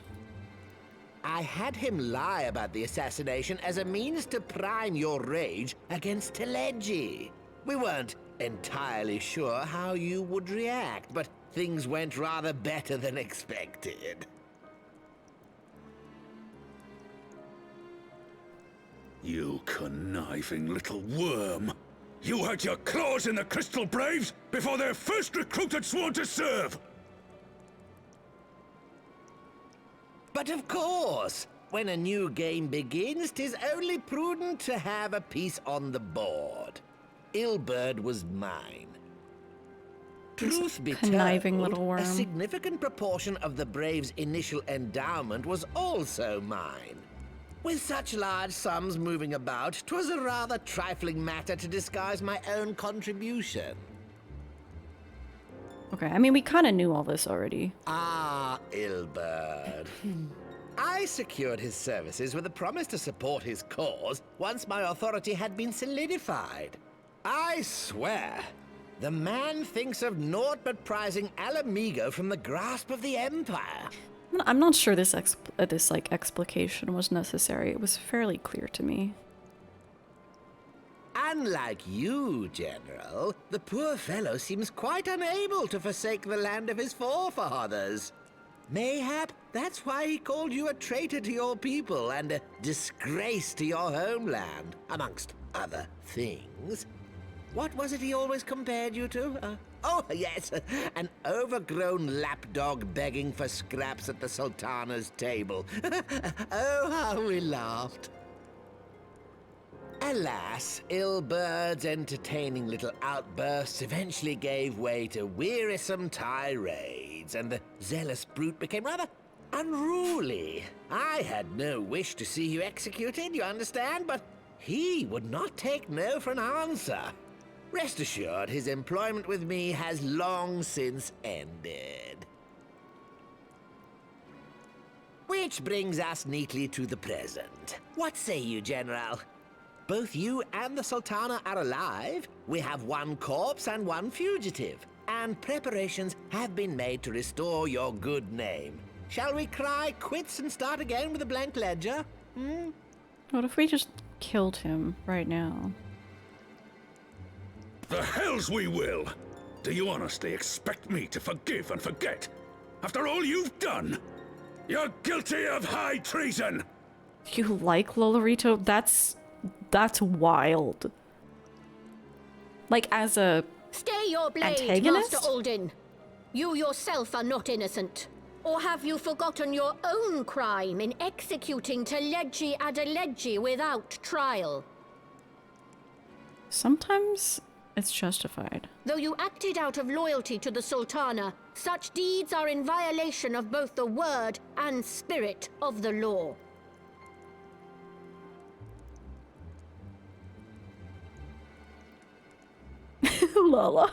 I had him lie about the assassination as a means to prime your rage against Teleji. We weren't entirely sure how you would react, but things went rather better than expected. You conniving little worm. You had your claws in the Crystal Braves before their first recruit had sworn to serve! But of course, when a new game begins, 'tis only prudent to have a piece on the board. Ilberd was mine. Truth be conniving told, little worm. a significant proportion of the Braves' initial endowment was also mine. With such large sums moving about, 'twas a rather trifling matter to disguise my own contribution. Okay, I mean, we kind of knew all this already. Ah, Ilberd. I secured his services with a promise to support his cause once my authority had been solidified. I swear, the man thinks of naught but prizing Alamigo from the grasp of the Empire. I'm not sure this explication was necessary. It was fairly clear to me. Unlike you, General, the poor fellow seems quite unable to forsake the land of his forefathers. Mayhap that's why he called you a traitor to your people and a disgrace to your homeland, amongst other things. What was it he always compared you to? Oh, yes, an overgrown lapdog begging for scraps at the Sultana's table. Oh, how we laughed. Alas, Ilberd's entertaining little outbursts eventually gave way to wearisome tirades, and the zealous brute became rather unruly. I had no wish to see you executed, you understand, but he would not take no for an answer. Rest assured, his employment with me has long since ended. Which brings us neatly to the present. What say you, General? Both you and the Sultana are alive. We have one corpse and one fugitive. And preparations have been made to restore your good name. Shall we cry quits and start again with a blank ledger? What if we just killed him right now? The hells we will! Do you honestly expect me to forgive and forget? After all you've done? You're guilty of high treason! You like Lolorito? That's wild. Like, as a Stay your blade, antagonist? Master Alden. You yourself are not innocent. Or have you forgotten your own crime in executing Teledji Adeledji without trial? Sometimes it's justified. Though you acted out of loyalty to the Sultana, such deeds are in violation of both the word and spirit of the law. Lala.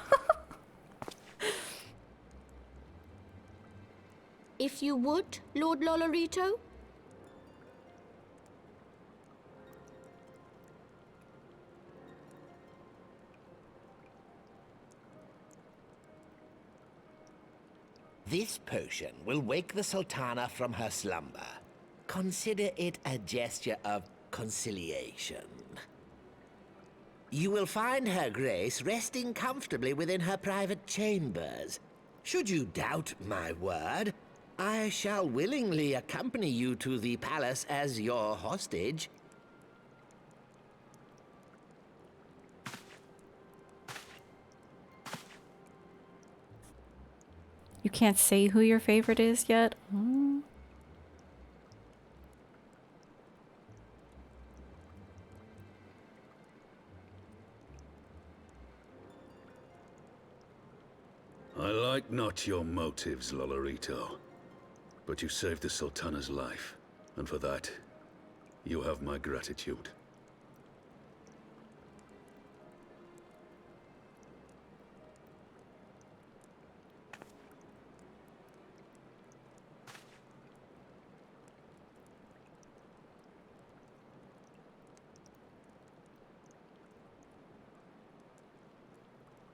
If you would, Lord Lolorito? This potion will wake the Sultana from her slumber. Consider it a gesture of conciliation. You will find Her Grace resting comfortably within her private chambers. Should you doubt my word, I shall willingly accompany you to the palace as your hostage. You can't say who your favorite is yet? I like not your motives, Lolorito. But you saved the Sultana's life, and for that, you have my gratitude.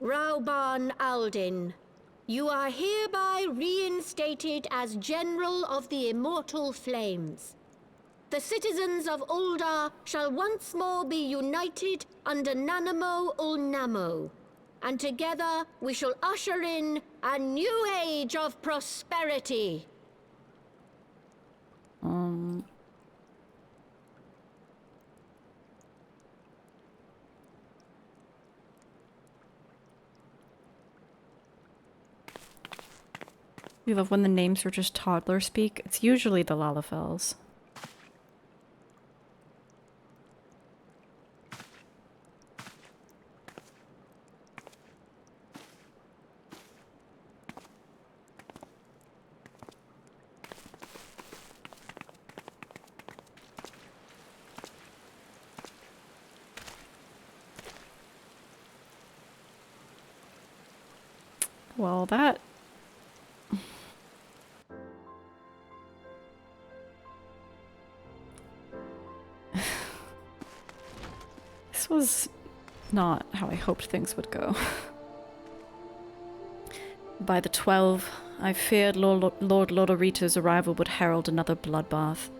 Rauban Aldin, you are hereby reinstated as General of the Immortal Flames. The citizens of Ul'dah shall once more be united under Nanamo Ul'namo, and together we shall usher in a new age of prosperity. We love when the names are just toddler speak. It's usually the Lalafels. Well, that... This was not how I hoped things would go. By the 12, I feared Lord Lolorito's arrival would herald another bloodbath.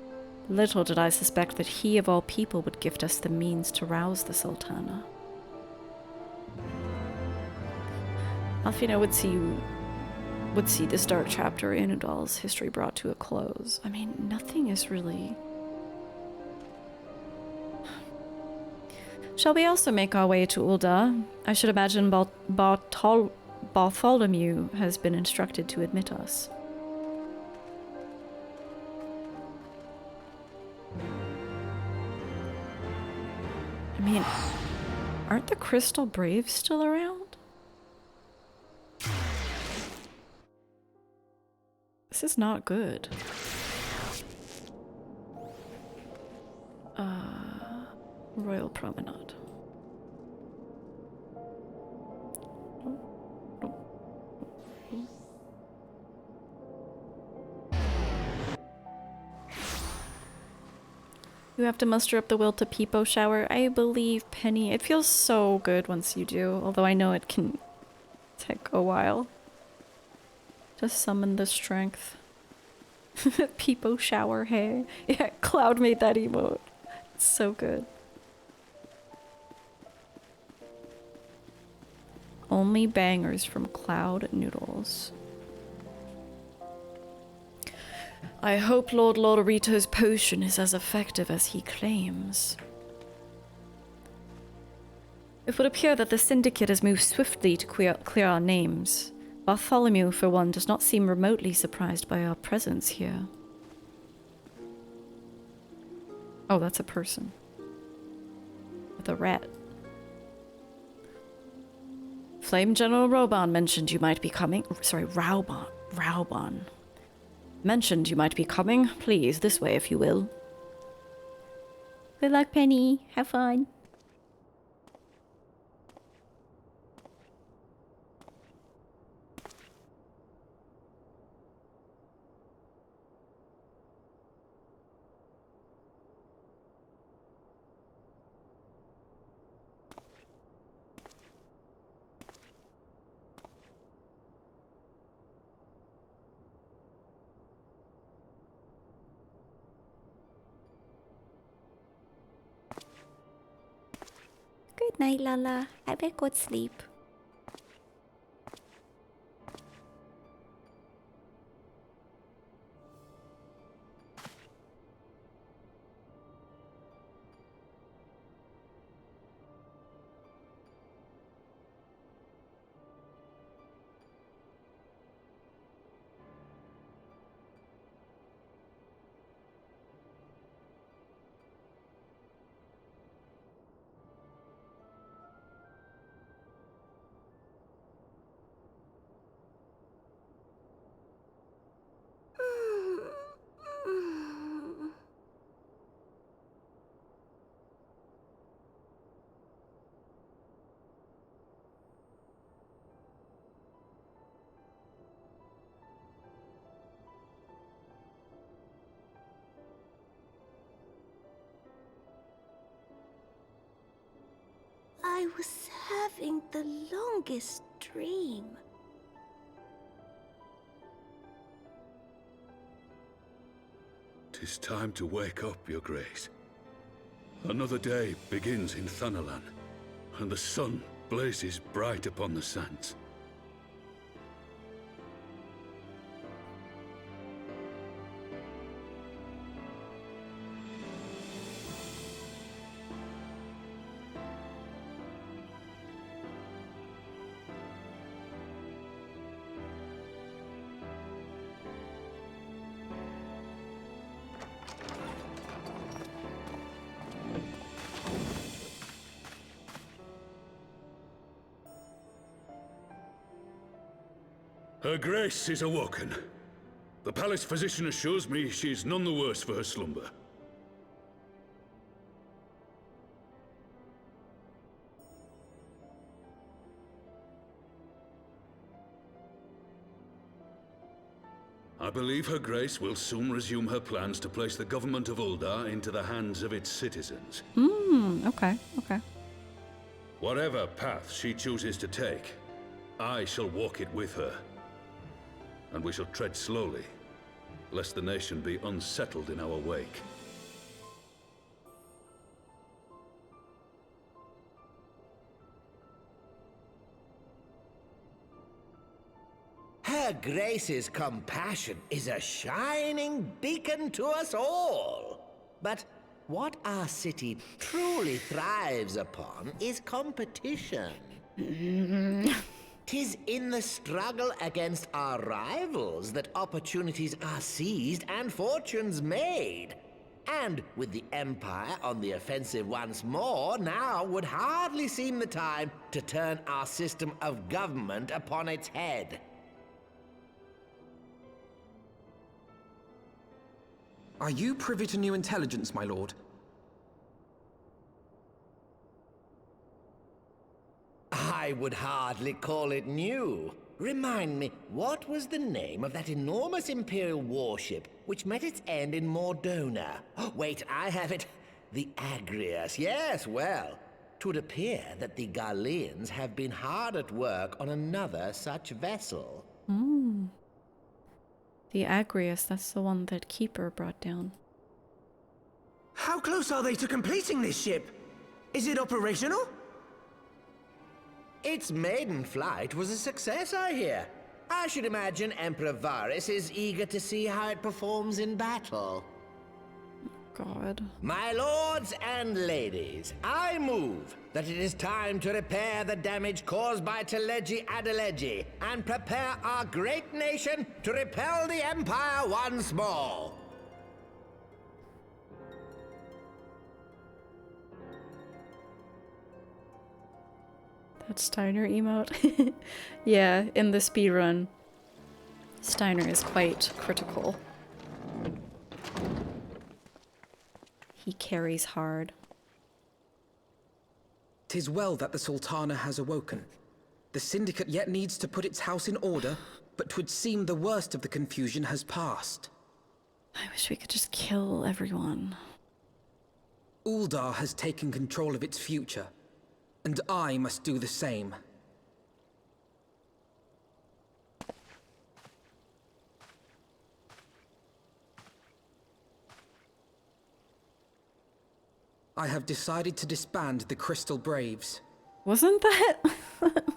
Little did I suspect that he of all people would gift us the means to rouse the Sultana. Alfina would see this dark chapter in Udal's history brought to a close. I mean, nothing is really... Shall we also make our way to Ul'dah? I should imagine Bartholomew has been instructed to admit us. I mean, aren't the Crystal Braves still around? This is not good. Royal Promenade. You have to muster up the will to peepo shower. I believe, Penny. It feels so good once you do, although I know it can take a while. Just summon the strength. Peepo shower, hey. Yeah, Cloud made that emote. It's so good. Only bangers from Cloud Noodles. I hope Lord Lolorito's potion is as effective as he claims. It would appear that the Syndicate has moved swiftly to clear our names. Bartholomew, for one, does not seem remotely surprised by our presence here. Oh, that's a person. With a rat. Flame General Roban mentioned you might be coming. Sorry, Rauban. Mentioned you might be coming. Please, this way if you will. Good luck, Penny. Have fun. Good night, Lala. I bet go to sleep. I was having the longest dream. "'Tis time to wake up, Your Grace. Another day begins in Thanalan, and the sun blazes bright upon the sands. Her Grace is awoken. The palace physician assures me she's none the worse for her slumber. I believe Her Grace will soon resume her plans to place the government of Ul'dah into the hands of its citizens. Okay. Whatever path she chooses to take, I shall walk it with her. And we shall tread slowly, lest the nation be unsettled in our wake. Her Grace's compassion is a shining beacon to us all. But what our city truly thrives upon is competition. 'Tis in the struggle against our rivals that opportunities are seized and fortunes made. And with the Empire on the offensive once more, now would hardly seem the time to turn our system of government upon its head. Are you privy to new intelligence, my lord? I would hardly call it new. Remind me, what was the name of that enormous Imperial warship which met its end in Mordona? Oh, wait, I have it. The Agrias. Yes, well, 'twould appear that the Garleans have been hard at work on another such vessel. The Agrias, that's the one that Keeper brought down. How close are they to completing this ship? Is it operational? Its maiden flight was a success, I hear. I should imagine Emperor Varys is eager to see how it performs in battle. God. My lords and ladies, I move that it is time to repair the damage caused by Teleji Adeleji and prepare our great nation to repel the Empire once more. That Steiner emote? Yeah, in the speedrun, Steiner is quite critical. He carries hard. 'Tis well that the Sultana has awoken. The Syndicate yet needs to put its house in order, but 'twould seem the worst of the confusion has passed. I wish we could just kill everyone. Ul'dah has taken control of its future, and I must do the same. I have decided to disband the Crystal Braves. Wasn't that...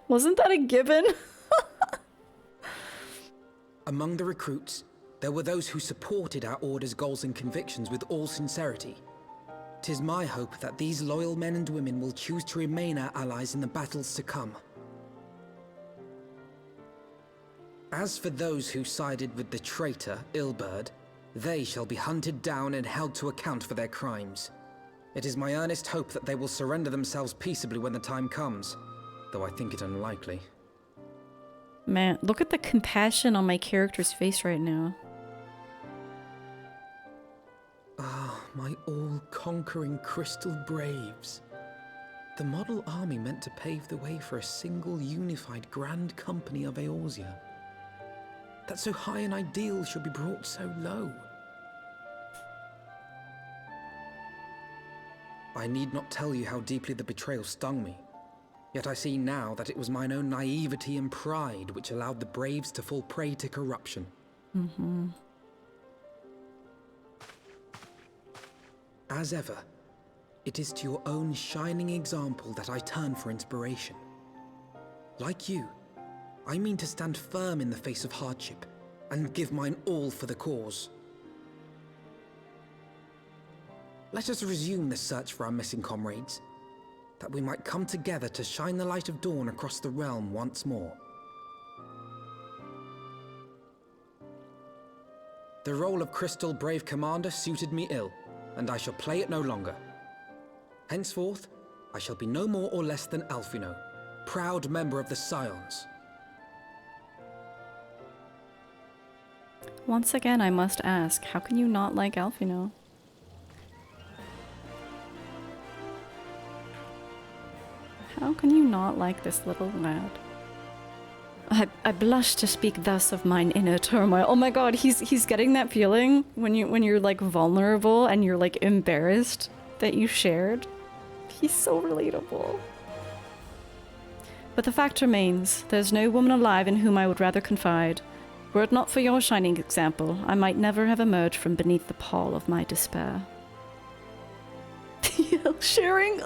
Wasn't that a given? Among the recruits, there were those who supported our Order's goals and convictions with all sincerity. 'Tis my hope that these loyal men and women will choose to remain our allies in the battles to come. As for those who sided with the traitor, Ilberd, they shall be hunted down and held to account for their crimes. It is my earnest hope that they will surrender themselves peaceably when the time comes, though I think it unlikely. Man, look at the compassion on my character's face right now. Ah, my all-conquering Crystal Braves. The model army meant to pave the way for a single unified grand company of Eorzea. That so high an ideal should be brought so low. I need not tell you how deeply the betrayal stung me. Yet I see now that it was mine own naivety and pride which allowed the Braves to fall prey to corruption. Mm-hmm. As ever, it is to your own shining example that I turn for inspiration. Like you, I mean to stand firm in the face of hardship and give mine all for the cause. Let us resume the search for our missing comrades, that we might come together to shine the light of dawn across the realm once more. The role of Crystal Brave Commander suited me ill, and I shall play it no longer. Henceforth, I shall be no more or less than Alphino, proud member of the Scions. Once again, I must ask, how can you not like Alphino? How can you not like this little lad? I blush to speak thus of mine inner turmoil. Oh my god, he's getting that feeling when you're like vulnerable and you're like embarrassed that you shared. He's so relatable. But the fact remains, there's no woman alive in whom I would rather confide. Were it not for your shining example, I might never have emerged from beneath the pall of my despair. Sharing.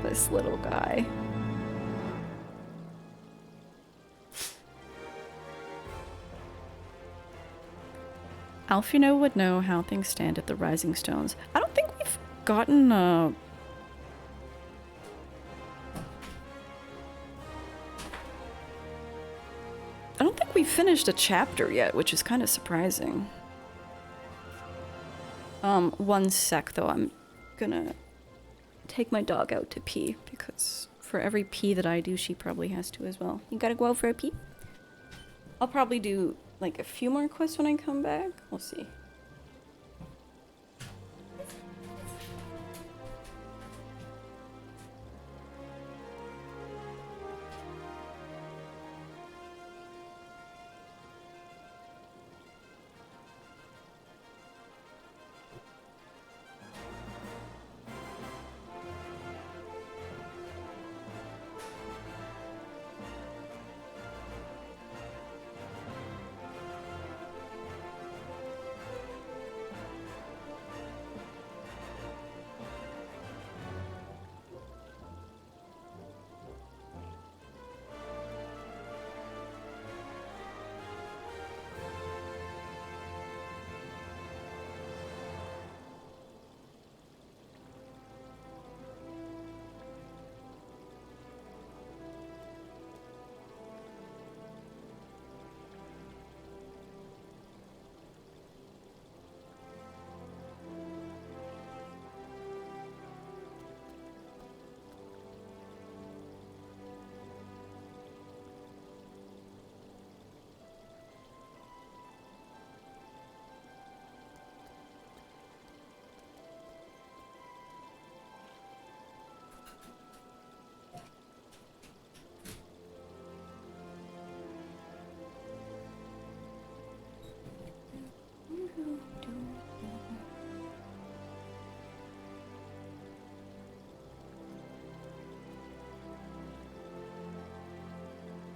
This little guy. Alphino would know how things stand at the Rising Stones. I don't think we've gotten I don't think we've finished a chapter yet, which is kind of surprising. One sec though, I'm gonna take my dog out to pee, because for every pee that I do, she probably has to as well. You gotta go out for a pee? I'll probably do like a few more quests when I come back. We'll see.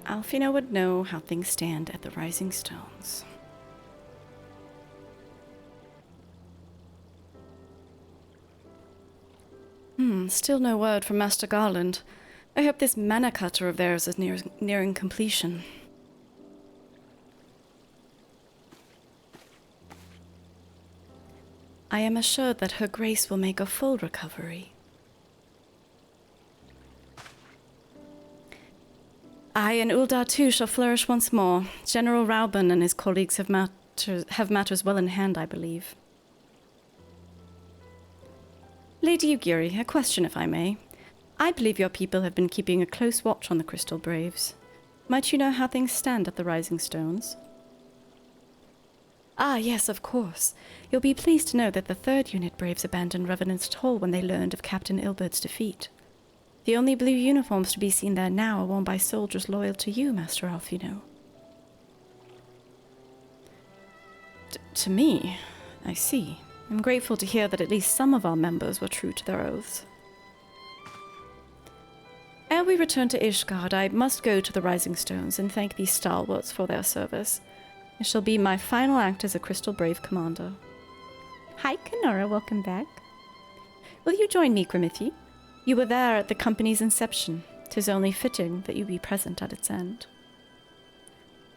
Alfino would know how things stand at the Rising Stones. Still no word from Master Garland. I hope this mana cutter of theirs is nearing completion. I am assured that Her Grace will make a full recovery. I and Ul'dah too shall flourish once more. General Rauben and his colleagues have matters well in hand, I believe. Lady Ugiri, a question if I may. I believe your people have been keeping a close watch on the Crystal Braves. Might you know how things stand at the Rising Stones? Ah, yes, of course. You'll be pleased to know that the 3rd Unit Braves abandoned Revenant's Toll when they learned of Captain Ilbert's defeat. The only blue uniforms to be seen there now are worn by soldiers loyal to you, Master Alfino. To me? I see. I'm grateful to hear that at least some of our members were true to their oaths. Ere we return to Ishgard, I must go to the Rising Stones and thank these stalwarts for their service. It shall be my final act as a Crystal Brave commander. Hi, Kenora, welcome back. Will you join me, Grimithie? You were there at the company's inception. 'Tis only fitting that you be present at its end.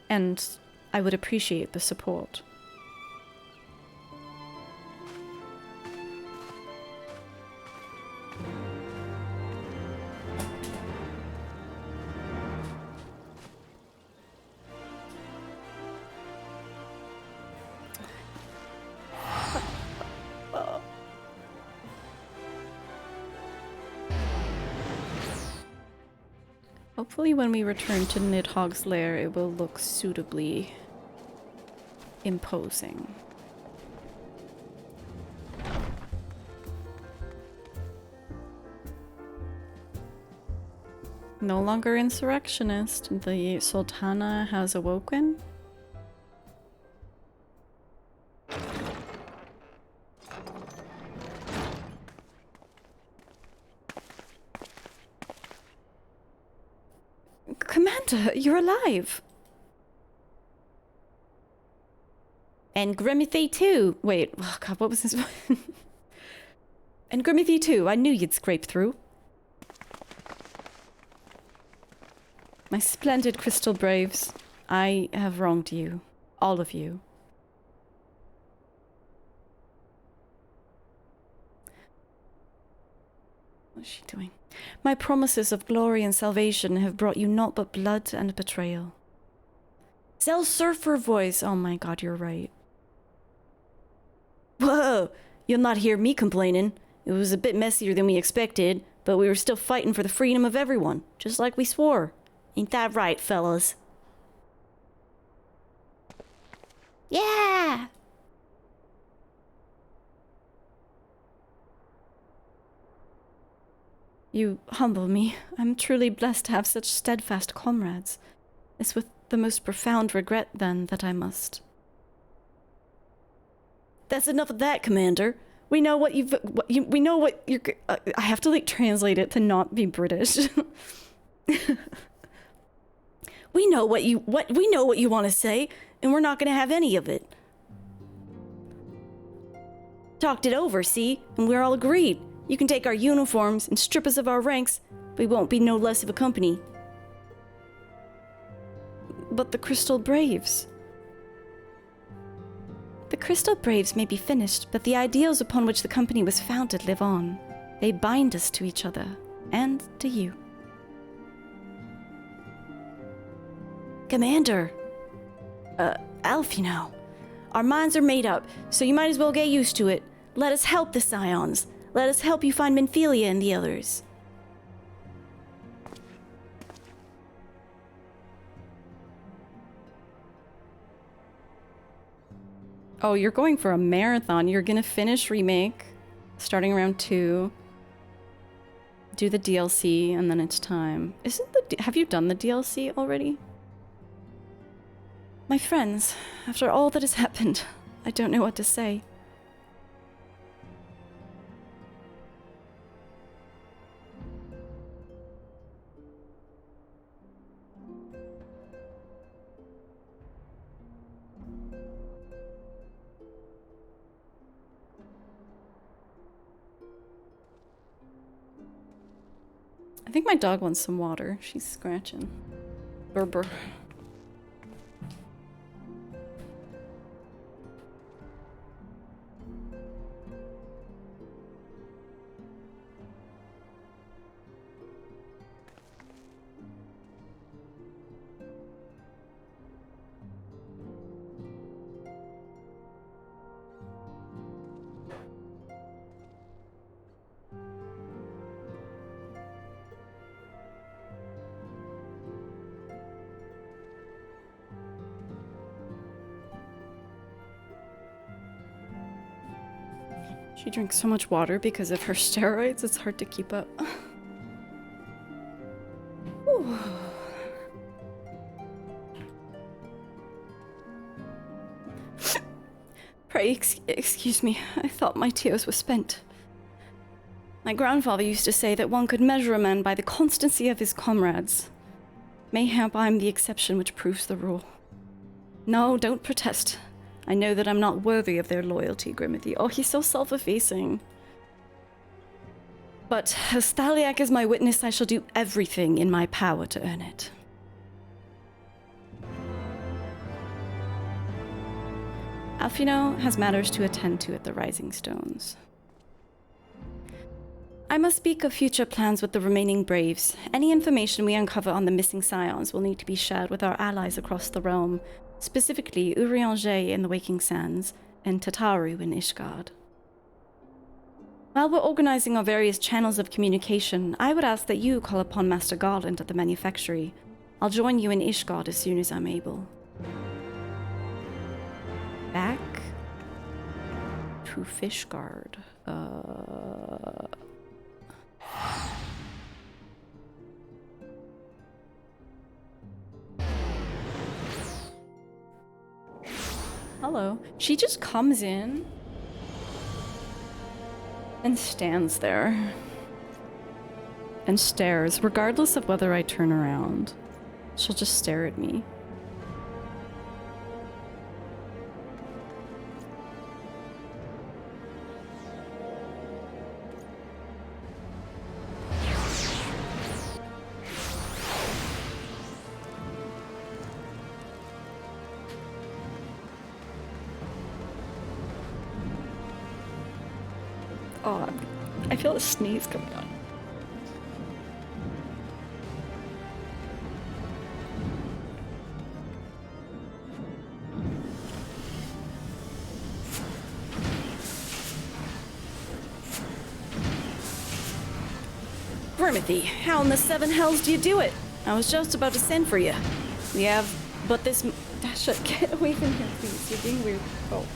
And I would appreciate the support. Hopefully when we return to Nidhogg's lair, it will look suitably imposing. No longer insurrectionist, the Sultana has awoken. Commander, you're alive! And Grimithie too! Wait, oh god, what was this? And Grimithie too, I knew you'd scrape through. My splendid Crystal Braves, I have wronged you. All of you. What is she doing? My promises of glory and salvation have brought you naught but blood and betrayal. Zell's surfer voice! Oh my god, you're right. Whoa! You'll not hear me complaining. It was a bit messier than we expected, but we were still fighting for the freedom of everyone, just like we swore. Ain't that right, fellas? Yeah! You humble me. I'm truly blessed to have such steadfast comrades. It's with the most profound regret, then, that I must. That's enough of that, Commander. We know what we know what you're... I have to, like, translate it to not be British. We know what you want to say, and we're not going to have any of it. Talked it over, see? And we're all agreed. You can take our uniforms and strip us of our ranks, but we won't be no less of a company. But the Crystal Braves... The Crystal Braves may be finished, but the ideals upon which the company was founded live on. They bind us to each other, and to you. Commander! Alfino. Our minds are made up, so you might as well get used to it. Let us help the Scions. Let us help you find Minfilia and the others. Oh, you're going for a marathon. You're gonna finish Remake, starting around 2. Do the DLC, and then it's time. Have you done the DLC already? My friends, after all that has happened, I don't know what to say. I think my dog wants some water. She's scratching. Burr. She drinks so much water because of her steroids, it's hard to keep up. Whew. Pray, excuse me. I thought my tears were spent. My grandfather used to say that one could measure a man by the constancy of his comrades. Mayhap I'm the exception which proves the rule. No, don't protest. I know that I'm not worthy of their loyalty, Grimothy. Oh, he's so self-effacing. But as Thaliak is my witness, I shall do everything in my power to earn it. Alfino has matters to attend to at the Rising Stones. I must speak of future plans with the remaining Braves. Any information we uncover on the missing Scions will need to be shared with our allies across the realm, specifically Urianger in the Waking Sands and Tataru in Ishgard. While we're organizing our various channels of communication, I would ask that you call upon Master Garland at the manufactory. I'll join you in Ishgard as soon as I'm able. Back to Fishguard. Hello. She just comes in and stands there and stares, regardless of whether I turn around. She'll just stare at me. Oh, I feel a sneeze coming on. Grimothy, how in the seven hells do you do it? I was just about to send for you. We have but this... Shut, get away from here, please. You're being weird. Oh.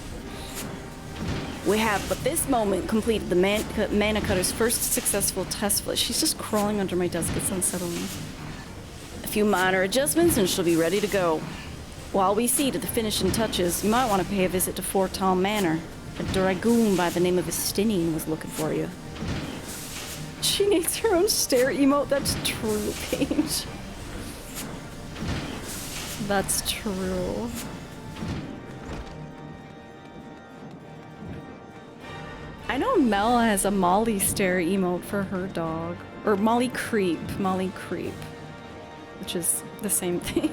We have but this moment completed the Mana Cutter's first successful test flight. She's just crawling under my desk. It's unsettling. A few minor adjustments and she'll be ready to go. While we see to the finishing touches, you might want to pay a visit to Fort Tom Manor. A dragoon by the name of Estinian was looking for you. She needs her own stare emote. That's true, Paige. That's true. I know Mel has a Molly stare emote for her dog. Or Molly Creep. Molly Creep. Which is the same thing.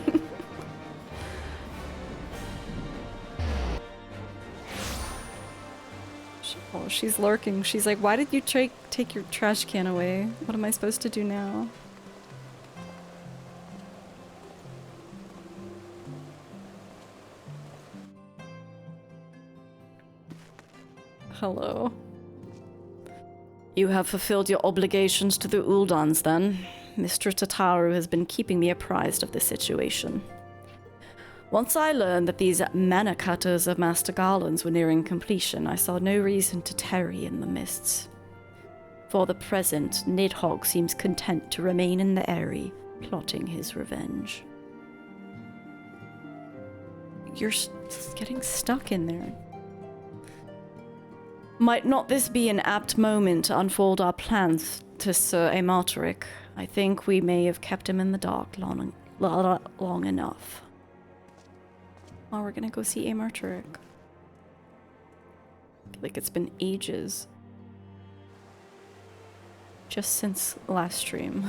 Oh, she's lurking. She's like, why did you take your trash can away? What am I supposed to do now? Hello. You have fulfilled your obligations to the Uldans, then. Mr. Tataru has been keeping me apprised of the situation. Once I learned that these mana cutters of Master Garland's were nearing completion, I saw no reason to tarry in the mists. For the present, Nidhogg seems content to remain in the Aery, plotting his revenge. You're getting stuck in there. Might not this be an apt moment to unfold our plans to Sir Amalteric? I think we may have kept him in the dark long enough. Oh, we're gonna go see Amalteric. I feel like it's been ages. just since last stream.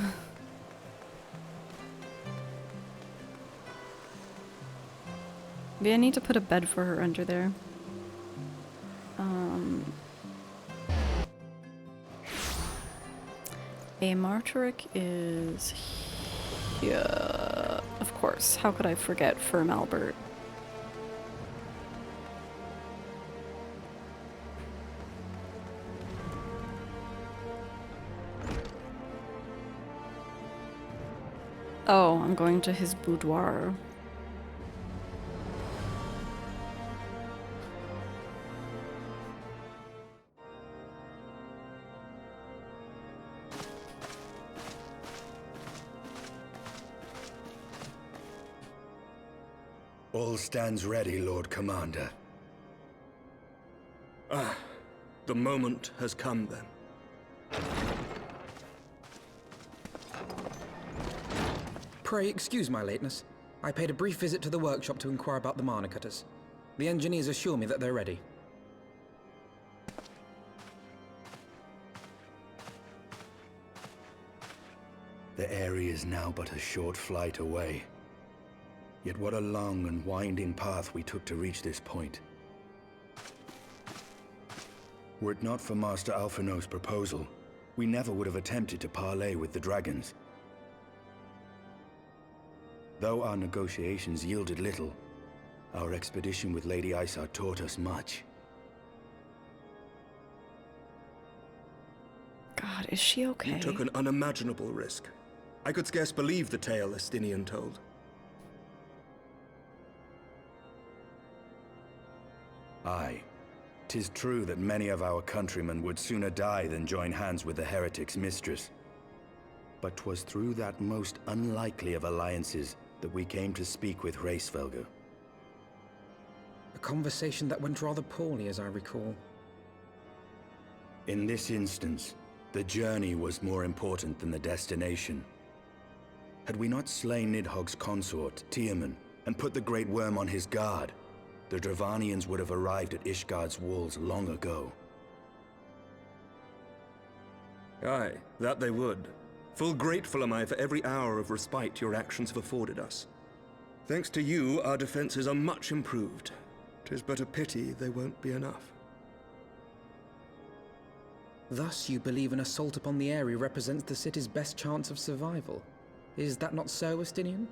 Maybe I need to put a bed for her under there. A Martoric is here. Of course, how could I forget Firm Albert? Oh, I'm going to his boudoir. All stands ready, Lord Commander. Ah, the moment has come then. Pray excuse my lateness. I paid a brief visit to the workshop to inquire about the mana cutters. The engineers assure me that they're ready. The Aery is now but a short flight away. Yet what a long and winding path we took to reach this point. Were it not for Master Alphino's proposal, we never would have attempted to parley with the dragons. Though our negotiations yielded little, our expedition with Lady Isar taught us much. God, is she okay? You took an unimaginable risk. I could scarce believe the tale Estinian told. Aye. 'Tis true that many of our countrymen would sooner die than join hands with the heretic's mistress. But 'twas through that most unlikely of alliances that we came to speak with Hraesvelgr. A conversation that went rather poorly, as I recall. In this instance, the journey was more important than the destination. Had we not slain Nidhogg's consort, Tiaman, and put the Great Wyrm on his guard, the Dravanians would have arrived at Ishgard's walls long ago. Aye, that they would. Full grateful am I for every hour of respite your actions have afforded us. Thanks to you, our defenses are much improved. 'Tis but a pity they won't be enough. Thus you believe an assault upon the Aery represents the city's best chance of survival. Is that not so, Estinian?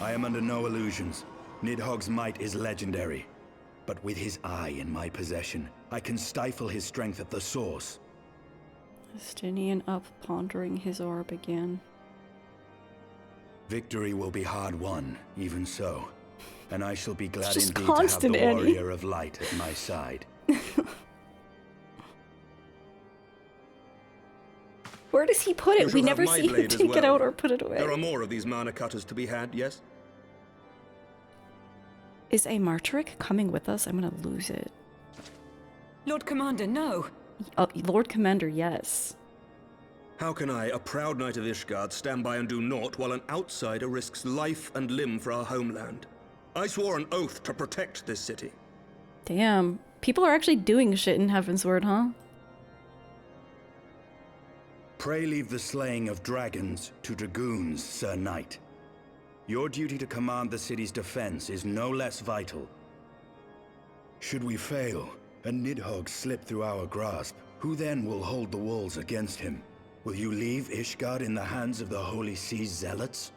I am under no illusions. Nidhogg's might is legendary. But with his eye in my possession, I can stifle his strength at the source. Estinian up, pondering his orb again. Victory will be hard won, even so. And I shall be glad Just indeed to have the Eddie. warrior of light at my side. Where does he put You it? We shall never have my see him blade as take it well. out or put it away. There are more of these mana cutters to be had, yes? Is a Martoric coming with us? I'm gonna lose it. Lord Commander, no! Lord Commander, yes. How can I, a proud knight of Ishgard, stand by and do naught while an outsider risks life and limb for our homeland? I swore an oath to protect this city. Damn. People are actually doing shit in Heavensward, huh? Pray leave the slaying of dragons to dragoons, Sir Knight. Your duty to command the city's defense is no less vital. Should we fail, and Nidhogg slip through our grasp, who then will hold the walls against him? Will you leave Ishgard in the hands of the Holy Sea's zealots?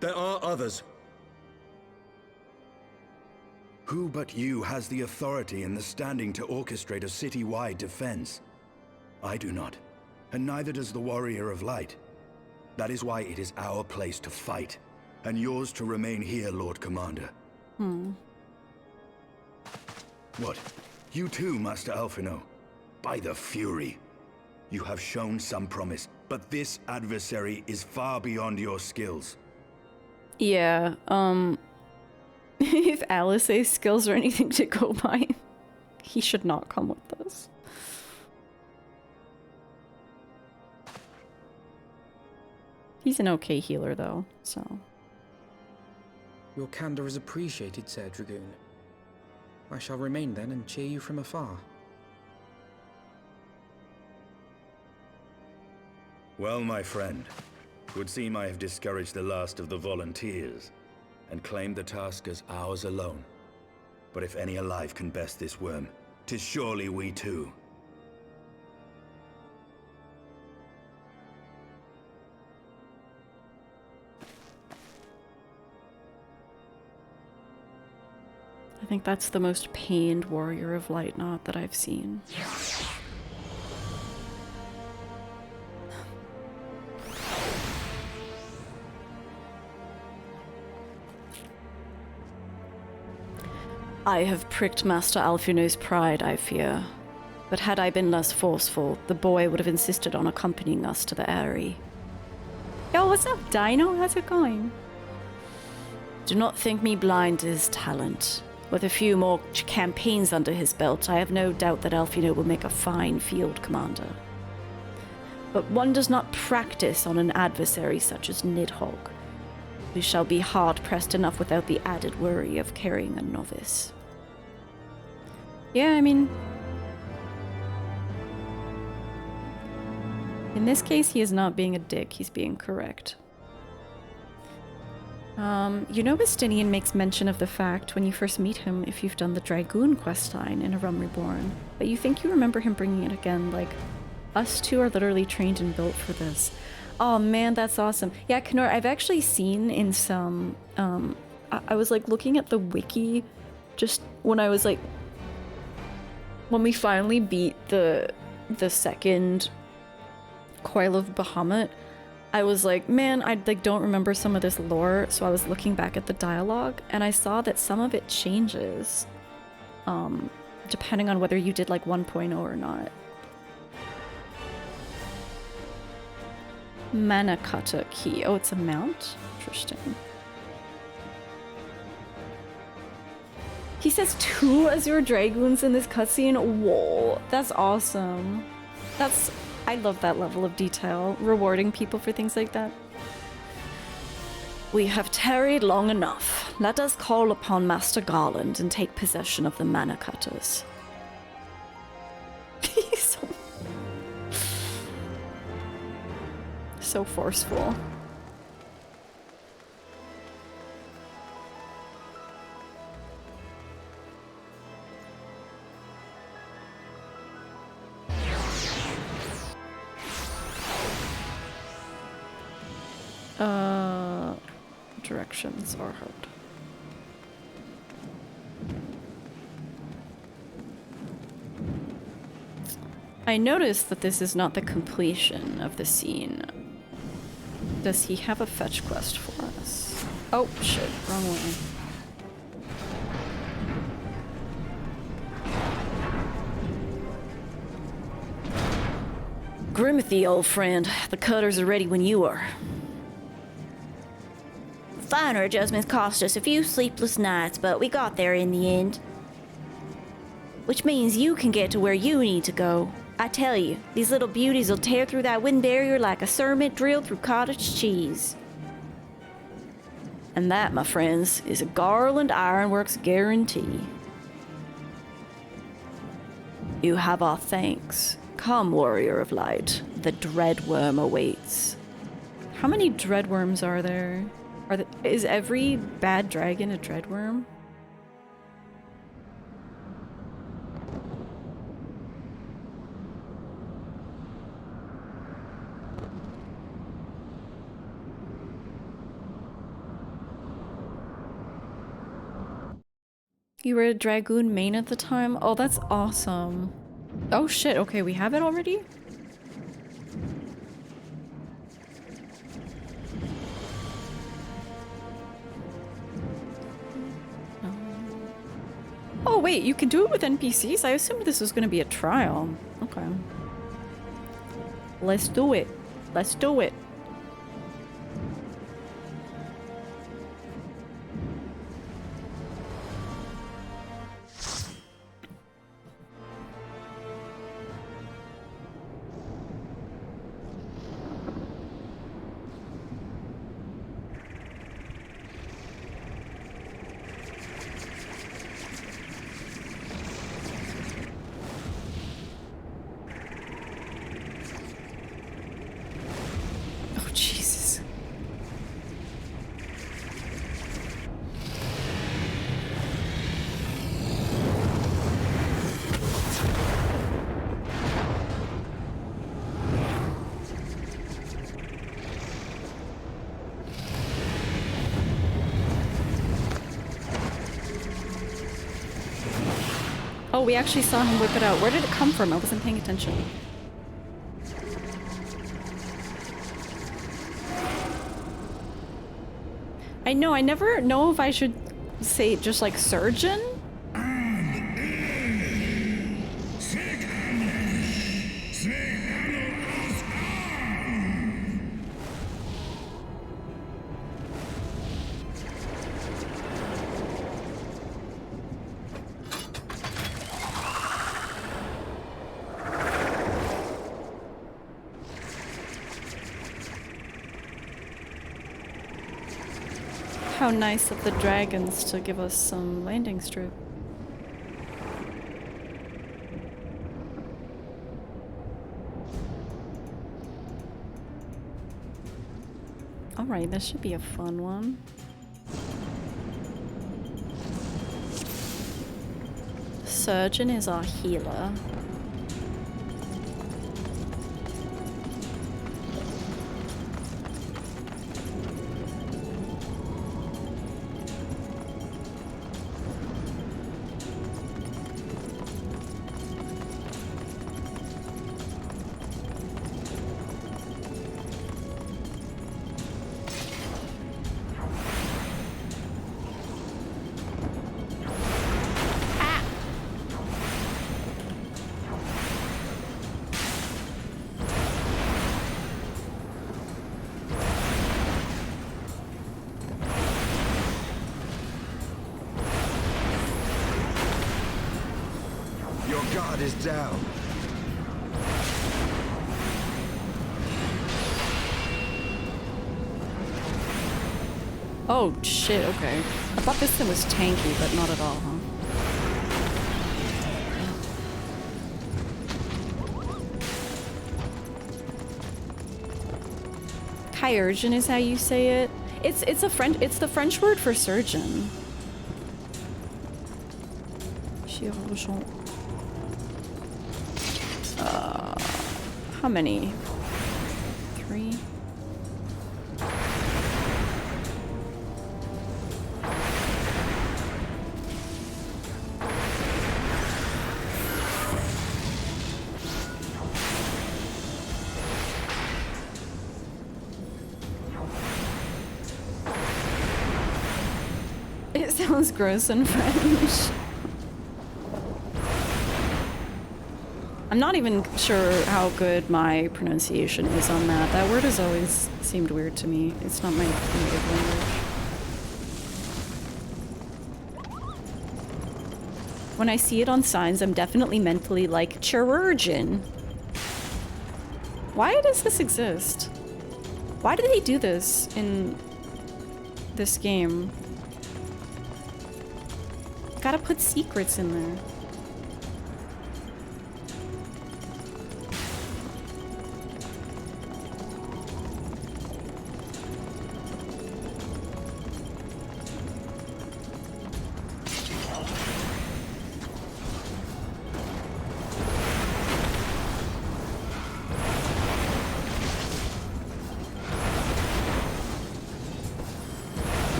There are others. Who but you has the authority and the standing to orchestrate a city-wide defense? I do not, and neither does the Warrior of Light. That is why it is our place to fight, and yours to remain here, Lord Commander. What? You too, Master Alphino? By the Fury. You have shown some promise, but this adversary is far beyond your skills. Yeah, if Alice's skills are anything to go by, he should not come with us. He's an okay healer, though, so... Your candor is appreciated, Sir Dragoon. I shall remain then and cheer you from afar. Well, my friend, it would seem I have discouraged the last of the volunteers, and claimed the task as ours alone. But if any alive can best this Wyrm, 'tis surely we too. I think that's the most pained warrior of Light Knot that I've seen. I have pricked Master Alfino's pride, I fear. But had I been less forceful, the boy would have insisted on accompanying us to the Aery. Yo, what's up, Dino? How's it going? Do not think me blind to his talent. With a few more campaigns under his belt, I have no doubt that Alfino will make a fine field commander. But one does not practice on an adversary such as Nidhogg. We shall be hard-pressed enough without the added worry of carrying a novice. Yeah, I mean... in this case, he is not being a dick, he's being correct. You know Bastinian makes mention of the fact, when you first meet him, if you've done the Dragoon questline in A Realm Reborn, but you think you remember him bringing it again, like, us two are literally trained and built for this. Oh man, that's awesome. Yeah, Knorr, I've actually seen in some, I was like looking at the wiki, just when I was like, when we finally beat the second Coil of Bahamut, I was like, man, I like don't remember some of this lore, so I was looking back at the dialogue, and I saw that some of it changes, depending on whether you did like 1.0 or not. Mana Cutter Key. Oh, it's a mount? Interesting. He says 2 Azure Dragoons in this cutscene? Whoa, that's awesome. I love that level of detail, rewarding people for things like that. We have tarried long enough. Let us call upon Master Garland and take possession of the Mana Cutters. He's so forceful. Directions are hard. I noticed that this is not the completion of the scene. Does he have a fetch quest for us? Oh shit, wrong way. Grimothy, old friend, the cutters are ready when you are. Finer adjustments cost us a few sleepless nights, but we got there in the end. Which means you can get to where you need to go. I tell you, these little beauties will tear through that wind barrier like a cermet drilled through cottage cheese. And that, my friends, is a Garland Ironworks guarantee. You have our thanks. Come, Warrior of Light. The Dreadworm awaits. How many Dreadworms are there? Is every bad dragon a Dreadworm? You were a Dragoon main at the time? Oh, that's awesome. Oh shit, okay, we have it already? Oh wait, you can do it with NPCs? I assumed this was gonna be a trial. Okay. Let's do it. Let's do it. Oh, we actually saw him whip it out. Where did it come from? I wasn't paying attention. I know, I never know if I should say just like surgeon. How nice of the dragons to give us some landing strip. Alright, this should be a fun one. Surgeon is our healer. Is down. Oh shit, okay. I thought this thing was tanky, but not at all, huh? Chirurgeon is how you say it. It's the French word for surgeon. Chirurgeon. How many? 3? It sounds gross in French. I'm not even sure how good my pronunciation is on that. That word has always seemed weird to me. It's not my native language. When I see it on signs, I'm definitely mentally like, chirurgeon. Why does this exist? Why do they do this in this game? Gotta put secrets in there.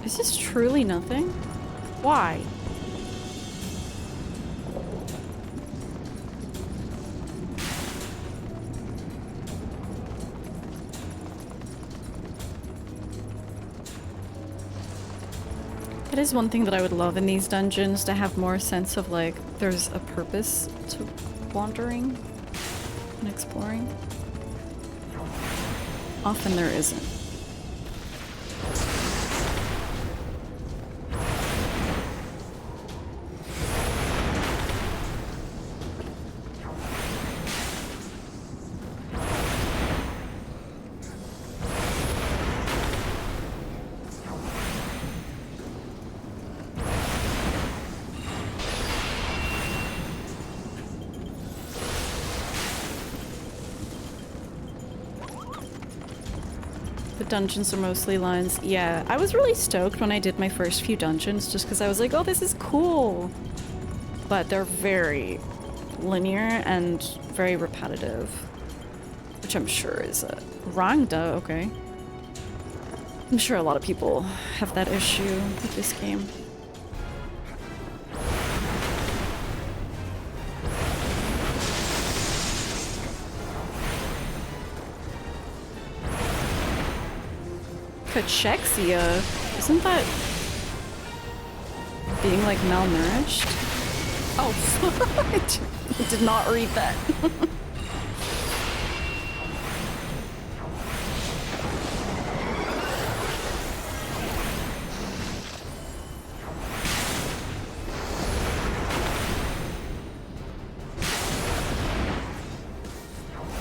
Is this truly nothing? Why? That is one thing that I would love in these dungeons, to have more sense of like there's a purpose to wandering and exploring. Often there isn't. The dungeons are mostly lines. Yeah, I was really stoked when I did my first few dungeons just because I was like, oh, this is cool. But they're very linear and very repetitive. Which I'm sure is Rangda, okay. I'm sure a lot of people have that issue with this game. Cachexia? Isn't that being like malnourished? Oh, I did not read that.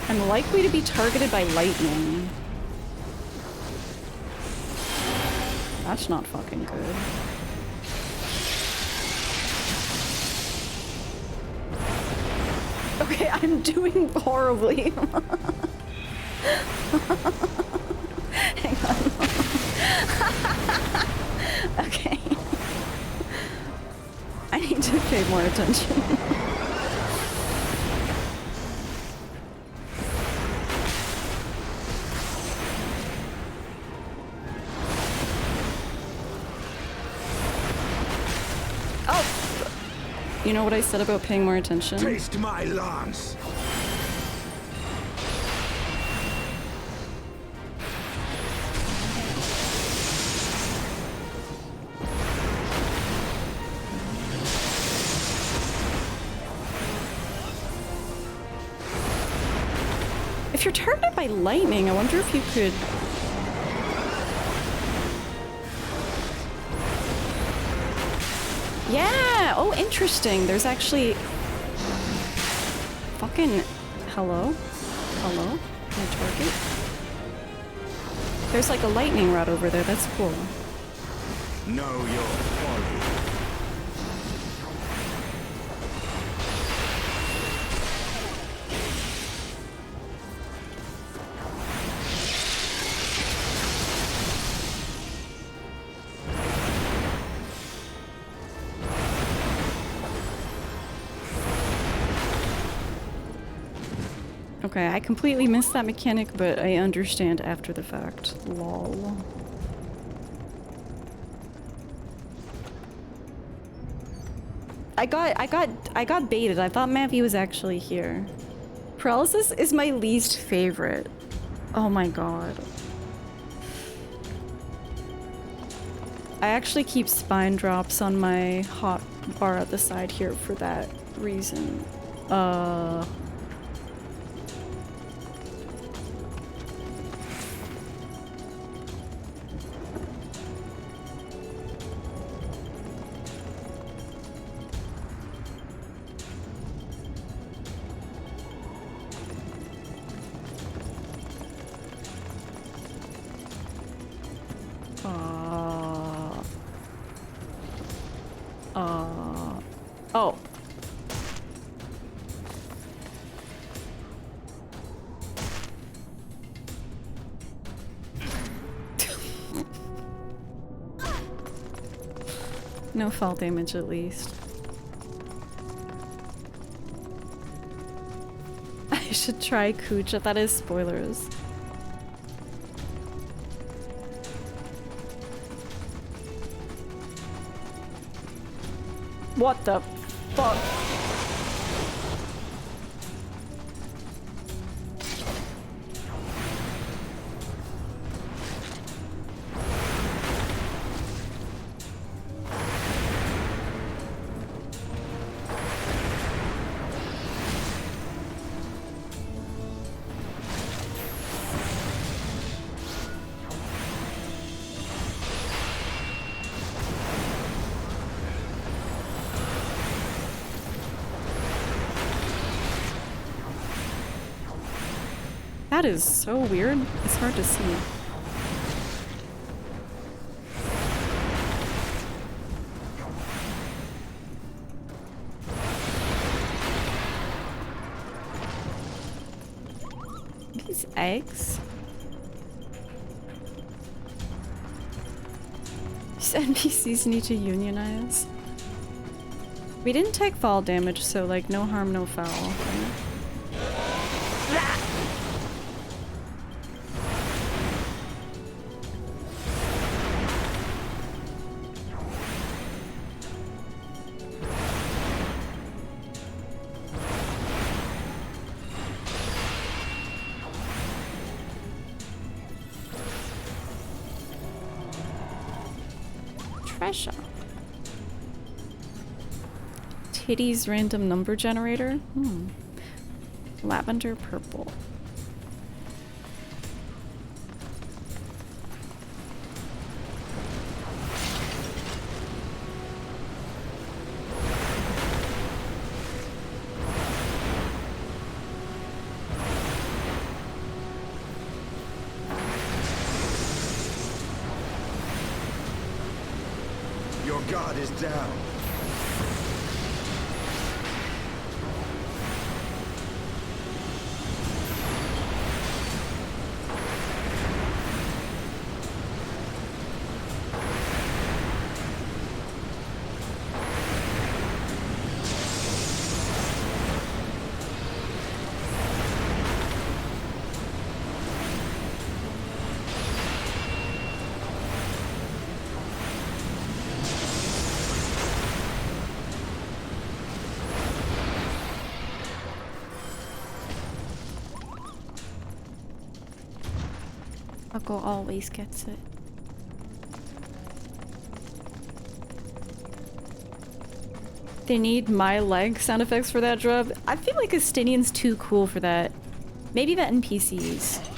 I'm likely to be targeted by lightning. That's not fucking good. Okay, I'm doing horribly. Hang on. Okay. I need to pay more attention. You know what I said about paying more attention? Taste my lungs. If you're targeted by lightning, I wonder if you could... Yeah! Oh, interesting. There's actually... Fucking... Hello? Hello? My target? There's like a lightning rod over there. That's cool. Know your folly. Okay, I completely missed that mechanic, but I understand after the fact. Lol. I got baited. I thought Mappy was actually here. Paralysis is my least favorite. Oh my god. I actually keep spine drops on my hot bar at the side here for that reason. Oh. No fall damage at least. I should try Kucha. That is spoilers. What the fuck? That is so weird. It's hard to see. These eggs? These NPCs need to unionize. We didn't take fall damage, so like no harm, no foul. Right? Treasure. Titty's random number generator? Lavender purple. Your god is down. Uncle always gets it. They need my leg sound effects for that drop. I feel like Estinian's too cool for that. Maybe the NPCs.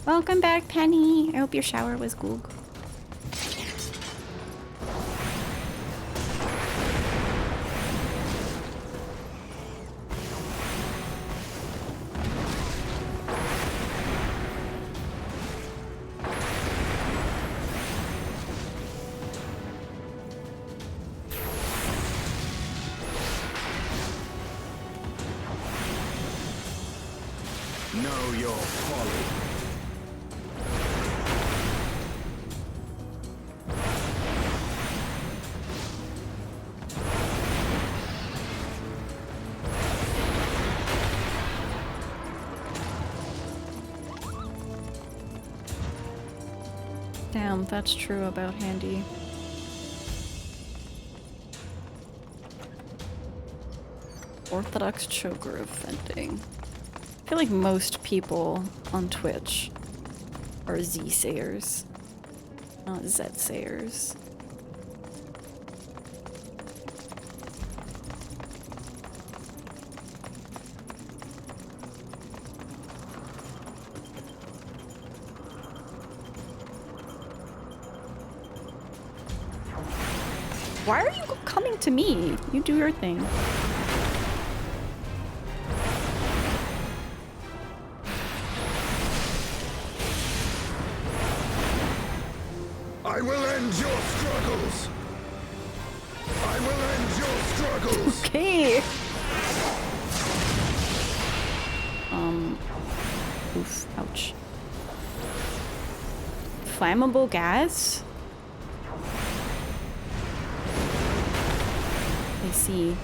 Welcome back, Penny. I hope your shower was good. Know your folly. Damn, that's true about Handy. Orthodox choker offending. I feel like most people on Twitch are Z-sayers, not Z-sayers. Why are you coming to me? You do your thing. I will end your struggles. I will end your struggles. Okay. Oof, ouch. Flammable gas? I see.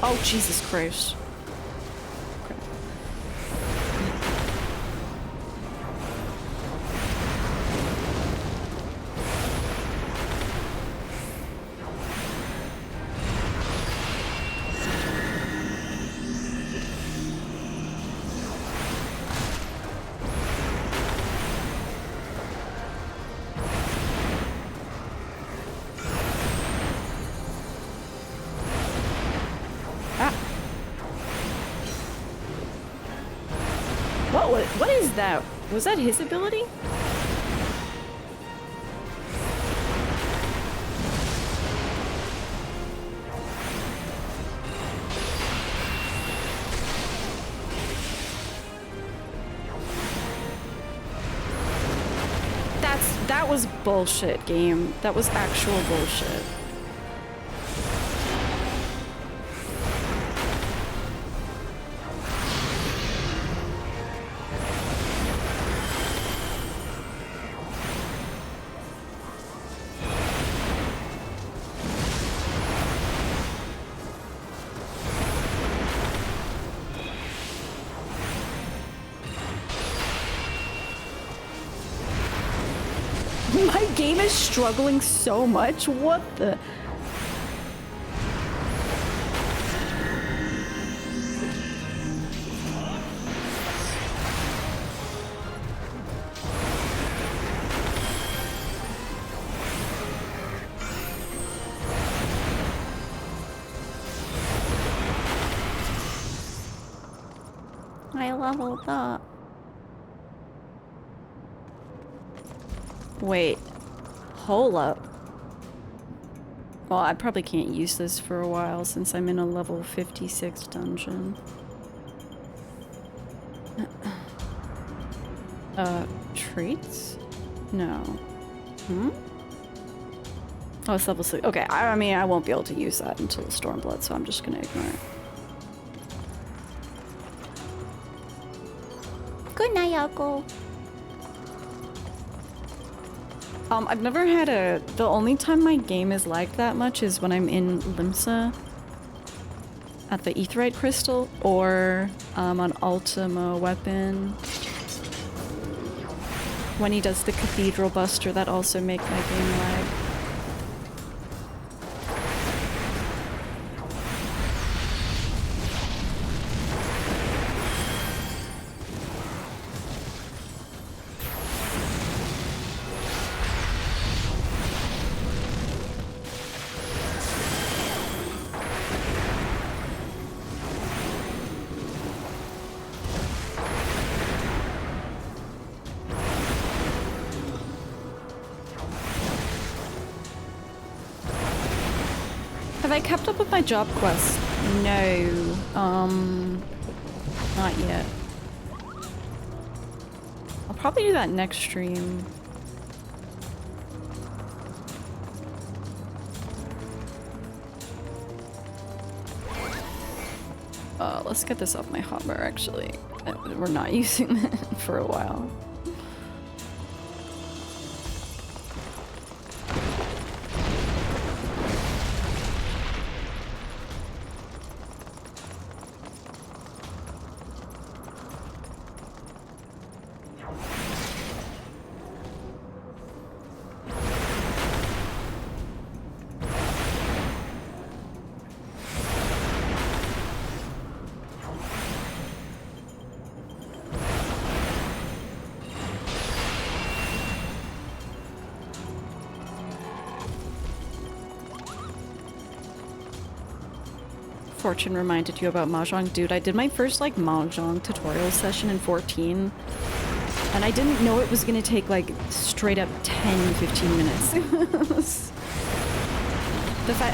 Oh, Jesus Christ. is that? Was that his ability? That was bullshit, game. That was actual bullshit. My game is struggling so much. What the? I leveled up. Wait, hold up. Well, I probably can't use this for a while since I'm in a level 56 dungeon. Traits? No. Hmm? Oh, it's level 6. Okay, I mean, I won't be able to use that until Stormblood, so I'm just gonna ignore it. Good night, Uncle. I've never had the only time my game is lagged that much is when I'm in Limsa at the Aetheryte Crystal or on Ultima Weapon. When he does the Cathedral Buster, that also make my game lag. Have I kept up with my job quest? No. Not yet. I'll probably do that next stream. Let's get this off my hotbar, actually. We're not using it for a while. Fortune reminded you about Mahjong. Dude, I did my first like Mahjong tutorial session in 14 and I didn't know it was gonna take like straight up 10-15 minutes.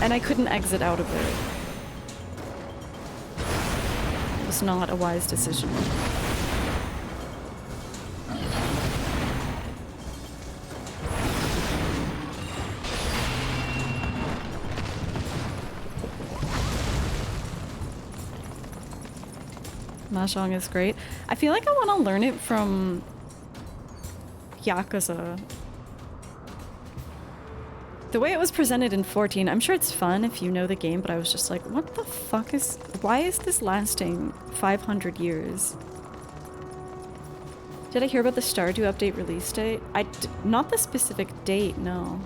And I couldn't exit out of it. It was not a wise decision. Mahjong is great. I feel like I want to learn it from Yakuza. The way it was presented in 14, I'm sure it's fun if you know the game, but I was just like, what the fuck is... Why is this lasting 500 years? Did I hear about the Stardew update release date? Not the specific date, no.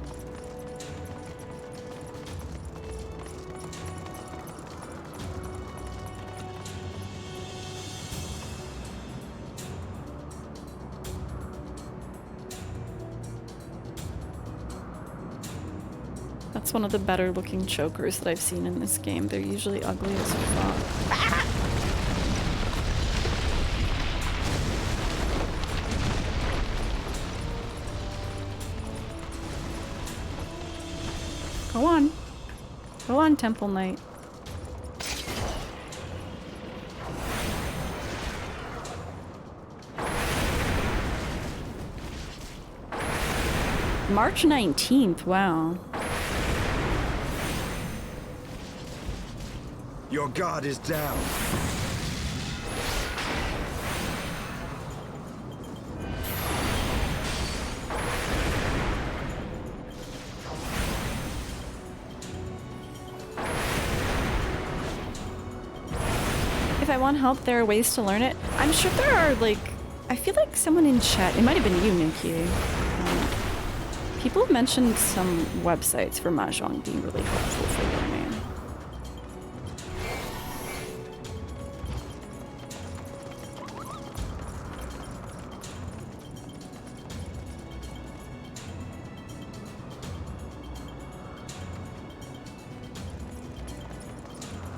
That's one of the better looking chokers that I've seen in this game. They're usually ugly as fuck. Go on. Go on, Temple Knight. March 19th, wow. Your guard is down. If I want help, there are ways to learn it. I'm sure there are, like... I feel like someone in chat... It might have been you, Nikki. People have mentioned some websites for Mahjong being really helpful for learning.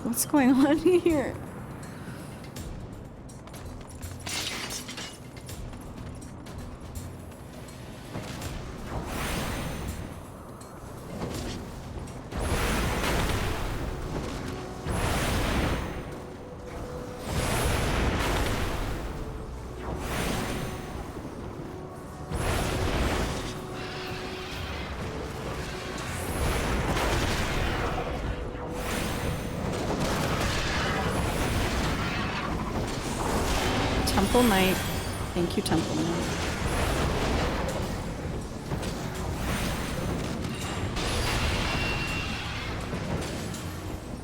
What's going on here? Temple Knight. Thank you, Temple Knight.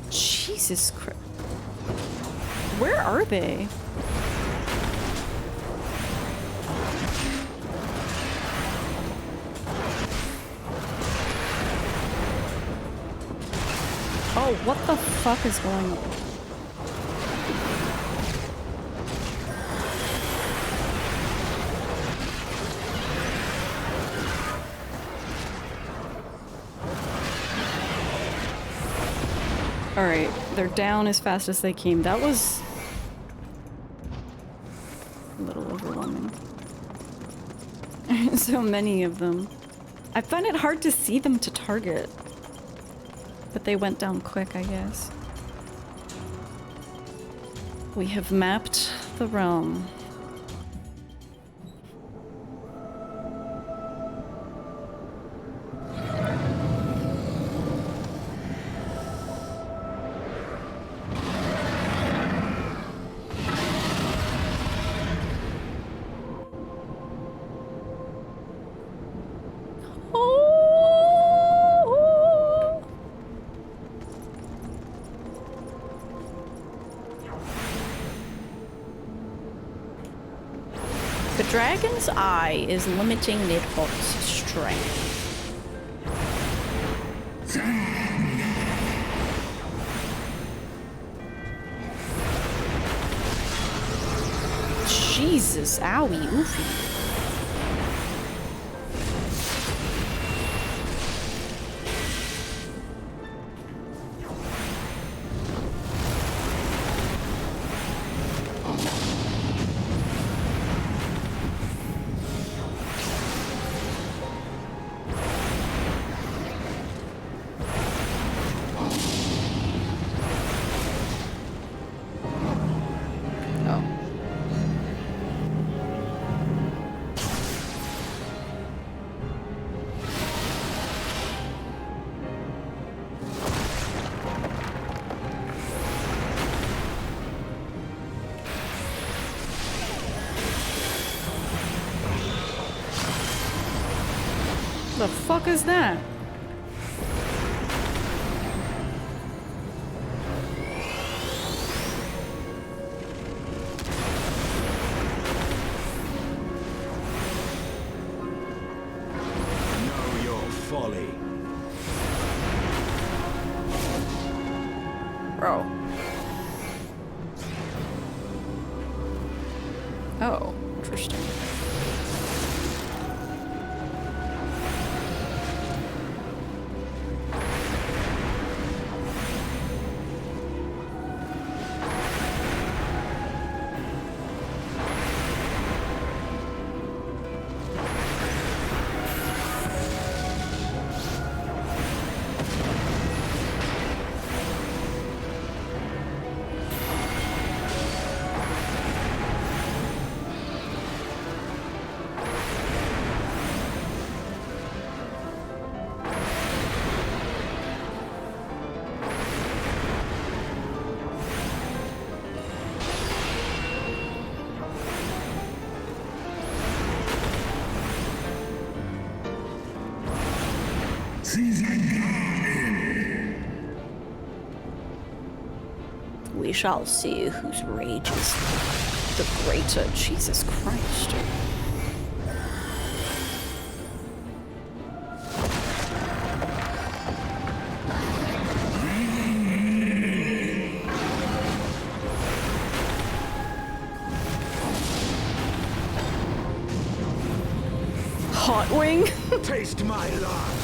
Jesus Christ. Where are they? Oh, what the fuck is going on? Alright, they're down as fast as they came. That was a little overwhelming. So many of them. I find it hard to see them to target. But they went down quick, I guess. We have mapped the realm. Dragon's Eye is limiting Nidhogg's strength. Jesus, owie, oofy. The fuck is that? Know your folly. Bro. Oh, interesting. We shall see whose rage is the greater. Jesus Christ. Hot wing? Taste my love.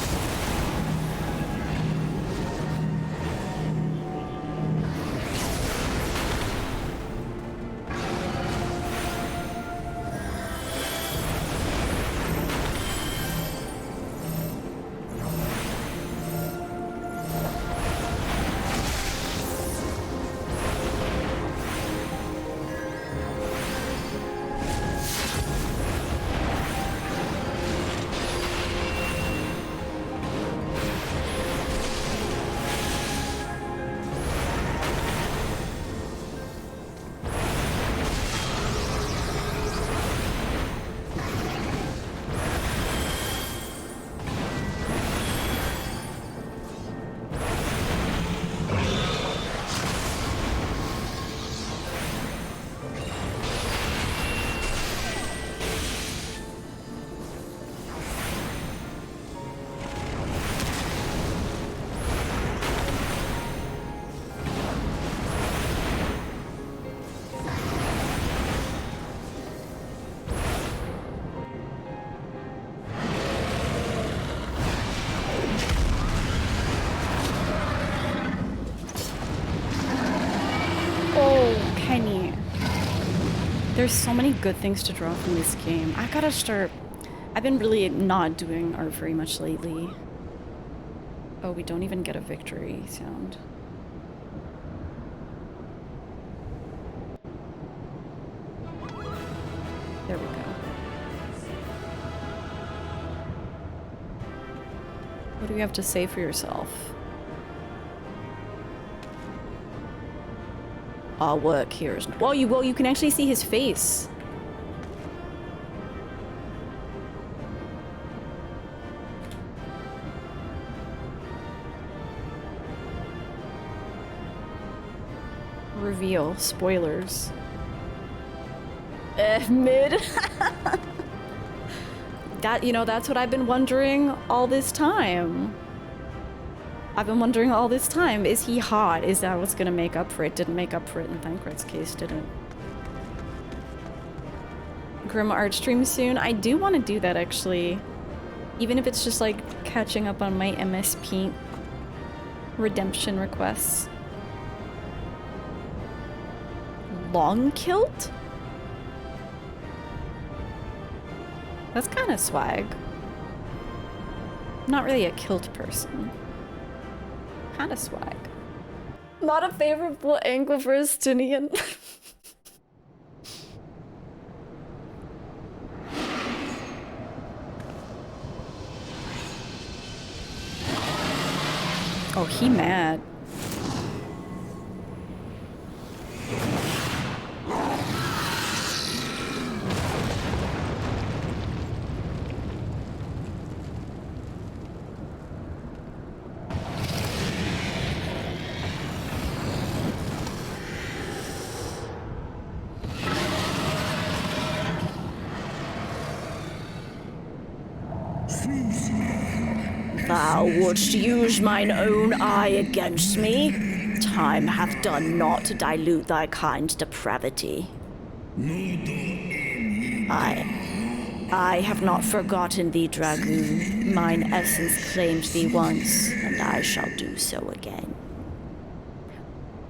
There's so many good things to draw from this game. I gotta start... I've been really not doing art very much lately. Oh, we don't even get a victory sound. There we go. What do you have to say for yourself? Our work here is... Well, you can actually see his face. Reveal. Spoilers. Mid. That, you know, that's what I've been wondering all this time. I've been wondering all this time, is he hot? Is that what's gonna make up for it? Didn't make up for it in Thancred's case, did it? Grim art stream soon? I do want to do that, actually. Even if it's just like catching up on my MSP redemption requests. Long kilt? That's kind of swag. I'm not really a kilt person. Kind of swag. Not a favorable angle for Estinian. Oh, he mad. Thou wouldst use mine own eye against me? Time hath done naught to dilute thy kind's depravity. I have not forgotten thee, Dragoon. Mine essence claimed thee once, and I shall do so again.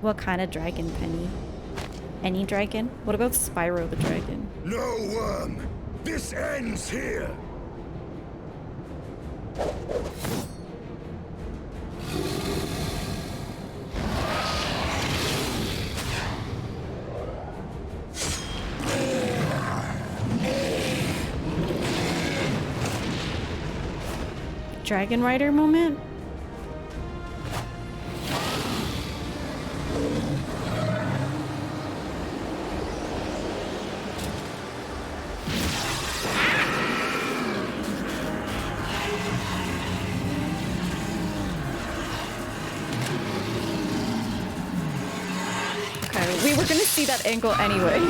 What kind of dragon, Penny? Any dragon? What about Spyro the dragon? No, Wyrm! This ends here! Dragon Rider moment? we're gonna see that angle anyway.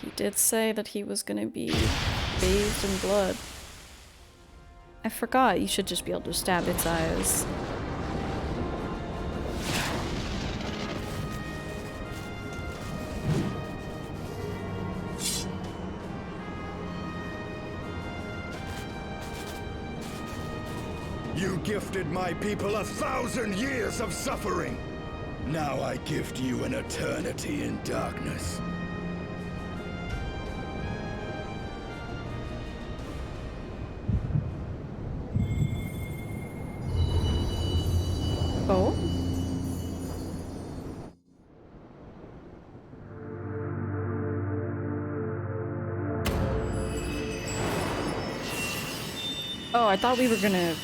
He did say that he was gonna be bathed in blood. I forgot you should just be able to stab its eyes. You gifted my people 1,000 years of suffering. Now I gift you an eternity in darkness. Oh? Oh, I thought we were gonna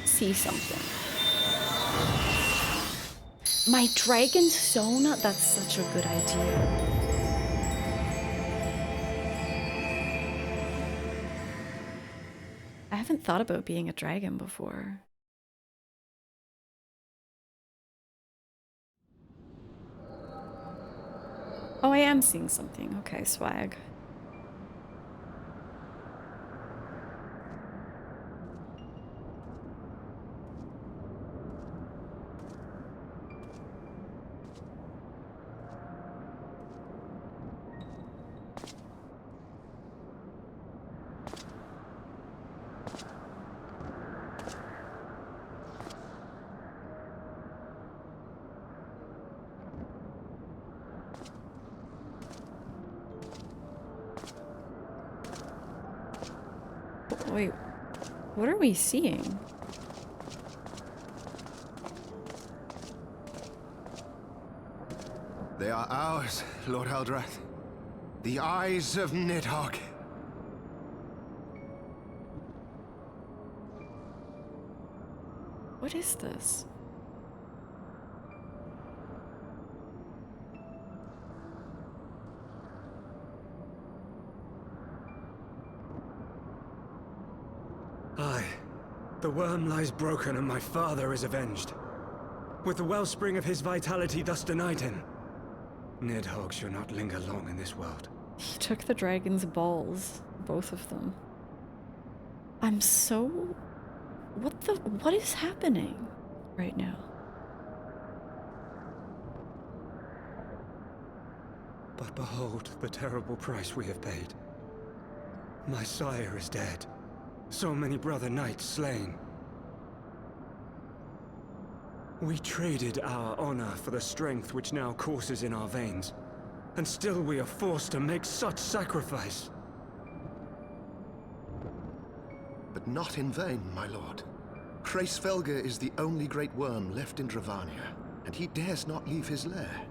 see something. My dragon Sona? That's such a good idea. I haven't thought about being a dragon before. Oh, I am seeing something. Okay, swag. Wait, what are we seeing? They are ours, Lord Eldrath. The eyes of Nidhogg. What is this? Aye. The Wyrm lies broken and my father is avenged. With the wellspring of his vitality thus denied him, Nidhogg shall not linger long in this world. He took the dragon's balls. Both of them. I'm so... What is happening right now? But behold the terrible price we have paid. My sire is dead. So many brother knights slain. We traded our honor for the strength which now courses in our veins. And still we are forced to make such sacrifice. But not in vain, my lord. Hraesvelgr is the only great worm left in Dravania, and he dares not leave his lair.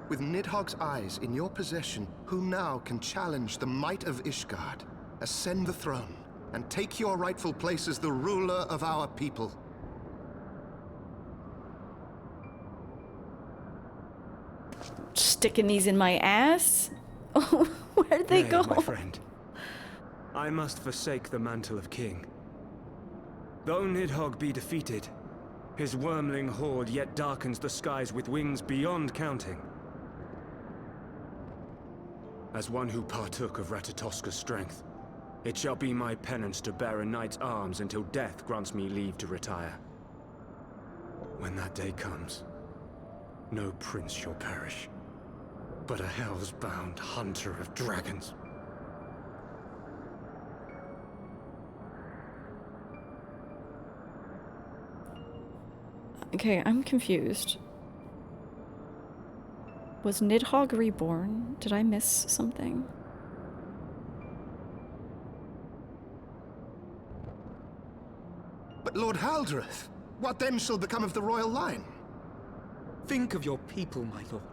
With Nidhogg's eyes in your possession, who now can challenge the might of Ishgard, ascend the throne, and take your rightful place as the ruler of our people? Sticking these in my ass? Oh, where'd they go? My friend, I must forsake the mantle of king. Though Nidhogg be defeated, his wormling horde yet darkens the skies with wings beyond counting. As one who partook of Ratatoska's strength, it shall be my penance to bear a knight's arms until death grants me leave to retire. When that day comes, no prince shall perish, but a hell's-bound hunter of dragons. Okay, I'm confused. Was Nidhogg reborn? Did I miss something? But Lord Haldreth, what then shall become of the royal line? Think of your people, my lord.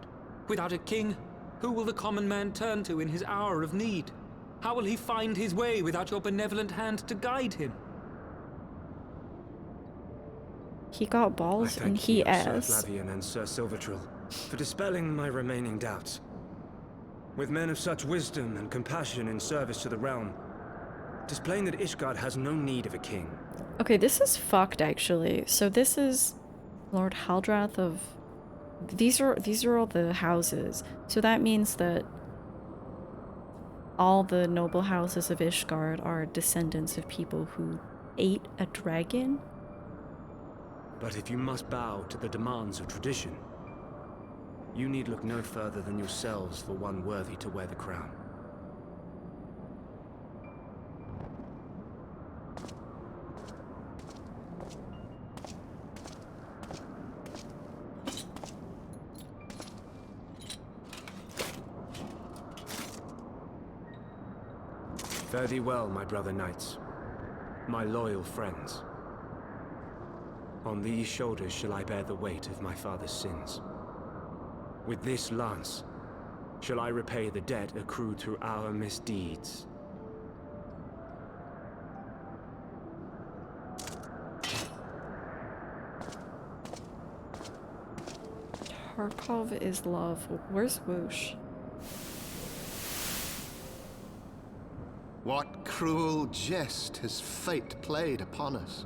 Without a king, who will the common man turn to in his hour of need? How will he find his way without your benevolent hand to guide him? He got balls and he Sir ass. Flavian and Sir Silvertrill for dispelling my remaining doubts. With men of such wisdom and compassion in service to the realm, it is plain that Ishgard has no need of a king. Okay, this is fucked actually. So this is Lord Haldrath of... These are all the houses. So that means that all the noble houses of Ishgard are descendants of people who ate a dragon. But if you must bow to the demands of tradition, you need look no further than yourselves for one worthy to wear the crown. Fare thee well, my brother knights, my loyal friends. On these shoulders shall I bear the weight of my father's sins. With this lance shall I repay the debt accrued through our misdeeds. Tarkov is love. Where's Whoosh? What cruel jest has fate played upon us?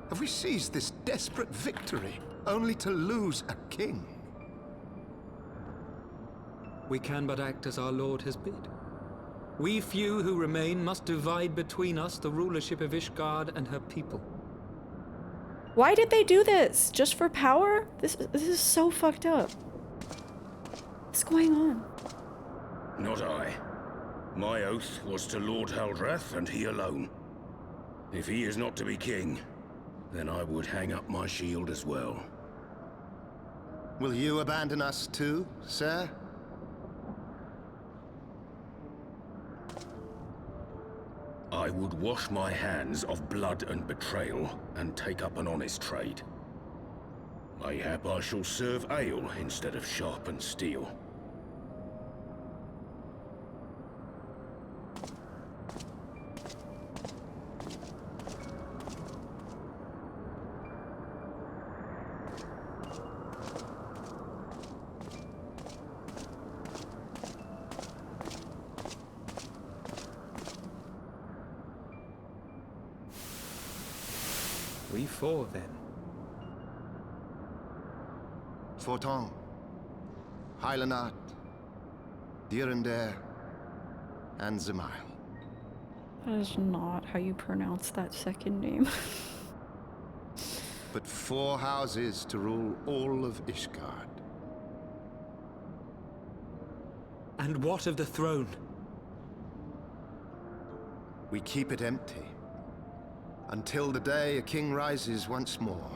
Have we seized this desperate victory only to lose a king? We can but act as our lord has bid. We few who remain must divide between us the rulership of Ishgard and her people. Why did they do this? Just for power? This is so fucked up. What's going on? Not I. My oath was to Lord Haldrath and he alone. If he is not to be king, then I would hang up my shield as well. Will you abandon us too, sir? I would wash my hands of blood and betrayal and take up an honest trade. Mayhap I shall serve ale instead of sharpened steel. We four, then. Forton, Hylanat, Dyrendare, and Zemail. That is not how you pronounce that second name. But 4 houses to rule all of Ishgard. And what of the throne? We keep it empty. Until the day a king rises once more,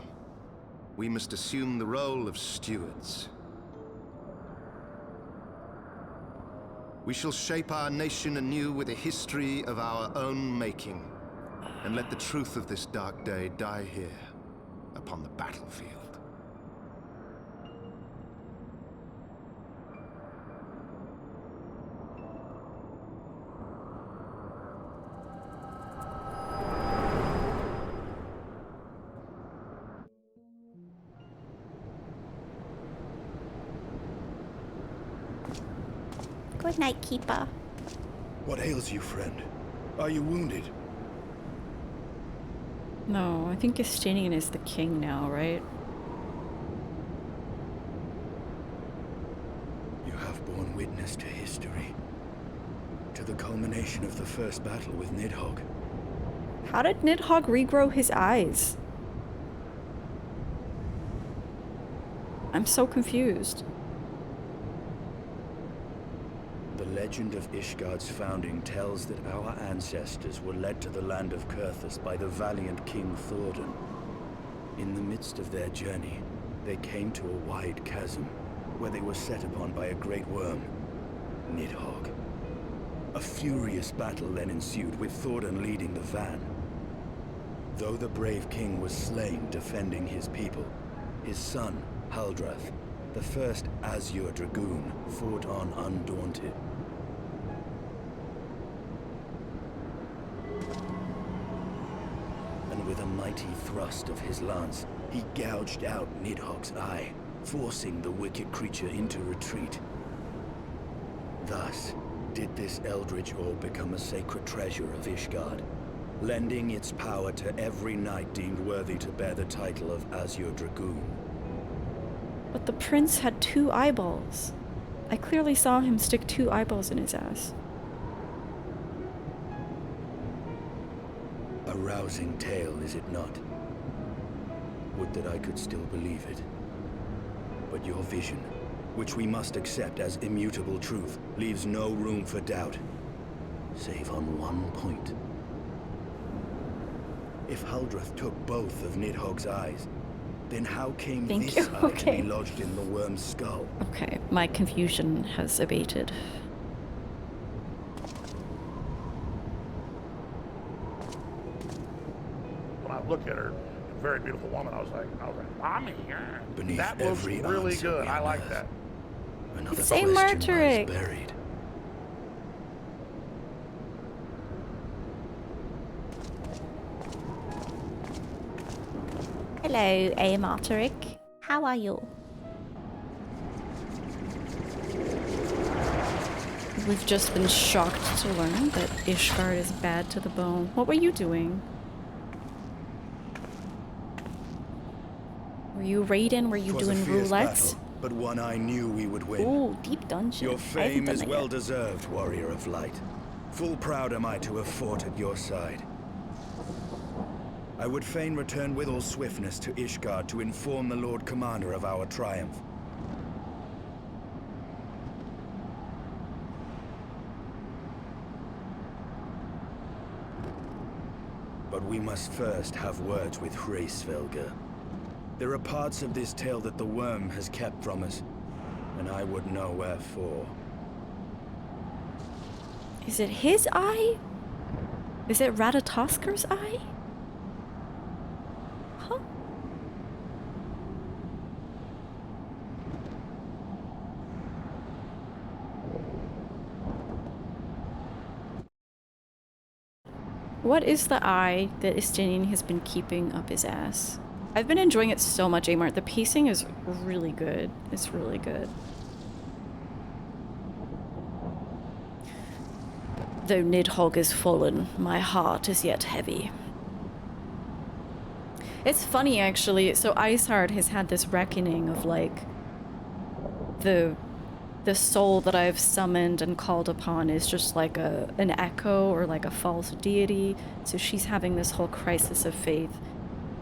we must assume the role of stewards. We shall shape our nation anew with a history of our own making, and let the truth of this dark day die here, upon the battlefield. Good night, Keeper. What ails you, friend? Are you wounded? No, I think Estinian is the king now, right? You have borne witness to history. To the culmination of the first battle with Nidhogg. How did Nidhogg regrow his eyes? I'm so confused. The legend of Ishgard's founding tells that our ancestors were led to the land of Kurthus by the valiant King Thordan. In the midst of their journey, they came to a wide chasm, where they were set upon by a great worm, Nidhogg. A furious battle then ensued, with Thordan leading the van. Though the brave king was slain defending his people, his son, Haldrath, the first Azure Dragoon, fought on undaunted. with a mighty thrust of his lance, he gouged out Nidhogg's eye, forcing the wicked creature into retreat. Thus, did this eldritch orb become a sacred treasure of Ishgard, lending its power to every knight deemed worthy to bear the title of Azure Dragoon. But the prince had 2 eyeballs. I clearly saw him stick 2 eyeballs in his ass. A rousing tale, is it not? Would that I could still believe it. But your vision, which we must accept as immutable truth, leaves no room for doubt, save on one point. If Huldreth took both of Nidhogg's eyes, then how came this eye to be lodged in the Wyrm's skull? Okay, my confusion has abated. When I look at her, a very beautiful woman, I was like, mommy, Beneath that looks every really answer good. we I like unearth, that. Another It's question lies Amarteric. buried. Hello, Amarteric. How are you? We've just been shocked to learn that Ishgard is bad to the bone. What were you doing? Were you raiding? Were you 'Twas doing a fierce roulettes? battle, but one I knew we would win. Ooh, deep dungeon. Your I haven't fame done is that well yet. deserved, warrior of light. Full proud am I to have fought at your side. I would fain return with all swiftness to Ishgard to inform the Lord Commander of our triumph. But we must first have words with Hraesvelgr. There are parts of this tale that the Wyrm has kept from us, and I would know wherefore. Is it his eye? Is it Ratatosker's eye? Huh? What is the eye that Estinian has been keeping up his ass? I've been enjoying it so much, Amart. The pacing is really good. It's really good. Though Nidhogg is fallen, my heart is yet heavy. It's funny, actually. So Iceheart has had this reckoning of, like, the soul that I've summoned and called upon is just like an echo or like a false deity. So she's having this whole crisis of faith.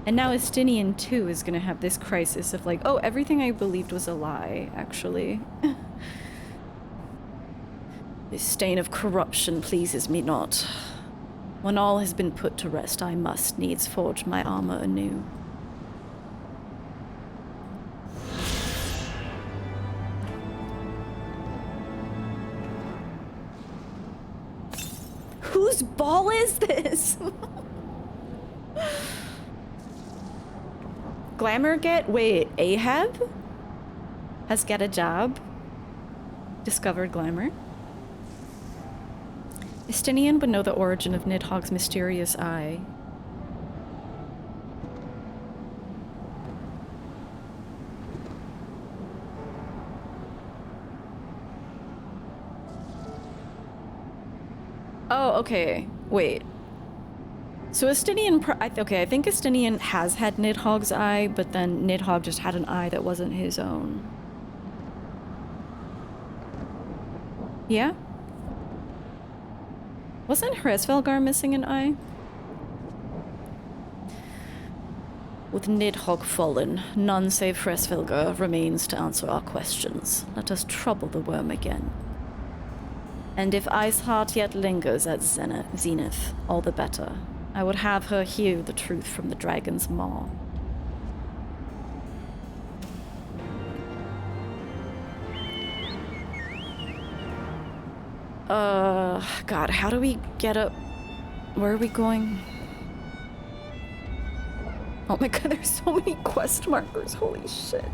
And now Estinian too is gonna have this crisis of like, oh, everything I believed was a lie, actually. This stain of corruption pleases me not. When all has been put to rest, I must needs forge my armor anew. Whose ball is this? Glamour get? Wait, Ahab? Has got a job? Discovered glamour? Estinian would know the origin of Nidhogg's mysterious eye. Oh, okay. Wait. So Estinian... okay, I think Estinian has had Nidhogg's eye, but then Nidhogg just had an eye that wasn't his own. Yeah? Wasn't Hraesvelgr missing an eye? With Nidhogg fallen, none save Hraesvelgr remains to answer our questions. Let us trouble the Wyrm again. And if Iceheart yet lingers at Zenith, all the better. I would have her hear the truth from the dragon's maw. God, how do we get up? Where are we going? Oh my god, there's so many quest markers, holy shit.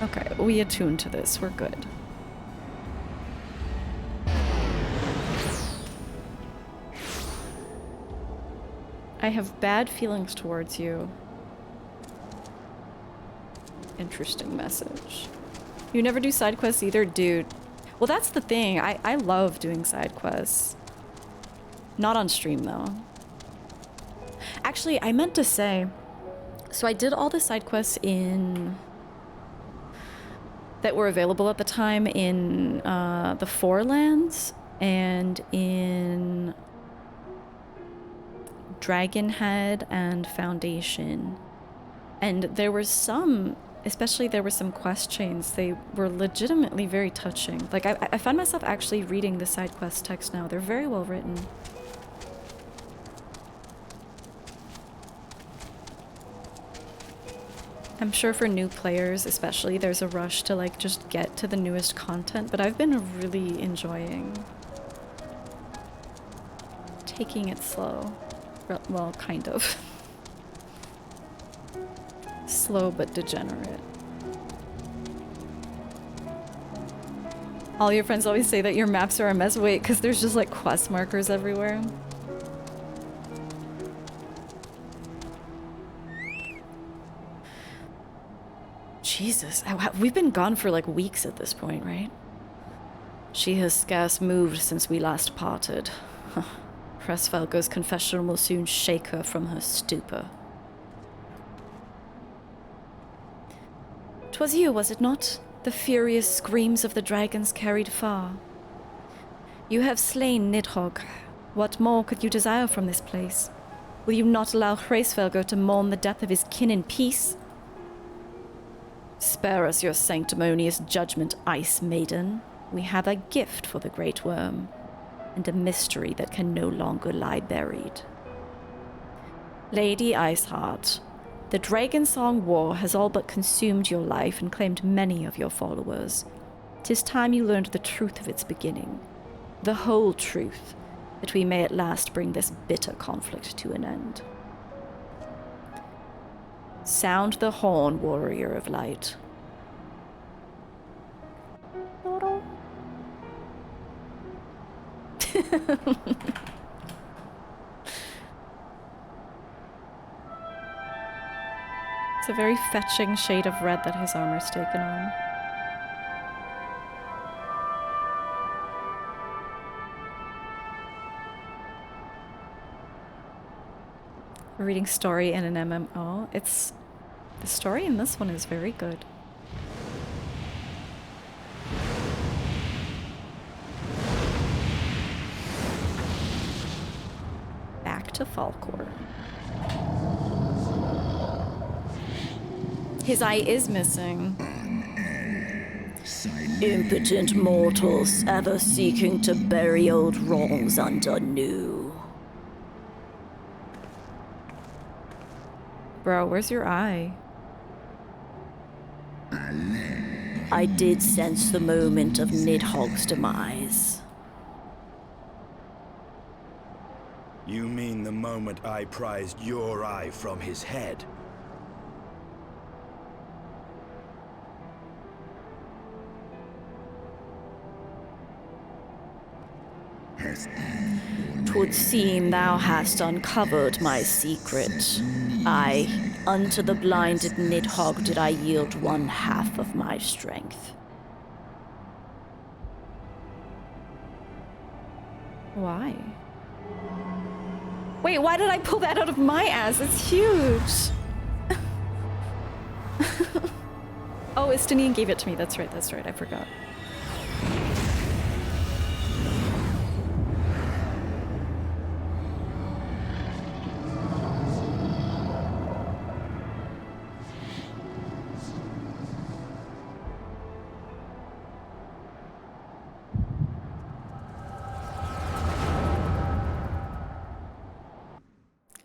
Okay, we attuned to this, we're good. I have bad feelings towards you. Interesting message. You never do side quests either, dude. Well, that's the thing. I love doing side quests. Not on stream, though. Actually, I meant to say... So I did all the side quests in... that were available at the time in the Forelands and in Dragonhead and Foundation. And there were some... Especially there were some quest chains. They were legitimately very touching. Like, I find myself actually reading the side quest text now. They're very well written. I'm sure for new players especially, there's a rush to like just get to the newest content, but I've been really enjoying taking it slow. Well, kind of. Slow but degenerate. All your friends always say that your maps are a mess. Wait, because there's just like quest markers everywhere. Jesus, we've been gone for like weeks at this point, right? She has scarce moved since we last parted. Hresvelga's confession will soon shake her from her stupor. 'Twas you, was it not? The furious screams of the dragons carried far. You have slain Nidhogg. What more could you desire from this place? Will you not allow Hresvelga to mourn the death of his kin in peace? Spare us your sanctimonious judgment, Ice Maiden. We have a gift for the Great Wyrm, and a mystery that can no longer lie buried. Lady Iceheart, the Dragonsong War has all but consumed your life and claimed many of your followers. 'Tis time you learned the truth of its beginning, the whole truth, that we may at last bring this bitter conflict to an end. Sound the horn, warrior of light. It's a very fetching shade of red that his armor's taken on. We're reading story in an MMO. The story in this one is very good. Back to Falkor. His eye is missing. Impotent mortals, ever seeking to bury old wrongs under new. Bro, where's your eye? I did sense the moment of Nidhogg's demise. You mean the moment I prized your eye from his head?'Twould seem thou hast uncovered my secret. Aye, unto the blinded Nidhogg did I yield 1/2 of my strength. Why? Wait, why did I pull that out of my ass? It's huge! Oh, Istinian gave it to me. That's right, I forgot.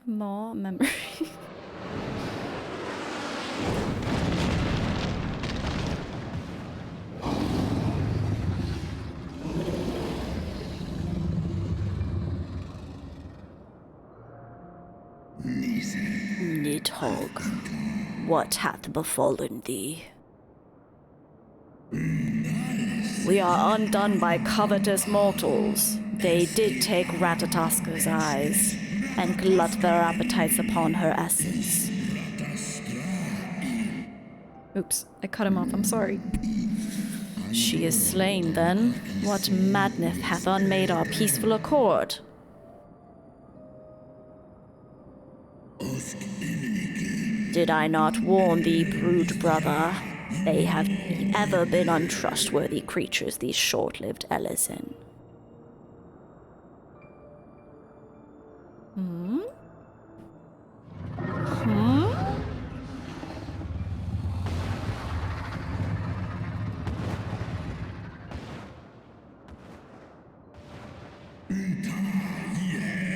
More memory. Nidhogg, what hath befallen thee? We are undone by covetous mortals. They did take Ratatoska's eyes, and glut their appetites upon her essence. Oops, I cut him off, I'm sorry. She is slain, then. What madness hath unmade our peaceful accord? Did I not warn thee, brood brother? They have ever been untrustworthy creatures, these short-lived Ellison. Hmm?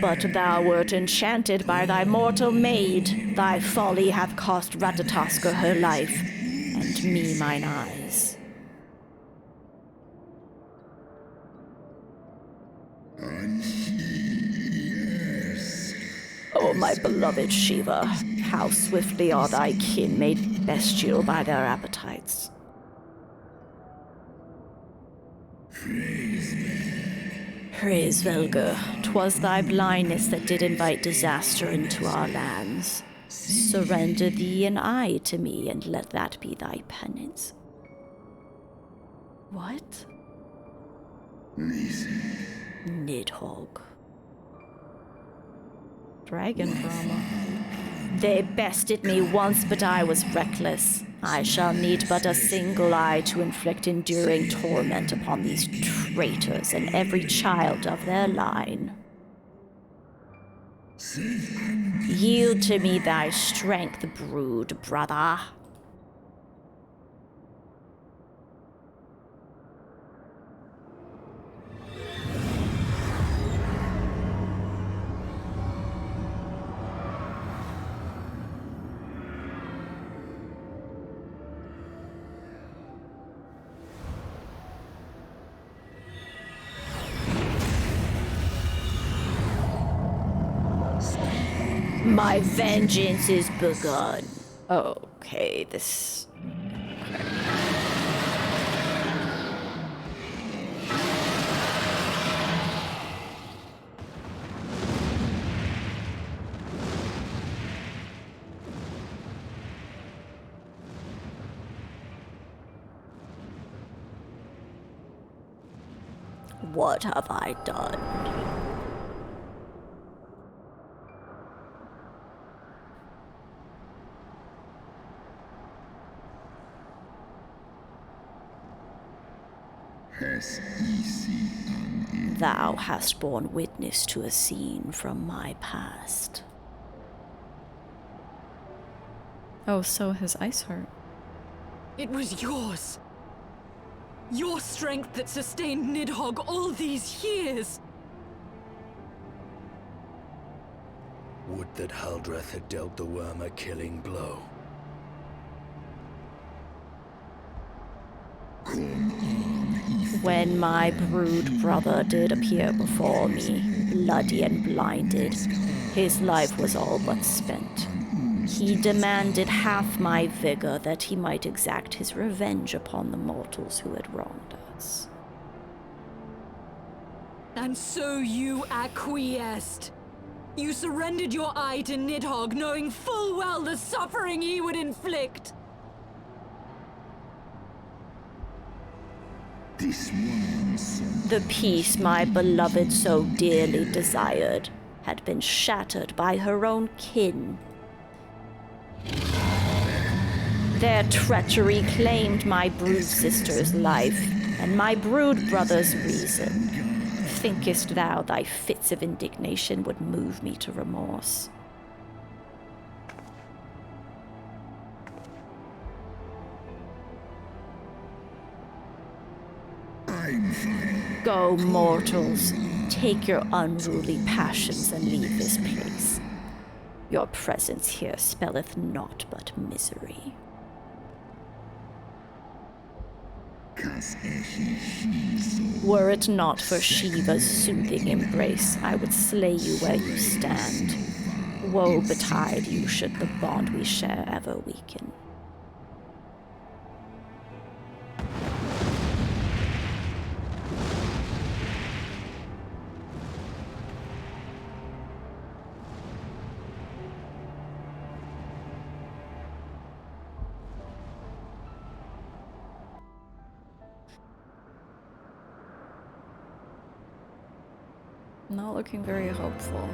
But thou wert enchanted by thy mortal maid. Thy folly hath cost Ratatoska her life, and me mine eyes. Oh, my beloved Shiva, how swiftly are thy kin made bestial by their appetites. Praise Velga, 'twas thy blindness that did invite disaster into our lands. Surrender thee an eye to me, and let that be thy penance. What? Nidhogg. Dragon drama. They bested me once, but I was reckless. I shall need but a single eye to inflict enduring torment upon these traitors and every child of their line. Yield to me thy strength, brood brother. My vengeance is begun. Okay, this... What have I done? Thou hast borne witness to a scene from my past. Oh, so has Iceheart. It was yours. Your strength that sustained Nidhogg all these years. Would that Haldreth had dealt the Wyrm a killing blow. When my brood brother did appear before me, bloody and blinded, his life was all but spent. He demanded half my vigor that he might exact his revenge upon the mortals who had wronged us. And so you acquiesced. You surrendered your eye to Nidhogg, knowing full well the suffering he would inflict. The peace my beloved so dearly desired had been shattered by her own kin. Their treachery claimed my brood sister's life and my brood brother's reason. Thinkest thou thy fits of indignation would move me to remorse? Go, mortals. Take your unruly passions and leave this place. Your presence here spelleth naught but misery. Were it not for Shiva's soothing embrace, I would slay you where you stand. Woe betide you should the bond we share ever weaken. Not looking very hopeful.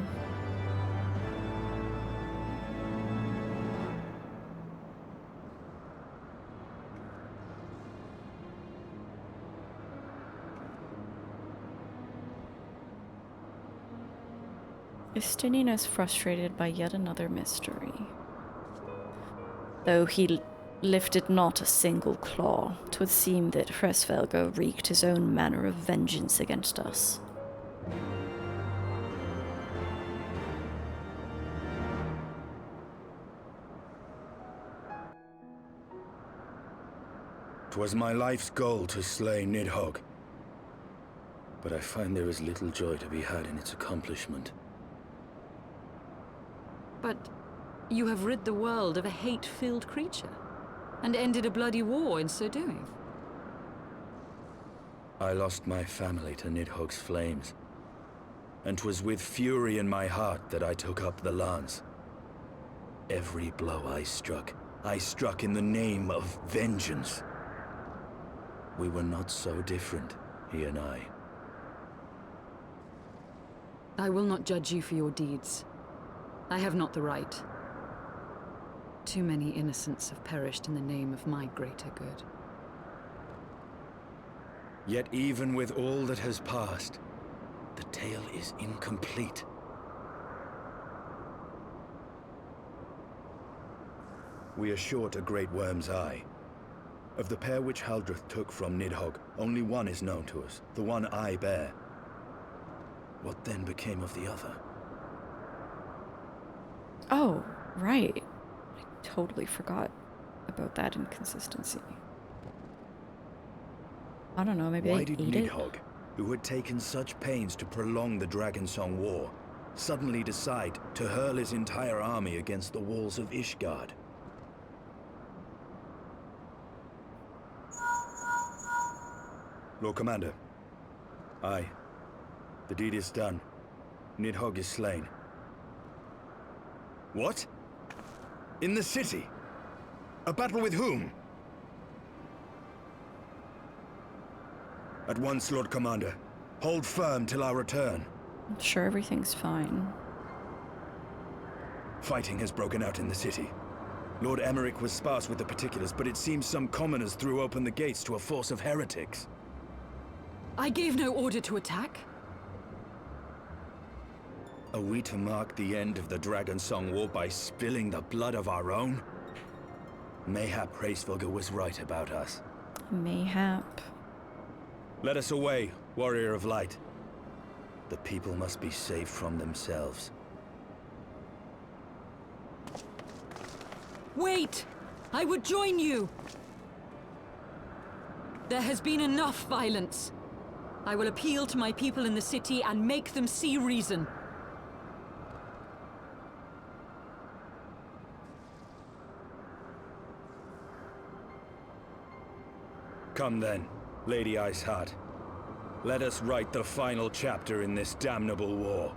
Justinian is frustrated by yet another mystery. Though he lifted not a single claw, 'twould seem that Hresvelga wreaked his own manner of vengeance against us. "'Twas my life's goal to slay Nidhogg, but I find there is little joy to be had in its accomplishment." But you have rid the world of a hate-filled creature, and ended a bloody war in so doing. I lost my family to Nidhogg's flames, and 'twas with fury in my heart that I took up the lance. Every blow I struck in the name of vengeance. We were not so different, he and I. I will not judge you for your deeds. I have not the right. Too many innocents have perished in the name of my greater good. Yet even with all that has passed, the tale is incomplete. We are short a great Wyrm's eye. Of the pair which Haldreth took from Nidhogg, only one is known to us, the one I bear. What then became of the other? Oh, right. I totally forgot about that inconsistency. I don't know, maybe Why they did ate it? Nidhogg, who had taken such pains to prolong the Dragonsong War, suddenly decide to hurl his entire army against the walls of Ishgard? Lord Commander. Aye. The deed is done. Nidhogg is slain. What? In the city? A battle with whom? At once, Lord Commander. Hold firm till our return. I'm sure everything's fine. Fighting has broken out in the city. Lord Emmerich was sparse with the particulars, but it seems some commoners threw open the gates to a force of heretics. I gave no order to attack. Are we to mark the end of the Dragonsong War by spilling the blood of our own? Mayhap Hresvelga was right about us. Mayhap. Let us away, Warrior of Light. The people must be saved from themselves. Wait! I would join you! There has been enough violence. I will appeal to my people in the city and make them see reason. Come then, Lady Iceheart. Let us write the final chapter in this damnable war.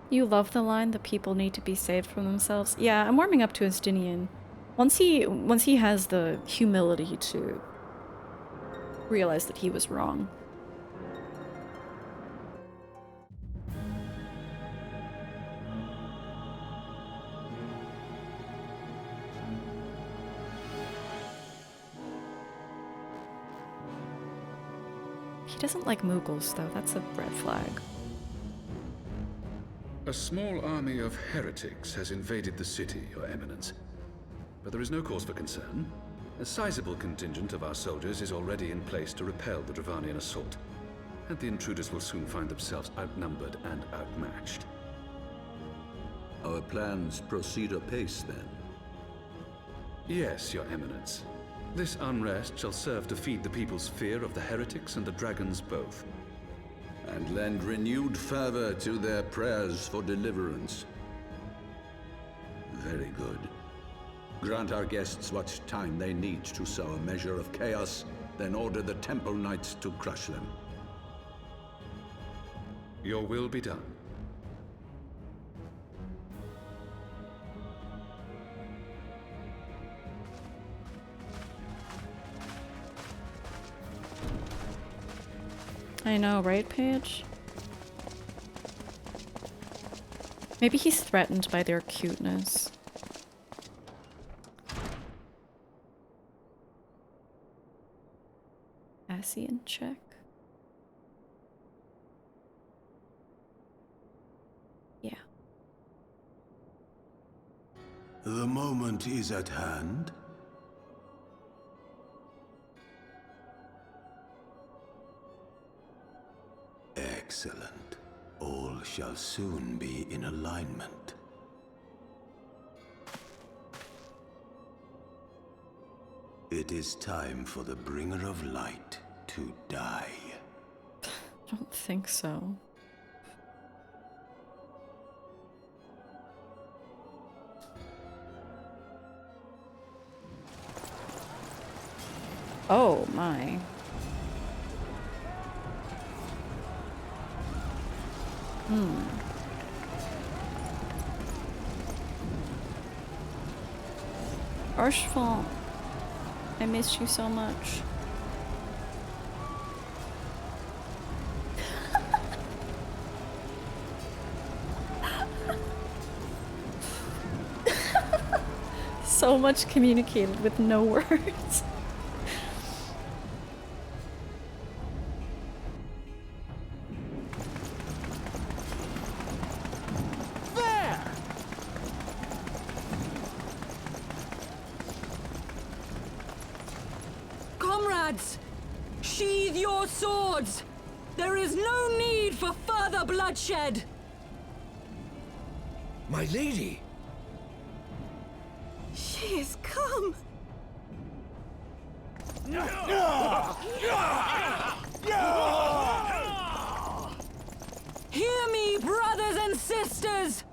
You love the line, the people need to be saved from themselves. Yeah, I'm warming up to Justinian. Once he has the humility to realize that he was wrong. He doesn't like Moogles, though. That's a red flag. A small army of heretics has invaded the city, Your Eminence. But there is no cause for concern. A sizable contingent of our soldiers is already in place to repel the Dravanian assault, and the intruders will soon find themselves outnumbered and outmatched. Our plans proceed apace, then? Yes, Your Eminence. This unrest shall serve to feed the people's fear of the heretics and the dragons both. And lend renewed fervor to their prayers for deliverance. Very good. Grant our guests what time they need to sow a measure of chaos, then order the Temple Knights to crush them. Your will be done. I know, right, Paige? Maybe he's threatened by their cuteness. Asian check. Yeah. The moment is at hand. Excellent. All shall soon be in alignment. It is time for the bringer of light to die. I don't think so. Oh my. Archfont, I missed you so much. So much communicated with no words. Sheathe your swords! There is no need for further bloodshed! My lady! She has come! Hear me, brothers and sisters!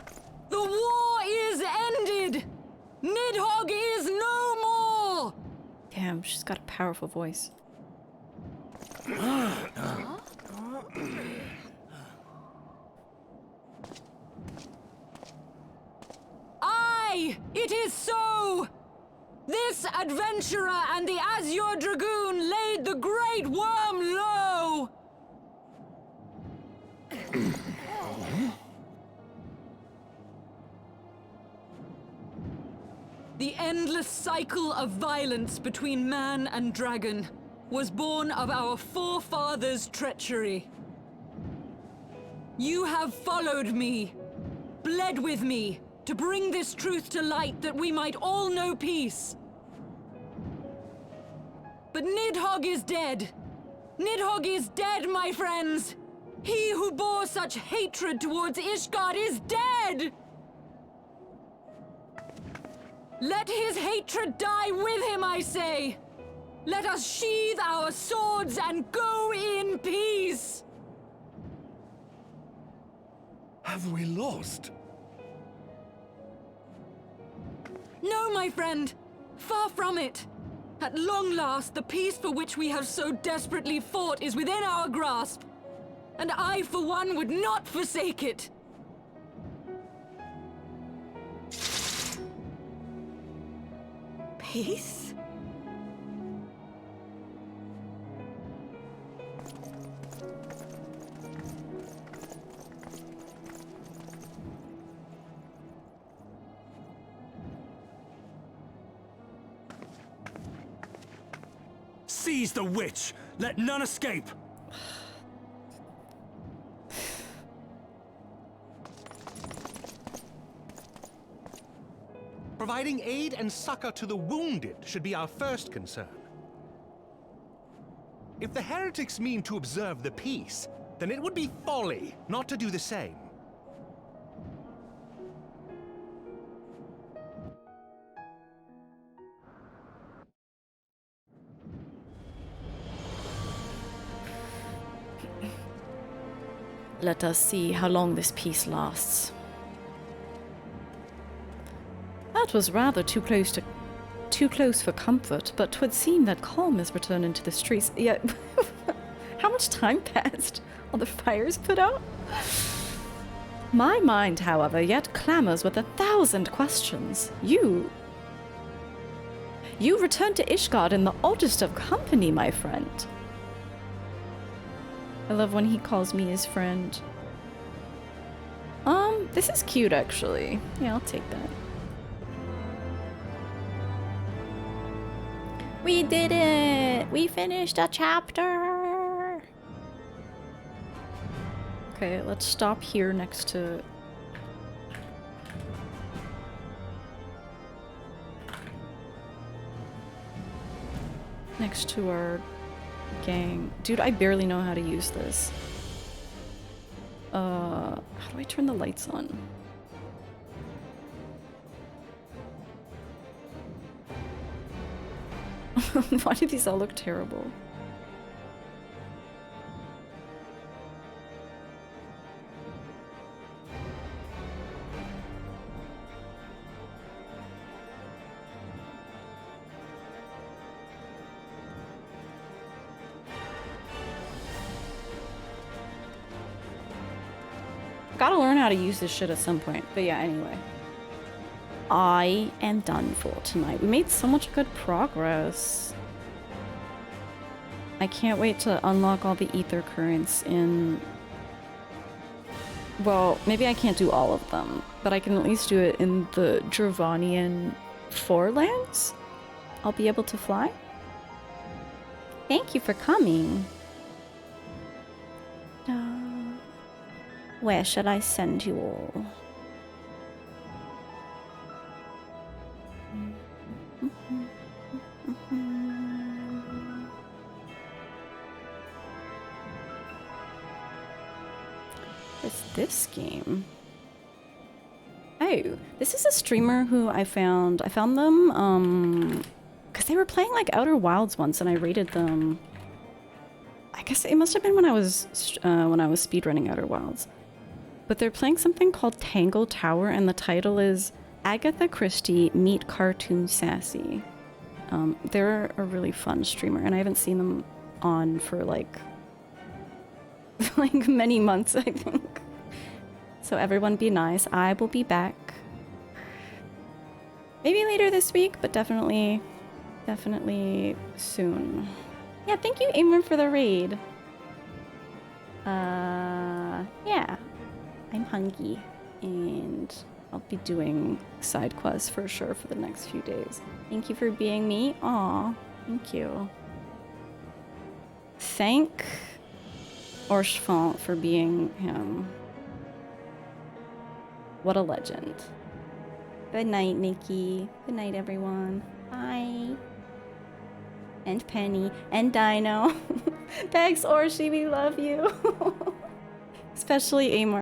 The war is ended! Nidhogg is no more! Damn, she's got a powerful voice. Aye, it is so! This adventurer and the Azure Dragoon laid the great Wyrm low! The endless cycle of violence between man and dragon was born of our forefathers' treachery. You have followed me, bled with me, to bring this truth to light that we might all know peace. But Nidhogg is dead. Nidhogg is dead, my friends! He who bore such hatred towards Ishgard is dead! Let his hatred die with him, I say! Let us sheathe our swords and go in peace! Have we lost? No, my friend! Far from it! At long last, the peace for which we have so desperately fought is within our grasp. And I, for one, would not forsake it. Peace? Seize the witch! Let none escape! Providing aid and succor to the wounded should be our first concern. If the heretics mean to observe the peace, then it would be folly not to do the same. Let us see how long this peace lasts. That was rather too close for comfort, but 'twould seem that calm is returning to the streets. Yeah, how much time passed? All the fires put out? My mind, however, yet clamors with 1,000 questions. You returned to Ishgard in the oddest of company, my friend. I love when he calls me his friend. This is cute actually. Yeah, I'll take that. We did it! We finished a chapter! Okay, let's stop here next to... next to our gang. Dude, I barely know how to use this. How do I turn the lights on? Why do these all look terrible? Gotta learn how to use this shit at some point. But yeah, anyway. I am done for tonight. We made so much good progress. I can't wait to unlock all the ether currents in... Well, maybe I can't do all of them, but I can at least do it in the Dravanian Forelands. I'll be able to fly. Thank you for coming. Where should I send you all? What's this game? Oh, this is a streamer who I found. I found them, because they were playing like Outer Wilds once, and I rated them. I guess it must have been when I was speedrunning Outer Wilds. But they're playing something called Tangle Tower, and the title is Agatha Christie Meet Cartoon Sassy. They're a really fun streamer, and I haven't seen them on for like many months, I think. So everyone be nice. I will be back. Maybe later this week, but definitely soon. Yeah, thank you, Amor, for the raid. Yeah. I'm hungry, and I'll be doing side quests for sure for the next few days. Thank you for being me. Aw, thank you. Thank Orshfont for being him. What a legend. Good night, Nikki. Good night, everyone. Bye. And Penny. And Dino. Thanks, Orshi. We love you. Especially Amor.